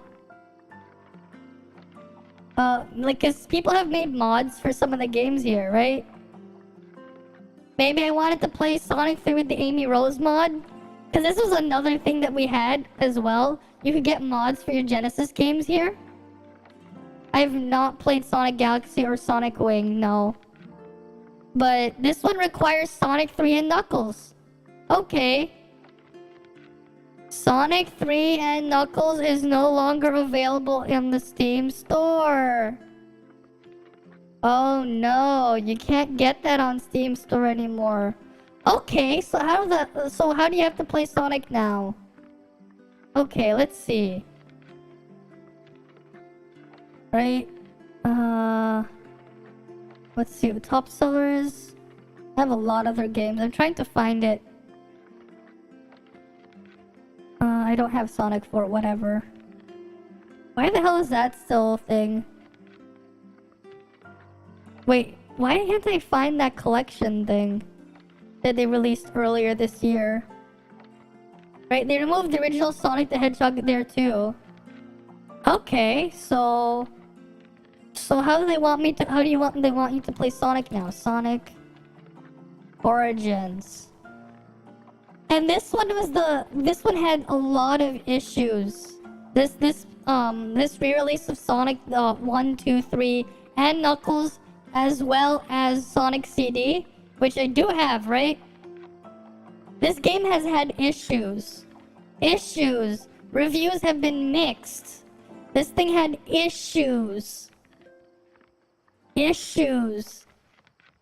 Like, cause people have made mods for some of the games here, right? Maybe I wanted to play Sonic 3 with the Amy Rose mod. Cause this was another thing that we had as well. You could get mods for your Genesis games here. I've not played Sonic Galaxy or Sonic Wing, no. But this one requires Sonic 3 and Knuckles. Okay. Sonic 3 and Knuckles is no longer available in the Steam store. Oh no, you can't get that on Steam store anymore. Okay, so how do you have to play Sonic now? Okay, let's see. Right? Let's see, the top sellers. I have a lot of other games. I'm trying to find it. I don't have Sonic 4, whatever. Why the hell is that still a thing? Wait, why can't I find that collection thing that they released earlier this year? Right, they removed the original Sonic the Hedgehog there too. Okay, so how do they want me to, they want you to play Sonic now? Sonic Origins. And this one had a lot of issues. This re-release of Sonic 1, 2, 3 and Knuckles, as well as Sonic CD, which I do have, right? This game has had issues. Reviews have been mixed. This thing had issues.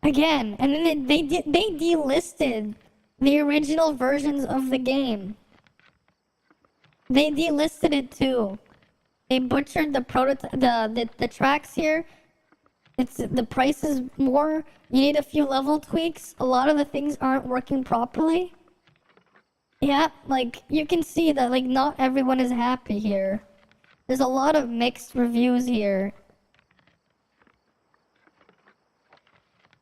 Again, and then they delisted the original versions of the game. They delisted it too. They butchered the prototype, the tracks here. The price is more. You need a few level tweaks. A lot of the things aren't working properly. Yeah, like you can see that like not everyone is happy here. There's a lot of mixed reviews here.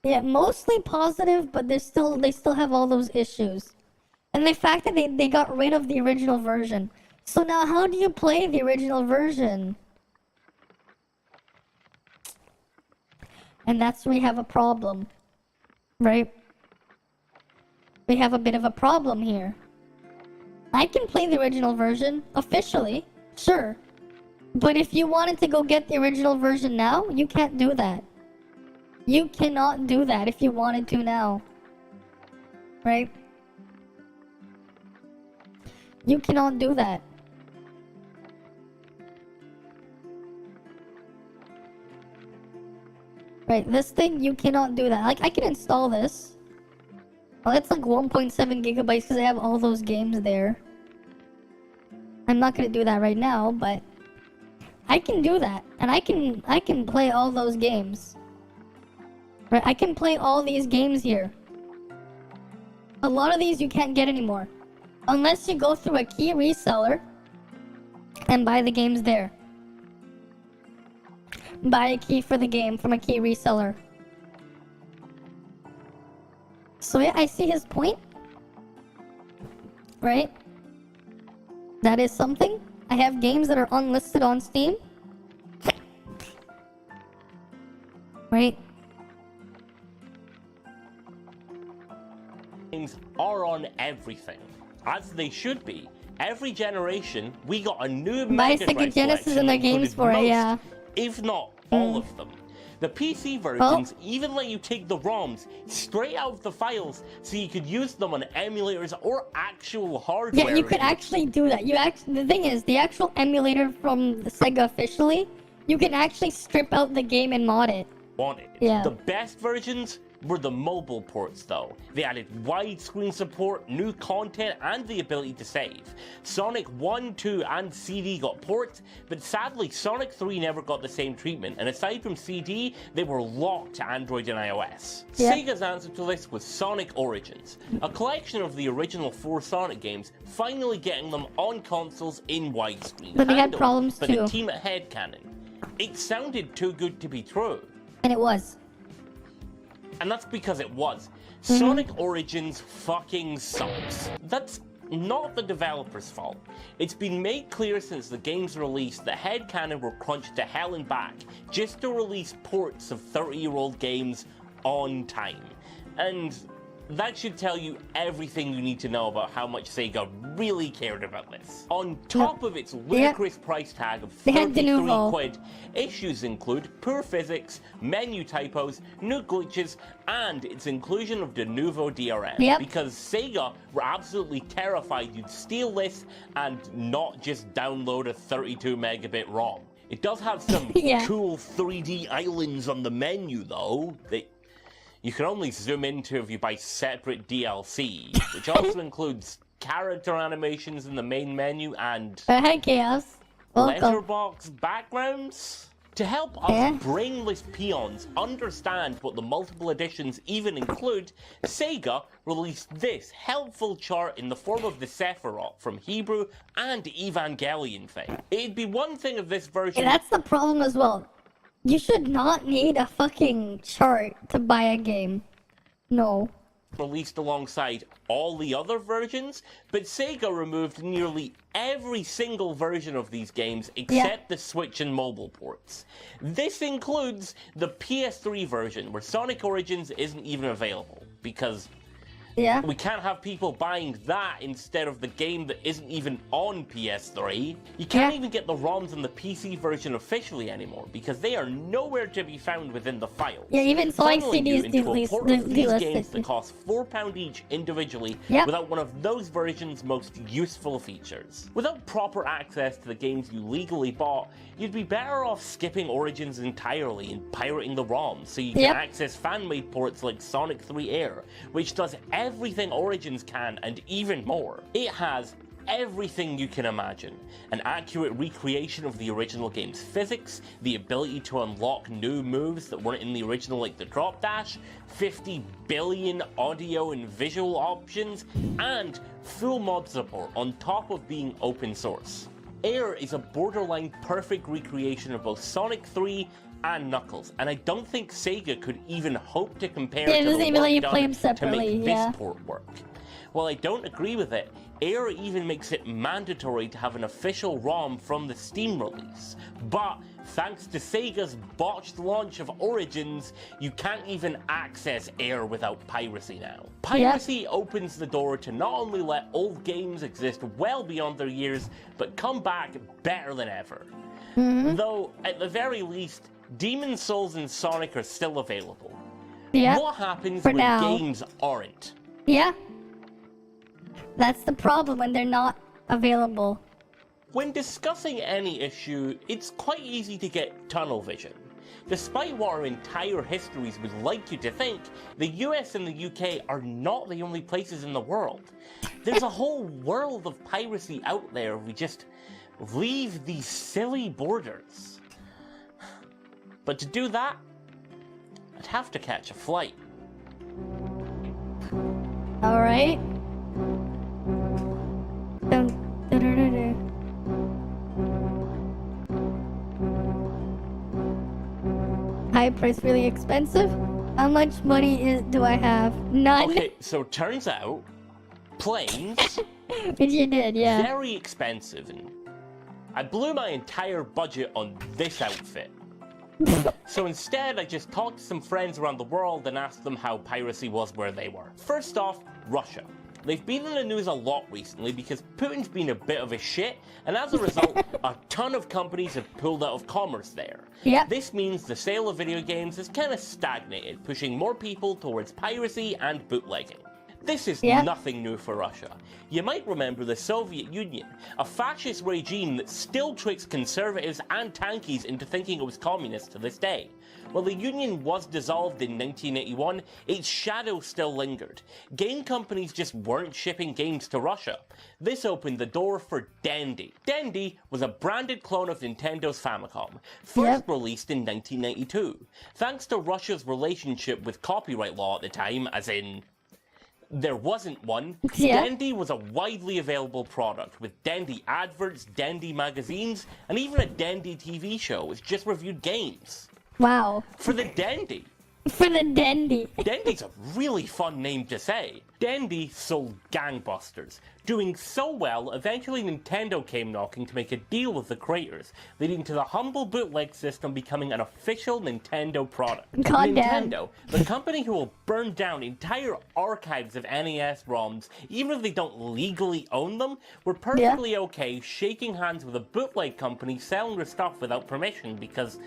Yeah, mostly positive, but they still have all those issues. And the fact that they got rid of the original version. So now how do you play the original version? And that's where we have a problem. Right? We have a bit of a problem here. I can play the original version, officially, sure. But if you wanted to go get the original version now, you can't do that. You cannot do that if you wanted to now. Right? You cannot do that. Right, this thing, you cannot do that. Like, I can install this. Well, it's like 1.7 gigabytes because I have all those games there. I'm not gonna do that right now, but I can do that. And I can play all those games. Right, I can play all these games here. A lot of these you can't get anymore. Unless you go through a key reseller and buy the games there. Buy a key for the game from a key reseller. So yeah, I see his point. Right? That is something. I have games that are unlisted on Steam. Right? Games are on everything, as they should be. Every generation, we got a new Buy Sega Genesis and their games for it, yeah. If not all of them. The PC versions even let you take the ROMs straight out of the files so you could use them on emulators or actual hardware. Yeah, you could actually do that. The thing is, the actual emulator from the Sega officially, you can actually strip out the game and mod it. Wanted. Yeah. The best versions were the mobile ports though. They added widescreen support, new content, and the ability to save. Sonic 1, 2, and CD got ports, but sadly Sonic 3 never got the same treatment, and aside from CD, they were locked to Android and iOS. Yep. Sega's answer to this was Sonic Origins, a collection of the original 4 Sonic games, finally getting them on consoles in widescreen. But they had problems by too. the team at Headcanon. It sounded too good to be true. And it was. And that's because it was. Sonic Origins fucking sucks. That's not the developer's fault. It's been made clear since the game's release that Headcanon were crunched to hell and back just to release ports of 30-year-old games on time. And that should tell you everything you need to know about how much Sega really cared about this. On top of its ludicrous price tag of 33 quid, issues include poor physics, menu typos, new glitches, and its inclusion of de novo DRM. Because Sega were absolutely terrified you'd steal this and not just download a 32 megabit ROM. It does have some cool 3D islands on the menu though. You can only zoom into if you buy separate DLC, which also includes character animations in the main menu and Hi, Chaos. Welcome. letterbox backgrounds. To help us brainless peons understand what the multiple editions even include, Sega released this helpful chart in the form of the Sephiroth from Hebrew and Evangelion fame. It'd be one thing if this version... that's the problem as well. You should not need a fucking chart to buy a game. No. Released alongside all the other versions, but Sega removed nearly every single version of these games except the Switch and mobile ports. This includes the PS3 version, where Sonic Origins isn't even available, because we can't have people buying that instead of the game that isn't even on PS3. You can't even get the ROMs on the PC version officially anymore, because they are nowhere to be found within the files. Yeah, even Sonic CDs delisted. These games that cost £4 each individually without one of those versions' most useful features. Without proper access to the games you legally bought, you'd be better off skipping Origins entirely and pirating the ROMs so you can access fan-made ports like Sonic 3 Air, which does everything Origins can and even more. It has everything you can imagine. An accurate recreation of the original game's physics, the ability to unlock new moves that weren't in the original like the drop dash, 50 billion audio and visual options, and full mod support on top of being open source. Air is a borderline perfect recreation of both Sonic 3 and Knuckles, and I don't think Sega could even hope to compare to the work done to make this port work. While I don't agree with it, Air even makes it mandatory to have an official ROM from the Steam release. But thanks to Sega's botched launch of Origins, you can't even access Air without piracy now. Piracy opens the door to not only let old games exist well beyond their years, but come back better than ever. Though, at the very least, Demon Souls and Sonic are still available. Yeah. What happens For when now. games aren't? Yeah. That's the problem when they're not available. When discussing any issue, it's quite easy to get tunnel vision. Despite what our entire histories would like you to think, the US and the UK are not the only places in the world. There's a whole world of piracy out there. We just leave these silly borders. But to do that, I'd have to catch a flight. All right. High price, really expensive? How much money do I have? None. Okay, so turns out, planes, Which you did, yeah. very expensive, and I blew my entire budget on this outfit. So instead, I just talked to some friends around the world and asked them how piracy was where they were. First off, Russia. They've been in the news a lot recently because Putin's been a bit of a shit, and as a result, a ton of companies have pulled out of commerce there. Yep. This means the sale of video games has kind of stagnated, pushing more people towards piracy and bootlegging. This is nothing new for Russia. You might remember the Soviet Union, a fascist regime that still tricks conservatives and tankies into thinking it was communist to this day. While the Union was dissolved in 1981, its shadow still lingered. Game companies just weren't shipping games to Russia. This opened the door for Dendy. Dendy was a branded clone of Nintendo's Famicom, first released in 1992. Thanks to Russia's relationship with copyright law at the time, as in there wasn't one, Dendy was a widely available product with Dendy adverts, Dendy magazines, and even a Dendy TV show which just reviewed games. Wow. For the Dendy. For the Dendy. Dendy's a really fun name to say. Dendy sold gangbusters. Doing so well, eventually Nintendo came knocking to make a deal with the creators, leading to the humble bootleg system becoming an official Nintendo product. Nintendo, the company who will burn down entire archives of NES ROMs, even if they don't legally own them, were perfectly okay shaking hands with a bootleg company selling their stuff without permission because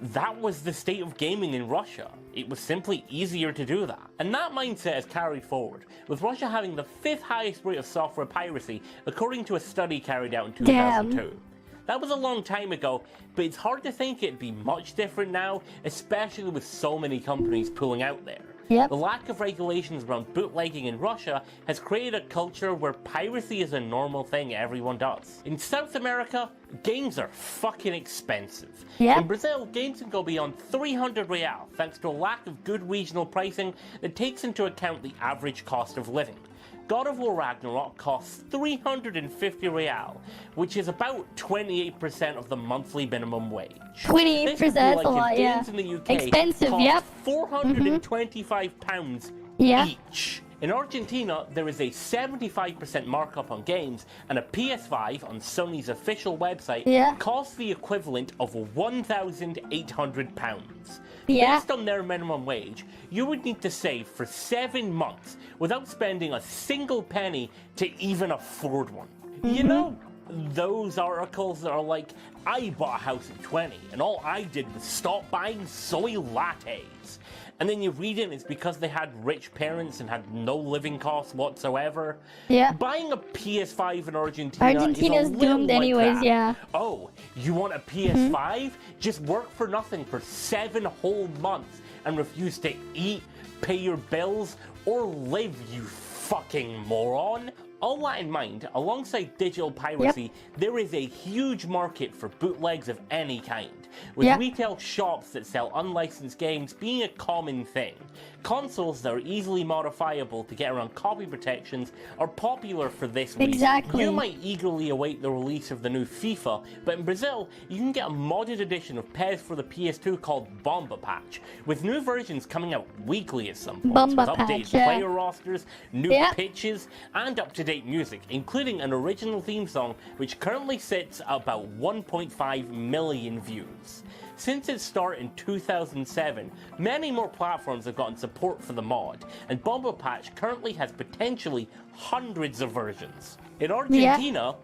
that was the state of gaming in Russia. It was simply easier to do that. And that mindset has carried forward, with Russia having the 5th highest rate of software piracy, according to a study carried out in 2002. That was a long time ago, but it's hard to think it'd be much different now, especially with so many companies pulling out there. The lack of regulations around bootlegging in Russia has created a culture where piracy is a normal thing everyone does. In South America, games are fucking expensive. In Brazil, games can go beyond 300 real thanks to a lack of good regional pricing that takes into account the average cost of living. God of War Ragnarok costs 350 real, which is about 28% of the monthly minimum wage. 28%, that's a lot, games in the UK expensive, cost £425 each. In Argentina, there is a 75% markup on games, and a PS5 on Sony's official website costs the equivalent of £1,800. Based on their minimum wage, you would need to save for 7 months without spending a single penny to even afford one. You know, those articles that are like, I bought a house at 20 and all I did was stop buying soy lattes. And then you read it and it's because they had rich parents and had no living costs whatsoever. Buying a PS5 in Argentina's doomed like anyways, that. Oh, you want a PS5? Just work for nothing for 7 whole months and refuse to eat, pay your bills, or live, you fucking moron. All that in mind, alongside digital piracy, there is a huge market for bootlegs of any kind, with retail shops that sell unlicensed games being a common thing. Consoles that are easily modifiable to get around copy protections are popular for this reason. You might eagerly await the release of the new FIFA, but in Brazil, you can get a modded edition of PES for the PS2 called Bomba Patch, with new versions coming out weekly at some point, with updated player rosters, new pitches, and up-to-date music, including an original theme song which currently sits at about 1.5 million views. Since its start in 2007, many more platforms have gotten support for the mod, and Bomba Patch currently has potentially hundreds of versions. In Argentina,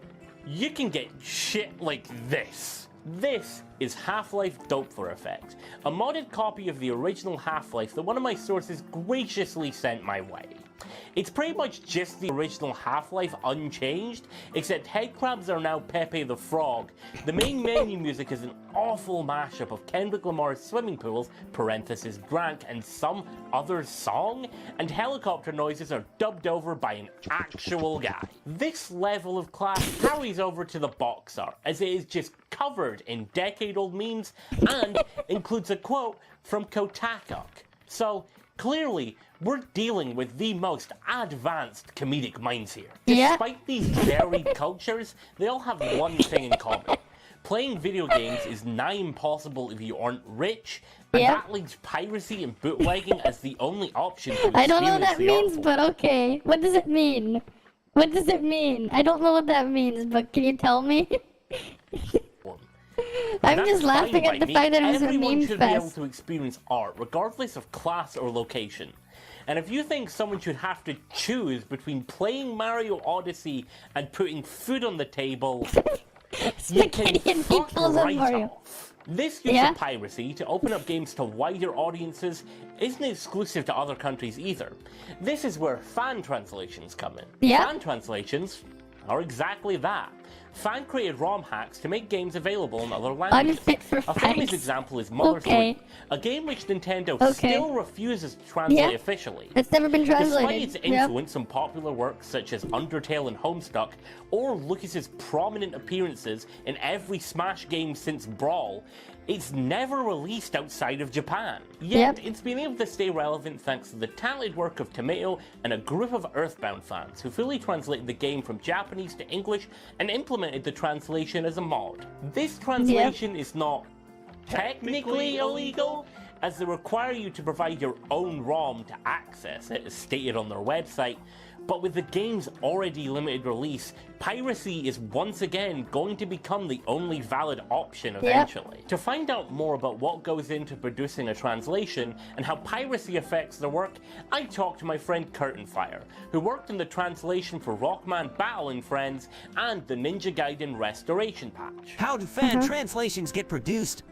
you can get shit like this. This is Half-Life Doppler Effect, a modded copy of the original Half-Life that one of my sources graciously sent my way. It's pretty much just the original Half-Life unchanged, except headcrabs are now Pepe the Frog. The main menu music is an awful mashup of Kendrick Lamar's Swimming Pools, parenthesis Grant, and some other song, and helicopter noises are dubbed over by an actual guy. This level of class carries over to the box art, as it is just covered in decade-old memes and includes a quote from Kotaku. So, clearly, we're dealing with the most advanced comedic minds here. Despite these varied cultures, they all have one thing in common. Playing video games is nigh impossible if you aren't rich, and that leaves piracy and bootlegging as the only option to I don't know what that experience means, but okay. What does it mean? What does it mean? I don't know what that means, but can you tell me? I'm just laughing at the fact that it was a meme should fest. be able to experience art, regardless of class or location. And if you think someone should have to choose between playing Mario Odyssey and putting food on the table, you can fuck right off. This use of piracy to open up games to wider audiences isn't exclusive to other countries either. This is where fan translations come in. Fan translations are exactly that. Fan-created ROM hacks to make games available in other languages. Unfit for A famous example is Mother 3, a game which Nintendo still refuses to translate officially. It's never been translated. Despite its influence on popular works such as Undertale and Homestuck, or Lucas's prominent appearances in every Smash game since Brawl, it's never released outside of Japan. Yet, it's been able to stay relevant thanks to the talented work of Tomato and a group of Earthbound fans who fully translated the game from Japanese to English and implemented the translation as a mod. This translation is not technically illegal, as they require you to provide your own ROM to access it, as stated on their website, but with the game's already limited release, piracy is once again going to become the only valid option eventually. To find out more about what goes into producing a translation and how piracy affects their work, I talked to my friend Curtainfire, who worked in the translation for Rockman Battle and Friends and the Ninja Gaiden Restoration patch. How do fan translations get produced?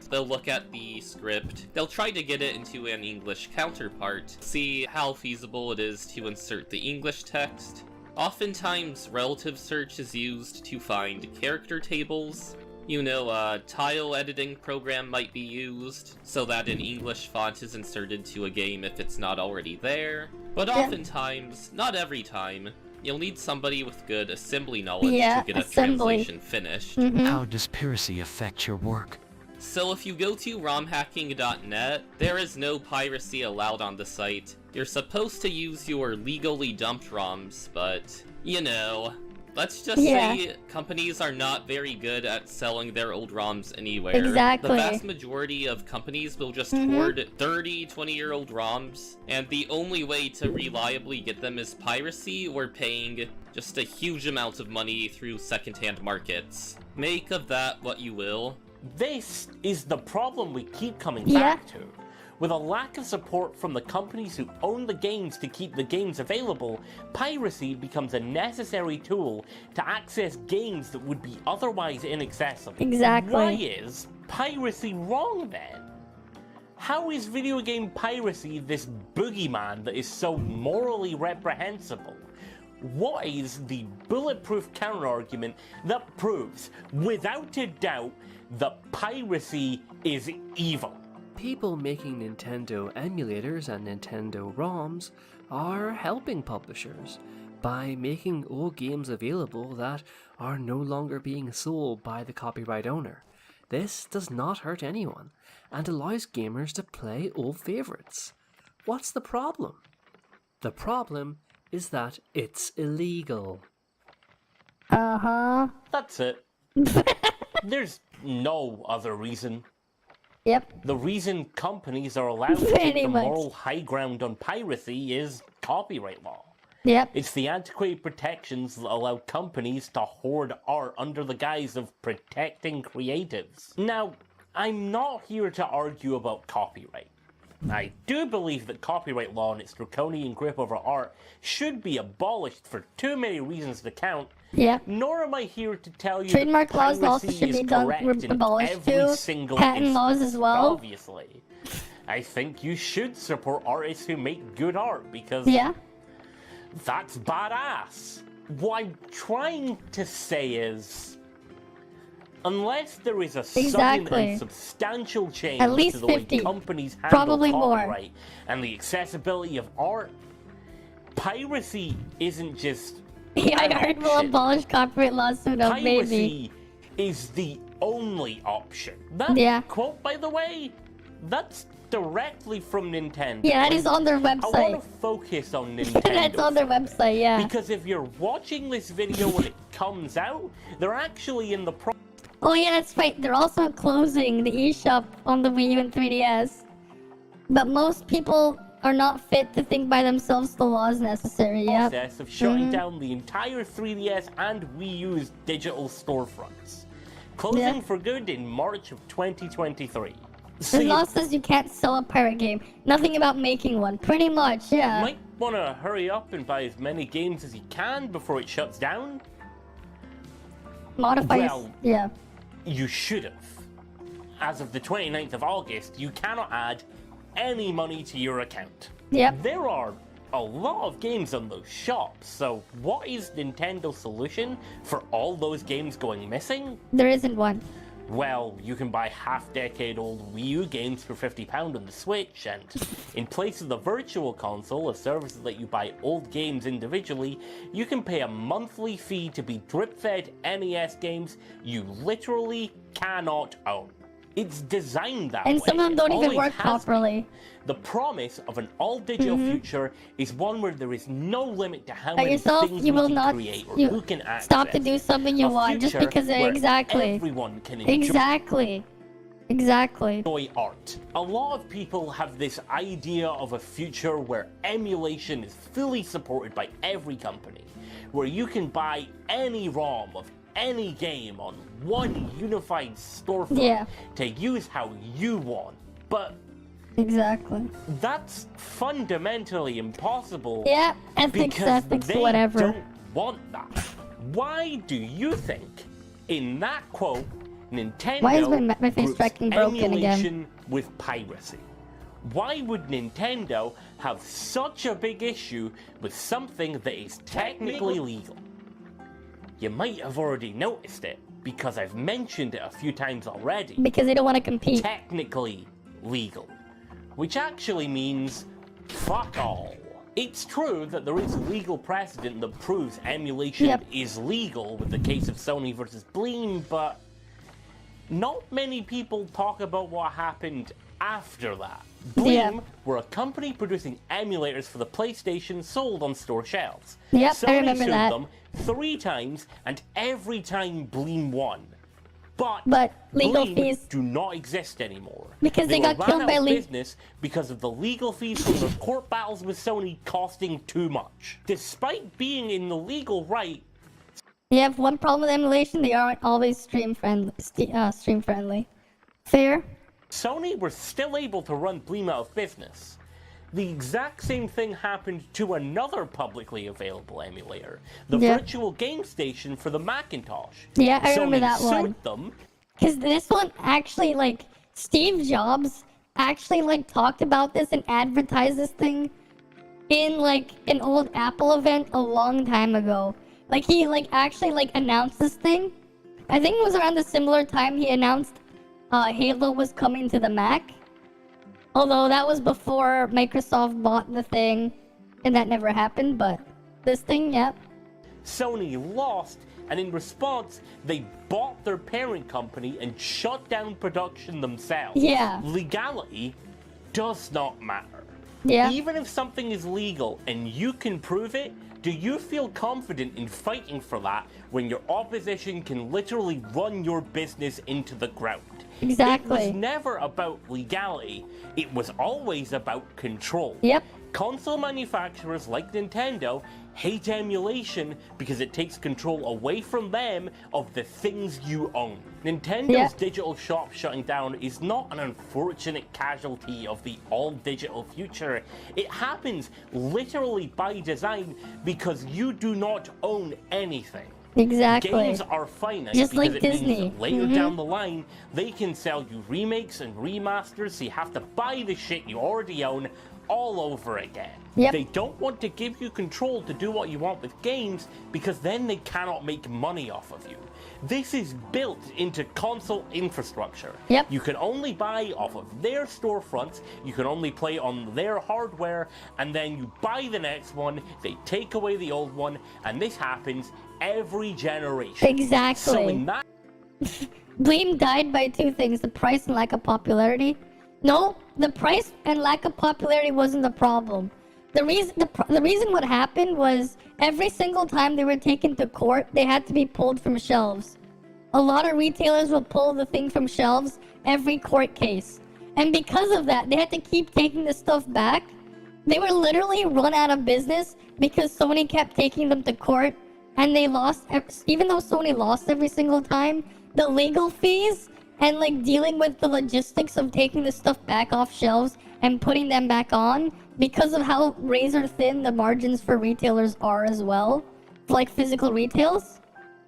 They'll look at the script, they'll try to get it into an English counterpart, see how feasible it is to insert the English text. Oftentimes, relative search is used to find character tables. You know, a tile editing program might be used, so that an English font is inserted to a game if it's not already there. But oftentimes, not every time, you'll need somebody with good assembly knowledge to get a translation finished. How does piracy affect your work? So if you go to romhacking.net, there is no piracy allowed on the site. You're supposed to use your legally dumped ROMs, but, you know, let's just say companies are not very good at selling their old ROMs anywhere. Exactly. The vast majority of companies will just hoard 30, 20-year-old ROMs, and the only way to reliably get them is piracy or paying just a huge amount of money through secondhand markets. Make of that what you will. This is the problem we keep coming back to. With a lack of support from the companies who own the games to keep the games available, piracy becomes a necessary tool to access games that would be otherwise inaccessible. Exactly. Why is piracy wrong then? How is video game piracy this boogeyman that is so morally reprehensible? What is the bulletproof counterargument that proves, without a doubt, that piracy is evil? People making Nintendo emulators and Nintendo ROMs are helping publishers by making old games available that are no longer being sold by the copyright owner. This does not hurt anyone and allows gamers to play old favorites. What's the problem? The problem is that it's illegal. That's it. There's no other reason. The reason companies are allowed to take the moral high ground on piracy is copyright law. It's the antiquated protections that allow companies to hoard art under the guise of protecting creatives. Now, I'm not here to argue about copyright. I do believe that copyright law and its draconian grip over art should be abolished for too many reasons to count. Yeah. Nor am I here to tell you Trademark that laws also piracy should is be done correct in abolished every too. single Patent instance. laws as well. Obviously. I think you should support artists who make good art because that's badass. What I'm trying to say is, unless there is a sudden and substantial change at least to the 50. way companies handle Probably copyright and the accessibility of art, piracy isn't just I heard we'll abolish copyright laws soon, maybe. Piracy is the only option. That quote, by the way, that's directly from Nintendo. Yeah, that is on their website. I want to focus on Nintendo. That's on their website, yeah. Because if you're watching this video when it comes out, they're actually in the Oh yeah, that's right. They're also closing the eShop on the Wii U and 3DS. But most people are not fit to think by themselves the laws necessary, process of shutting down the entire 3DS and Wii U's digital storefronts. Closing for good in March of 2023. The law says you can't sell a pirate game. Nothing about making one. Pretty much, yeah. You might want to hurry up and buy as many games as you can before it shuts down. Modify you should have. As of the 29th of August, you cannot add any money to your account. Yep. There are a lot of games on those shops, so what is Nintendo's solution for all those games going missing? There isn't one. Well, you can buy half-decade-old Wii U games for £50 on the Switch, and in place of the Virtual Console, a service that lets you buy old games individually, you can pay a monthly fee to be drip-fed NES games you literally cannot own. It's designed that way. And some of them don't even work properly. The promise of an all-digital future is one where there is no limit to how many things we can create or who can access. Stop to do something you want just because everyone can enjoy enjoy art. A lot of people have this idea of a future where emulation is fully supported by every company, where you can buy any ROM of any game on one unified storefront to use how you want. But that's fundamentally impossible. Yeah, ethics, they whatever. Don't want that. Why do you think in that quote Nintendo my face tracking broken emulation again? With piracy? Why would Nintendo have such a big issue with something that is technically legal? You might have already noticed it, because I've mentioned it a few times already. Because they don't want to compete. Technically legal. Which actually means fuck all. It's true that there is legal precedent that proves emulation is legal with the case of Sony versus Bleem, but not many people talk about what happened after that. Bleem were a company producing emulators for the PlayStation sold on store shelves. Sony I remember sued that. them 3 times, and every time Bleem won. But legal Bleem fees do not exist anymore. Because they got killed by business because of the legal fees from their court battles with Sony costing too much. Despite being in the legal right, you have one problem with emulation: they aren't always stream friendly. Fair. Sony were still able to run Bleem out of business. The exact same thing happened to another publicly available emulator, the Virtual Game Station for the Macintosh. Yeah, I remember Sony that one. sued them. Because this one actually, Steve Jobs actually, talked about this and advertised this thing in, an old Apple event a long time ago. He, actually, announced this thing. I think it was around the similar time he announced Halo was coming to the Mac. Although that was before Microsoft bought the thing, and that never happened, but this thing, Sony lost, and in response, they bought their parent company and shut down production themselves. Legality does not matter. Even if something is legal and you can prove it, do you feel confident in fighting for that when your opposition can literally run your business into the ground? Exactly. It was never about legality. It was always about control. Yep. Console manufacturers like Nintendo hate emulation because it takes control away from them of the things you own. Nintendo's digital shop shutting down is not an unfortunate casualty of the all-digital future. It happens literally by design because you do not own anything. Exactly. Games are finite just because like it Disney. means that later down the line, they can sell you remakes and remasters, so you have to buy the shit you already own all over again. Yep. They don't want to give you control to do what you want with games because then they cannot make money off of you. This is built into console infrastructure. Yep. You can only buy off of their storefronts, you can only play on their hardware, and then you buy the next one, they take away the old one, and this happens every generation. Exactly. So in that Bleem died by two things, the price and lack of popularity. No, the price and lack of popularity wasn't the problem. The reason what happened was every single time they were taken to court, they had to be pulled from shelves. A lot of retailers will pull the thing from shelves every court case. And because of that, they had to keep taking the stuff back. They were literally run out of business because Sony kept taking them to court, and they lost, even though Sony lost every single time, the legal fees and like dealing with the logistics of taking the stuff back off shelves and putting them back on, because of how razor thin the margins for retailers are as well, for like physical retails.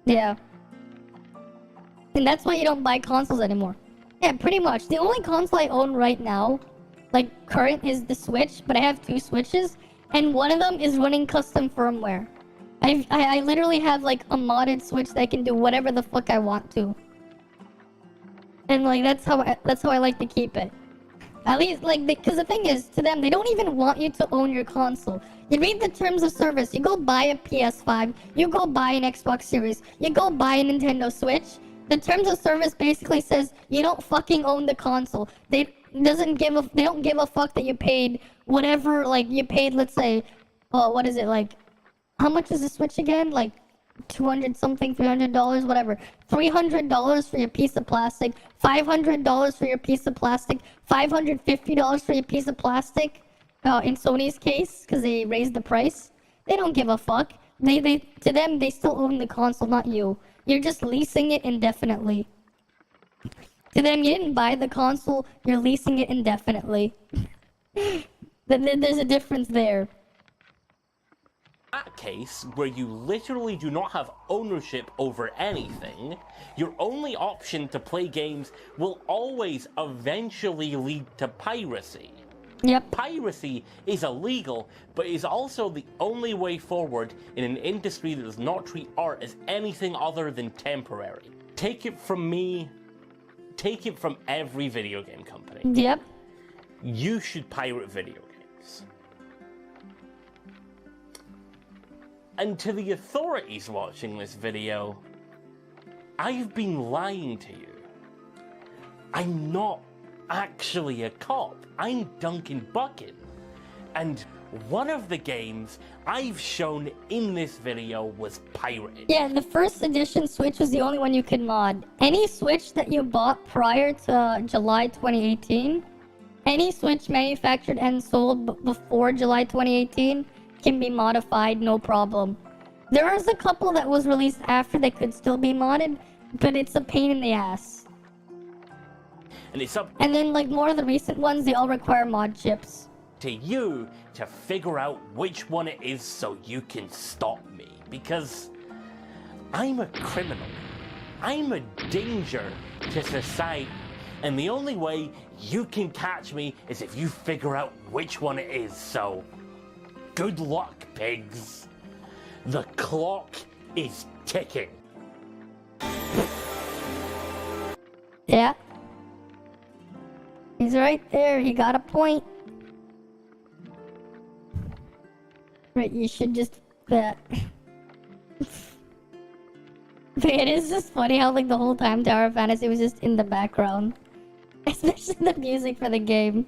Yeah. And that's why you don't buy consoles anymore. Yeah, pretty much. The only console I own right now, like current, is the Switch, but I have two Switches, and one of them is running custom firmware. I literally have like a modded Switch that can do whatever the fuck I want to. And like that's how I like to keep it. At least like, because the thing is, to them, they don't even want you to own your console. You read the terms of service, you go buy a PS5, you go buy an Xbox Series, you go buy a Nintendo Switch. The terms of service basically says you don't fucking own the console. They don't give a fuck that you paid whatever, like you paid, let's say, what is it, like, how much is the Switch again? Like $200 something, $300, whatever. $300 for your piece of plastic, $500 for your piece of plastic, $550 for your piece of plastic. In Sony's case, because they raised the price, they don't give a fuck. To them, they still own the console, not you. You're just leasing it indefinitely. To them, you didn't buy the console, you're leasing it indefinitely. There's a difference there. That case, where you literally do not have ownership over anything, your only option to play games will always eventually lead to piracy. Yep. Piracy is illegal, but is also the only way forward in an industry that does not treat art as anything other than temporary. Take it from me, take it from every video game company. Yep. You should pirate video games. And to the authorities watching this video, I've been lying to you. I'm not actually a cop. I'm Duncan Buckin. And one of the games I've shown in this video was pirated. Yeah, the first edition Switch was the only one you could mod. Any Switch that you bought prior to July 2018, any Switch manufactured and sold before July 2018, can be modified, no problem. There is a couple that was released after that could still be modded, but it's a pain in the ass. And then like more of the recent ones, they all require mod chips. To you to figure out which one it is so you can stop me, because I'm a criminal. I'm a danger to society, and the only way you can catch me is if you figure out which one it is, so good luck, pigs. The clock is ticking. Yeah. He's right there. He got a point. Right, you should just... But it is just funny how like the whole time Tower of Fantasy was just in the background. Especially the music for the game.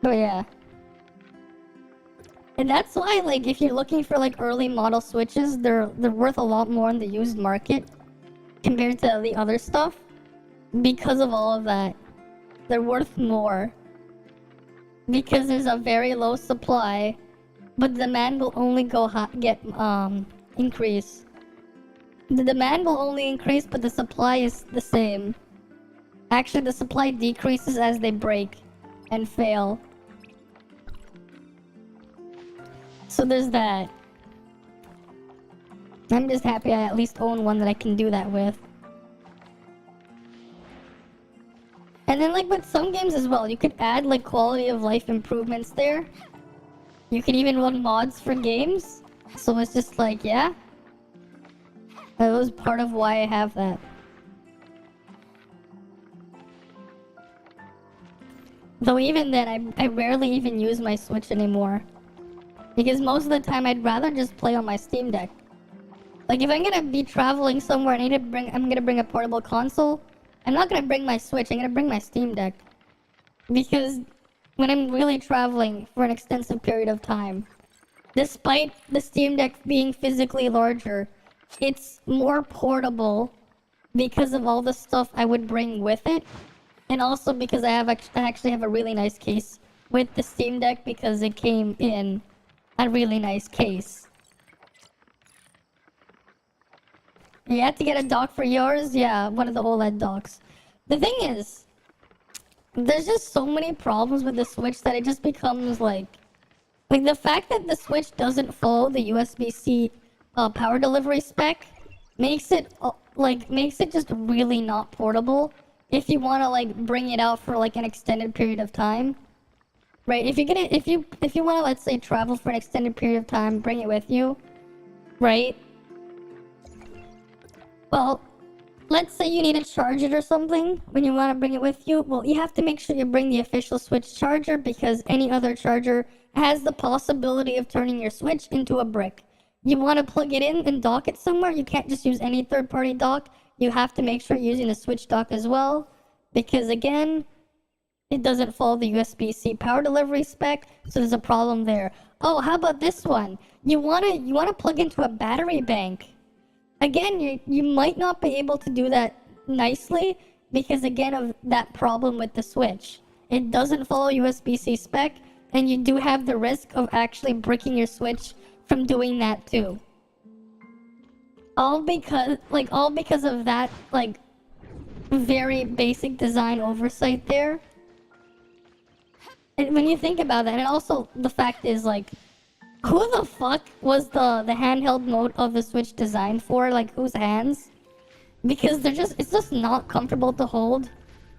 Oh yeah. And that's why, like, if you're looking for like early model Switches, they're worth a lot more in the used market. compared to the other stuff. Because of all of that, they're worth more. Because there's a very low supply, but the demand will only increase. The demand will only increase, but the supply is the same. Actually, the supply decreases as they break and fail. So there's that. I'm just happy I at least own one that I can do that with. And then, like, with some games as well, you could add, like, quality of life improvements there. You can even run mods for games. So it's just like, yeah. That was part of why I have that. Though even then, I rarely even use my Switch anymore. Because most of the time, I'd rather just play on my Steam Deck. Like, if I'm gonna be traveling somewhere and I'm gonna bring a portable console, I'm not gonna bring my Switch, I'm gonna bring my Steam Deck. Because when I'm really traveling for an extensive period of time, despite the Steam Deck being physically larger, it's more portable because of all the stuff I would bring with it. And also because I actually have a really nice case with the Steam Deck because it came in a really nice case. You had to get a dock for yours? Yeah, one of the OLED docks. The thing is, there's just so many problems with the Switch that it just becomes like the fact that the Switch doesn't follow the USB-C power delivery spec makes it just really not portable. If you want to like bring it out for like an extended period of time, right? If you want to, let's say, travel for an extended period of time, bring it with you, right? Well, let's say you need to charge it or something when you want to bring it with you. Well, you have to make sure you bring the official Switch charger because any other charger has the possibility of turning your Switch into a brick. You want to plug it in and dock it somewhere, you can't just use any third-party dock. You have to make sure you're using the Switch dock as well, because again, it doesn't follow the USB-C power delivery spec, so there's a problem there. Oh, how about this one? You wanna plug into a battery bank. Again, you might not be able to do that nicely because again of that problem with the Switch. It doesn't follow USB-C spec, and you do have the risk of actually bricking your Switch from doing that too. All because of that, like, very basic design oversight there. And when you think about that, and also the fact is, like, who the fuck was the handheld mode of the Switch designed for? Like, whose hands? Because it's just not comfortable to hold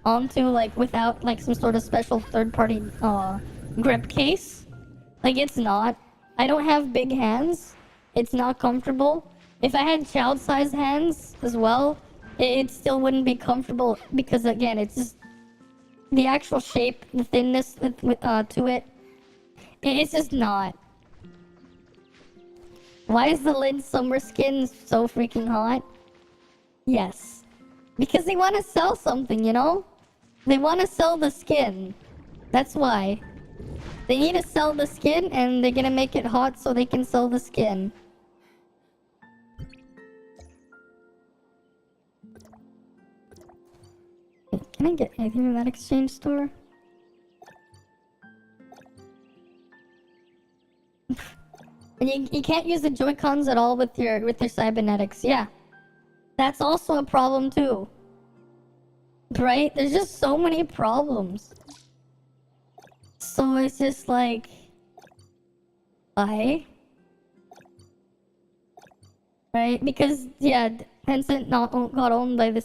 onto, like, without, like, some sort of special third-party, grip case. Like, it's not. I don't have big hands. It's not comfortable. If I had child-sized hands as well, it still wouldn't be comfortable because, again, it's just the actual shape, the thinness to it. It's just not. Why is the Lid Summer skin so freaking hot? Yes. Because they want to sell something, you know? They want to sell the skin. That's why. They need to sell the skin, and they're gonna make it hot so they can sell the skin. Can I get anything from that exchange store? And you can't use the Joy-Cons at all with your cybernetics. Yeah. That's also a problem too. Right? There's just so many problems. So it's just like, why? Right? Because, yeah, Tencent got owned by the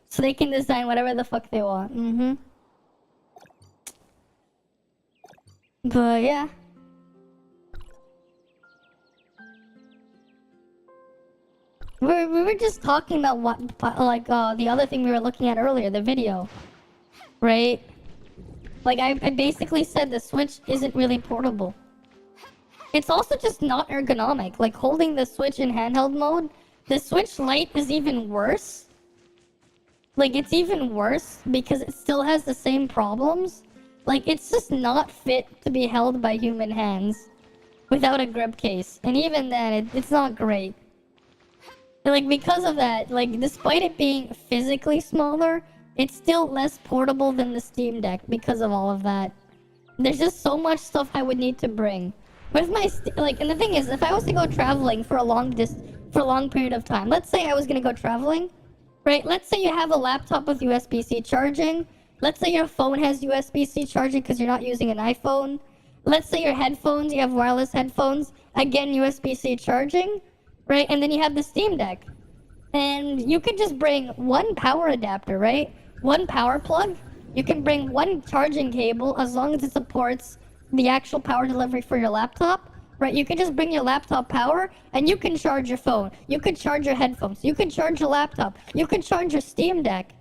so they can design whatever the fuck they want. But, yeah. We were just talking about what, like, the other thing we were looking at earlier, the video. Right? Like, I basically said the Switch isn't really portable. It's also just not ergonomic. Like, holding the Switch in handheld mode, the Switch Lite is even worse. Like, it's even worse because it still has the same problems. Like, it's just not fit to be held by human hands without a grip case. And even then, it's not great. Like, because of that, like, despite it being physically smaller, it's still less portable than the Steam Deck because of all of that. There's just so much stuff I would need to bring. With my, like, and the thing is, if I was to go traveling for a long period of time, let's say I was gonna go traveling, right? Let's say you have a laptop with USB-C charging. Let's say your phone has USB-C charging because you're not using an iPhone. Let's say your headphones, you have wireless headphones, again, USB-C charging, right? And then you have the Steam Deck. And you could just bring one power adapter, right? One power plug. You can bring one charging cable as long as it supports the actual power delivery for your laptop, right? You can just bring your laptop power and you can charge your phone. You can charge your headphones. You can charge your laptop. You can charge your Steam Deck.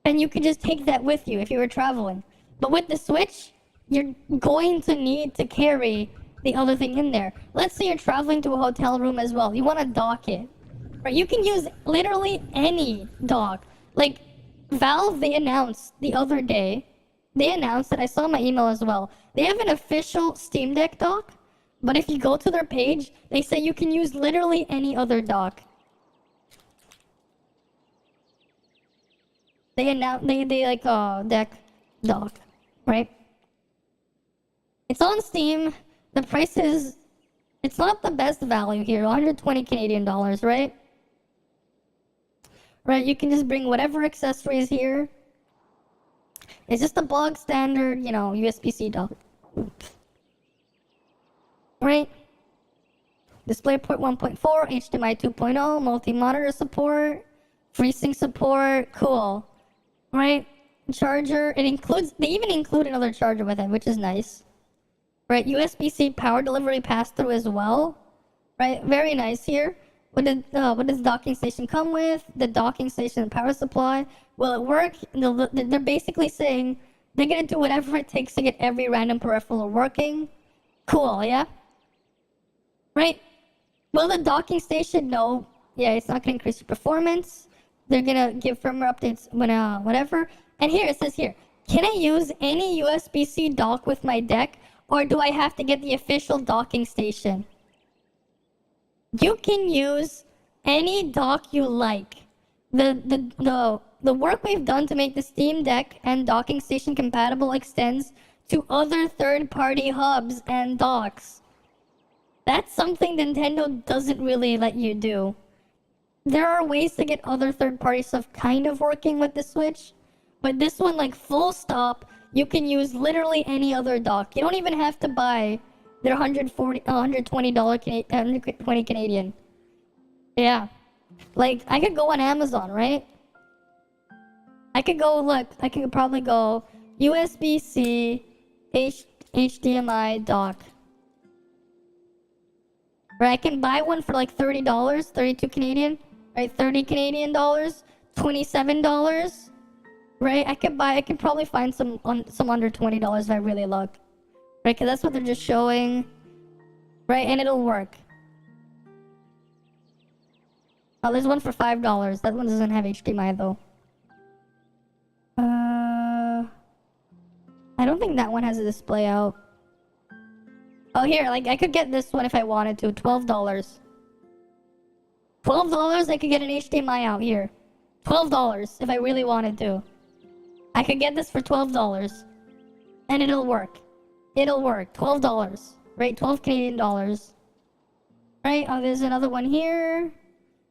And you can just take that with you if you were traveling. But with the Switch, you're going to need to carry the other thing in there. Let's say you're traveling to a hotel room as well. You want to dock it. Right? You can use literally any dock. Like, Valve, they announced the other day, they announced that, I saw my email as well, they have an official Steam Deck dock, but if you go to their page, they say you can use literally any other dock. They announced, they like, deck dock, right? It's on Steam. The price is, it's not the best value here, 120 Canadian dollars, right? Right, you can just bring whatever accessories here. It's just a bog standard, you know, USB-C dock. Right? DisplayPort 1.4, HDMI 2.0, multi-monitor support, FreeSync support, cool. Right? Charger, it includes, they even include another charger with it, which is nice. Right, USB-C power delivery pass-through as well. Right, very nice here. What does docking station come with? The docking station and power supply. Will it work? They're basically saying they're gonna do whatever it takes to get every random peripheral working. Cool, yeah? Right? Will the docking station? No. Yeah, it's not gonna increase your performance. They're gonna give firmware updates when whatever. And here it says here, can I use any USB-C dock with my deck, or do I have to get the official docking station? You can use any dock you like. The work we've done to make the Steam Deck and docking station compatible extends to other third-party hubs and docks. That's something Nintendo doesn't really let you do. There are ways to get other third-party stuff kind of working with the Switch, but this one, like, full stop, you can use literally any other dock. You don't even have to buy their $120 120 Canadian. Yeah. Like, I could go on Amazon, right? I could go, look, I could probably go USB-C HDMI dock. Or I can buy one for like $30, 32 Canadian, right? 30 Canadian dollars, $27, right? I could probably find some under $20 if I really look. Right, because that's what they're just showing. Right, and it'll work. Oh, there's one for $5. That one doesn't have HDMI though. I don't think that one has a display out. Oh, here, like, I could get this one if I wanted to. $12. $12, I could get an HDMI out here. $12 if I really wanted to. I could get this for $12. And it'll work. It'll work. $12. Right? 12 Canadian dollars. Right? Oh, there's another one here.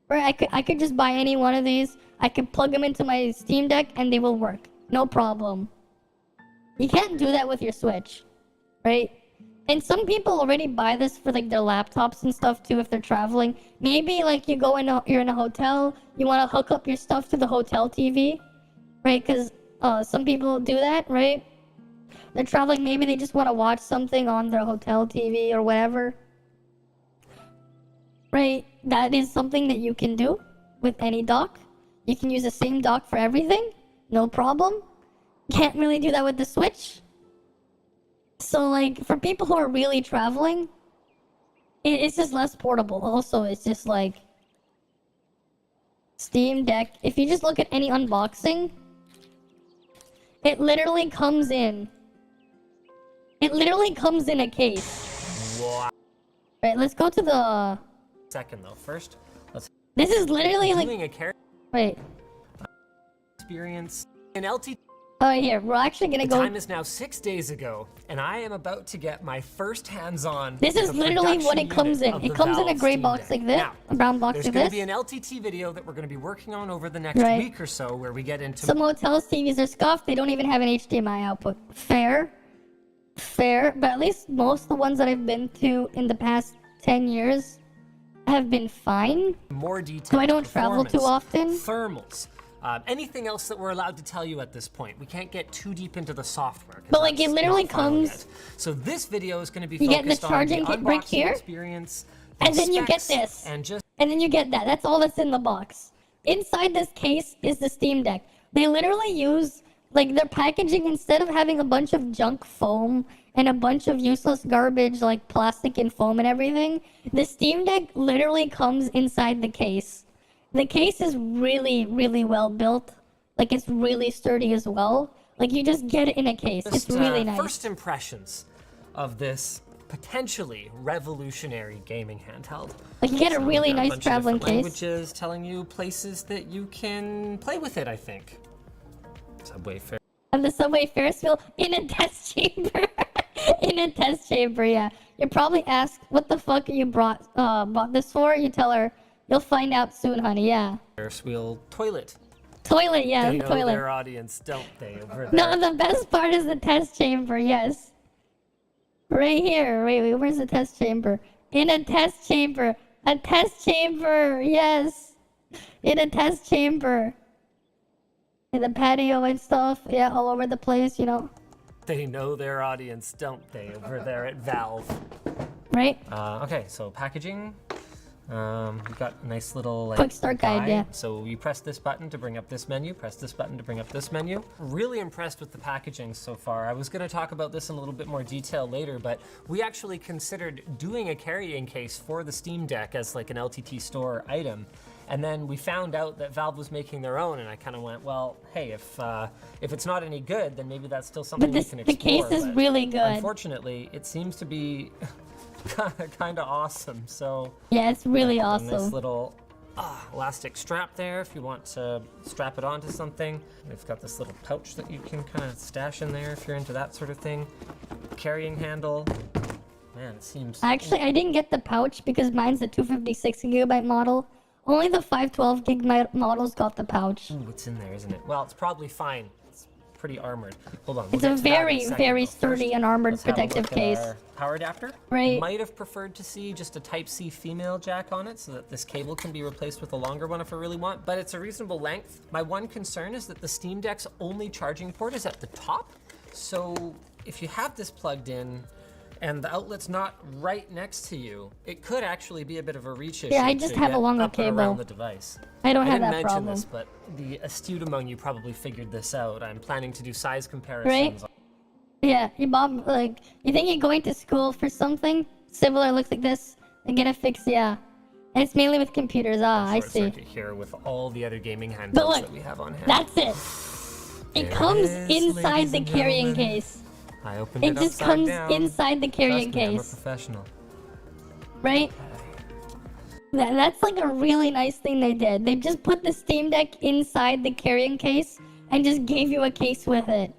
Right? I could just buy any one of these. I could plug them into my Steam Deck and they will work. No problem. You can't do that with your Switch. Right? And some people already buy this for like their laptops and stuff too if they're traveling. Maybe like you're in a hotel, you want to hook up your stuff to the hotel TV. Right? Because some people do that, right? They're traveling, maybe they just want to watch something on their hotel TV or whatever. Right? That is something that you can do with any dock. You can use the same dock for everything. No problem. Can't really do that with the Switch. So, like, for people who are really traveling, it's just less portable. Also, it's just like Steam Deck. If you just look at any unboxing, it literally comes in. It literally comes in a case. Wow. Right, let's go to the... Second though, first, let's... This is literally like... Doing a character Wait. experience in LT. Oh, here, we're actually gonna The go... time is now 6 days ago, and I am about to get my first hands-on. This is literally what it comes in. It comes in a gray box like this, a brown box like this. There's going to be an LTT video that we're going to be working on over the next week or so, where we get into... Some hotels' TVs are scuffed. They don't even have an HDMI output. Fair. Fair. But at least most of the ones that I've been to in the past 10 years have been fine. More detail. So I don't travel too often. Thermals. Anything else that we're allowed to tell you at this point? We can't get too deep into the software. But like it literally comes. So this video is going to be you focused get the charging on the brick here, experience, and then you get this, and then you get that. That's all that's in the box. Inside this case is the Steam Deck. They literally use like their packaging, instead of having a bunch of junk foam and a bunch of useless garbage like plastic and foam and everything. The Steam Deck literally comes inside the case. The case is really, really well built. Like, it's really sturdy as well. Like, you just get it in a case. It's really nice. First impressions of this potentially revolutionary gaming handheld. Like, you get a really nice traveling case. Languages telling you places that you can play with it, I think. Subway Fair. And the Subway Ferris wheel in a test chamber. In a test chamber, yeah. You probably ask, what the fuck you brought this for? You tell her, you'll find out soon, honey, yeah. Ferris wheel toilet. Toilet, yeah, they the know toilet. Their audience, don't they? Over there. No, the best part is the test chamber, yes. Right here. Wait, where's the test chamber? In a test chamber. A test chamber, yes. In a test chamber. In the patio and stuff, yeah, all over the place, you know. They know their audience, don't they? Over there at Valve. Right? Okay, so packaging. You've got a nice little like, quick start guide, yeah. So you press this button to bring up this menu, press this button to bring up this menu. Really impressed with the packaging so far. I was going to talk about this in a little bit more detail later, but we actually considered doing a carrying case for the Steam Deck as like an LTT store item. And then we found out that Valve was making their own, and I kind of went, well, hey, if it's not any good, then maybe that's still something we can explore. The case is really good. Unfortunately, it seems to be kind of awesome. So yeah, it's really awesome. Nice little elastic strap there if you want to strap it onto something. We've got this little pouch that you can kind of stash in there if you're into that sort of thing. Carrying handle. Man, it seems... Actually, I didn't get the pouch because mine's the 256 gigabyte model. Only the 512 gig models got the pouch. Ooh, it's in there, isn't it? Well, it's probably fine. It's pretty armored. Hold on. It's a very, very sturdy and armored protective case. Power adapter. Right. Might have preferred to see just a Type-C female jack on it so that this cable can be replaced with a longer one if I really want, but it's a reasonable length. My one concern is that the Steam Deck's only charging port is at the top. So if you have this plugged in, and the outlet's not right next to you, it could actually be a bit of a reach issue. Yeah, I just have a longer cable around the device. I don't have that mention problem. This, but the astute among you probably figured this out. I'm planning to do size comparisons. Right? Yeah, you Bob, like, you think you're going to school for something similar, looks like this, and get it fixed, yeah. And it's mainly with computers, I see. Here with all the other gaming handhelds but look, that we have on hand. That's it. It comes inside the carrying case. I opened it just comes inside the carrying case. I'm a professional. Right? That's like a really nice thing they did. They just put the Steam Deck inside the carrying case and just gave you a case with it.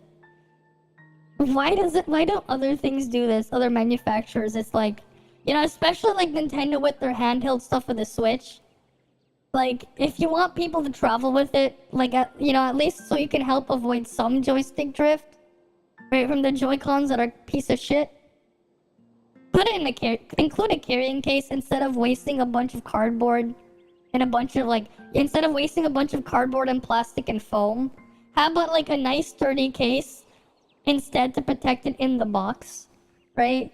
Why don't other things do this? Other manufacturers, it's like, you know, especially like Nintendo with their handheld stuff with the Switch. Like, if you want people to travel with it, like, you know, at least so you can help avoid some joystick drift. Right, from the Joy-Cons that are a piece of shit. Put it in include a carrying case instead of wasting a bunch of cardboard and a bunch of instead of wasting a bunch of cardboard and plastic and foam. How about like a nice sturdy case instead to protect it in the box, right?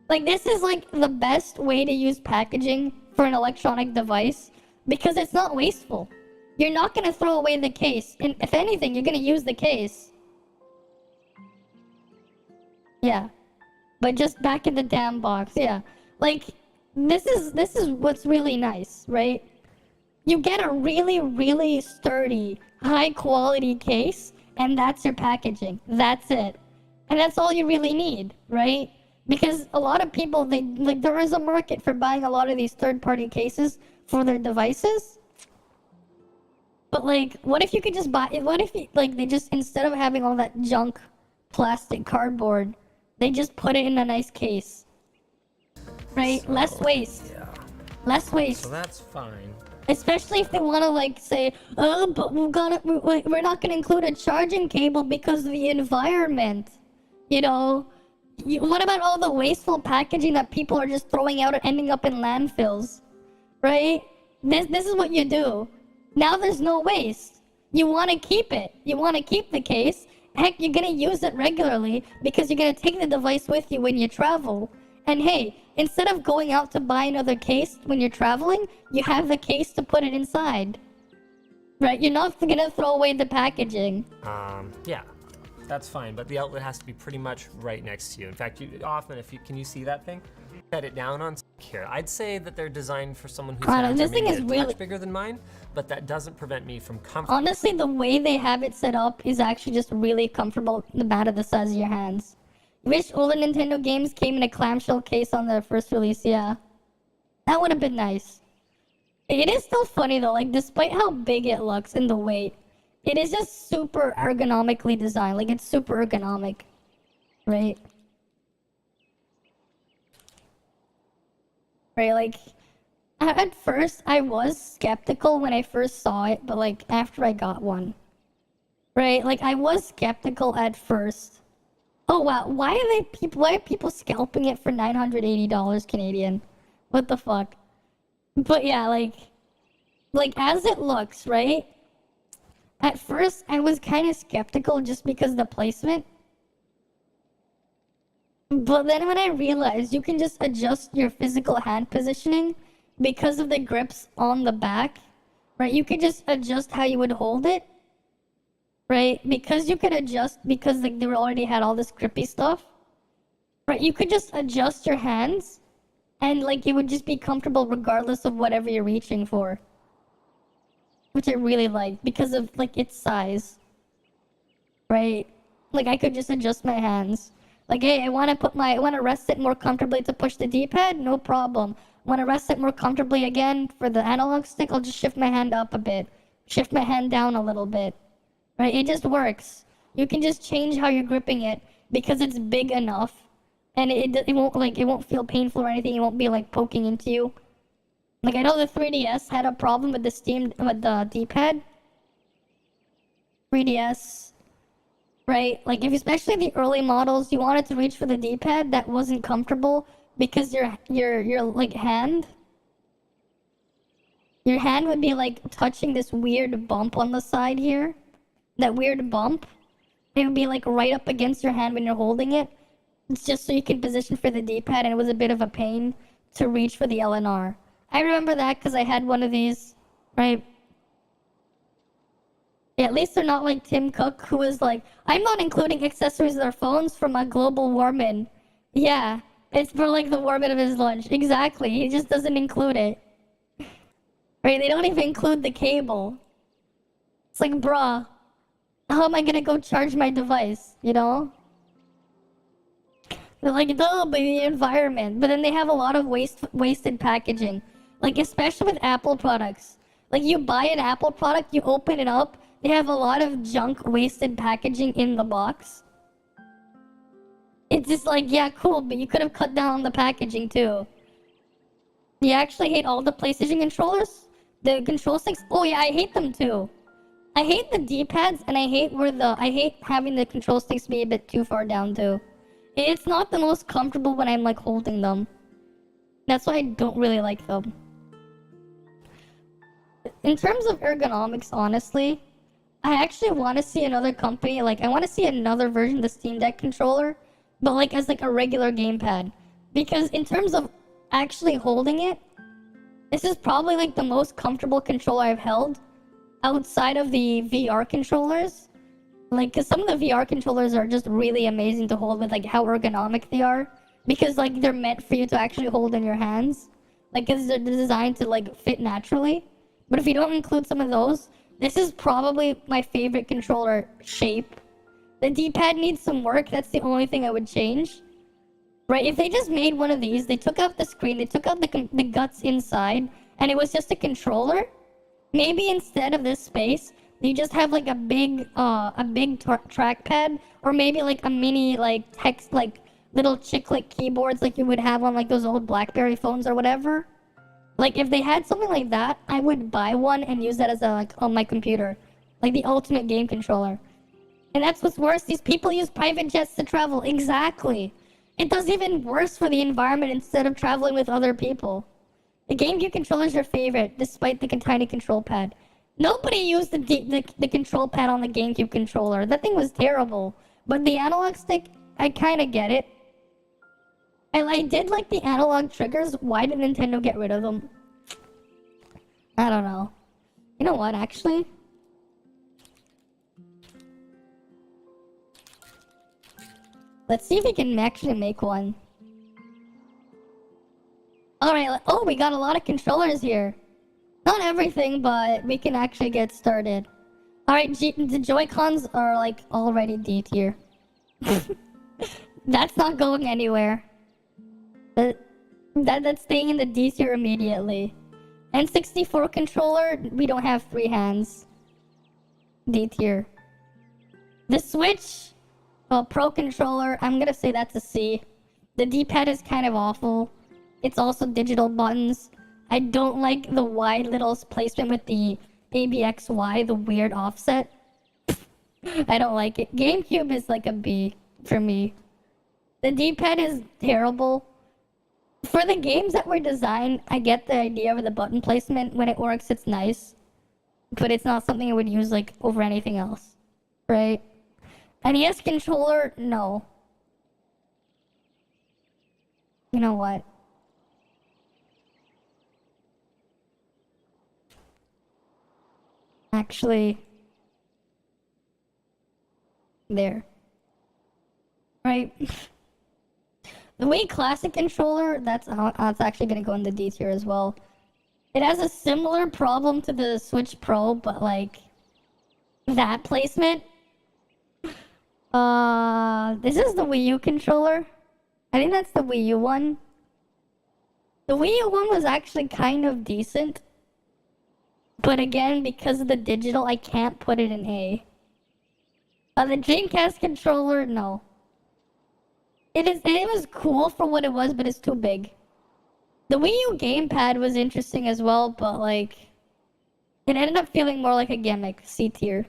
Like this is like the best way to use packaging for an electronic device because it's not wasteful. You're not gonna throw away the case, and if anything, you're gonna use the case. Yeah, but just back in the damn box. Yeah, like this is what's really nice, right? You get a really, really sturdy, high quality case, and that's your packaging. That's it, and that's all you really need, right? Because a lot of people, there is a market for buying a lot of these third-party cases for their devices. But like, what if you could just buy? What if they just, instead of having all that junk, plastic, cardboard, they just put it in a nice case, right? So, less waste. Yeah. Less waste. So that's fine. Especially if they want to like say, oh, but we're not gonna include a charging cable because of the environment. You know, what about all the wasteful packaging that people are just throwing out and ending up in landfills, right? This is what you do. Now there's no waste. You want to keep it. You want to keep the case. Heck, you're going to use it regularly because you're going to take the device with you when you travel. And hey, instead of going out to buy another case when you're traveling, you have the case to put it inside. Right? You're not going to throw away the packaging. Yeah. That's fine, but the outlet has to be pretty much right next to you. In fact, can you see that thing? Set it down on here. I'd say that they're designed for someone who's this thing is really much bigger than mine, but that doesn't prevent me from comfort. Honestly, the way they have it set up is actually just really comfortable, no matter the size of your hands. Wish older Nintendo games came in a clamshell case on their first release, yeah. That would have been nice. It is still funny though, like despite how big it looks and the weight, it is just super ergonomically designed. Like it's super ergonomic, right? Right, like, at first, I was skeptical when I first saw it, but, like, after I got one. Right, like, I was skeptical at first. Oh, wow, why are people scalping it for $980 Canadian? What the fuck? But, yeah, like, as it looks, right? At first, I was kind of skeptical just because of the placement. But then when I realized you can just adjust your physical hand positioning because of the grips on the back, right? You can just adjust how you would hold it, right? Because you could adjust, because like they already had all this grippy stuff, right? You could just adjust your hands and like it would just be comfortable regardless of whatever you're reaching for. Which I really like because of like its size, right? Like I could just adjust my hands. Like, hey, I want to rest it more comfortably to push the D-pad, no problem. Want to rest it more comfortably again for the analog stick, I'll just shift my hand up a bit. Shift my hand down a little bit. Right, it just works. You can just change how you're gripping it because it's big enough. And it won't feel painful or anything, it won't be like poking into you. Like I know the 3DS had a problem with the D-pad. 3DS. Right, like especially the early models, you wanted to reach for the D-pad, that wasn't comfortable because your like hand would be like touching this weird bump on the side here. That weird bump, it would be like right up against your hand when you're holding it. It's just so you can position for the D-pad, and it was a bit of a pain to reach for the LNR. I remember that because I had one of these, right? Yeah, at least they're not like Tim Cook, who was like, I'm not including accessories or phones for my global warming. Yeah, it's for like the warming of his lunch. Exactly, he just doesn't include it. Right, they don't even include the cable. It's like, bruh, how am I gonna go charge my device, you know? They're like, no, but the environment. But then they have a lot of wasted packaging. Like, especially with Apple products. Like, you buy an Apple product, you open it up, they have a lot of junk, wasted packaging in the box. It's just like, yeah, cool, but you could have cut down on the packaging too. You actually hate all the PlayStation controllers? The control sticks? Oh yeah, I hate them too. I hate the D-pads, and I hate having the control sticks be a bit too far down too. It's not the most comfortable when I'm like holding them. That's why I don't really like them. In terms of ergonomics, honestly, I actually want to see another company, like, I want to see another version of the Steam Deck controller, but, like, as, like, a regular gamepad. Because in terms of actually holding it, this is probably, like, the most comfortable controller I've held outside of the VR controllers. Like, because some of the VR controllers are just really amazing to hold with, like, how ergonomic they are. Because, like, they're meant for you to actually hold in your hands. Like, because they're designed to, like, fit naturally. But if you don't include some of those, this is probably my favorite controller shape. The D-pad needs some work, that's the only thing I would change. Right, if they just made one of these, they took out the screen, they took out the guts inside, and it was just a controller, maybe instead of this space, you just have like a big trackpad, or maybe like a mini like text, like little chiclet keyboards like you would have on like those old BlackBerry phones or whatever. Like if they had something like that, I would buy one and use that as a like on my computer, like the ultimate game controller. And that's what's worse. These people use private jets to travel. Exactly. It does even worse for the environment instead of traveling with other people. The GameCube controller is your favorite, despite the tiny control pad. Nobody used the control pad on the GameCube controller. That thing was terrible. But the analog stick, I kind of get it. I did like the analog triggers. Why did Nintendo get rid of them? I don't know. You know what, actually? Let's see if we can actually make one. Alright, oh, we got a lot of controllers here. Not everything, but we can actually get started. Alright, the Joy-Cons are like already D tier. That's not going anywhere. That's staying in the D tier immediately. N64 controller, we don't have 3 hands. D tier. The Switch, Pro controller, I'm gonna say that's a C. The D-pad is kind of awful. It's also digital buttons. I don't like the wide little placement with the ABXY, the weird offset. I don't like it. GameCube is like a B for me. The D-pad is terrible. For the games that were designed, I get the idea of the button placement. When it works, it's nice. But it's not something I would use like over anything else. Right? NES controller, no. You know what? Actually, there. Right. The Wii Classic controller, that's actually gonna go in the D tier as well. It has a similar problem to the Switch Pro, but like that placement. This is the Wii U controller. I think that's the Wii U one. The Wii U one was actually kind of decent. But again, because of the digital, I can't put it in A. The Dreamcast controller, no. It was cool for what it was, but it's too big. The Wii U gamepad was interesting as well, but like, it ended up feeling more like a gimmick, C tier.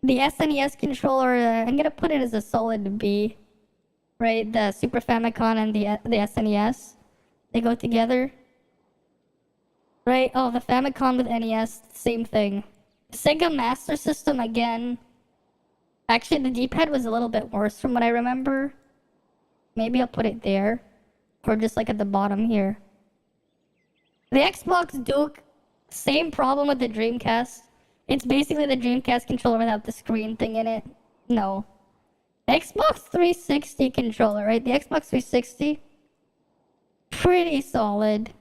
The SNES controller, I'm gonna put it as a solid B. Right, the Super Famicom and the SNES, they go together. Right, oh, the Famicom with NES, same thing. Sega Master System, again. Actually, the D-pad was a little bit worse from what I remember. Maybe I'll put it there. Or just like at the bottom here. The Xbox Duke, same problem with the Dreamcast. It's basically the Dreamcast controller without the screen thing in it. No. Xbox 360 controller, right? The Xbox 360. Pretty solid.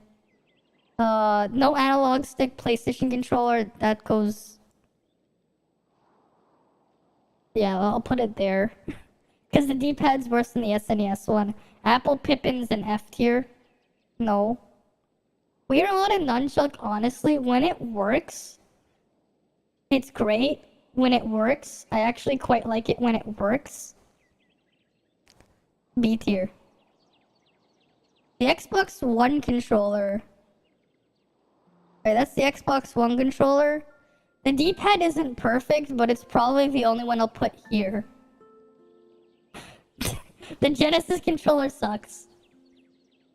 No analog stick PlayStation controller. That goes... Yeah, I'll put it there. Because the D-pad's worse than the SNES one. Apple Pippin's an F tier. No. Weird Odd and Nunchuck, honestly, when it works, it's great. When it works, I actually quite like it when it works. B tier. The Xbox One controller. Right, that's the Xbox One controller. The D-pad isn't perfect, but it's probably the only one I'll put here. The Genesis controller sucks.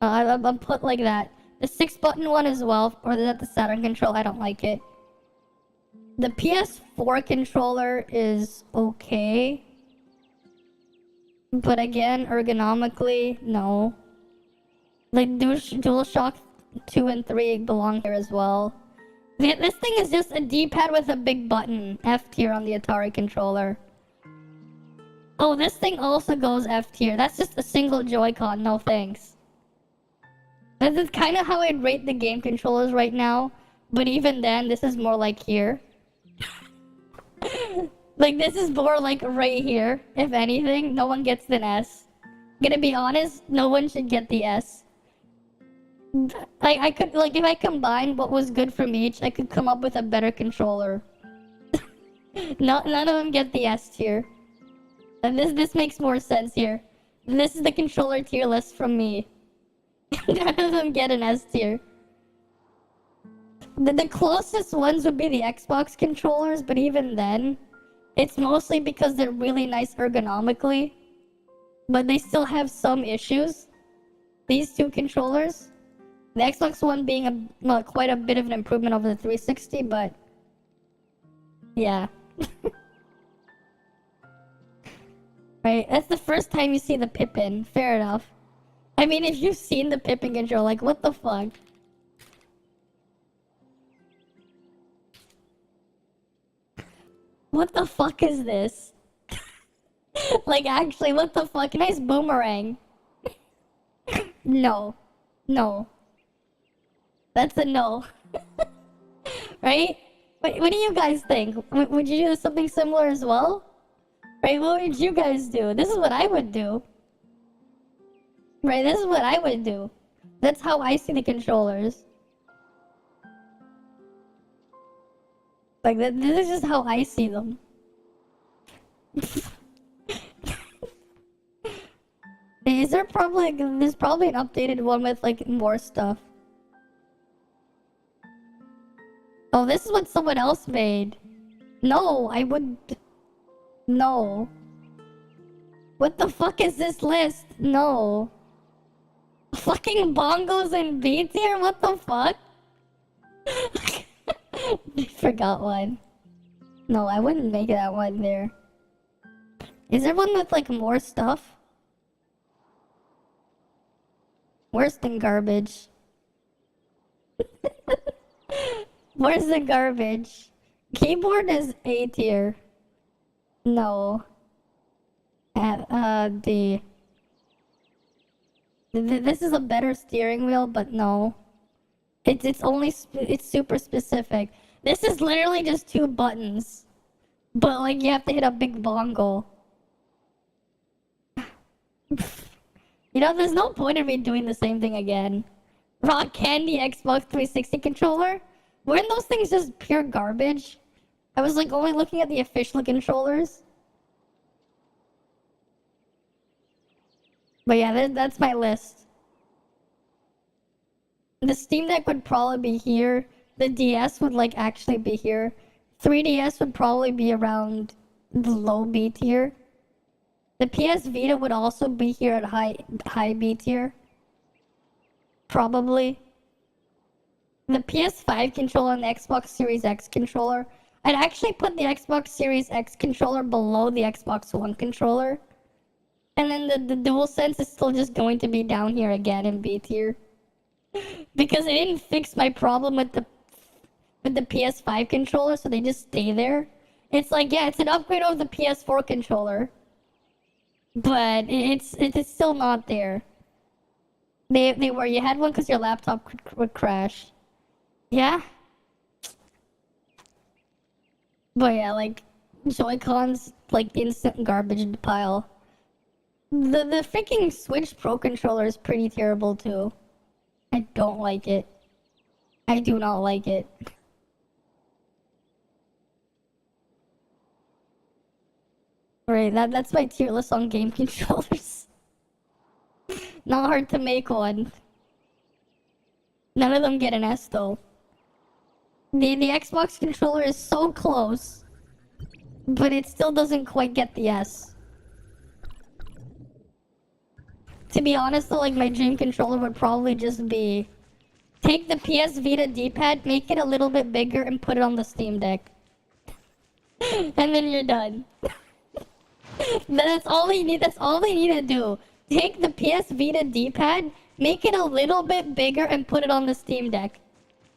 I'll put like that. The 6-button one as well, or that the Saturn control, I don't like it. The PS4 controller is okay. But again, ergonomically, no. Like DualShock 2 and 3 belong here as well. This thing is just a D-pad with a big button. F tier on the Atari controller. Oh, this thing also goes F tier. That's just a single Joy-Con, no thanks. This is kind of how I'd rate the game controllers right now. But even then, this is more like here. The Like, this is more like right here. If anything, no one gets an S. Gonna be honest, no one should get the S. I could, like, if I combine what was good from each, I could come up with a better controller. None of them get the S tier. And this makes more sense here. This is the controller tier list from me. None of them get an S tier. The closest ones would be the Xbox controllers, but even then, it's mostly because they're really nice ergonomically. But they still have some issues. These two controllers. The Xbox One being quite a bit of an improvement over the 360, but... yeah. Right, that's the first time you see the Pippin. Fair enough. I mean, if you've seen the Pippin controller, like, what the fuck? What the fuck is this? Like, actually, what the fuck? Nice boomerang. No. No. That's a no. Right? What do you guys think? Would you do something similar as well? Right, what would you guys do? This is what I would do. Right, this is what I would do. That's how I see the controllers. Like, this is just how I see them. There's probably an updated one with, like, more stuff. Oh, this is what someone else made. No, I would... No. What the fuck is this list? No. Fucking bongos and beats here? What the fuck? I forgot one. No, I wouldn't make that one there. Is there one with, like, more stuff? Worse than garbage. Where's the garbage? Keyboard is A tier. No. D. This is a better steering wheel, but no. It's super specific. This is literally just 2 buttons. But, like, you have to hit a big bongo. You know, there's no point in me doing the same thing again. Rock Candy Xbox 360 controller? Weren't those things just pure garbage? I was, like, only looking at the official controllers. But yeah, that's my list. The Steam Deck would probably be here. The DS would, like, actually be here. 3DS would probably be around the low B tier. The PS Vita would also be here at high B tier. Probably. The PS5 controller and the Xbox Series X controller. I'd actually put the Xbox Series X controller below the Xbox One controller. And then the DualSense is still just going to be down here again in B tier. Because they didn't fix my problem with the PS5 controller, so they just stay there. It's like, yeah, it's an upgrade over the PS4 controller. But it's still not there. They were, you had one because your laptop would crash. Yeah? But yeah, like, Joy-Cons, like, instant garbage in the pile. The freaking Switch Pro controller is pretty terrible too. I don't like it. I do not like it. Right, that's my tier list on game controllers. Not hard to make one. None of them get an S though. The Xbox controller is so close, but it still doesn't quite get the S. To be honest though, like, my dream controller would probably just be take the PS Vita D-pad, make it a little bit bigger, and put it on the Steam Deck. And then you're done. That's all they need. That's all they need to do. Take the PS Vita D-pad, make it a little bit bigger, and put it on the Steam Deck.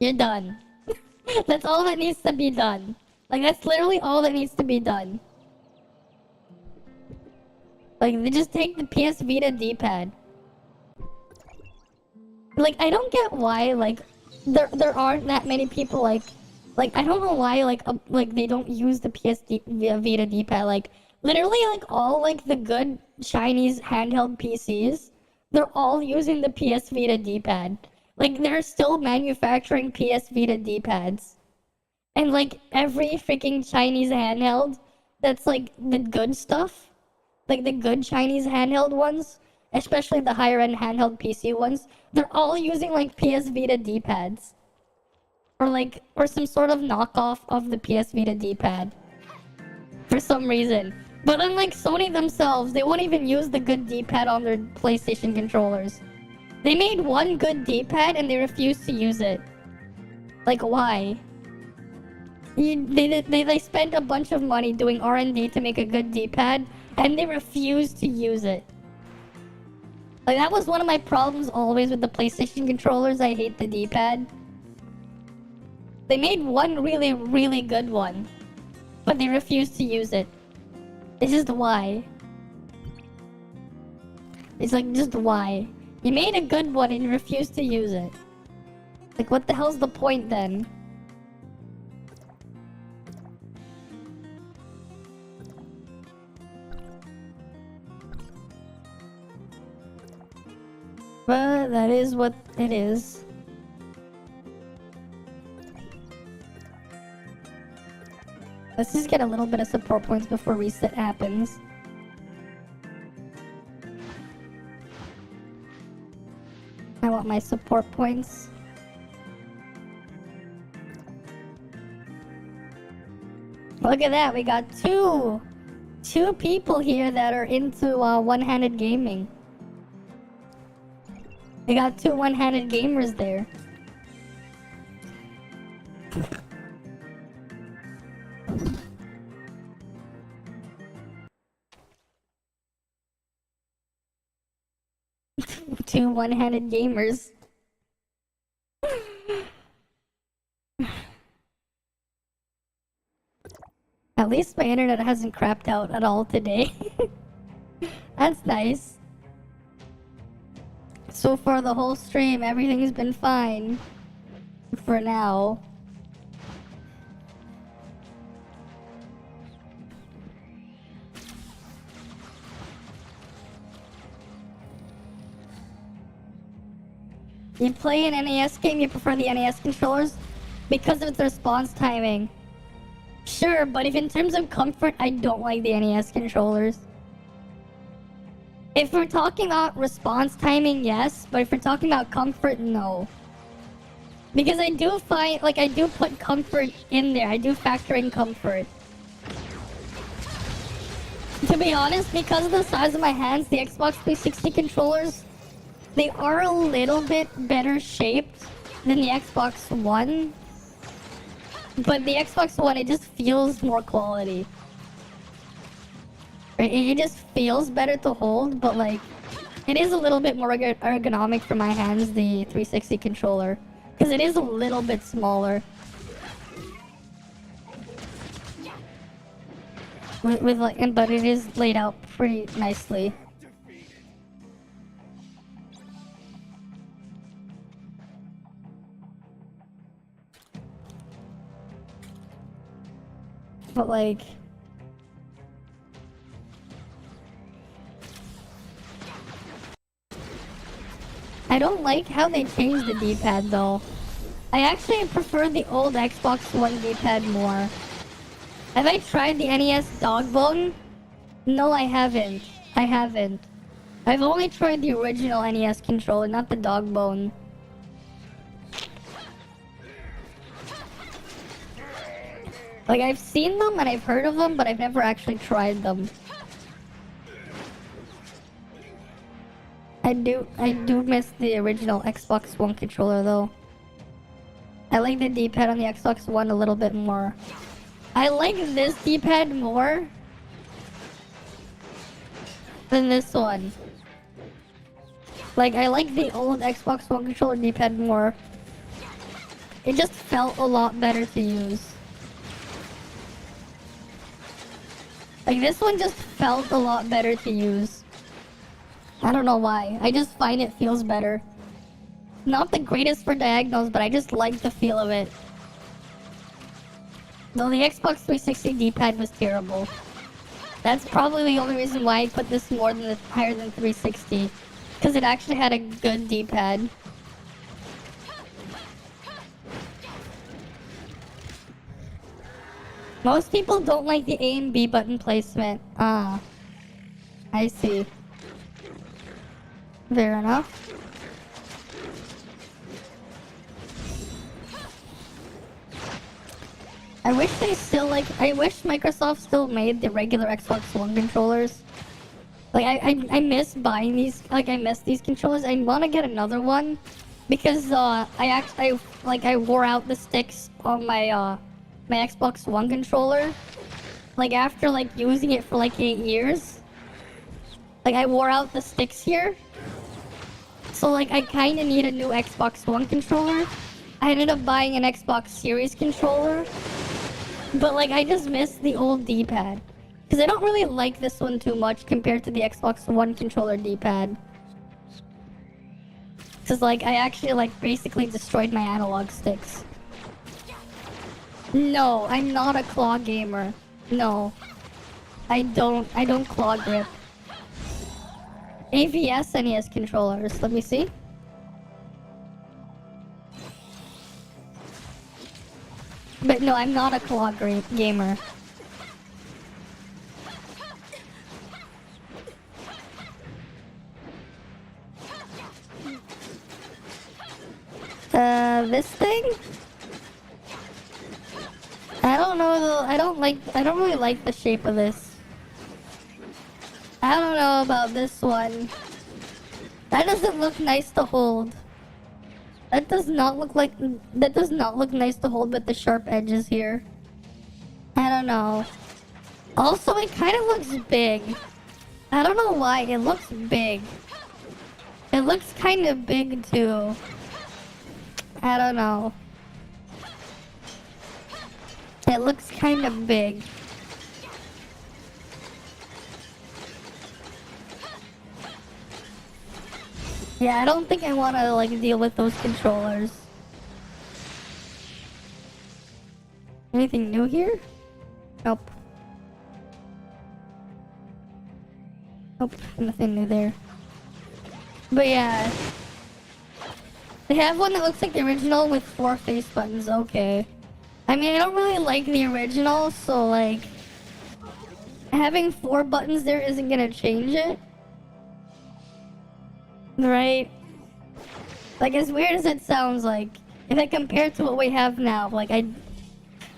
You're done. That's all that needs to be done. Like, that's literally all that needs to be done. Like, they just take the PS Vita D-pad. Like, I don't get why, like, there aren't that many people, like, Like, I don't know why, like they don't use the Vita D-pad. Like, literally, like, all, like, the good Chinese handheld PCs, they're all using the PS Vita D-pad. Like, they're still manufacturing PS Vita D-pads. And, like, every freaking Chinese handheld that's, like, the good stuff, like, the good Chinese handheld ones, especially the higher-end handheld PC ones, they're all using, like, PS Vita D-pads. Or some sort of knockoff of the PS Vita D-pad. For some reason. But unlike Sony themselves, they won't even use the good D-pad on their PlayStation controllers. They made one good D-pad and they refused to use it. Like, why? They spent a bunch of money doing R&D to make a good D-pad, and they refused to use it. Like, that was one of my problems always with the PlayStation controllers. I hate the D-pad. They made one really, really good one, but they refused to use it. It's just why. It's like, just why? You made a good one and you refused to use it. Like, what the hell's the point then? But that is what it is. Let's just get a little bit of support points before reset happens. I want my support points. Look at that, we got two people here that are into one-handed gaming. We got two one-handed gamers there. Two one-handed gamers. At least my internet hasn't crapped out at all today. That's nice. So far the whole stream, everything's been fine. For now. You play an NES game, you prefer the NES controllers because of its response timing. Sure, but if in terms of comfort, I don't like the NES controllers. If we're talking about response timing, yes, but if we're talking about comfort, no. Because I do find, like, I do put comfort in there. I do factor in comfort. To be honest, because of the size of my hands, the Xbox 360 controllers, they are a little bit better shaped than the Xbox One. But the Xbox One, it just feels more quality. It just feels better to hold, but like, it is a little bit more ergonomic for my hands, the 360 controller. Because it is a little bit smaller. But it is laid out pretty nicely. But like, I don't like how they changed the D-pad though. I actually prefer the old Xbox One D-pad more. Have I tried the NES Dogbone? No, I haven't. I've only tried the original NES controller, not the Dogbone. Like, I've seen them and I've heard of them, but I've never actually tried them. I do miss the original Xbox One controller though. I like the D-pad on the Xbox One a little bit more. I like this D-pad more than this one. Like, I like the old Xbox One controller D-pad more. It just felt a lot better to use. Like, this one just felt a lot better to use. I don't know why. I just find it feels better. Not the greatest for diagonals, but I just like the feel of it. Though the Xbox 360 D-pad was terrible. That's probably the only reason why I put this higher than 360. Because it actually had a good D-pad. Most people don't like the A and B button placement. Ah. I see. Fair enough. I wish Microsoft still made the regular Xbox One controllers. Like, I miss buying these, I miss these controllers. I want to get another one. Because, I wore out the sticks on my Xbox One controller. Like, after, using it for, 8 years. Like, I wore out the sticks here. So, I kinda need a new Xbox One controller. I ended up buying an Xbox Series controller. But, I just miss the old D-pad. Because I don't really like this one too much compared to the Xbox One controller D-pad. Because, I actually, basically destroyed my analog sticks. No, I'm not a claw gamer. No. I don't claw grip. AVS NES controllers. Let me see. But no, I'm not a claw gamer. This thing? I don't know though. I don't really like the shape of this. I don't know about this one. That doesn't look nice to hold. That does not look nice to hold with the sharp edges here. I don't know. Also, it kind of looks big. I don't know why, it looks big. It looks kind of big too. I don't know. It looks kind of big. Yeah, I don't think I want to deal with those controllers. Anything new here? Nope. Nope, nothing new there. But yeah. They have one that looks like the original with 4 face buttons, okay. I mean, I don't really like the original, so having 4 buttons there isn't gonna change it. Right? As weird as it sounds, if I compare it to what we have now,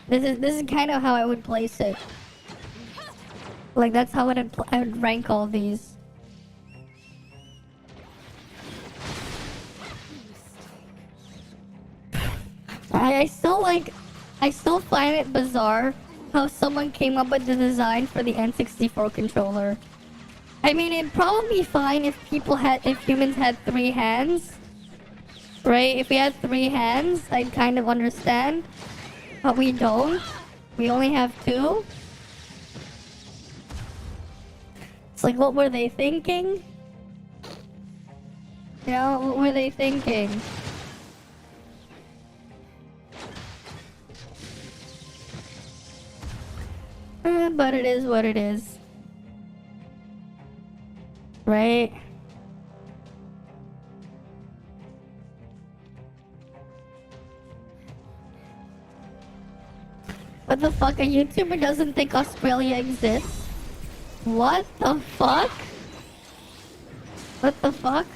this is kind of how I would place it. That's how I would rank all these. I still find it bizarre how someone came up with the design for the N64 controller. I mean, it'd probably be fine if humans had 3 hands. Right? If we had 3 hands, I'd kind of understand. But we don't. We only have 2. It's what were they thinking? You know, what were they thinking? But it is what it is. Right? What the fuck? A YouTuber doesn't think Australia exists? What the fuck? What the fuck?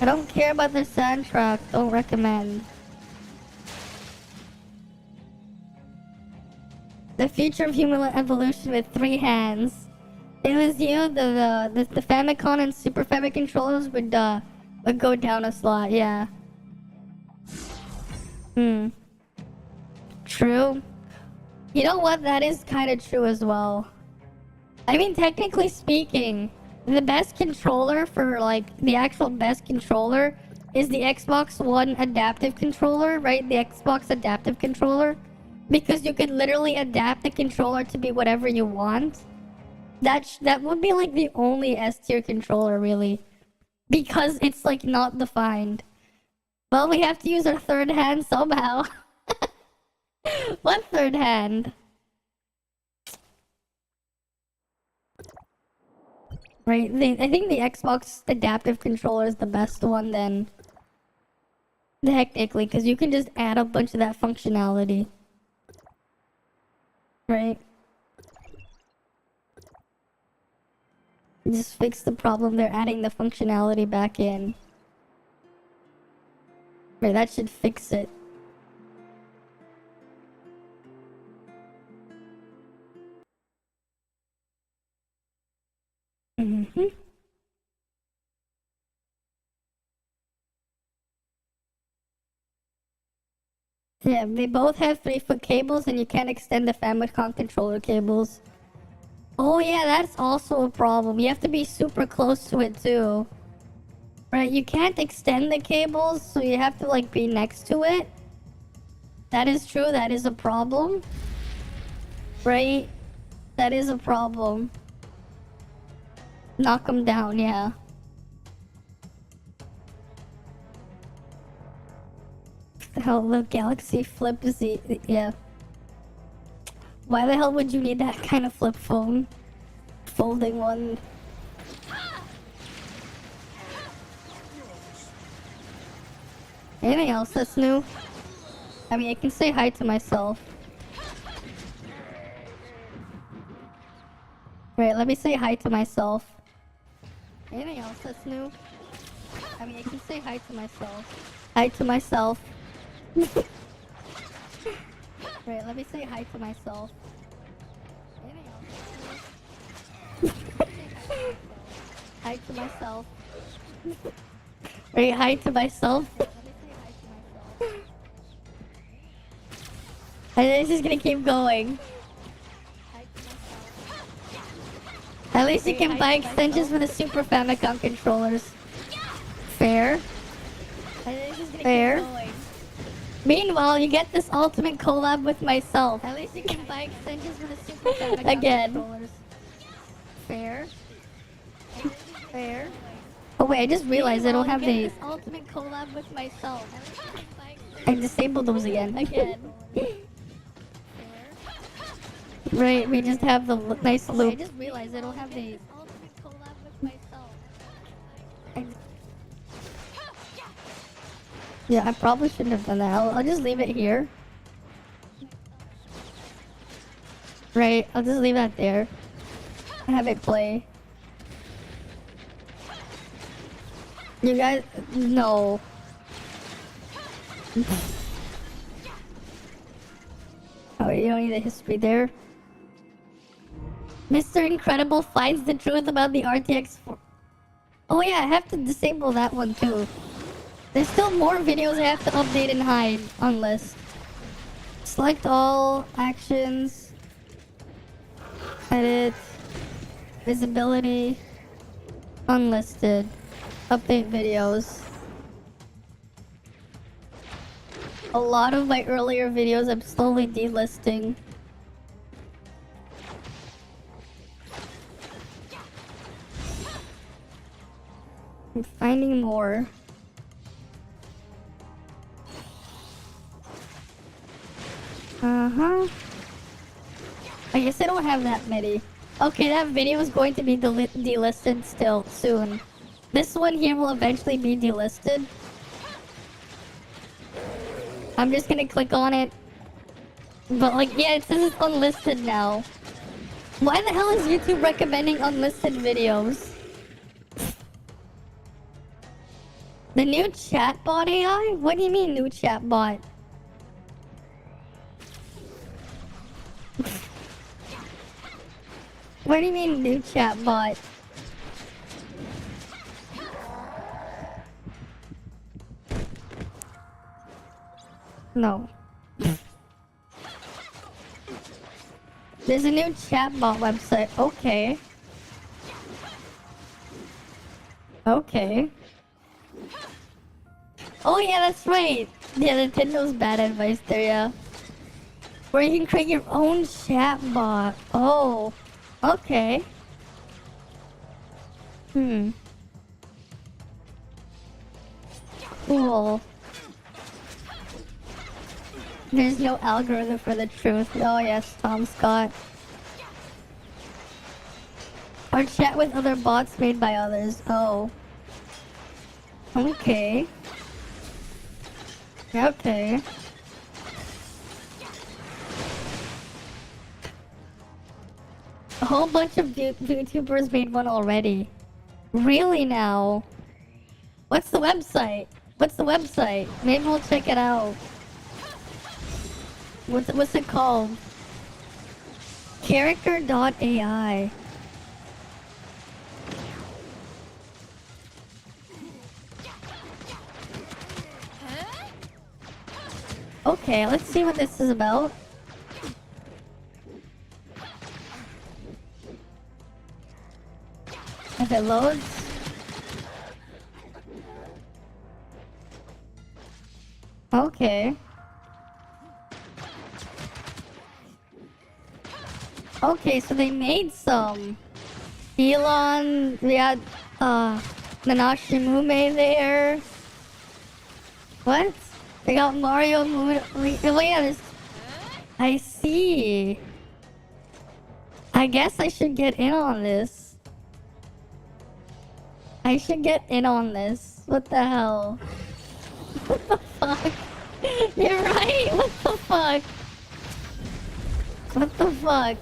I don't care about their soundtrack. Don't recommend. The future of human evolution with 3 hands. It was you, the Famicom and Super Famicom controllers would go down a slot, yeah. True. You know what? That is kind of true as well. I mean, technically speaking, the best controller for, the actual best controller is the Xbox One adaptive controller, right? The Xbox adaptive controller. Because you could literally adapt the controller to be whatever you want. That would be, the only S-tier controller, really. Because it's, not defined. Well, we have to use our 3rd hand somehow. What third hand? Right, I think the Xbox adaptive controller is the best one then. Technically, because you can just add a bunch of that functionality. Right? Just fix the problem, they're adding the functionality back in. Right, that should fix it. Mm-hmm. Yeah, they both have 3-foot cables and you can't extend the Famicom controller cables. Oh yeah, that's also a problem. You have to be super close to it too. Right, you can't extend the cables, so you have to like be next to it. That is true, that is a problem. Right? That is a problem. Knock them down, yeah. The hell, the Galaxy Flip Z, yeah. Why the hell would you need that kind of flip phone? Folding one. Anything else that's new? I mean, I can say hi to myself. Right, let me say hi to myself. Anything else that's new? I mean, I can say hi to myself. Hi to myself. Right, let me say hi to myself. Anything else that's new? Hi to myself. Right, hi to myself. And it's just gonna keep going. At least you can buy extensions for the Super Famicom controllers. Fair. Fair. Meanwhile, you get this ultimate collab with myself. At least you can buy extensions for the Super Famicom controllers. Fair. Fair. Oh wait, I just realized I don't have the ultimate collab with myself. I disabled those again. Right, we just have the nice loop. I just realized I don't have the ultimate collab with myself. Yeah, I probably shouldn't have done that. I'll just leave it here. Right, I'll just leave that there. Have it play. You guys, no. Oh, you don't need the history there. Mr. Incredible finds the truth about the RTX 4. Oh yeah, I have to disable that one too. There's still more videos I have to update and hide on list. Select all, actions, edit, visibility, unlisted, update videos. A lot of my earlier videos I'm slowly delisting. I'm finding more. I guess I don't have that many. Okay, that video is going to be delisted still soon. This one here will eventually be delisted. I'm just gonna click on it. But like, yeah, it says it's unlisted now. Why the hell is YouTube recommending unlisted videos? The new chatbot AI? What do you mean new chatbot? What do you mean new chatbot? No. There's a new chatbot website. Okay. Okay. Oh yeah, that's right. Yeah, Nintendo's bad advice there, yeah. Where you can create your own chatbot. Oh. Okay. Cool. There's no algorithm for the truth. Oh yes, Tom Scott. Or chat with other bots made by others. Oh. Okay. Okay. A whole bunch of Vtubers made one already. Really now? What's the website? What's the website? Maybe we'll check it out. What's it called? Character.ai. Okay, let's see what this is about. If it loads. Okay. Okay, so they made some. Elon, we had, Nanashi Mume there. What? They got Mario Moon. Wait, yeah, there's... I see. I guess I should get in on this. I should get in on this. What the hell? What the fuck? You're right! What the fuck? What the fuck?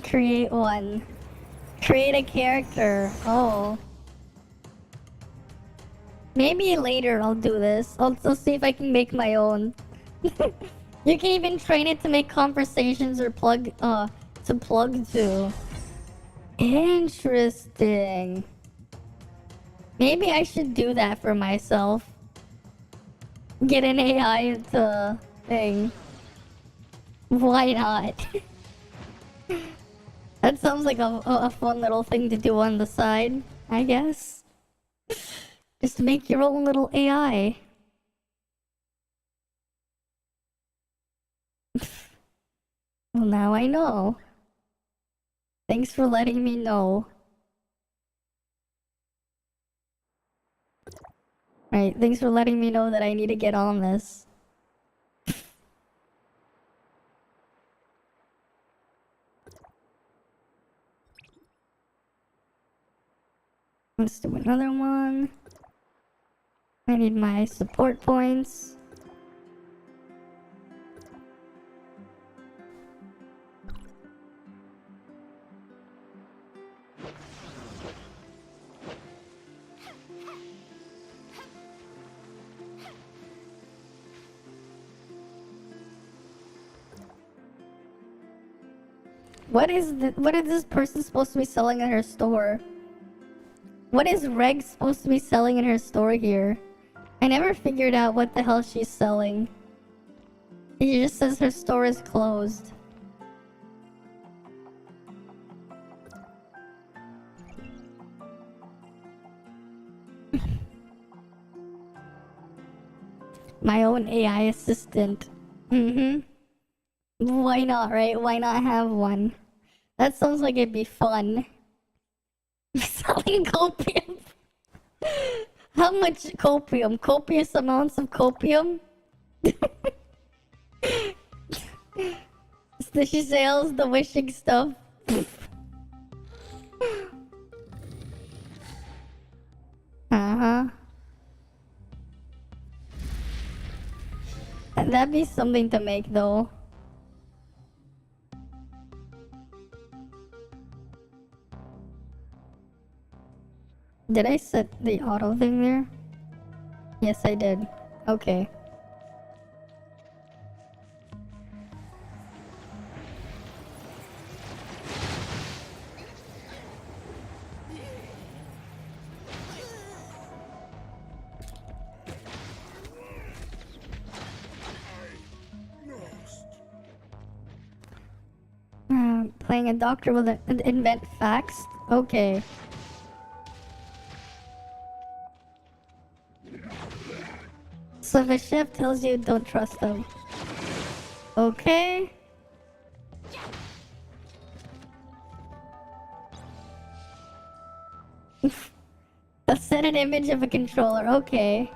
Create one. Create a character. Oh. Maybe later I'll do this. I'll see if I can make my own. You can even train it to make conversations or plug to. Interesting. Maybe I should do that for myself. Get an AI into thing. Why not? That sounds like a fun little thing to do on the side, I guess. Just make your own little AI. Well, now I know. Thanks for letting me know. Right, thanks for letting me know that I need to get on this. Let's do another one. I need my support points. What is this person supposed to be selling in her store? What is Reg supposed to be selling in her store here? I never figured out what the hell she's selling. It just says her store is closed. My own AI assistant. Why not, right? Why not have one? That sounds like it'd be fun. Selling copium. How much copium? Copious amounts of copium? She sells the wishing stuff. Uh-huh. That'd be something to make, though. Did I set the auto thing there? Yes, I did. Okay. Playing a doctor will invent facts? Okay. So if a chef tells you, don't trust them. Okay. Let's set an image of a controller. Okay.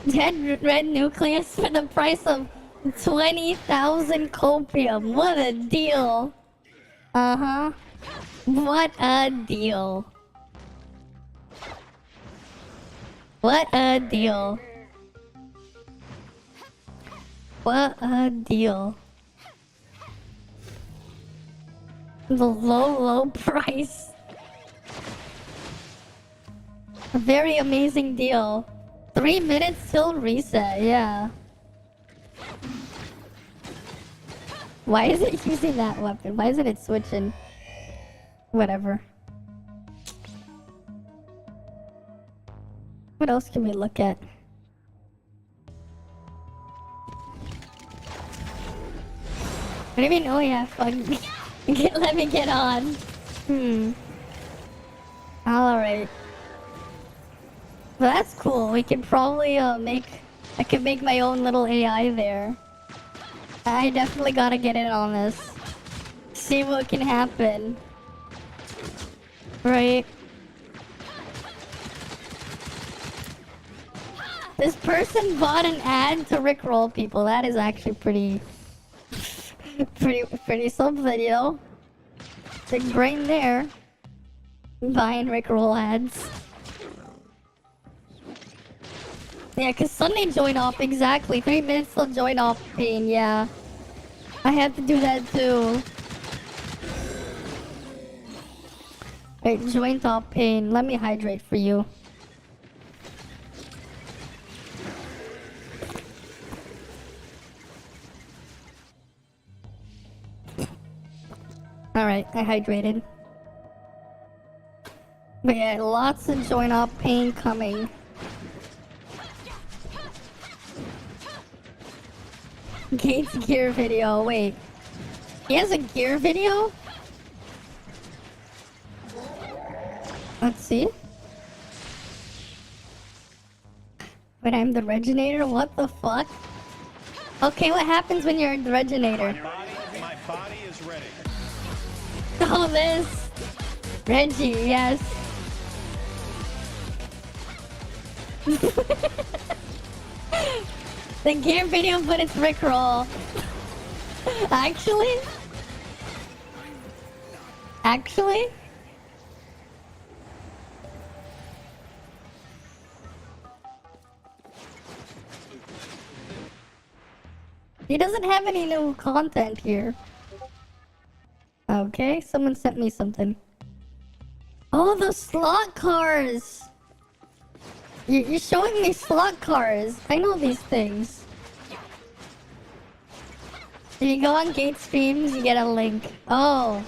Dead red nucleus for the price of 20,000 copium. What a deal. Uh-huh. What a deal. What a deal. What a deal. The low price. A very amazing deal. 3 minutes till reset, yeah. Why is it using that weapon? Why isn't it switching? Whatever. What else can we look at? I don't even know. Yeah, fuck. Let me get on. Alright. Well, that's cool. We can probably I could make my own little AI there. I definitely gotta get in on this. See what can happen. Right. This person bought an ad to rickroll people. That is actually pretty something, you know? Big brain there. Buying rickroll ads. Yeah, cause Sunday join off, exactly. 3 minutes till join off pain, yeah. I have to do that too. Wait, joint off pain. Let me hydrate for you. Alright, I hydrated. But yeah, lots of joint off pain coming. Gates gear video. Wait. He has a gear video? Let's see. But I'm the Reginator? What the fuck? Okay, what happens when you're the Reginator? My body is ready. Oh, this. Reggie, yes. The gear video, but it's rickroll. Actually? He doesn't have any new content here. Okay, someone sent me something. Oh, the slot cars! You're showing me slot cars. I know these things. If you go on Gate streams, you get a link. Oh.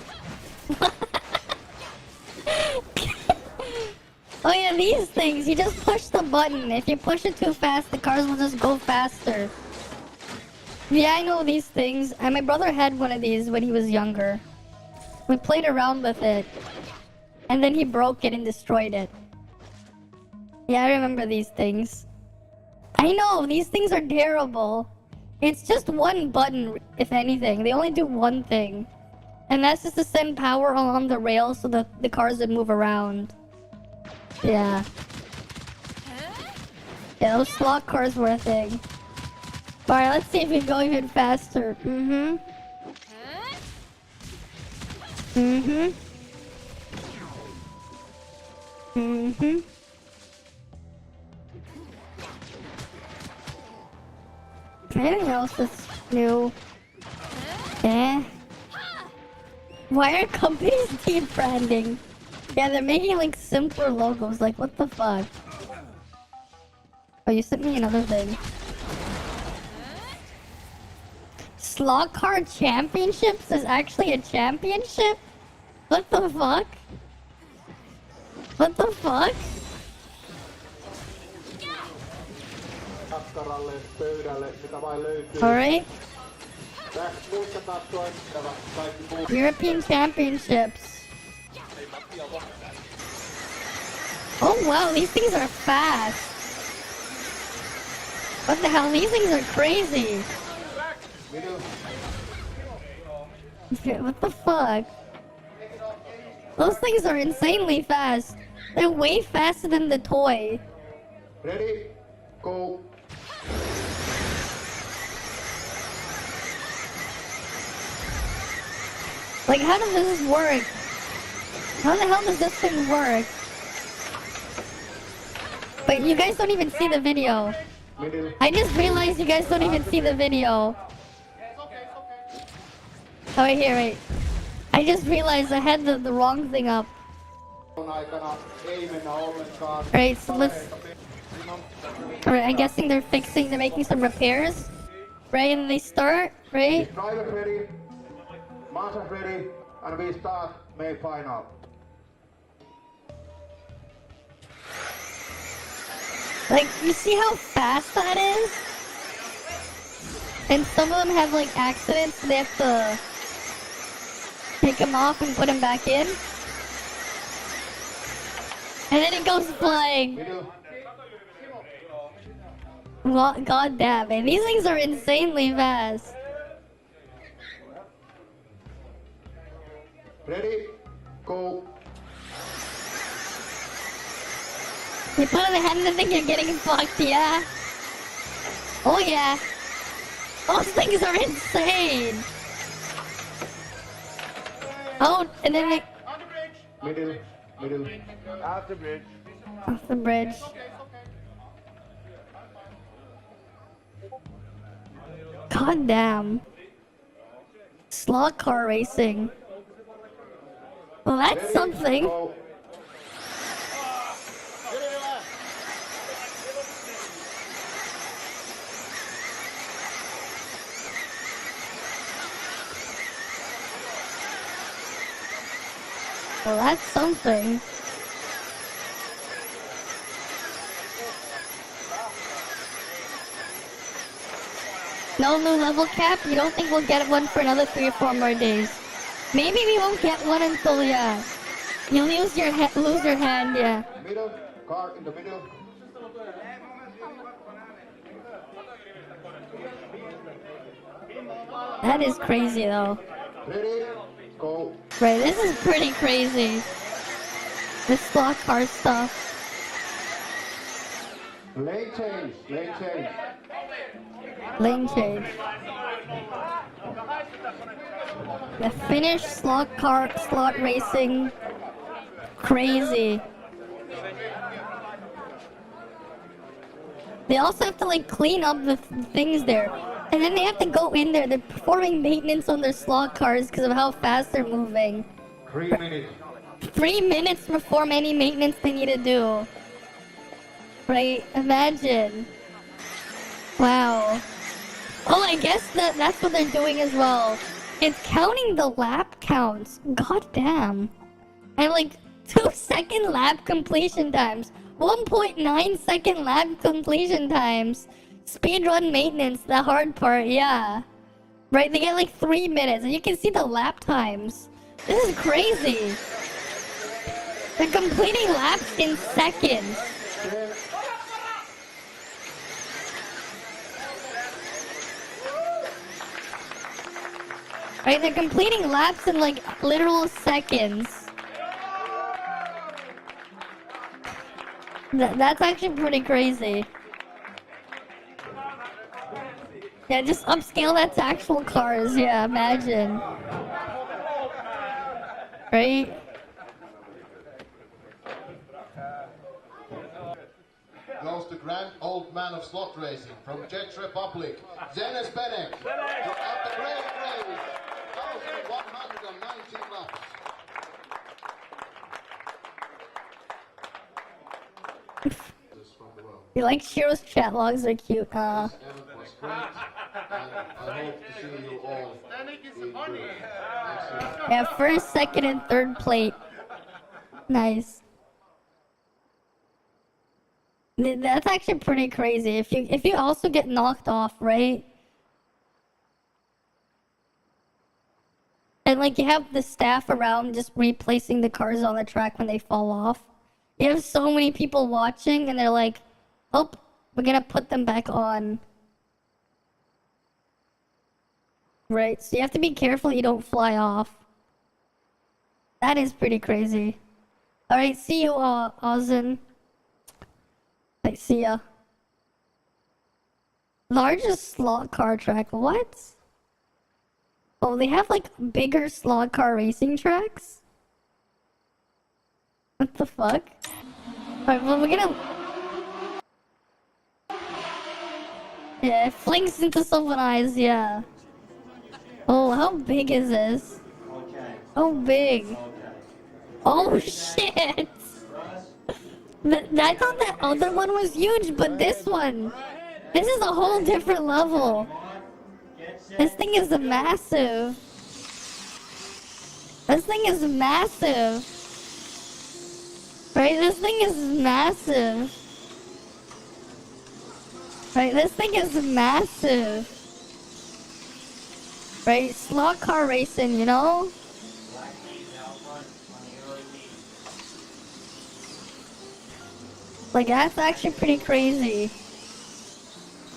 Oh yeah, these things. You just push the button. If you push it too fast, the cars will just go faster. Yeah, I know these things. And my brother had one of these when he was younger. We played around with it. And then he broke it and destroyed it. Yeah, I remember these things. I know, these things are terrible. It's just one button, if anything. They only do one thing. And that's just to send power along the rails so that the cars would move around. Yeah. Yeah, those slot cars were a thing. Alright, let's see if we can go even faster. Anything else that's new? Eh? Why are companies debranding? Yeah, they're making like simpler logos. Like, what the fuck? Oh, you sent me another thing. Slot car championships is actually a championship? What the fuck? What the fuck? Alright. European Championships. Oh wow, these things are fast. What the hell? These things are crazy. What the fuck? Those things are insanely fast. They're way faster than the toy. Ready, go. Like, how does this work? How the hell does this thing work? But you guys don't even see the video. I just realized you guys don't even see the video. Oh, wait, here, wait. I just realized I had the wrong thing up. Right, so let's... Alright, I'm guessing they're making some repairs. Right, and they start, right? Driver ready, master ready, and we start May final. Like, you see how fast that is? And some of them have, like, accidents, so they have to take them off and put them back in. And then it goes flying. God damn, man. These things are insanely fast. Ready, go. You put on the hand and think you're getting fucked, yeah? Oh yeah. Those things are insane. Oh, and then they... Middle. Off the bridge. Off the bridge. God damn. Slot car racing. Well, that's something. Well, that's something. No new level cap? You don't think we'll get one for another 3 or 4 more days? Maybe we won't get one until, yeah. You lose your hand, yeah. Middle, car in the middle. That is crazy, though. Ready, go. Right, this is pretty crazy. This slot car stuff. Lane change. Lane change. The Finnish slot racing. Crazy. They also have to like clean up the things there. And then they have to go in there. They're performing maintenance on their slot cars because of how fast they're moving. 3 minutes. 3 minutes to perform any maintenance they need to do. Right? Imagine. Wow. Oh, I guess that's what they're doing as well. It's counting the lap counts. God damn. And like 2-second lap completion times. 1.9-second lap completion times. Speedrun maintenance, the hard part, yeah. Right, they get like 3 minutes, and you can see the lap times. This is crazy. They're completing laps in seconds. Right, they're completing laps in like literal seconds. That's actually pretty crazy. Yeah, just upscale that to actual cars, yeah, imagine. Right? Goes the grand old man of slot racing from Czech Republic, Zenes Benek. At the great race, 1,119 laps. You like Shiro's chat logs are cute, I hope to see you all. Yeah, first, second, and third plate. Nice. That's actually pretty crazy. If you also get knocked off, right? And like you have the staff around just replacing the cars on the track when they fall off. You have so many people watching and they're like, oh, we're gonna put them back on. Right, so you have to be careful you don't fly off. That is pretty crazy. Alright, see you, Ozin. I see ya. Largest slot car track, what? Oh, they have like bigger slot car racing tracks? What the fuck? Alright, well we're gonna... Yeah, it flinks into someone's eyes, yeah. Oh, how big is this? How big? Oh shit! I thought that other one was huge, but this one... This is a whole different level. This thing is massive. This thing is massive. Right, this thing is massive. Right, this thing is massive. Right, slot car racing, you know? Like, that's actually pretty crazy.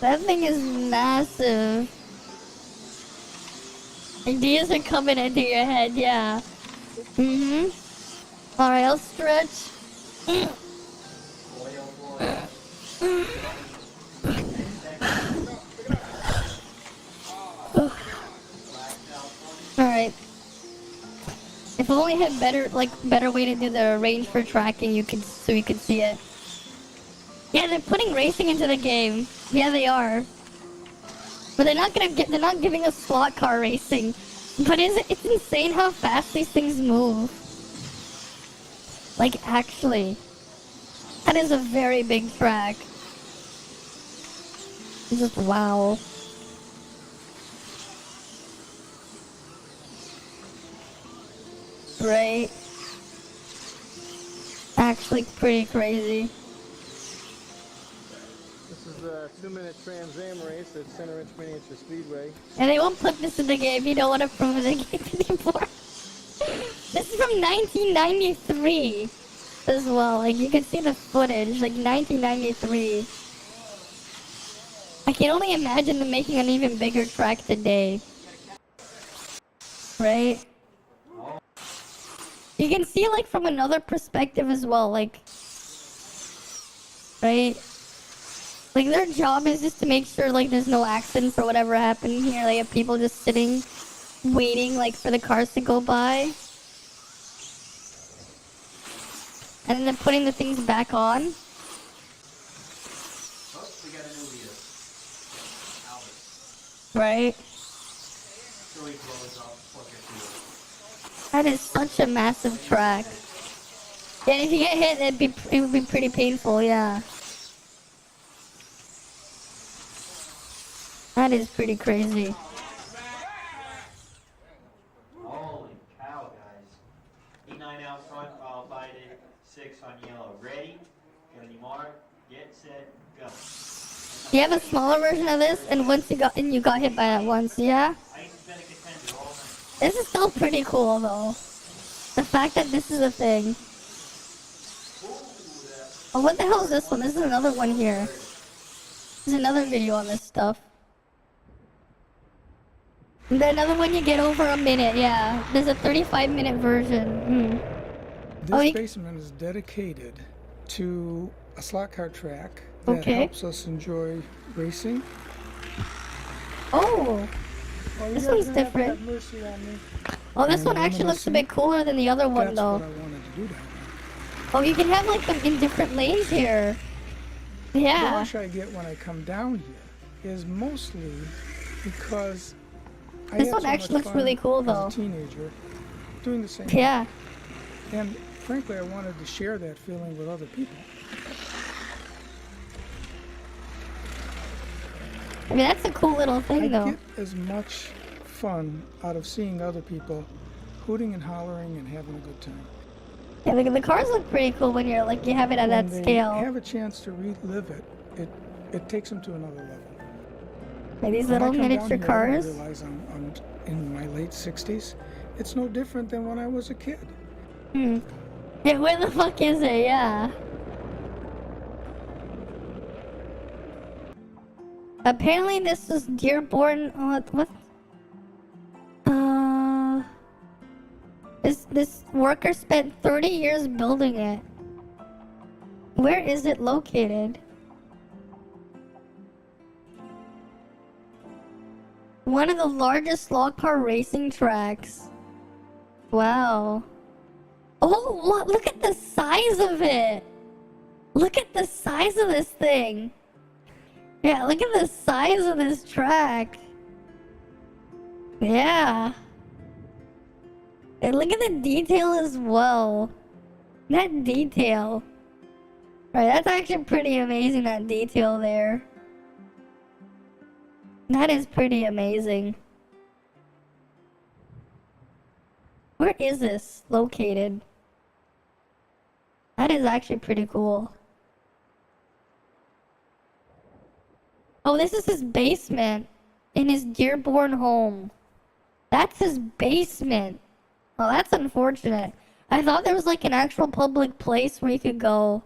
That thing is massive. Ideas are coming into your head, yeah. Alright, I'll stretch. Alright. If I only had better way to do the range for tracking, so you could see it. Yeah, they're putting racing into the game. Yeah, they are. But they're not giving us slot car racing. But it's insane how fast these things move. Like, actually. That is a very big track. Just wow. Right. Actually pretty crazy. This is a 2-minute Trans Am race at Center Inch Miniature Speedway. And they won't put this in the game. You don't want to prove the game anymore. This is from 1993 as well. Like, you can see the footage. Like, 1993. I can only imagine them making an even bigger track today. Right? You can see, like, from another perspective as well. Like, right? Like, their job is just to make sure, like, there's no accidents or whatever happened here. They have people just sitting, waiting, like, for the cars to go by. And then putting the things back on. Oh, we got a new leader. Albert. Right? Joey blows up That is such a massive track. Yeah, and if you get hit, it would be pretty painful, yeah. That is pretty crazy. Holy cow, guys. 89 out front, followed by the 6 on yellow. Ready? Got any more? Get set, go. You have a smaller version of this, and you got hit by that once, yeah? This is still pretty cool, though. The fact that this is a thing. Oh, what the hell is this one? This is another one here. There's another video on this stuff. And then another one you get over a minute, yeah. There's a 35-minute version. This basement is dedicated to a slot car track that helps us enjoy racing. Oh! This one's different. Oh, this one actually looks a bit cooler than the other one, though. That's what I wanted to do down there. Oh, you can have like them in different lanes here. Yeah. The rush I get when I come down here is mostly because this one actually looks really cool, though. As a teenager, doing the same. Yeah. Thing. And frankly, I wanted to share that feeling with other people. I mean, that's a cool little thing, though. I get as much fun out of seeing other people hooting and hollering and having a good time. Yeah, the cars look pretty cool when you have it at that scale. When they have a chance to relive it, it takes them to another level. Like these little miniature cars. I realize I'm in my late 60s, it's no different than when I was a kid. Yeah, where the fuck is it? Yeah. Apparently this is Dearborn. What? This worker spent 30 years building it. Where is it located? One of the largest slot car racing tracks. Wow. Oh, what? Look at the size of it. Look at the size of this thing. Yeah, look at the size of this track. Yeah. And look at the detail as well. That detail. Right, that's actually pretty amazing, that detail there. That is pretty amazing. Where is this located? That is actually pretty cool. Oh, this is his basement in his Dearborn home. That's his basement. Oh, that's unfortunate. I thought there was like an actual public place where you could go.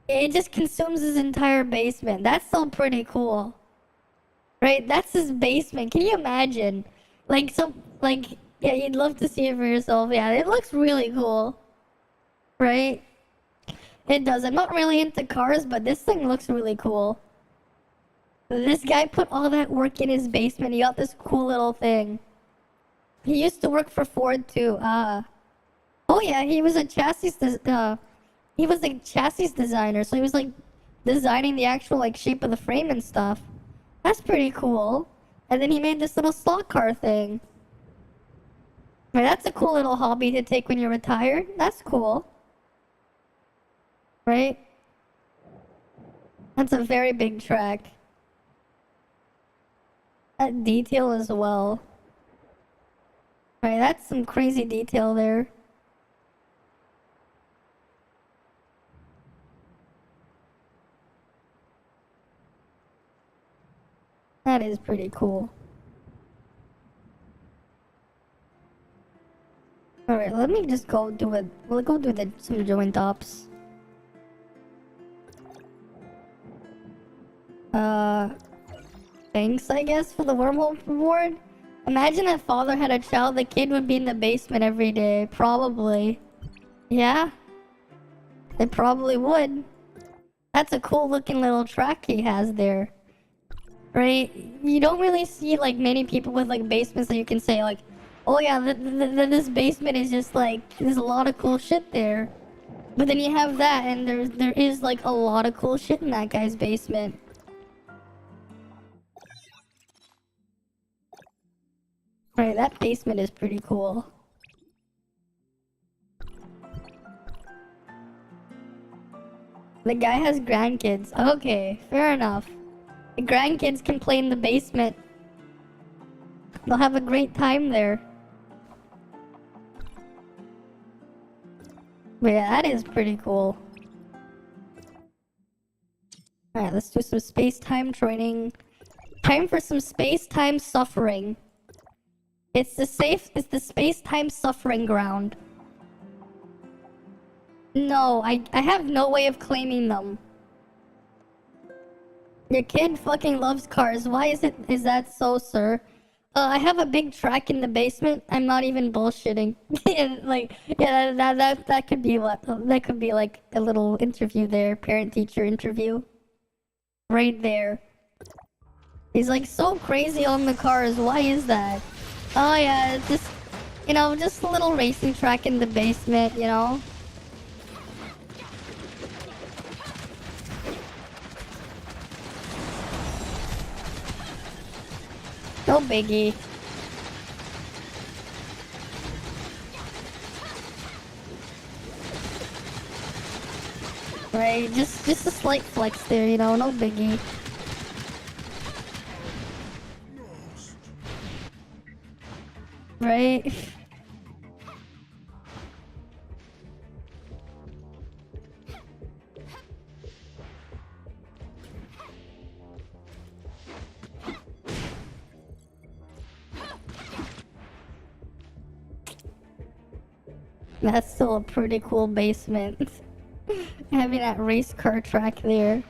It just consumes his entire basement. That's still pretty cool. Right? That's his basement. Can you imagine? Yeah, you'd love to see it for yourself. Yeah, it looks really cool. Right? It does. I'm not really into cars, but this thing looks really cool. This guy put all that work in his basement. He got this cool little thing. He used to work for Ford too. Oh yeah, he was a chassis designer, so he was like designing the actual like shape of the frame and stuff. That's pretty cool. And then he made this little slot car thing. Right, that's a cool little hobby to take when you're retired. That's cool. Right? That's a very big track. That detail as well. Right, that's some crazy detail there. That is pretty cool. Alright, let me just go do it. We'll go do some joint ops. Thanks, I guess, for the wormhole reward. Imagine if father had a child, the kid would be in the basement every day. Probably. Yeah? They probably would. That's a cool looking little track he has there. Right? You don't really see like many people with like basements that you can say like, oh yeah, this basement is just like, there's a lot of cool shit there. But then you have that and there is like a lot of cool shit in that guy's basement. Right, that basement is pretty cool. The guy has grandkids. Okay, fair enough. The grandkids can play in the basement. They'll have a great time there. But yeah, that is pretty cool. Alright, let's do some space-time training. Time for some space-time suffering. It's the space-time suffering ground. No, I have no way of claiming them. Your kid fucking loves cars. Why is that so, sir? I have a big track in the basement. I'm not even bullshitting. That could be what, that could be like a little interview there, parent-teacher interview. Right there. He's like so crazy on the cars. Why is that? Oh yeah, it's just, just a little racing track in the basement, No biggie. Right, just a slight flex there, no biggie. Right? That's still a pretty cool basement. Having that race car track there.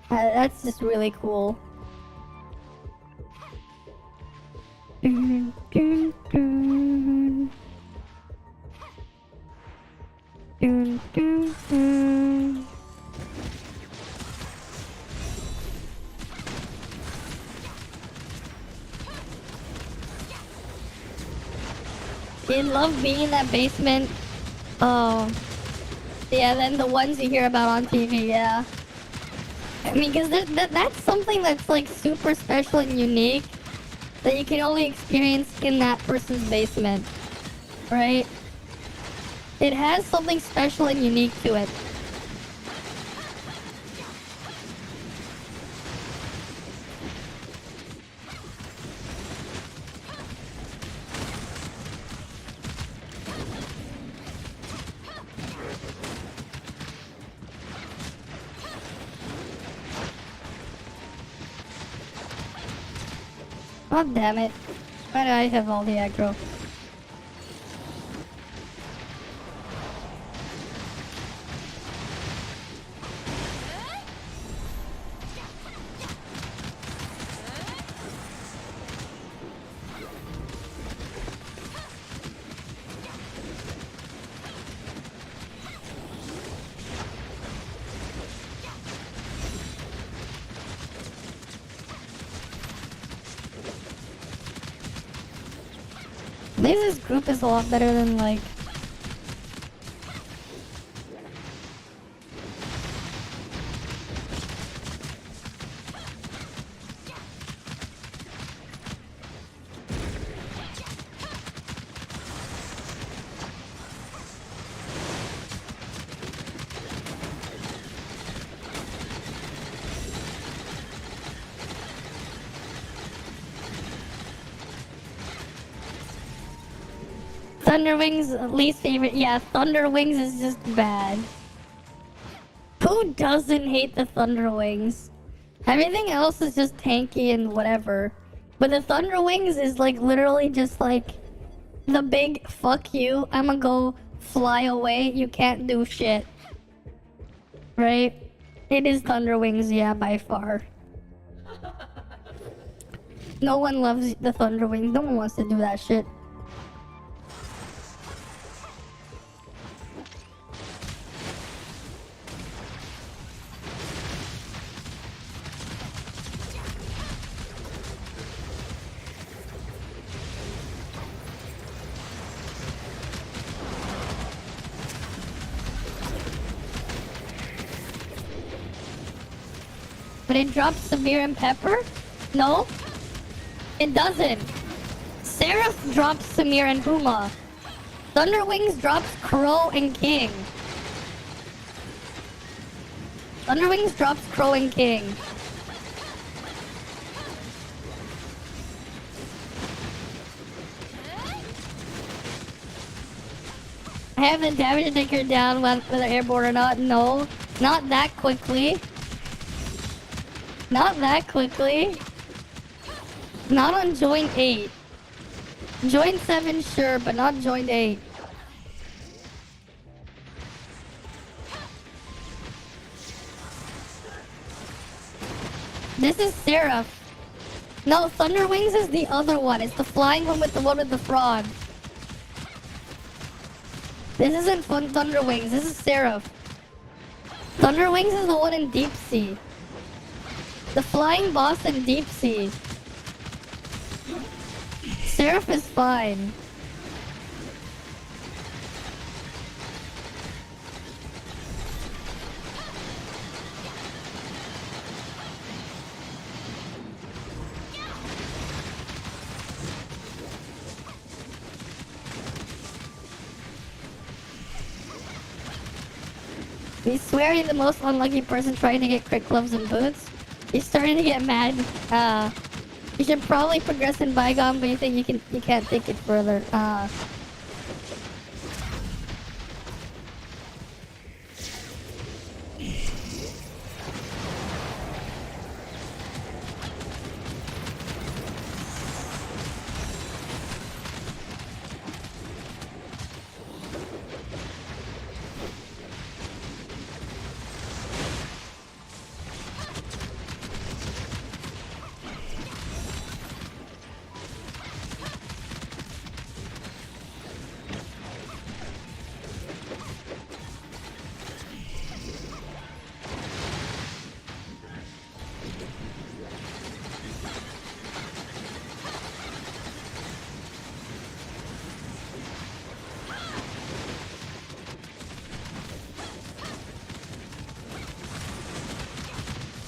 That's just really cool. Dun, dun, dun. Dun, dun, dun. Did love being in that basement. Oh. Yeah, then the ones you hear about on TV, yeah. I mean, because that's something that's like super special and unique that you can only experience in that person's basement, right? It has something special and unique to it. Oh, damn it. Why do I have all the aggro? At least this group is a lot better than like... Thunderwings, least favorite. Yeah, Thunderwings is just bad. Who doesn't hate the Thunderwings? Everything else is just tanky and whatever. But the Thunderwings is like literally just like the big fuck you. I'ma go fly away. You can't do shit. Right? It is Thunderwings, yeah, by far. No one loves the Thunderwings. No one wants to do that shit. But it drops Severe and Pepper? No, it doesn't. Seraph drops Samir and Huma. Thunderwings drops Crow and King. Thunderwings drops Crow and King. I have the damage taker down whether airborne or not. No, not that quickly. Not that quickly. Not on joint 8. Joint 7, sure, but not joint 8. This is Seraph. No, Thunderwings is the other one. It's the flying one with the frog. This isn't fun Thunderwings. This is Seraph. Thunderwings is the one in Deep Sea. The flying boss in Deep Sea. Seraph is fine. We swear you're the most unlucky person trying to get crit gloves and boots. You're starting to get mad. You should probably progress in Bygone, but you think you can't take it further.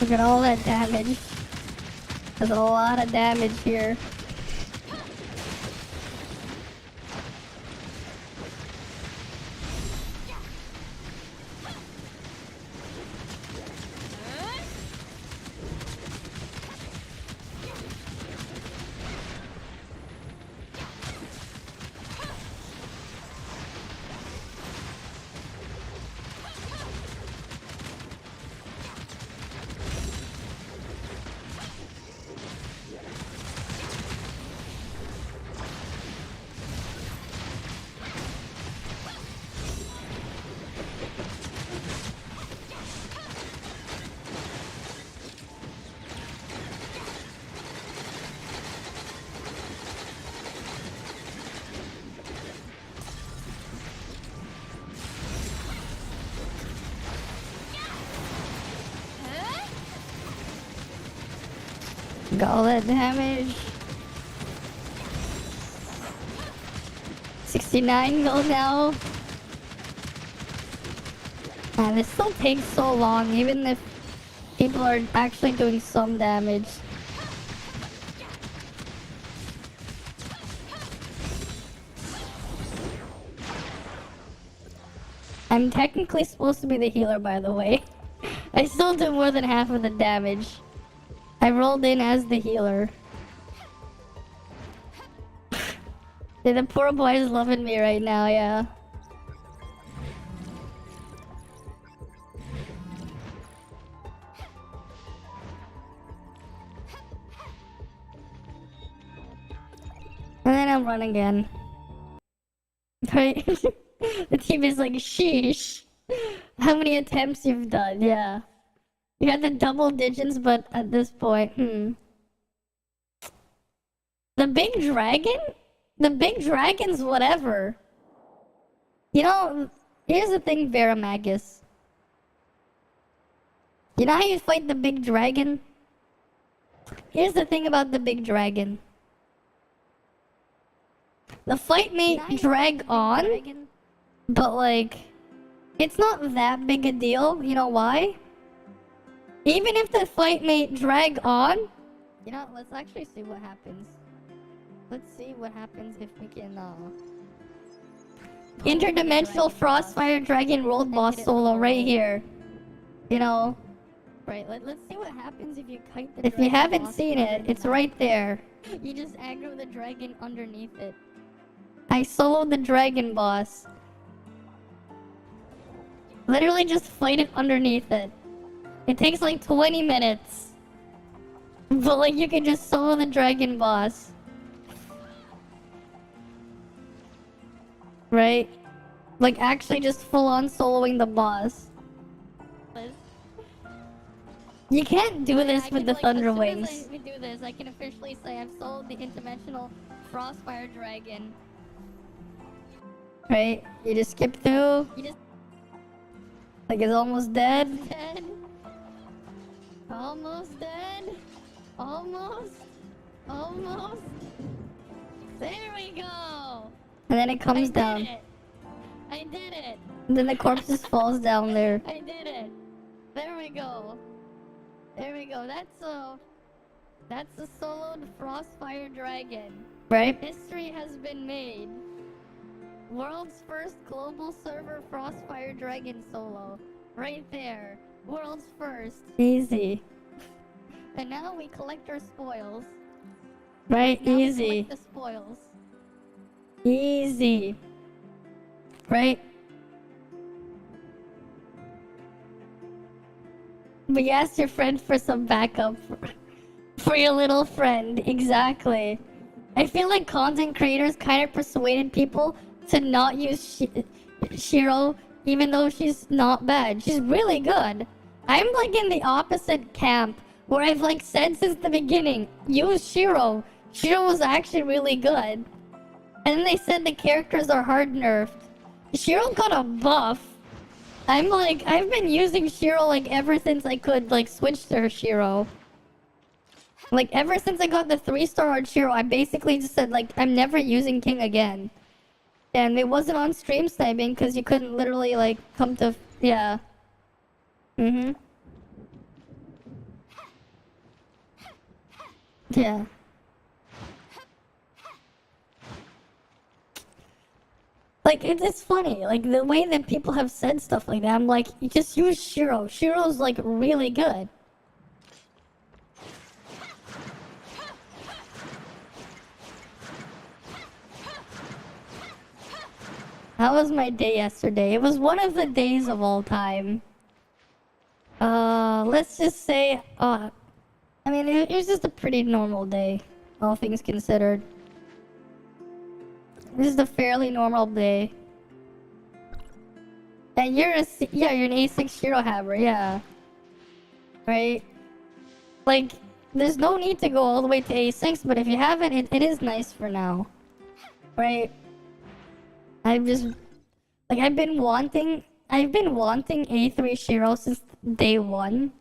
Look at all that damage. There's a lot of damage here. Got all that damage. 69 gold now. Man, this still takes so long, even if people are actually doing some damage. I'm technically supposed to be the healer, by the way. I still do more than half of the damage. I rolled in as the healer. Yeah, the poor boy is loving me right now, yeah. And then I'll run again. Right? The team is like, sheesh. How many attempts you've done, yeah. You had the double digits, but at this point, The big dragon? The big dragon's whatever. You know, here's the thing, Varamagus. You know how you fight the big dragon? Here's the thing about the big dragon. The fight may drag on, but like, it's not that big a deal. You know why? Even if the fight may drag on, you know, let's actually see what happens. Let's see what happens if we can, interdimensional Frostfire Dragon World Boss solo right here. You know? Right, let's see what happens if you kite the If you haven't seen it, it's right there. You just aggro the dragon underneath it. I soloed the dragon boss. Literally just fight it underneath it. It takes like 20 minutes. But like you can just solo the dragon boss. Right? Like actually just full on soloing the boss. You can't do this with the Thunder Wings. As soon as I do this, I can officially say I've soloed the interdimensional Frostfire Dragon. Right? You just skip through. Like it's almost dead. Almost dead. Almost. There we go. And then it comes down. I did it. And then the corpse just falls down there. I did it. There we go. That's a soloed Frostfire Dragon. Right? History has been made. World's first global server Frostfire Dragon solo. Right there. World's first. Easy. And now we collect our spoils. Right? Easy. Collect the spoils. Easy. Right? But you asked your friend for some backup for your little friend. Exactly. I feel like content creators kind of persuaded people to not use Shiro, even though she's not bad. She's really good. I'm like in the opposite camp, where I've like said since the beginning, use Shiro. Shiro was actually really good. And then they said the characters are hard nerfed. Shiro got a buff. I'm like, I've been using Shiro like ever since I could like switch to her Shiro. Like ever since I got the 3-star hard Shiro, I basically just said like, I'm never using King again. And it wasn't on stream sniping because you couldn't literally like come to, yeah. Yeah. Like, it's funny, like, the way that people have said stuff like that, I'm like, you just use Shiro. Shiro's, like, really good. How was my day yesterday? It was one of the days of all time. Let's just say, I mean, it was just a pretty normal day, all things considered. This is a fairly normal day. And you're an A6 Shiro Hammer, yeah. Right? Like, there's no need to go all the way to A6, but if you haven't, it is nice for now. Right? I've been wanting A3 Shiro since day one.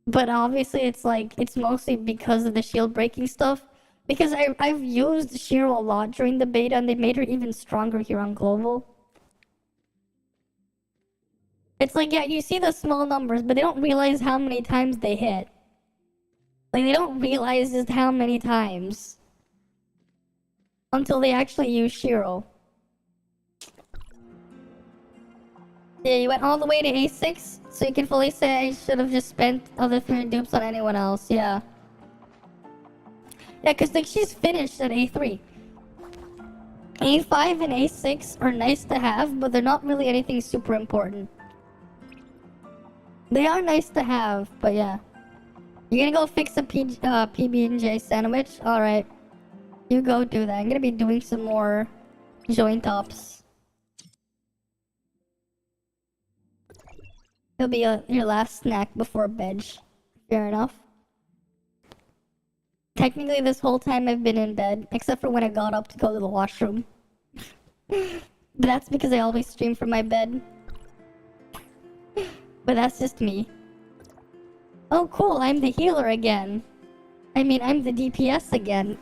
But obviously it's mostly because of the shield breaking stuff. Because I've used Shiro a lot during the beta, and they made her even stronger here on Global. It's like, yeah, you see the small numbers, but they don't realize how many times they hit. Like, they don't realize just how many times. Until they actually use Shiro. Yeah, you went all the way to A6, so you can fully say I should have just spent other 3 dupes on anyone else, yeah. Yeah, because like, she's finished at A3. A5 and A6 are nice to have, but they're not really anything super important. They are nice to have, but yeah. You're gonna go fix a PB&J sandwich? Alright. You go do that. I'm gonna be doing some more joint tops. It'll be your last snack before bed. Fair enough. Technically, this whole time I've been in bed, except for when I got up to go to the washroom. But that's because I always stream from my bed. But that's just me. Oh cool, I'm the healer again. I mean, I'm the DPS again.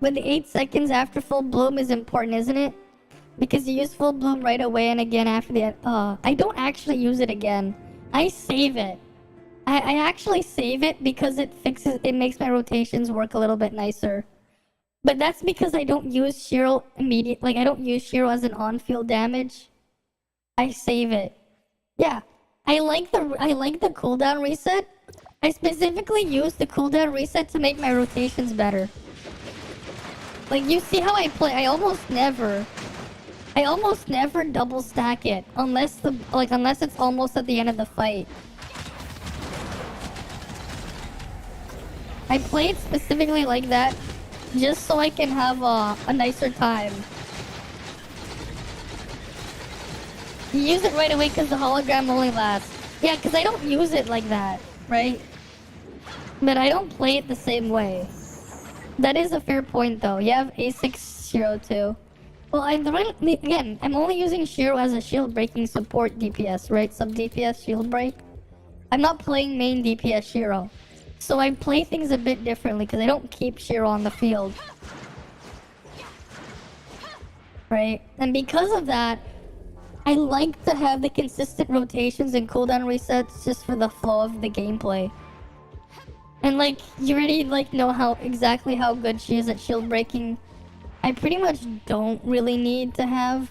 But the 8 seconds after full bloom is important, isn't it? Because you use full bloom right away and again after the... I don't actually use it again. I save it. I actually save it because it makes my rotations work a little bit nicer. But that's because I don't use Shiro immediately. Like, I don't use Shiro as an on-field damage. I save it. Yeah. I like the cooldown reset. I specifically use the cooldown reset to make my rotations better. Like, you see how I play? I almost never double stack it unless it's almost at the end of the fight. I play it specifically like that just so I can have a nicer time. You use it right away because the hologram only lasts. Yeah, because I don't use it like that, right? But I don't play it the same way. That is a fair point, though. You have A6 Shiro too. Well, I'm only using Shiro as a shield breaking support DPS, right? Sub DPS shield break. I'm not playing main DPS Shiro. So I play things a bit differently because I don't keep Shiro on the field. Right? And because of that, I like to have the consistent rotations and cooldown resets just for the flow of the gameplay. And like, you already know exactly how good she is at shield breaking. I pretty much don't really need to have,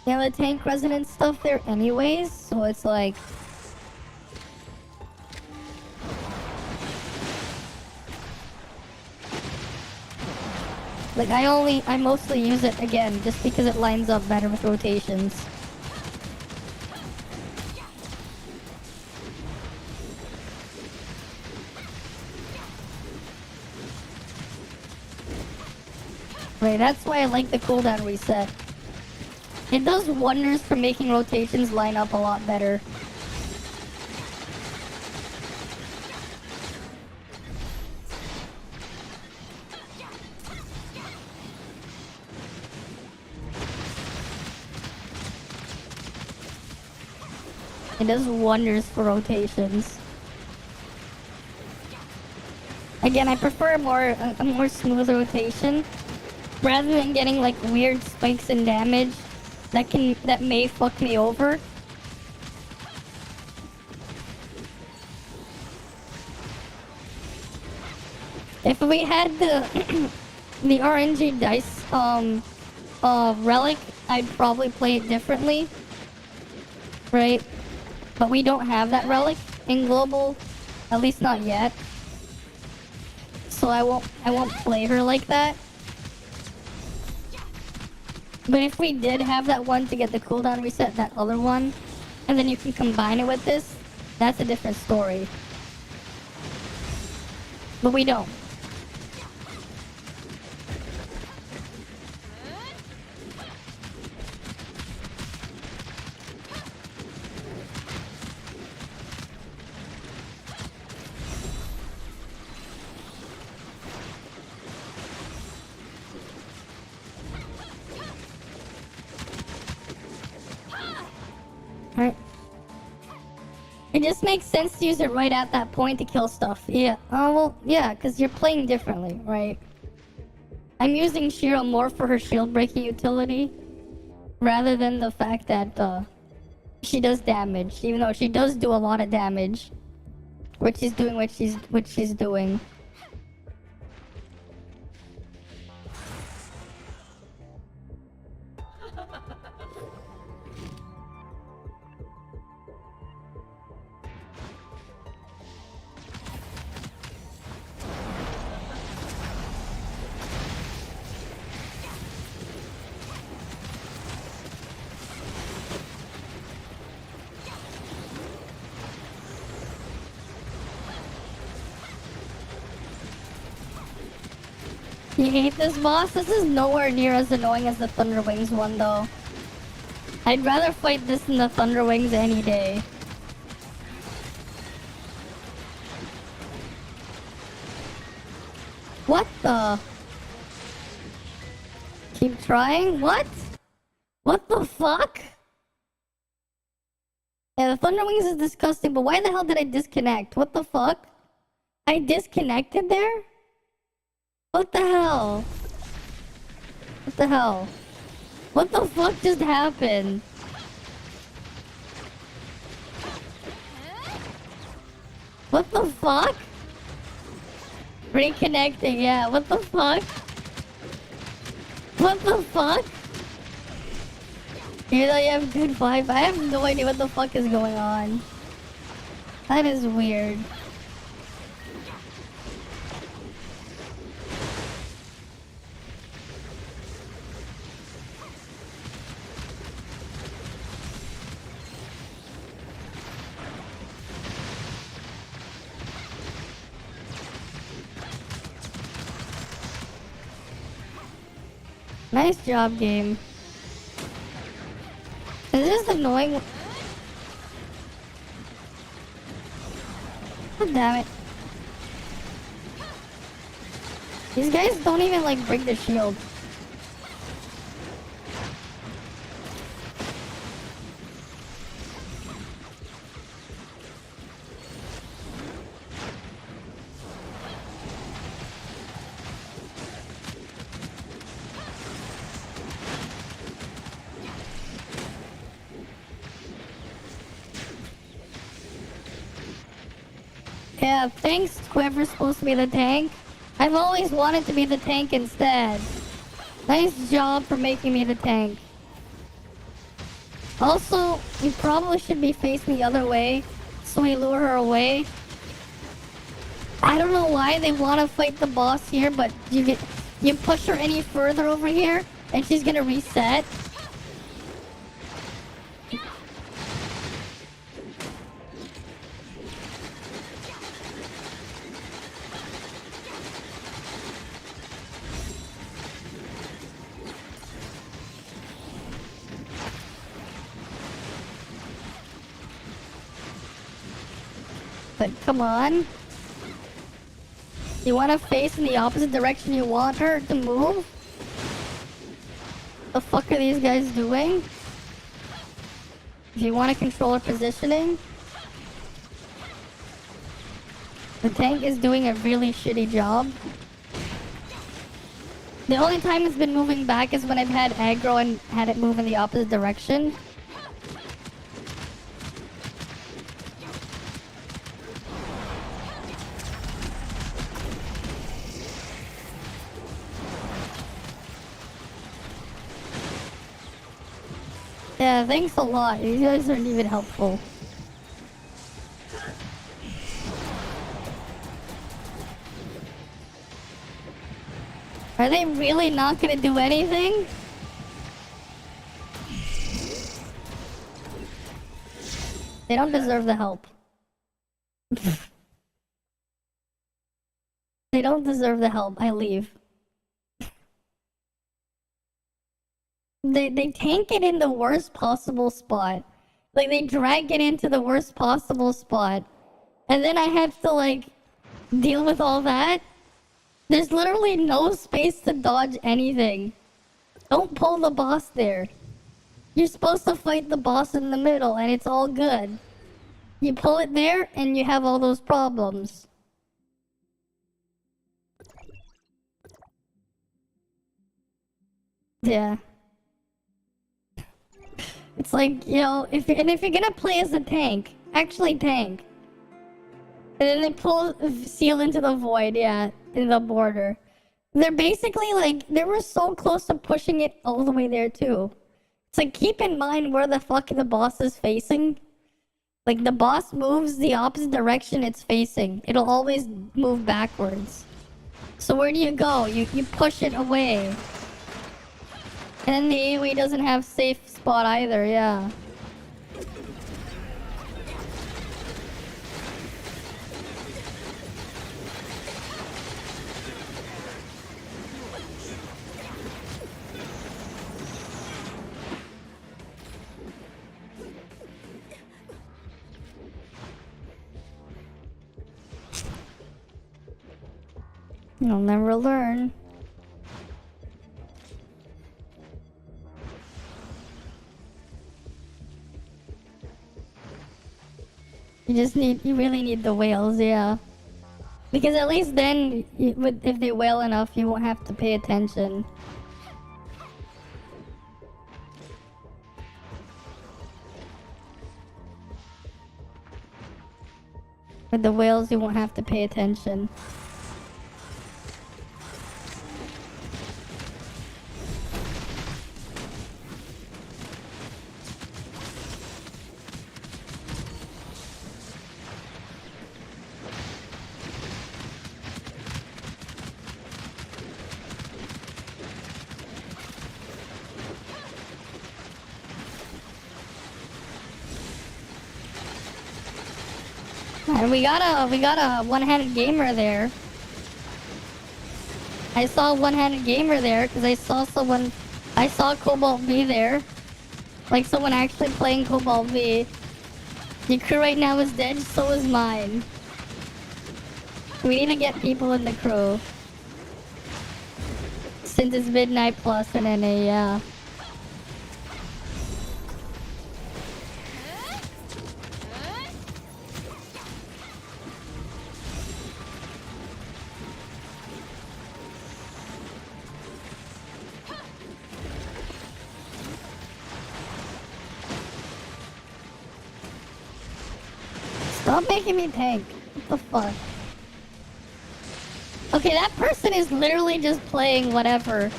the tank resonance stuff there anyways, so it's like... Like, I mostly use it, again, just because it lines up better with rotations. Right, that's why I like the cooldown reset. It does wonders for making rotations line up a lot better. It does wonders for rotations. Again, I prefer a more smooth rotation. Rather than getting like weird spikes in damage that may fuck me over. If we had the the RNG dice relic, I'd probably play it differently, right? But we don't have that relic in global, at least not yet. So I won't play her like that. But if we did have that one to get the cooldown reset, that other one, and then you can combine it with this, that's a different story. But we don't. Right. It just makes sense to use it right at that point to kill stuff. Yeah. Oh, well, yeah, because you're playing differently, right? I'm using Shiro more for her shield breaking utility rather than the fact that she does damage, even though she does do a lot of damage, which she's doing what she's doing. You hate this boss? This is nowhere near as annoying as the Thunder Wings one, though. I'd rather fight this than the Thunder Wings any day. What the? Keep trying? What? What the fuck? Yeah, the Thunder Wings is disgusting, but why the hell did I disconnect? What the fuck? I disconnected there? What the hell? What the hell? What the fuck just happened? What the fuck? Reconnecting, yeah, what the fuck? What the fuck? You know you have good vibe. I have no idea what the fuck is going on. That is weird. Nice job, game. Is this annoying? God damn it. These guys don't even like break the shield. Yeah, thanks whoever's supposed to be the tank. I've always wanted to be the tank instead. Nice job for making me the tank. Also, you probably should be facing the other way, so we lure her away. I don't know why they want to fight the boss here, but you push her any further over here, and she's gonna reset. But come on. You want to face in the opposite direction you want her to move? The fuck are these guys doing? If you want to control her positioning. The tank is doing a really shitty job. The only time it's been moving back is when I've had aggro and had it move in the opposite direction. Yeah, thanks a lot. You guys aren't even helpful. Are they really not gonna do anything? They don't deserve the help. They don't deserve the help. I leave. They tank it in the worst possible spot. Like, they drag it into the worst possible spot. And then I have to, like, deal with all that. There's literally no space to dodge anything. Don't pull the boss there. You're supposed to fight the boss in the middle, and it's all good. You pull it there, and you have all those problems. Yeah. It's like, you know, if you're gonna play as a tank, actually tank. And then they pull Seal into the void, yeah, in the border. They're basically like, they were so close to pushing it all the way there too. It's like, keep in mind where the fuck the boss is facing. Like, the boss moves the opposite direction it's facing. It'll always move backwards. So where do you go? You push it away. And the AoE doesn't have safe spot either, yeah. You'll never learn. You really need the whales, yeah. Because at least then, if they wail enough, you won't have to pay attention. With the whales, you won't have to pay attention. And we got a one-handed gamer there. I saw a one-handed gamer there because I saw Cobalt V there. Like someone actually playing Cobalt V. Your crew right now is dead, so is mine. We need to get people in the crew. Since it's midnight plus and NA, yeah. Stop making me tank. What the fuck? Okay, that person is literally just playing whatever.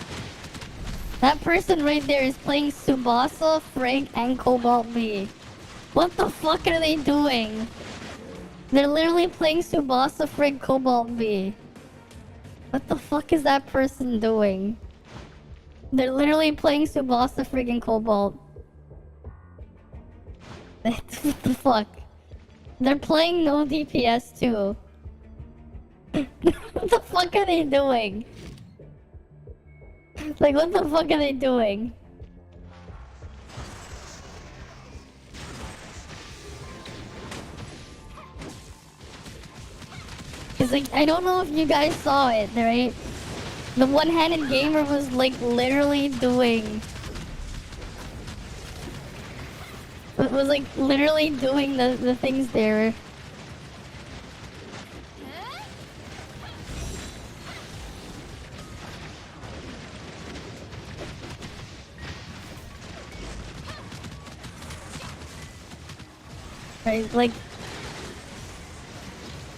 That person right there is playing Tsubasa, Frigg, and Cobalt V. What the fuck are they doing? They're literally playing Tsubasa, Frigg, Cobalt V. What the fuck is that person doing? They're literally playing Tsubasa, Frigg, and Cobalt. What the fuck? They're playing no DPS too. What the fuck are they doing? Like, what the fuck are they doing? Cause like, I don't know if you guys saw it, right? The one-handed gamer was like literally doing... It was like literally doing the things there. Right, like...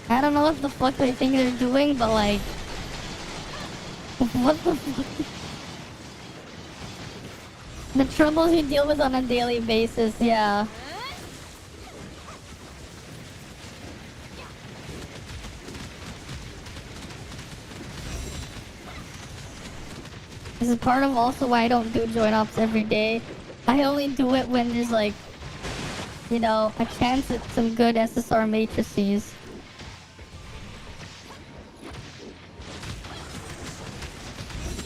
I don't know what the fuck they think they're doing, but like... What the fuck? The troubles you deal with on a daily basis, yeah. This is part of also why I don't do joint ops every day. I only do it when there's like, you know, a chance at some good SSR matrices.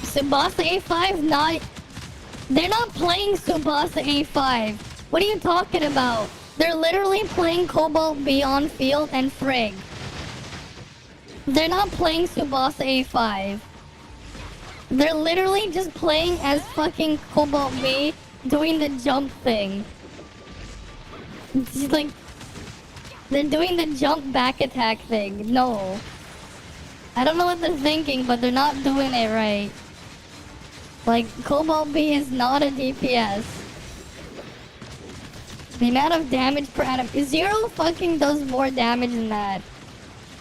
Tsubasa A5, not... They're not playing Tsubasa A5. What are you talking about? They're literally playing Cobalt Beyond Field and Frigg. They're not playing Tsubasa A5. They're literally just playing as fucking Cobalt B, doing the jump thing. It's like... They're doing the jump back attack thing. No. I don't know what they're thinking, but they're not doing it right. Like, Cobalt B is not a DPS. The amount of damage per atom... Zero fucking does more damage than that.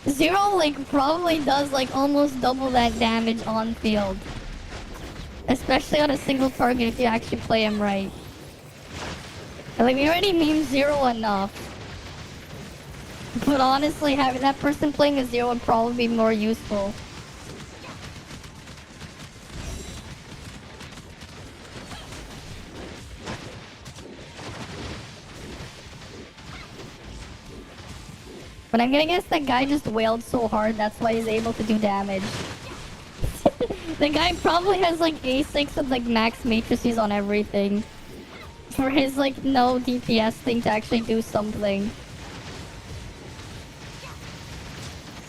Zero, like, probably does, like, almost double that damage on field. Especially on a single target if you actually play him right. And, like, we already meme Zero enough. But honestly, having that person playing a Zero would probably be more useful. But I'm gonna guess that guy just wailed so hard, that's why he's able to do damage. The guy probably has like A6 with like max matrices on everything. For his like no DPS thing to actually do something.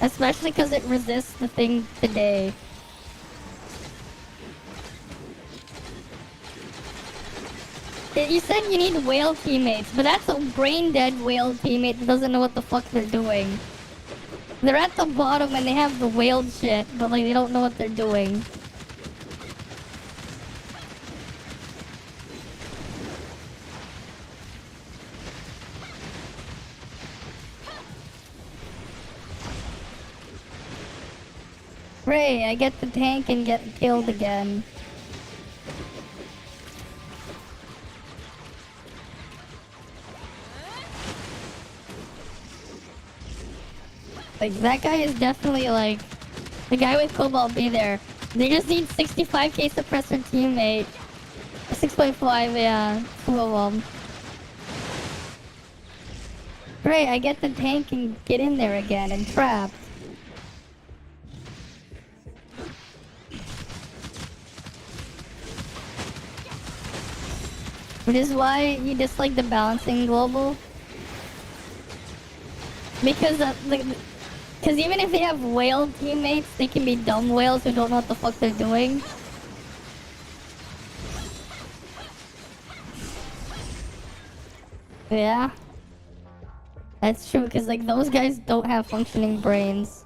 Especially because it resists the thing today. You said you need whale teammates, but that's a brain-dead whale teammate that doesn't know what the fuck they're doing. They're at the bottom and they have the whale shit, but like they don't know what they're doing. Ray, I get the tank and get killed again. Like, that guy is definitely, like, the guy with Cobalt B there. They just need 65k suppressor teammate. 6.5, yeah. Two of them. Great, I get the tank and get in there again and trapped. Which is why you dislike the balancing global. Because because even if they have whale teammates, they can be dumb whales who don't know what the fuck they're doing. Yeah. That's true, because like those guys don't have functioning brains.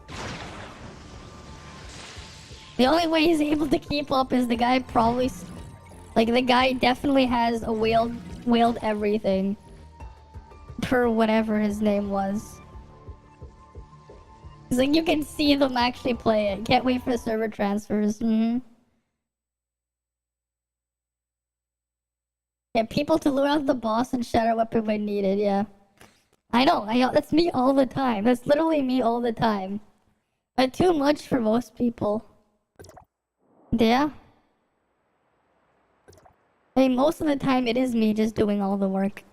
The only way he's able to keep up is the guy probably... Like, the guy definitely has a whaled everything. Per whatever his name was. It's like you can see them actually play it. Can't wait for the server transfers. Yeah, people to lure out the boss and shadow weapon when needed, yeah. I know, that's me all the time. That's literally me all the time. But too much for most people. Yeah. I mean, most of the time it is me just doing all the work.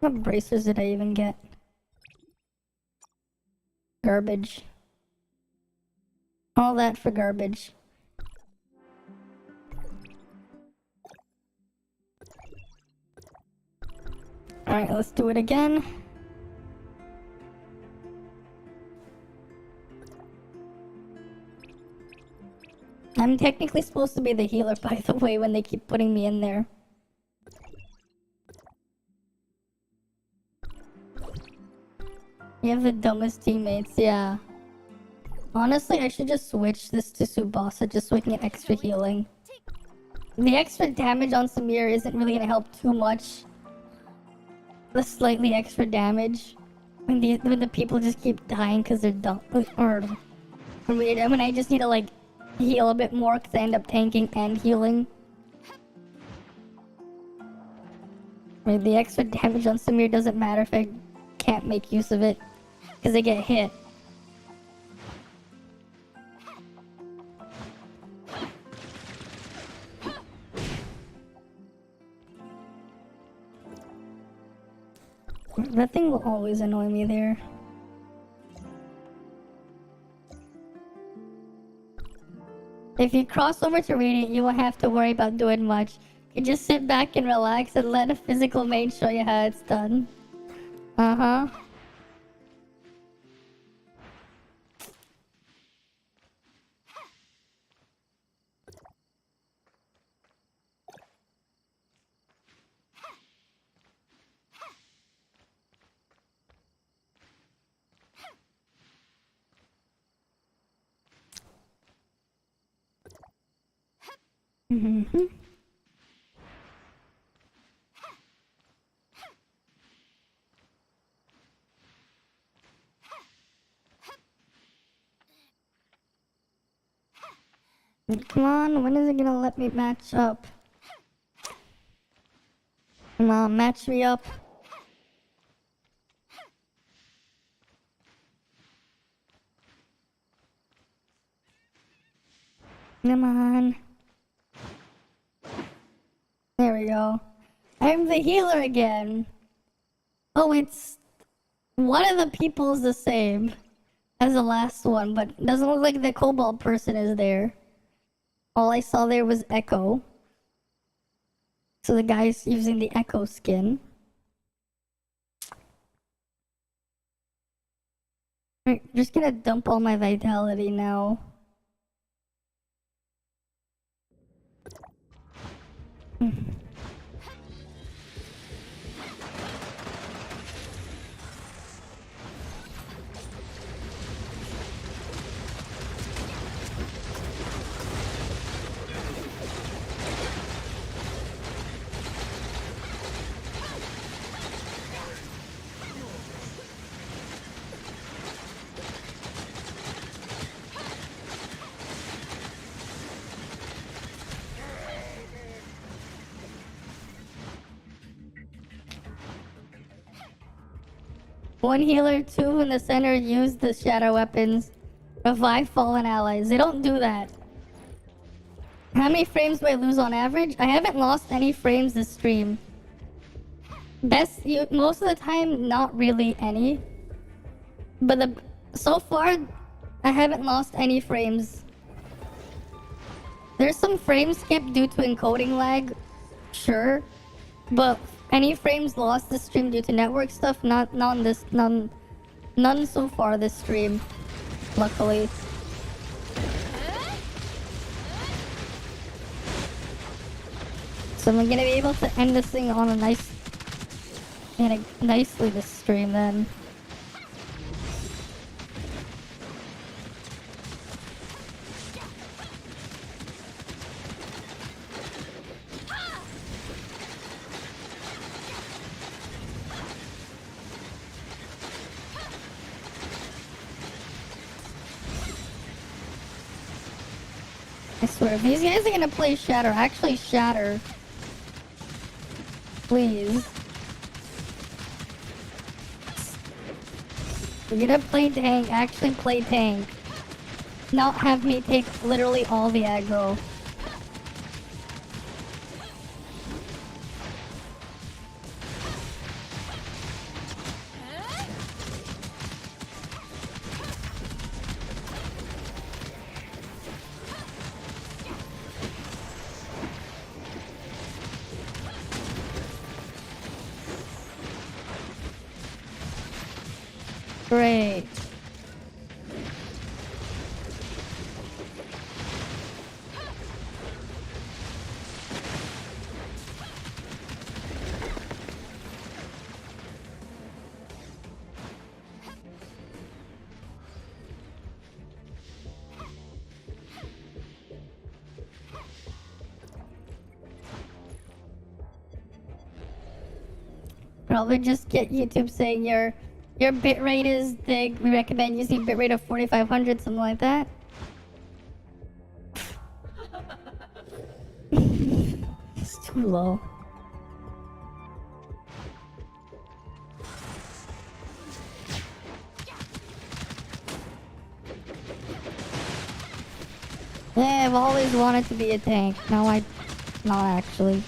What bracers did I even get? Garbage. All that for garbage. Alright, let's do it again. I'm technically supposed to be the healer, by the way, when they keep putting me in there. You have the dumbest teammates, yeah. Honestly, I should just switch this to Tsubasa just so I can get extra healing. The extra damage on Samir isn't really gonna help too much. The slightly extra damage when the people just keep dying because they're dumb. Or When I just need to like heal a bit more because I end up tanking and healing. The extra damage on Samir doesn't matter if I can't make use of it because I get hit. That thing will always annoy me there. If you cross over to Radiant, you won't have to worry about doing much. You just sit back and relax and let a physical main show you how it's done. Uh-huh. Mm-hmm. Come on, when is it gonna let me match up? Come on, match me up. Come on. There we go. I'm the healer again. Oh, it's... One of the people is the same as the last one, but it doesn't look like the Cobalt person is there. All I saw there was Echo. So the guy's using the Echo skin. Alright, just gonna dump all my vitality now. One healer, two in the center use the shadow weapons. Revive fallen allies. They don't do that. How many frames do I lose on average? I haven't lost any frames this stream. Most of the time, not really any. But so far, I haven't lost any frames. There's some frame skip due to encoding lag, sure. But any frames lost this stream due to network stuff, none so far this stream, luckily. So I'm gonna be able to end this thing on a nicely this stream then. I swear, if these guys are gonna play Shatter, actually Shatter. Please. If you're gonna play tank, actually play tank. Not have me take literally all the aggro. Great. Probably just get YouTube saying your bitrate is big. We recommend using bitrate of 4500, something like that. too low. Yeah, I've always wanted to be a tank. Not actually.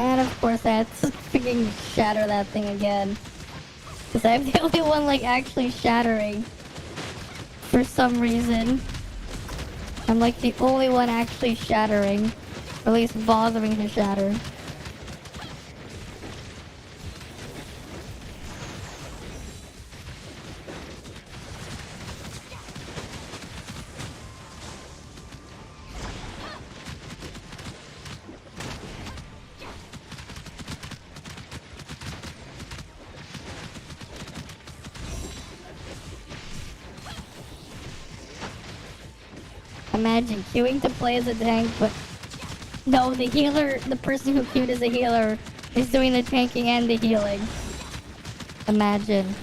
And of course I had to freaking shatter that thing again. Because I'm the only one like actually shattering. For some reason. I'm like the only one actually shattering. Or at least bothering to shatter. Imagine queuing to play as a tank, but no, the healer, the person who queued as a healer is doing the tanking and the healing. Imagine.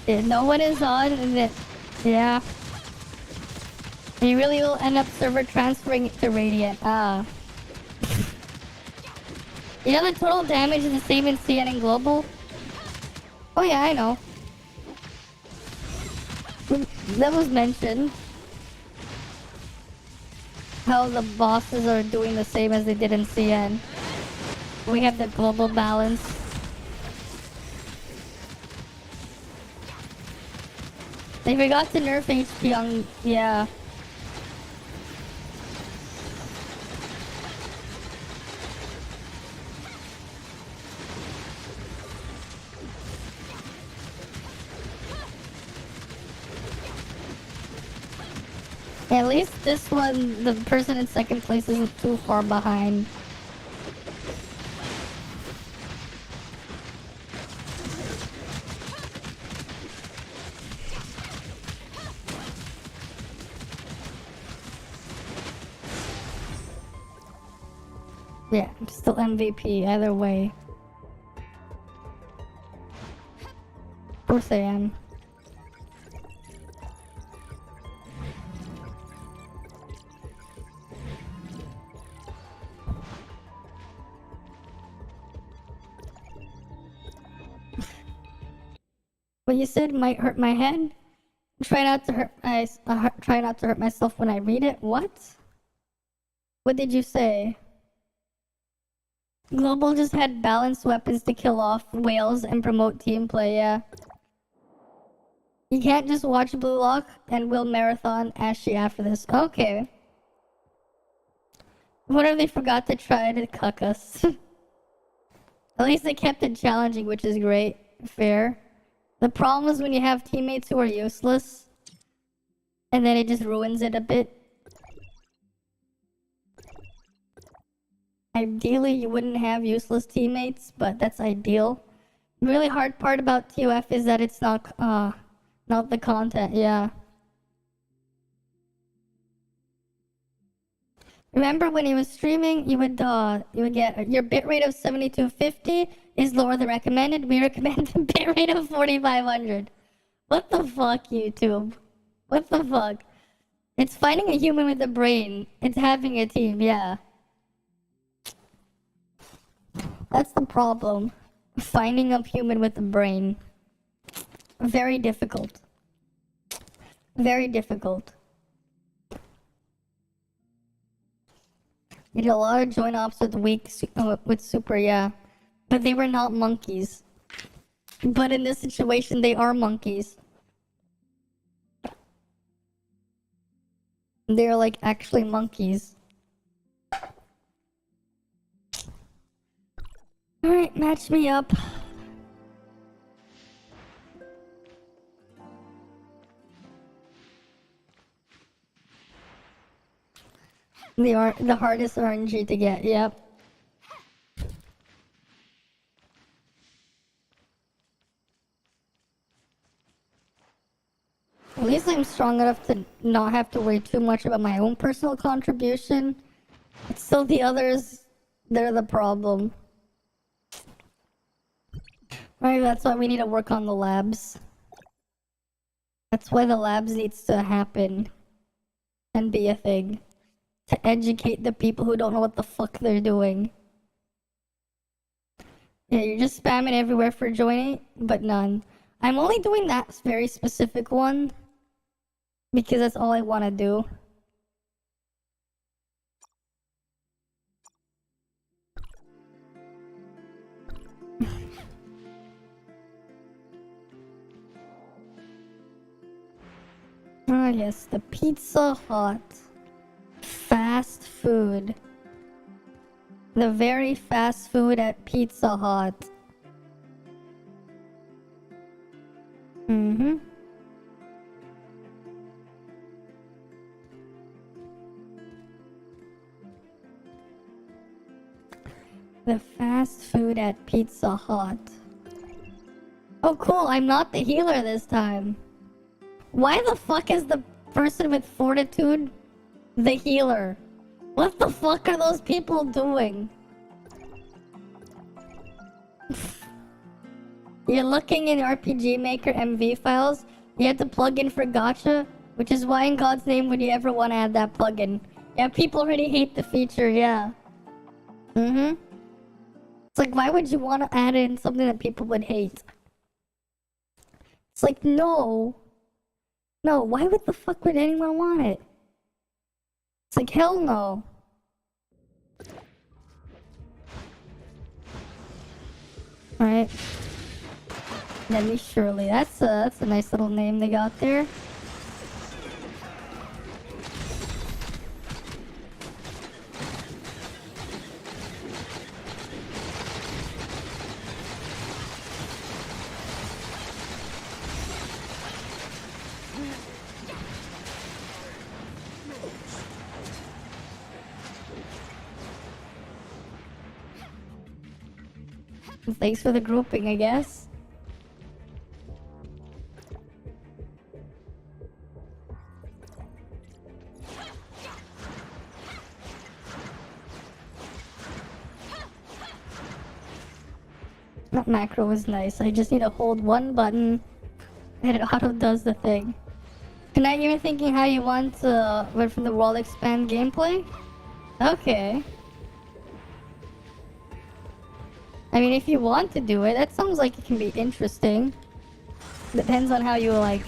Yeah, no one is on, and it, yeah. You really will end up server transferring it to Radiant. You know the total damage is the same in CN and Global? Oh yeah, I know. That was mentioned. How the bosses are doing the same as they did in CN. We have the global balance. They forgot to nerf HP on... yeah. At least this one, the person in second place isn't too far behind. Yeah, I'm still MVP either way. Of course I am. What you said might hurt my head. Try not to hurt myself when I read it. What? What did you say? Global just had balanced weapons to kill off whales and promote team play. Yeah. You can't just watch Blue Lock and will marathon Ashy after this. Okay. What if they forgot to try to cuck us? At least they kept it challenging, which is great. Fair. The problem is when you have teammates who are useless, and then it just ruins it a bit. Ideally, you wouldn't have useless teammates, but that's ideal. The really hard part about TOF is that it's not the content, yeah. Remember when he was streaming, you would get your bitrate of 7250 is lower than recommended. We recommend a bitrate of 4500. What the fuck, YouTube? What the fuck? It's finding a human with a brain. It's having a team, yeah. That's the problem. Finding a human with a brain. Very difficult. Very difficult. You did a lot of joint ops with Super, yeah. But they were not monkeys. But in this situation, they are monkeys. They're like actually monkeys. Alright, match me up. They are the hardest RNG to get, yep. At least I'm strong enough to not have to worry too much about my own personal contribution. It's still the others, they're the problem. Right, that's why we need to work on the labs. That's why the labs needs to happen and be a thing. To educate the people who don't know what the fuck they're doing. Yeah, you're just spamming everywhere for joining, but none. I'm only doing that very specific one because that's all I want to do. Ah, yes, the Pizza Hut. Fast food. The very fast food at Pizza Hut. Mm-hmm. The fast food at Pizza Hut. Oh cool, I'm not the healer this time. Why the fuck is the person with fortitude the healer? What the fuck are those people doing? You're looking in RPG Maker MV files. You have to plug in for gacha, which is why in God's name would you ever want to add that plugin? Yeah, people already hate the feature, yeah. Mm-hmm. It's like, why would you want to add in something that people would hate? It's like, no. No, why would the fuck would anyone want it? It's like, hell no. Alright. Demi Shirley. That's a nice little name they got there. Thanks for the grouping, I guess. That macro is nice. I just need to hold one button and it auto does the thing. And now you're thinking how you want to went from the world expand gameplay? Okay. I mean, if you want to do it, that sounds like it can be interesting. Depends on how you, like,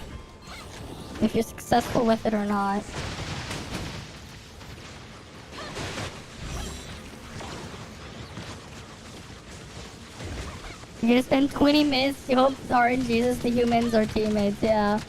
if you're successful with it or not. You're gonna spend 20 minutes to hope RNGs the humans are teammates, yeah.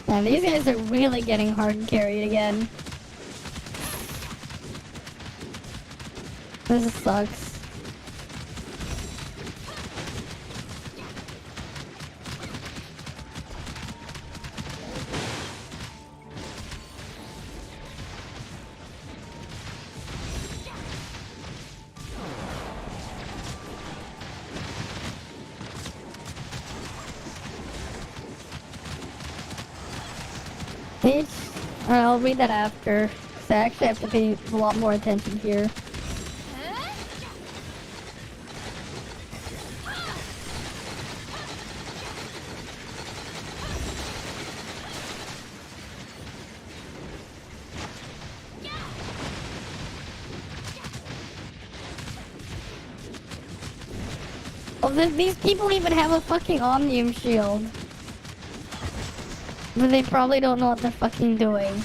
Man, these guys are really getting hard carried again. This sucks. I'll read that after. So I actually have to pay a lot more attention here. Oh, these people even have a fucking Omnium shield. But they probably don't know what they're fucking doing.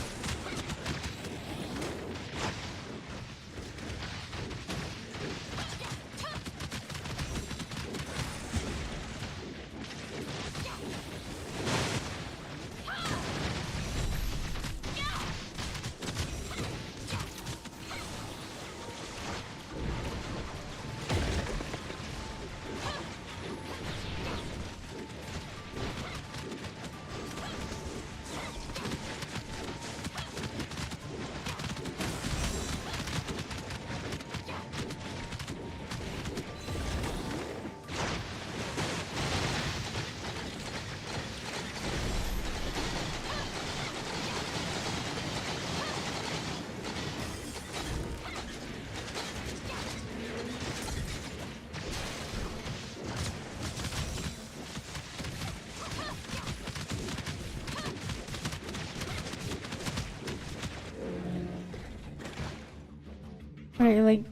Right, like,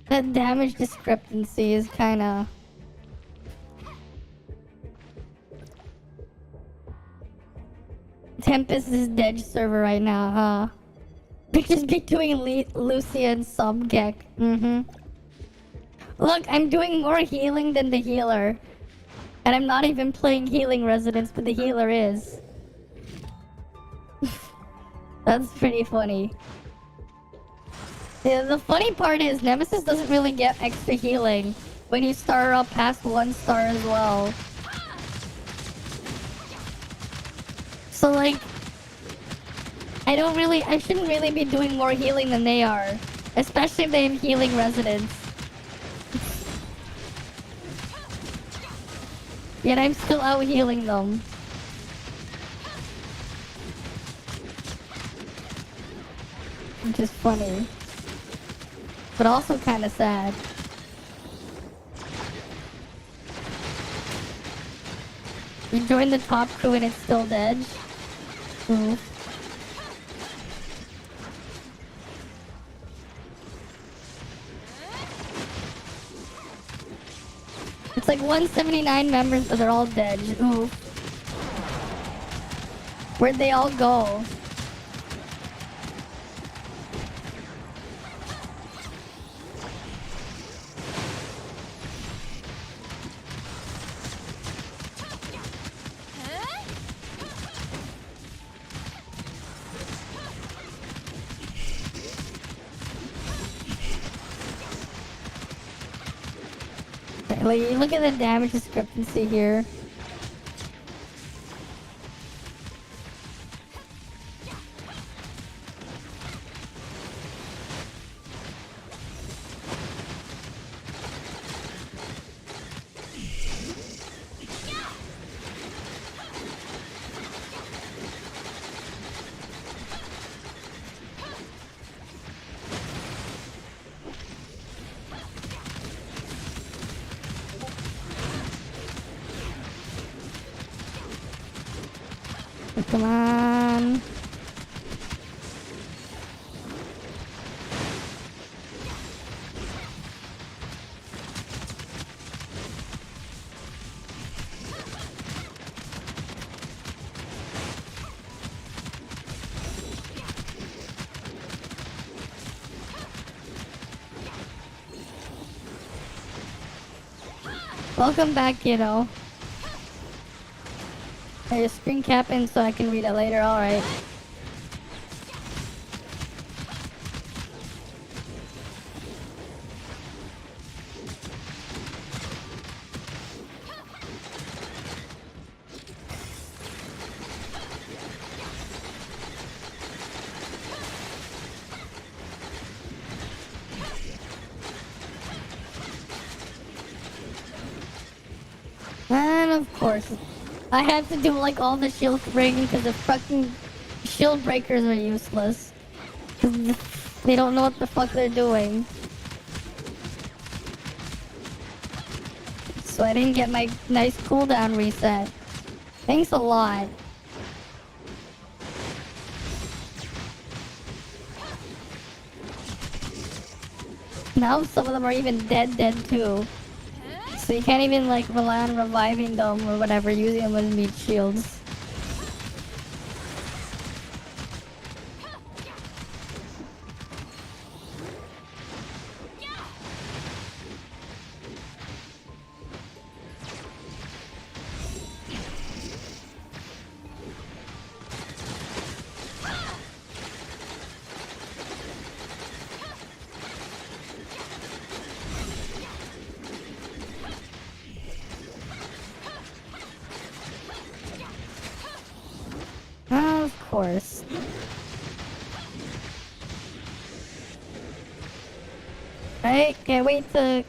that damage discrepancy is kinda... Tempest is dead server right now, huh? Pictures between Lucia and Subgek. Look, I'm doing more healing than the healer. And I'm not even playing healing residents, but the healer is. That's pretty funny. Yeah, the funny part is Nemesis doesn't really get extra healing when you start her up past 1 star as well. So like, I shouldn't really be doing more healing than they are. Especially if they have healing residents. Yet I'm still out healing them. Which is funny. But also kinda sad. You joined the top crew and it's still dead. Ooh. It's like 179 members, but they're all dead. Ooh. Where'd they all go? Like, look at the damage discrepancy here. Come on. Welcome back, kiddo. Hey, your screen capping so I can read it later, alright. And of course, I had to do like all the shield breaking because the fucking shield breakers are useless. They don't know what the fuck they're doing. So I didn't get my nice cooldown reset. Thanks a lot. Now some of them are even dead too. So you can't even like rely on reviving them or whatever, using them as meat shields. Of course. Right? Can't wait to...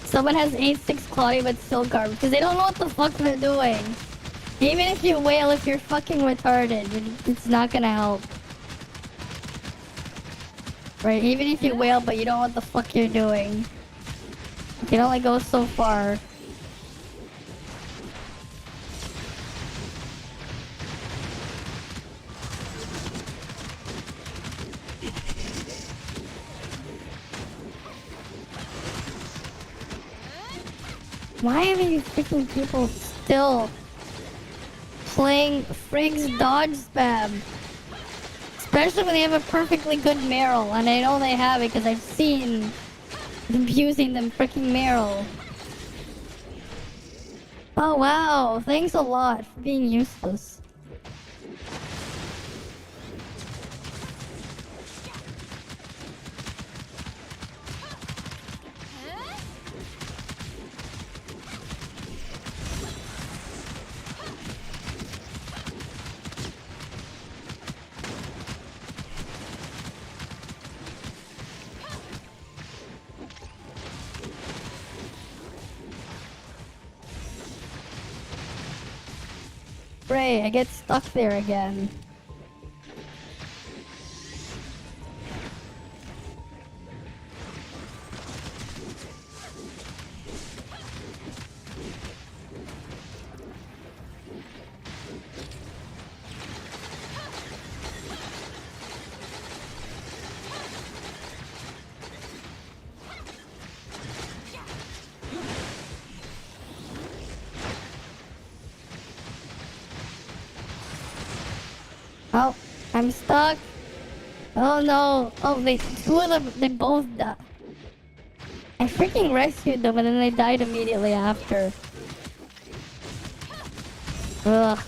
Someone has 8-6 Claudia but still garbage because they don't know what the fuck they're doing. Even if you wail, if you're fucking retarded, it's not gonna help. Right, even if you wail but you don't know what the fuck you're doing. You can only go so far. Why are you freaking people still playing Frigg's dodge spam? Especially when they have a perfectly good Meryl, and I know they have it because I've seen them using them freaking Meryl. Oh wow, thanks a lot for being useless. Ray, I get stuck there again. Oh, I'm stuck. Oh no. Oh, two of them, they both died. I freaking rescued them and then they died immediately after. Ugh.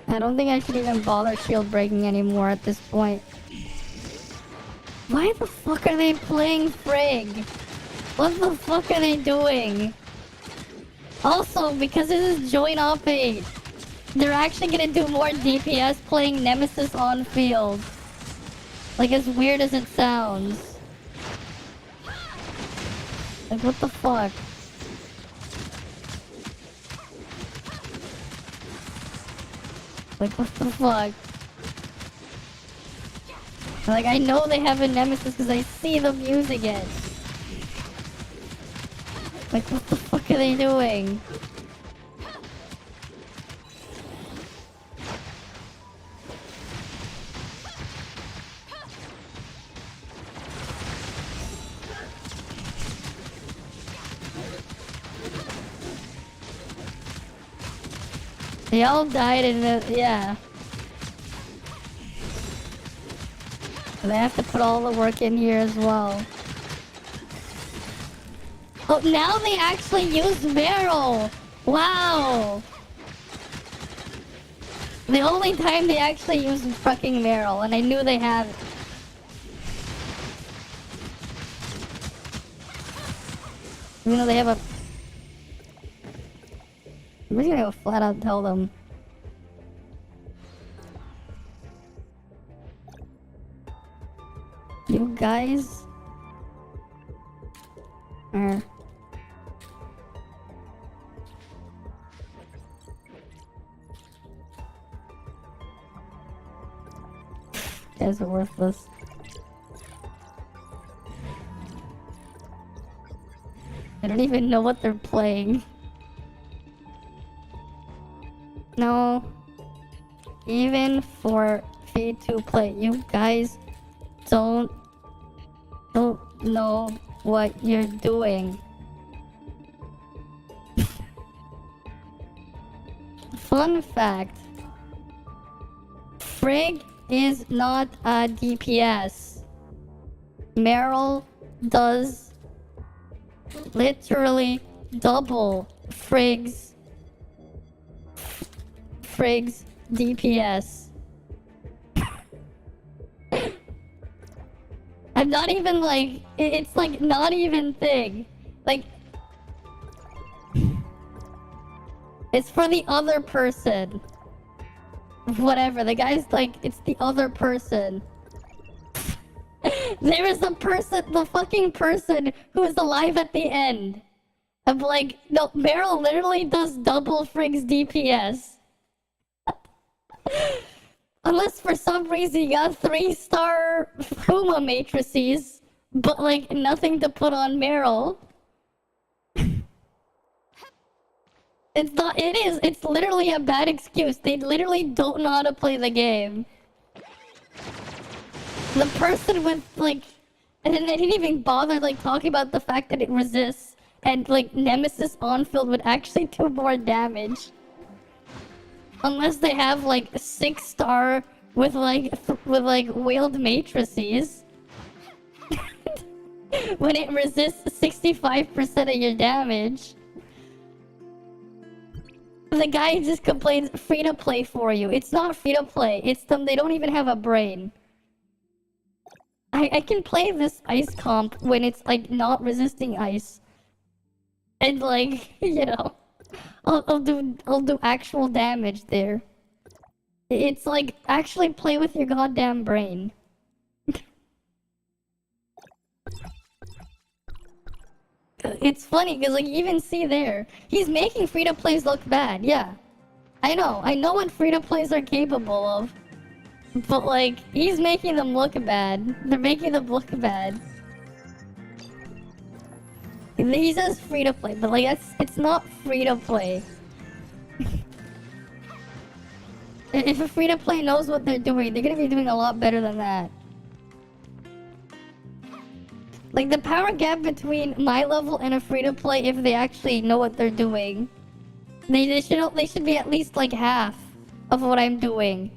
I don't think I should even bother shield breaking anymore at this point. Why the fuck are they playing Frigg? What the fuck are they doing? Also, because this is joint op 8, they're actually gonna do more DPS playing Nemesis on field. Like, as weird as it sounds. Like, what the fuck? Like, what the fuck? Like, I know they have a Nemesis because I see them using it. Like, what the fuck are they doing? They all died in the... yeah. They have to put all the work in here as well. Oh, now they actually use Meryl! Wow! The only time they actually use fucking Meryl, and I knew they had it. You know, they have a... I'm just gonna go flat out tell them. You guys are guys are worthless. I don't even know what they're playing. No. Even for free to play, you guys don't know what you're doing. Fun fact. Frigg is not a DPS. Meryl does literally double Frigg's DPS. I'm not even like, it's like not even thing. Like, it's for the other person. Whatever, the guy's like, it's the other person. There is a person, the fucking person who is alive at the end. I'm like, no, Meryl literally does double Frigg's DPS. Unless for some reason you got 3-star Puma matrices, but like nothing to put on Meryl. It's literally a bad excuse. They literally don't know how to play the game. The person with like, and then they didn't even bother like talking about the fact that it resists, and like Nemesis on field would actually do more damage. Unless they have like 6-star with like wheeled matrices. When it resists 65% of your damage. The guy just complains free to play for you. It's not free to play. It's them, they don't even have a brain. I can play this ice comp when it's like not resisting ice. And like, you know, I'll do actual damage there. It's like, actually play with your goddamn brain. It's funny because like you even see there, he's making free-to-plays look bad. Yeah, I know what free-to-plays are capable of, but like he's making them look bad. They're making them look bad. He says free-to-play, but like it's not free-to-play. If a free-to-play knows what they're doing, they're gonna be doing a lot better than that. Like, the power gap between my level and a free-to-play, if they actually know what they're doing, they should be at least, like, half of what I'm doing.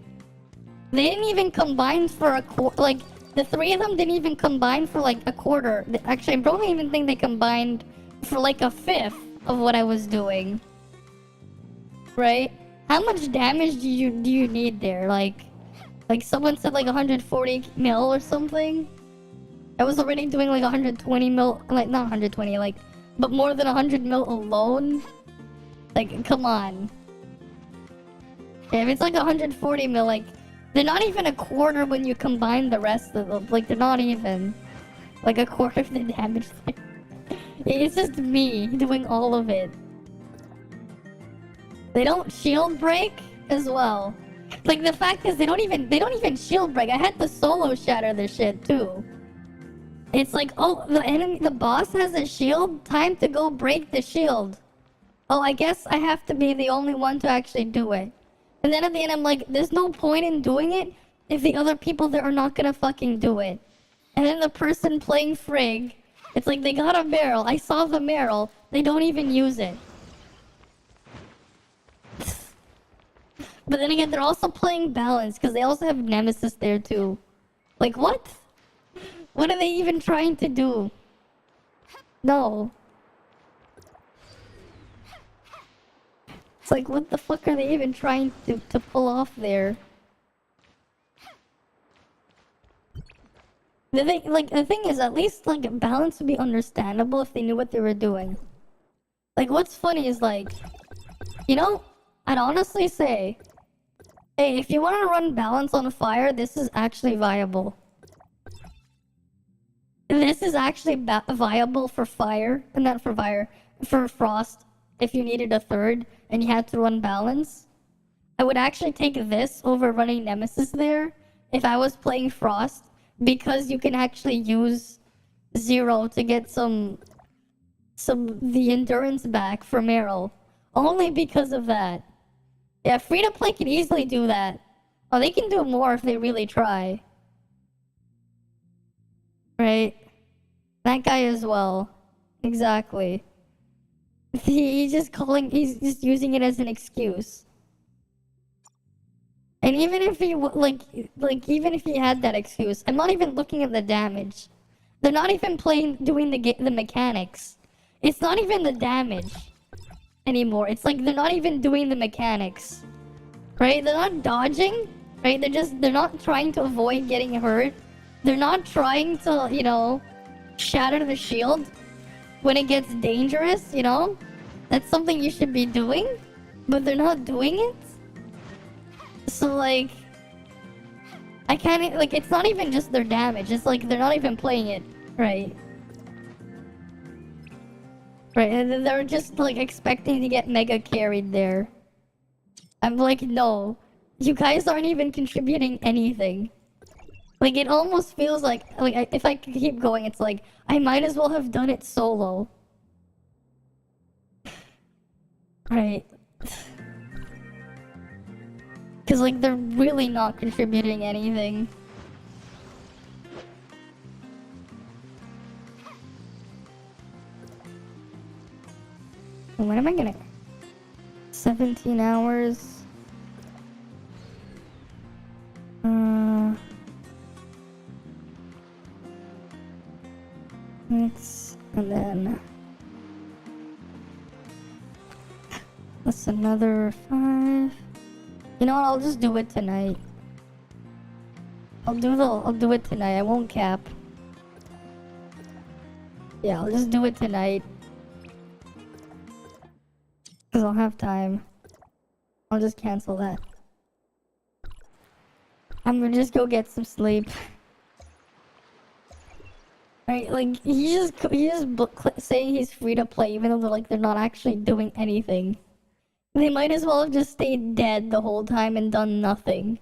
They didn't even combine for a quarter. Like, the 3 of them didn't even combine for, like, a quarter. Actually, I don't even think they combined for, like, a 1/5 of what I was doing. Right? How much damage do you need there? Like someone said, like, 140 mil or something? I was already doing like 120 mil, like not 120, like, but more than 100 mil alone? Like, come on. If it's like 140 mil, like, they're not even a quarter when you combine the rest of them. Like, they're not even like a quarter of the damage. It's just me doing all of it. They don't shield break as well. Like, the fact is they don't even shield break. I had to solo shatter this shit too. It's like, oh, the boss has a shield? Time to go break the shield. Oh, I guess I have to be the only one to actually do it. And then at the end, I'm like, there's no point in doing it if the other people there are not gonna fucking do it. And then the person playing Frigg, it's like, they got a barrel. I saw the barrel. They don't even use it. But then again, they're also playing balance, because they also have Nemesis there too. Like, what? What are they even trying to do? No. It's like, what the fuck are they even trying to pull off there? The thing is, at least, like, balance would be understandable if they knew what they were doing. Like, what's funny is, like, You know, I'd honestly say, hey, if you want to run balance on fire, this is actually viable. This is actually viable for fire, and not for fire, for frost. If you needed a third and you had to run balance, I would actually take this over running Nemesis there if I was playing frost, because you can actually use 0 to get the endurance back for Meryl. Only because of that. Yeah, free to play can easily do that. Oh, they can do more if they really try. Right? That guy as well. Exactly. He's just using it as an excuse. And even if he, even if he had that excuse, I'm not even looking at the damage. They're not even doing the mechanics. It's not even the damage anymore. It's like they're not even doing the mechanics. Right? They're not dodging. Right? They're not trying to avoid getting hurt. They're not trying to, you know, shatter the shield when it gets dangerous, you know? That's something you should be doing, but they're not doing it. So, like, I can't, like, it's not even just their damage. It's like they're not even playing it right. Right, and they're just, like, expecting to get mega carried there. I'm like, no. You guys aren't even contributing anything. Like, it almost feels like if I keep going, it's like, I might as well have done it solo. Right. Because, like, they're really not contributing anything. When am I gonna... 17 hours... And then... That's another 5... You know what, I'll just do it tonight. I'll do it tonight, I won't cap. Yeah, I'll just do it tonight. Cause I'll have time. I'll just cancel that. I'm gonna just go get some sleep. Right, like, he's just saying he's free to play even though they're not actually doing anything. They might as well have just stayed dead the whole time and done nothing.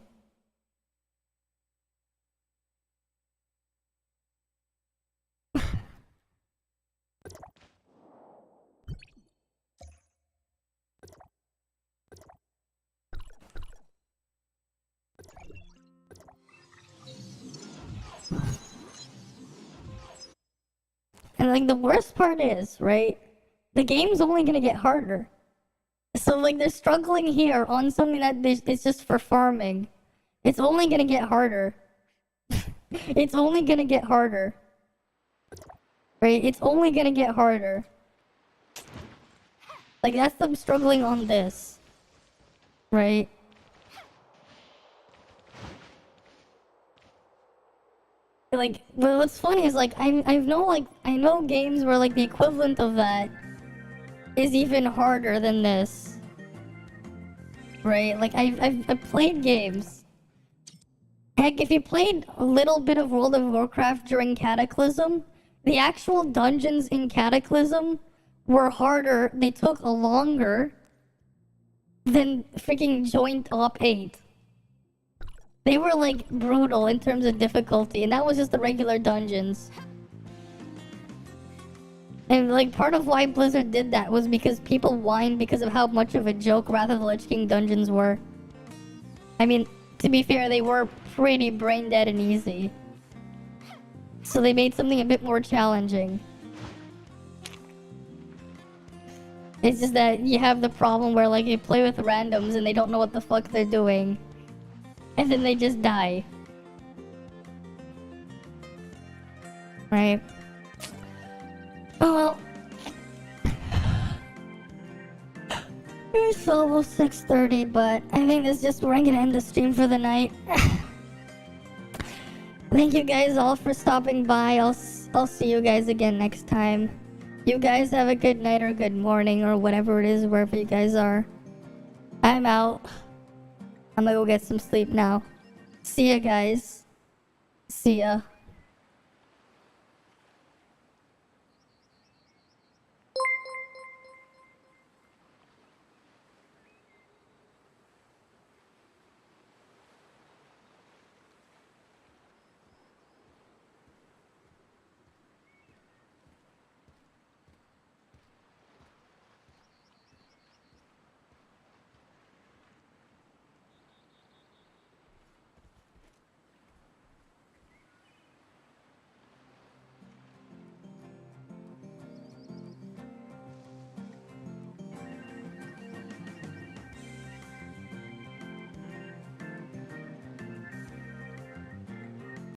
And, like, the worst part is, right, the game's only gonna get harder. So, like, they're struggling here on something that is just for farming. It's only gonna get harder. It's only gonna get harder. Right? It's only gonna get harder. Like, that's them struggling on this. Right? Like, but what's funny is, like, I know games where, like, the equivalent of that is even harder than this. Right? Like, I've played games. Heck, if you played a little bit of World of Warcraft during Cataclysm, the actual dungeons in Cataclysm were harder, they took longer than freaking Joint Op 8. They were, like, brutal in terms of difficulty, and that was just the regular dungeons. And, like, part of why Blizzard did that was because people whined because of how much of a joke Wrath of the Lich King dungeons were. I mean, to be fair, they were pretty brain dead and easy. So they made something a bit more challenging. It's just that you have the problem where, like, you play with randoms and they don't know what the fuck they're doing. And then they just die. Right? Oh well. It's almost 6:30, but I think that's just where I'm gonna end the stream for the night. Thank you guys all for stopping by. I'll see you guys again next time. You guys have a good night or good morning or whatever it is wherever you guys are. I'm out. I'm gonna go get some sleep now. See ya, guys. See ya.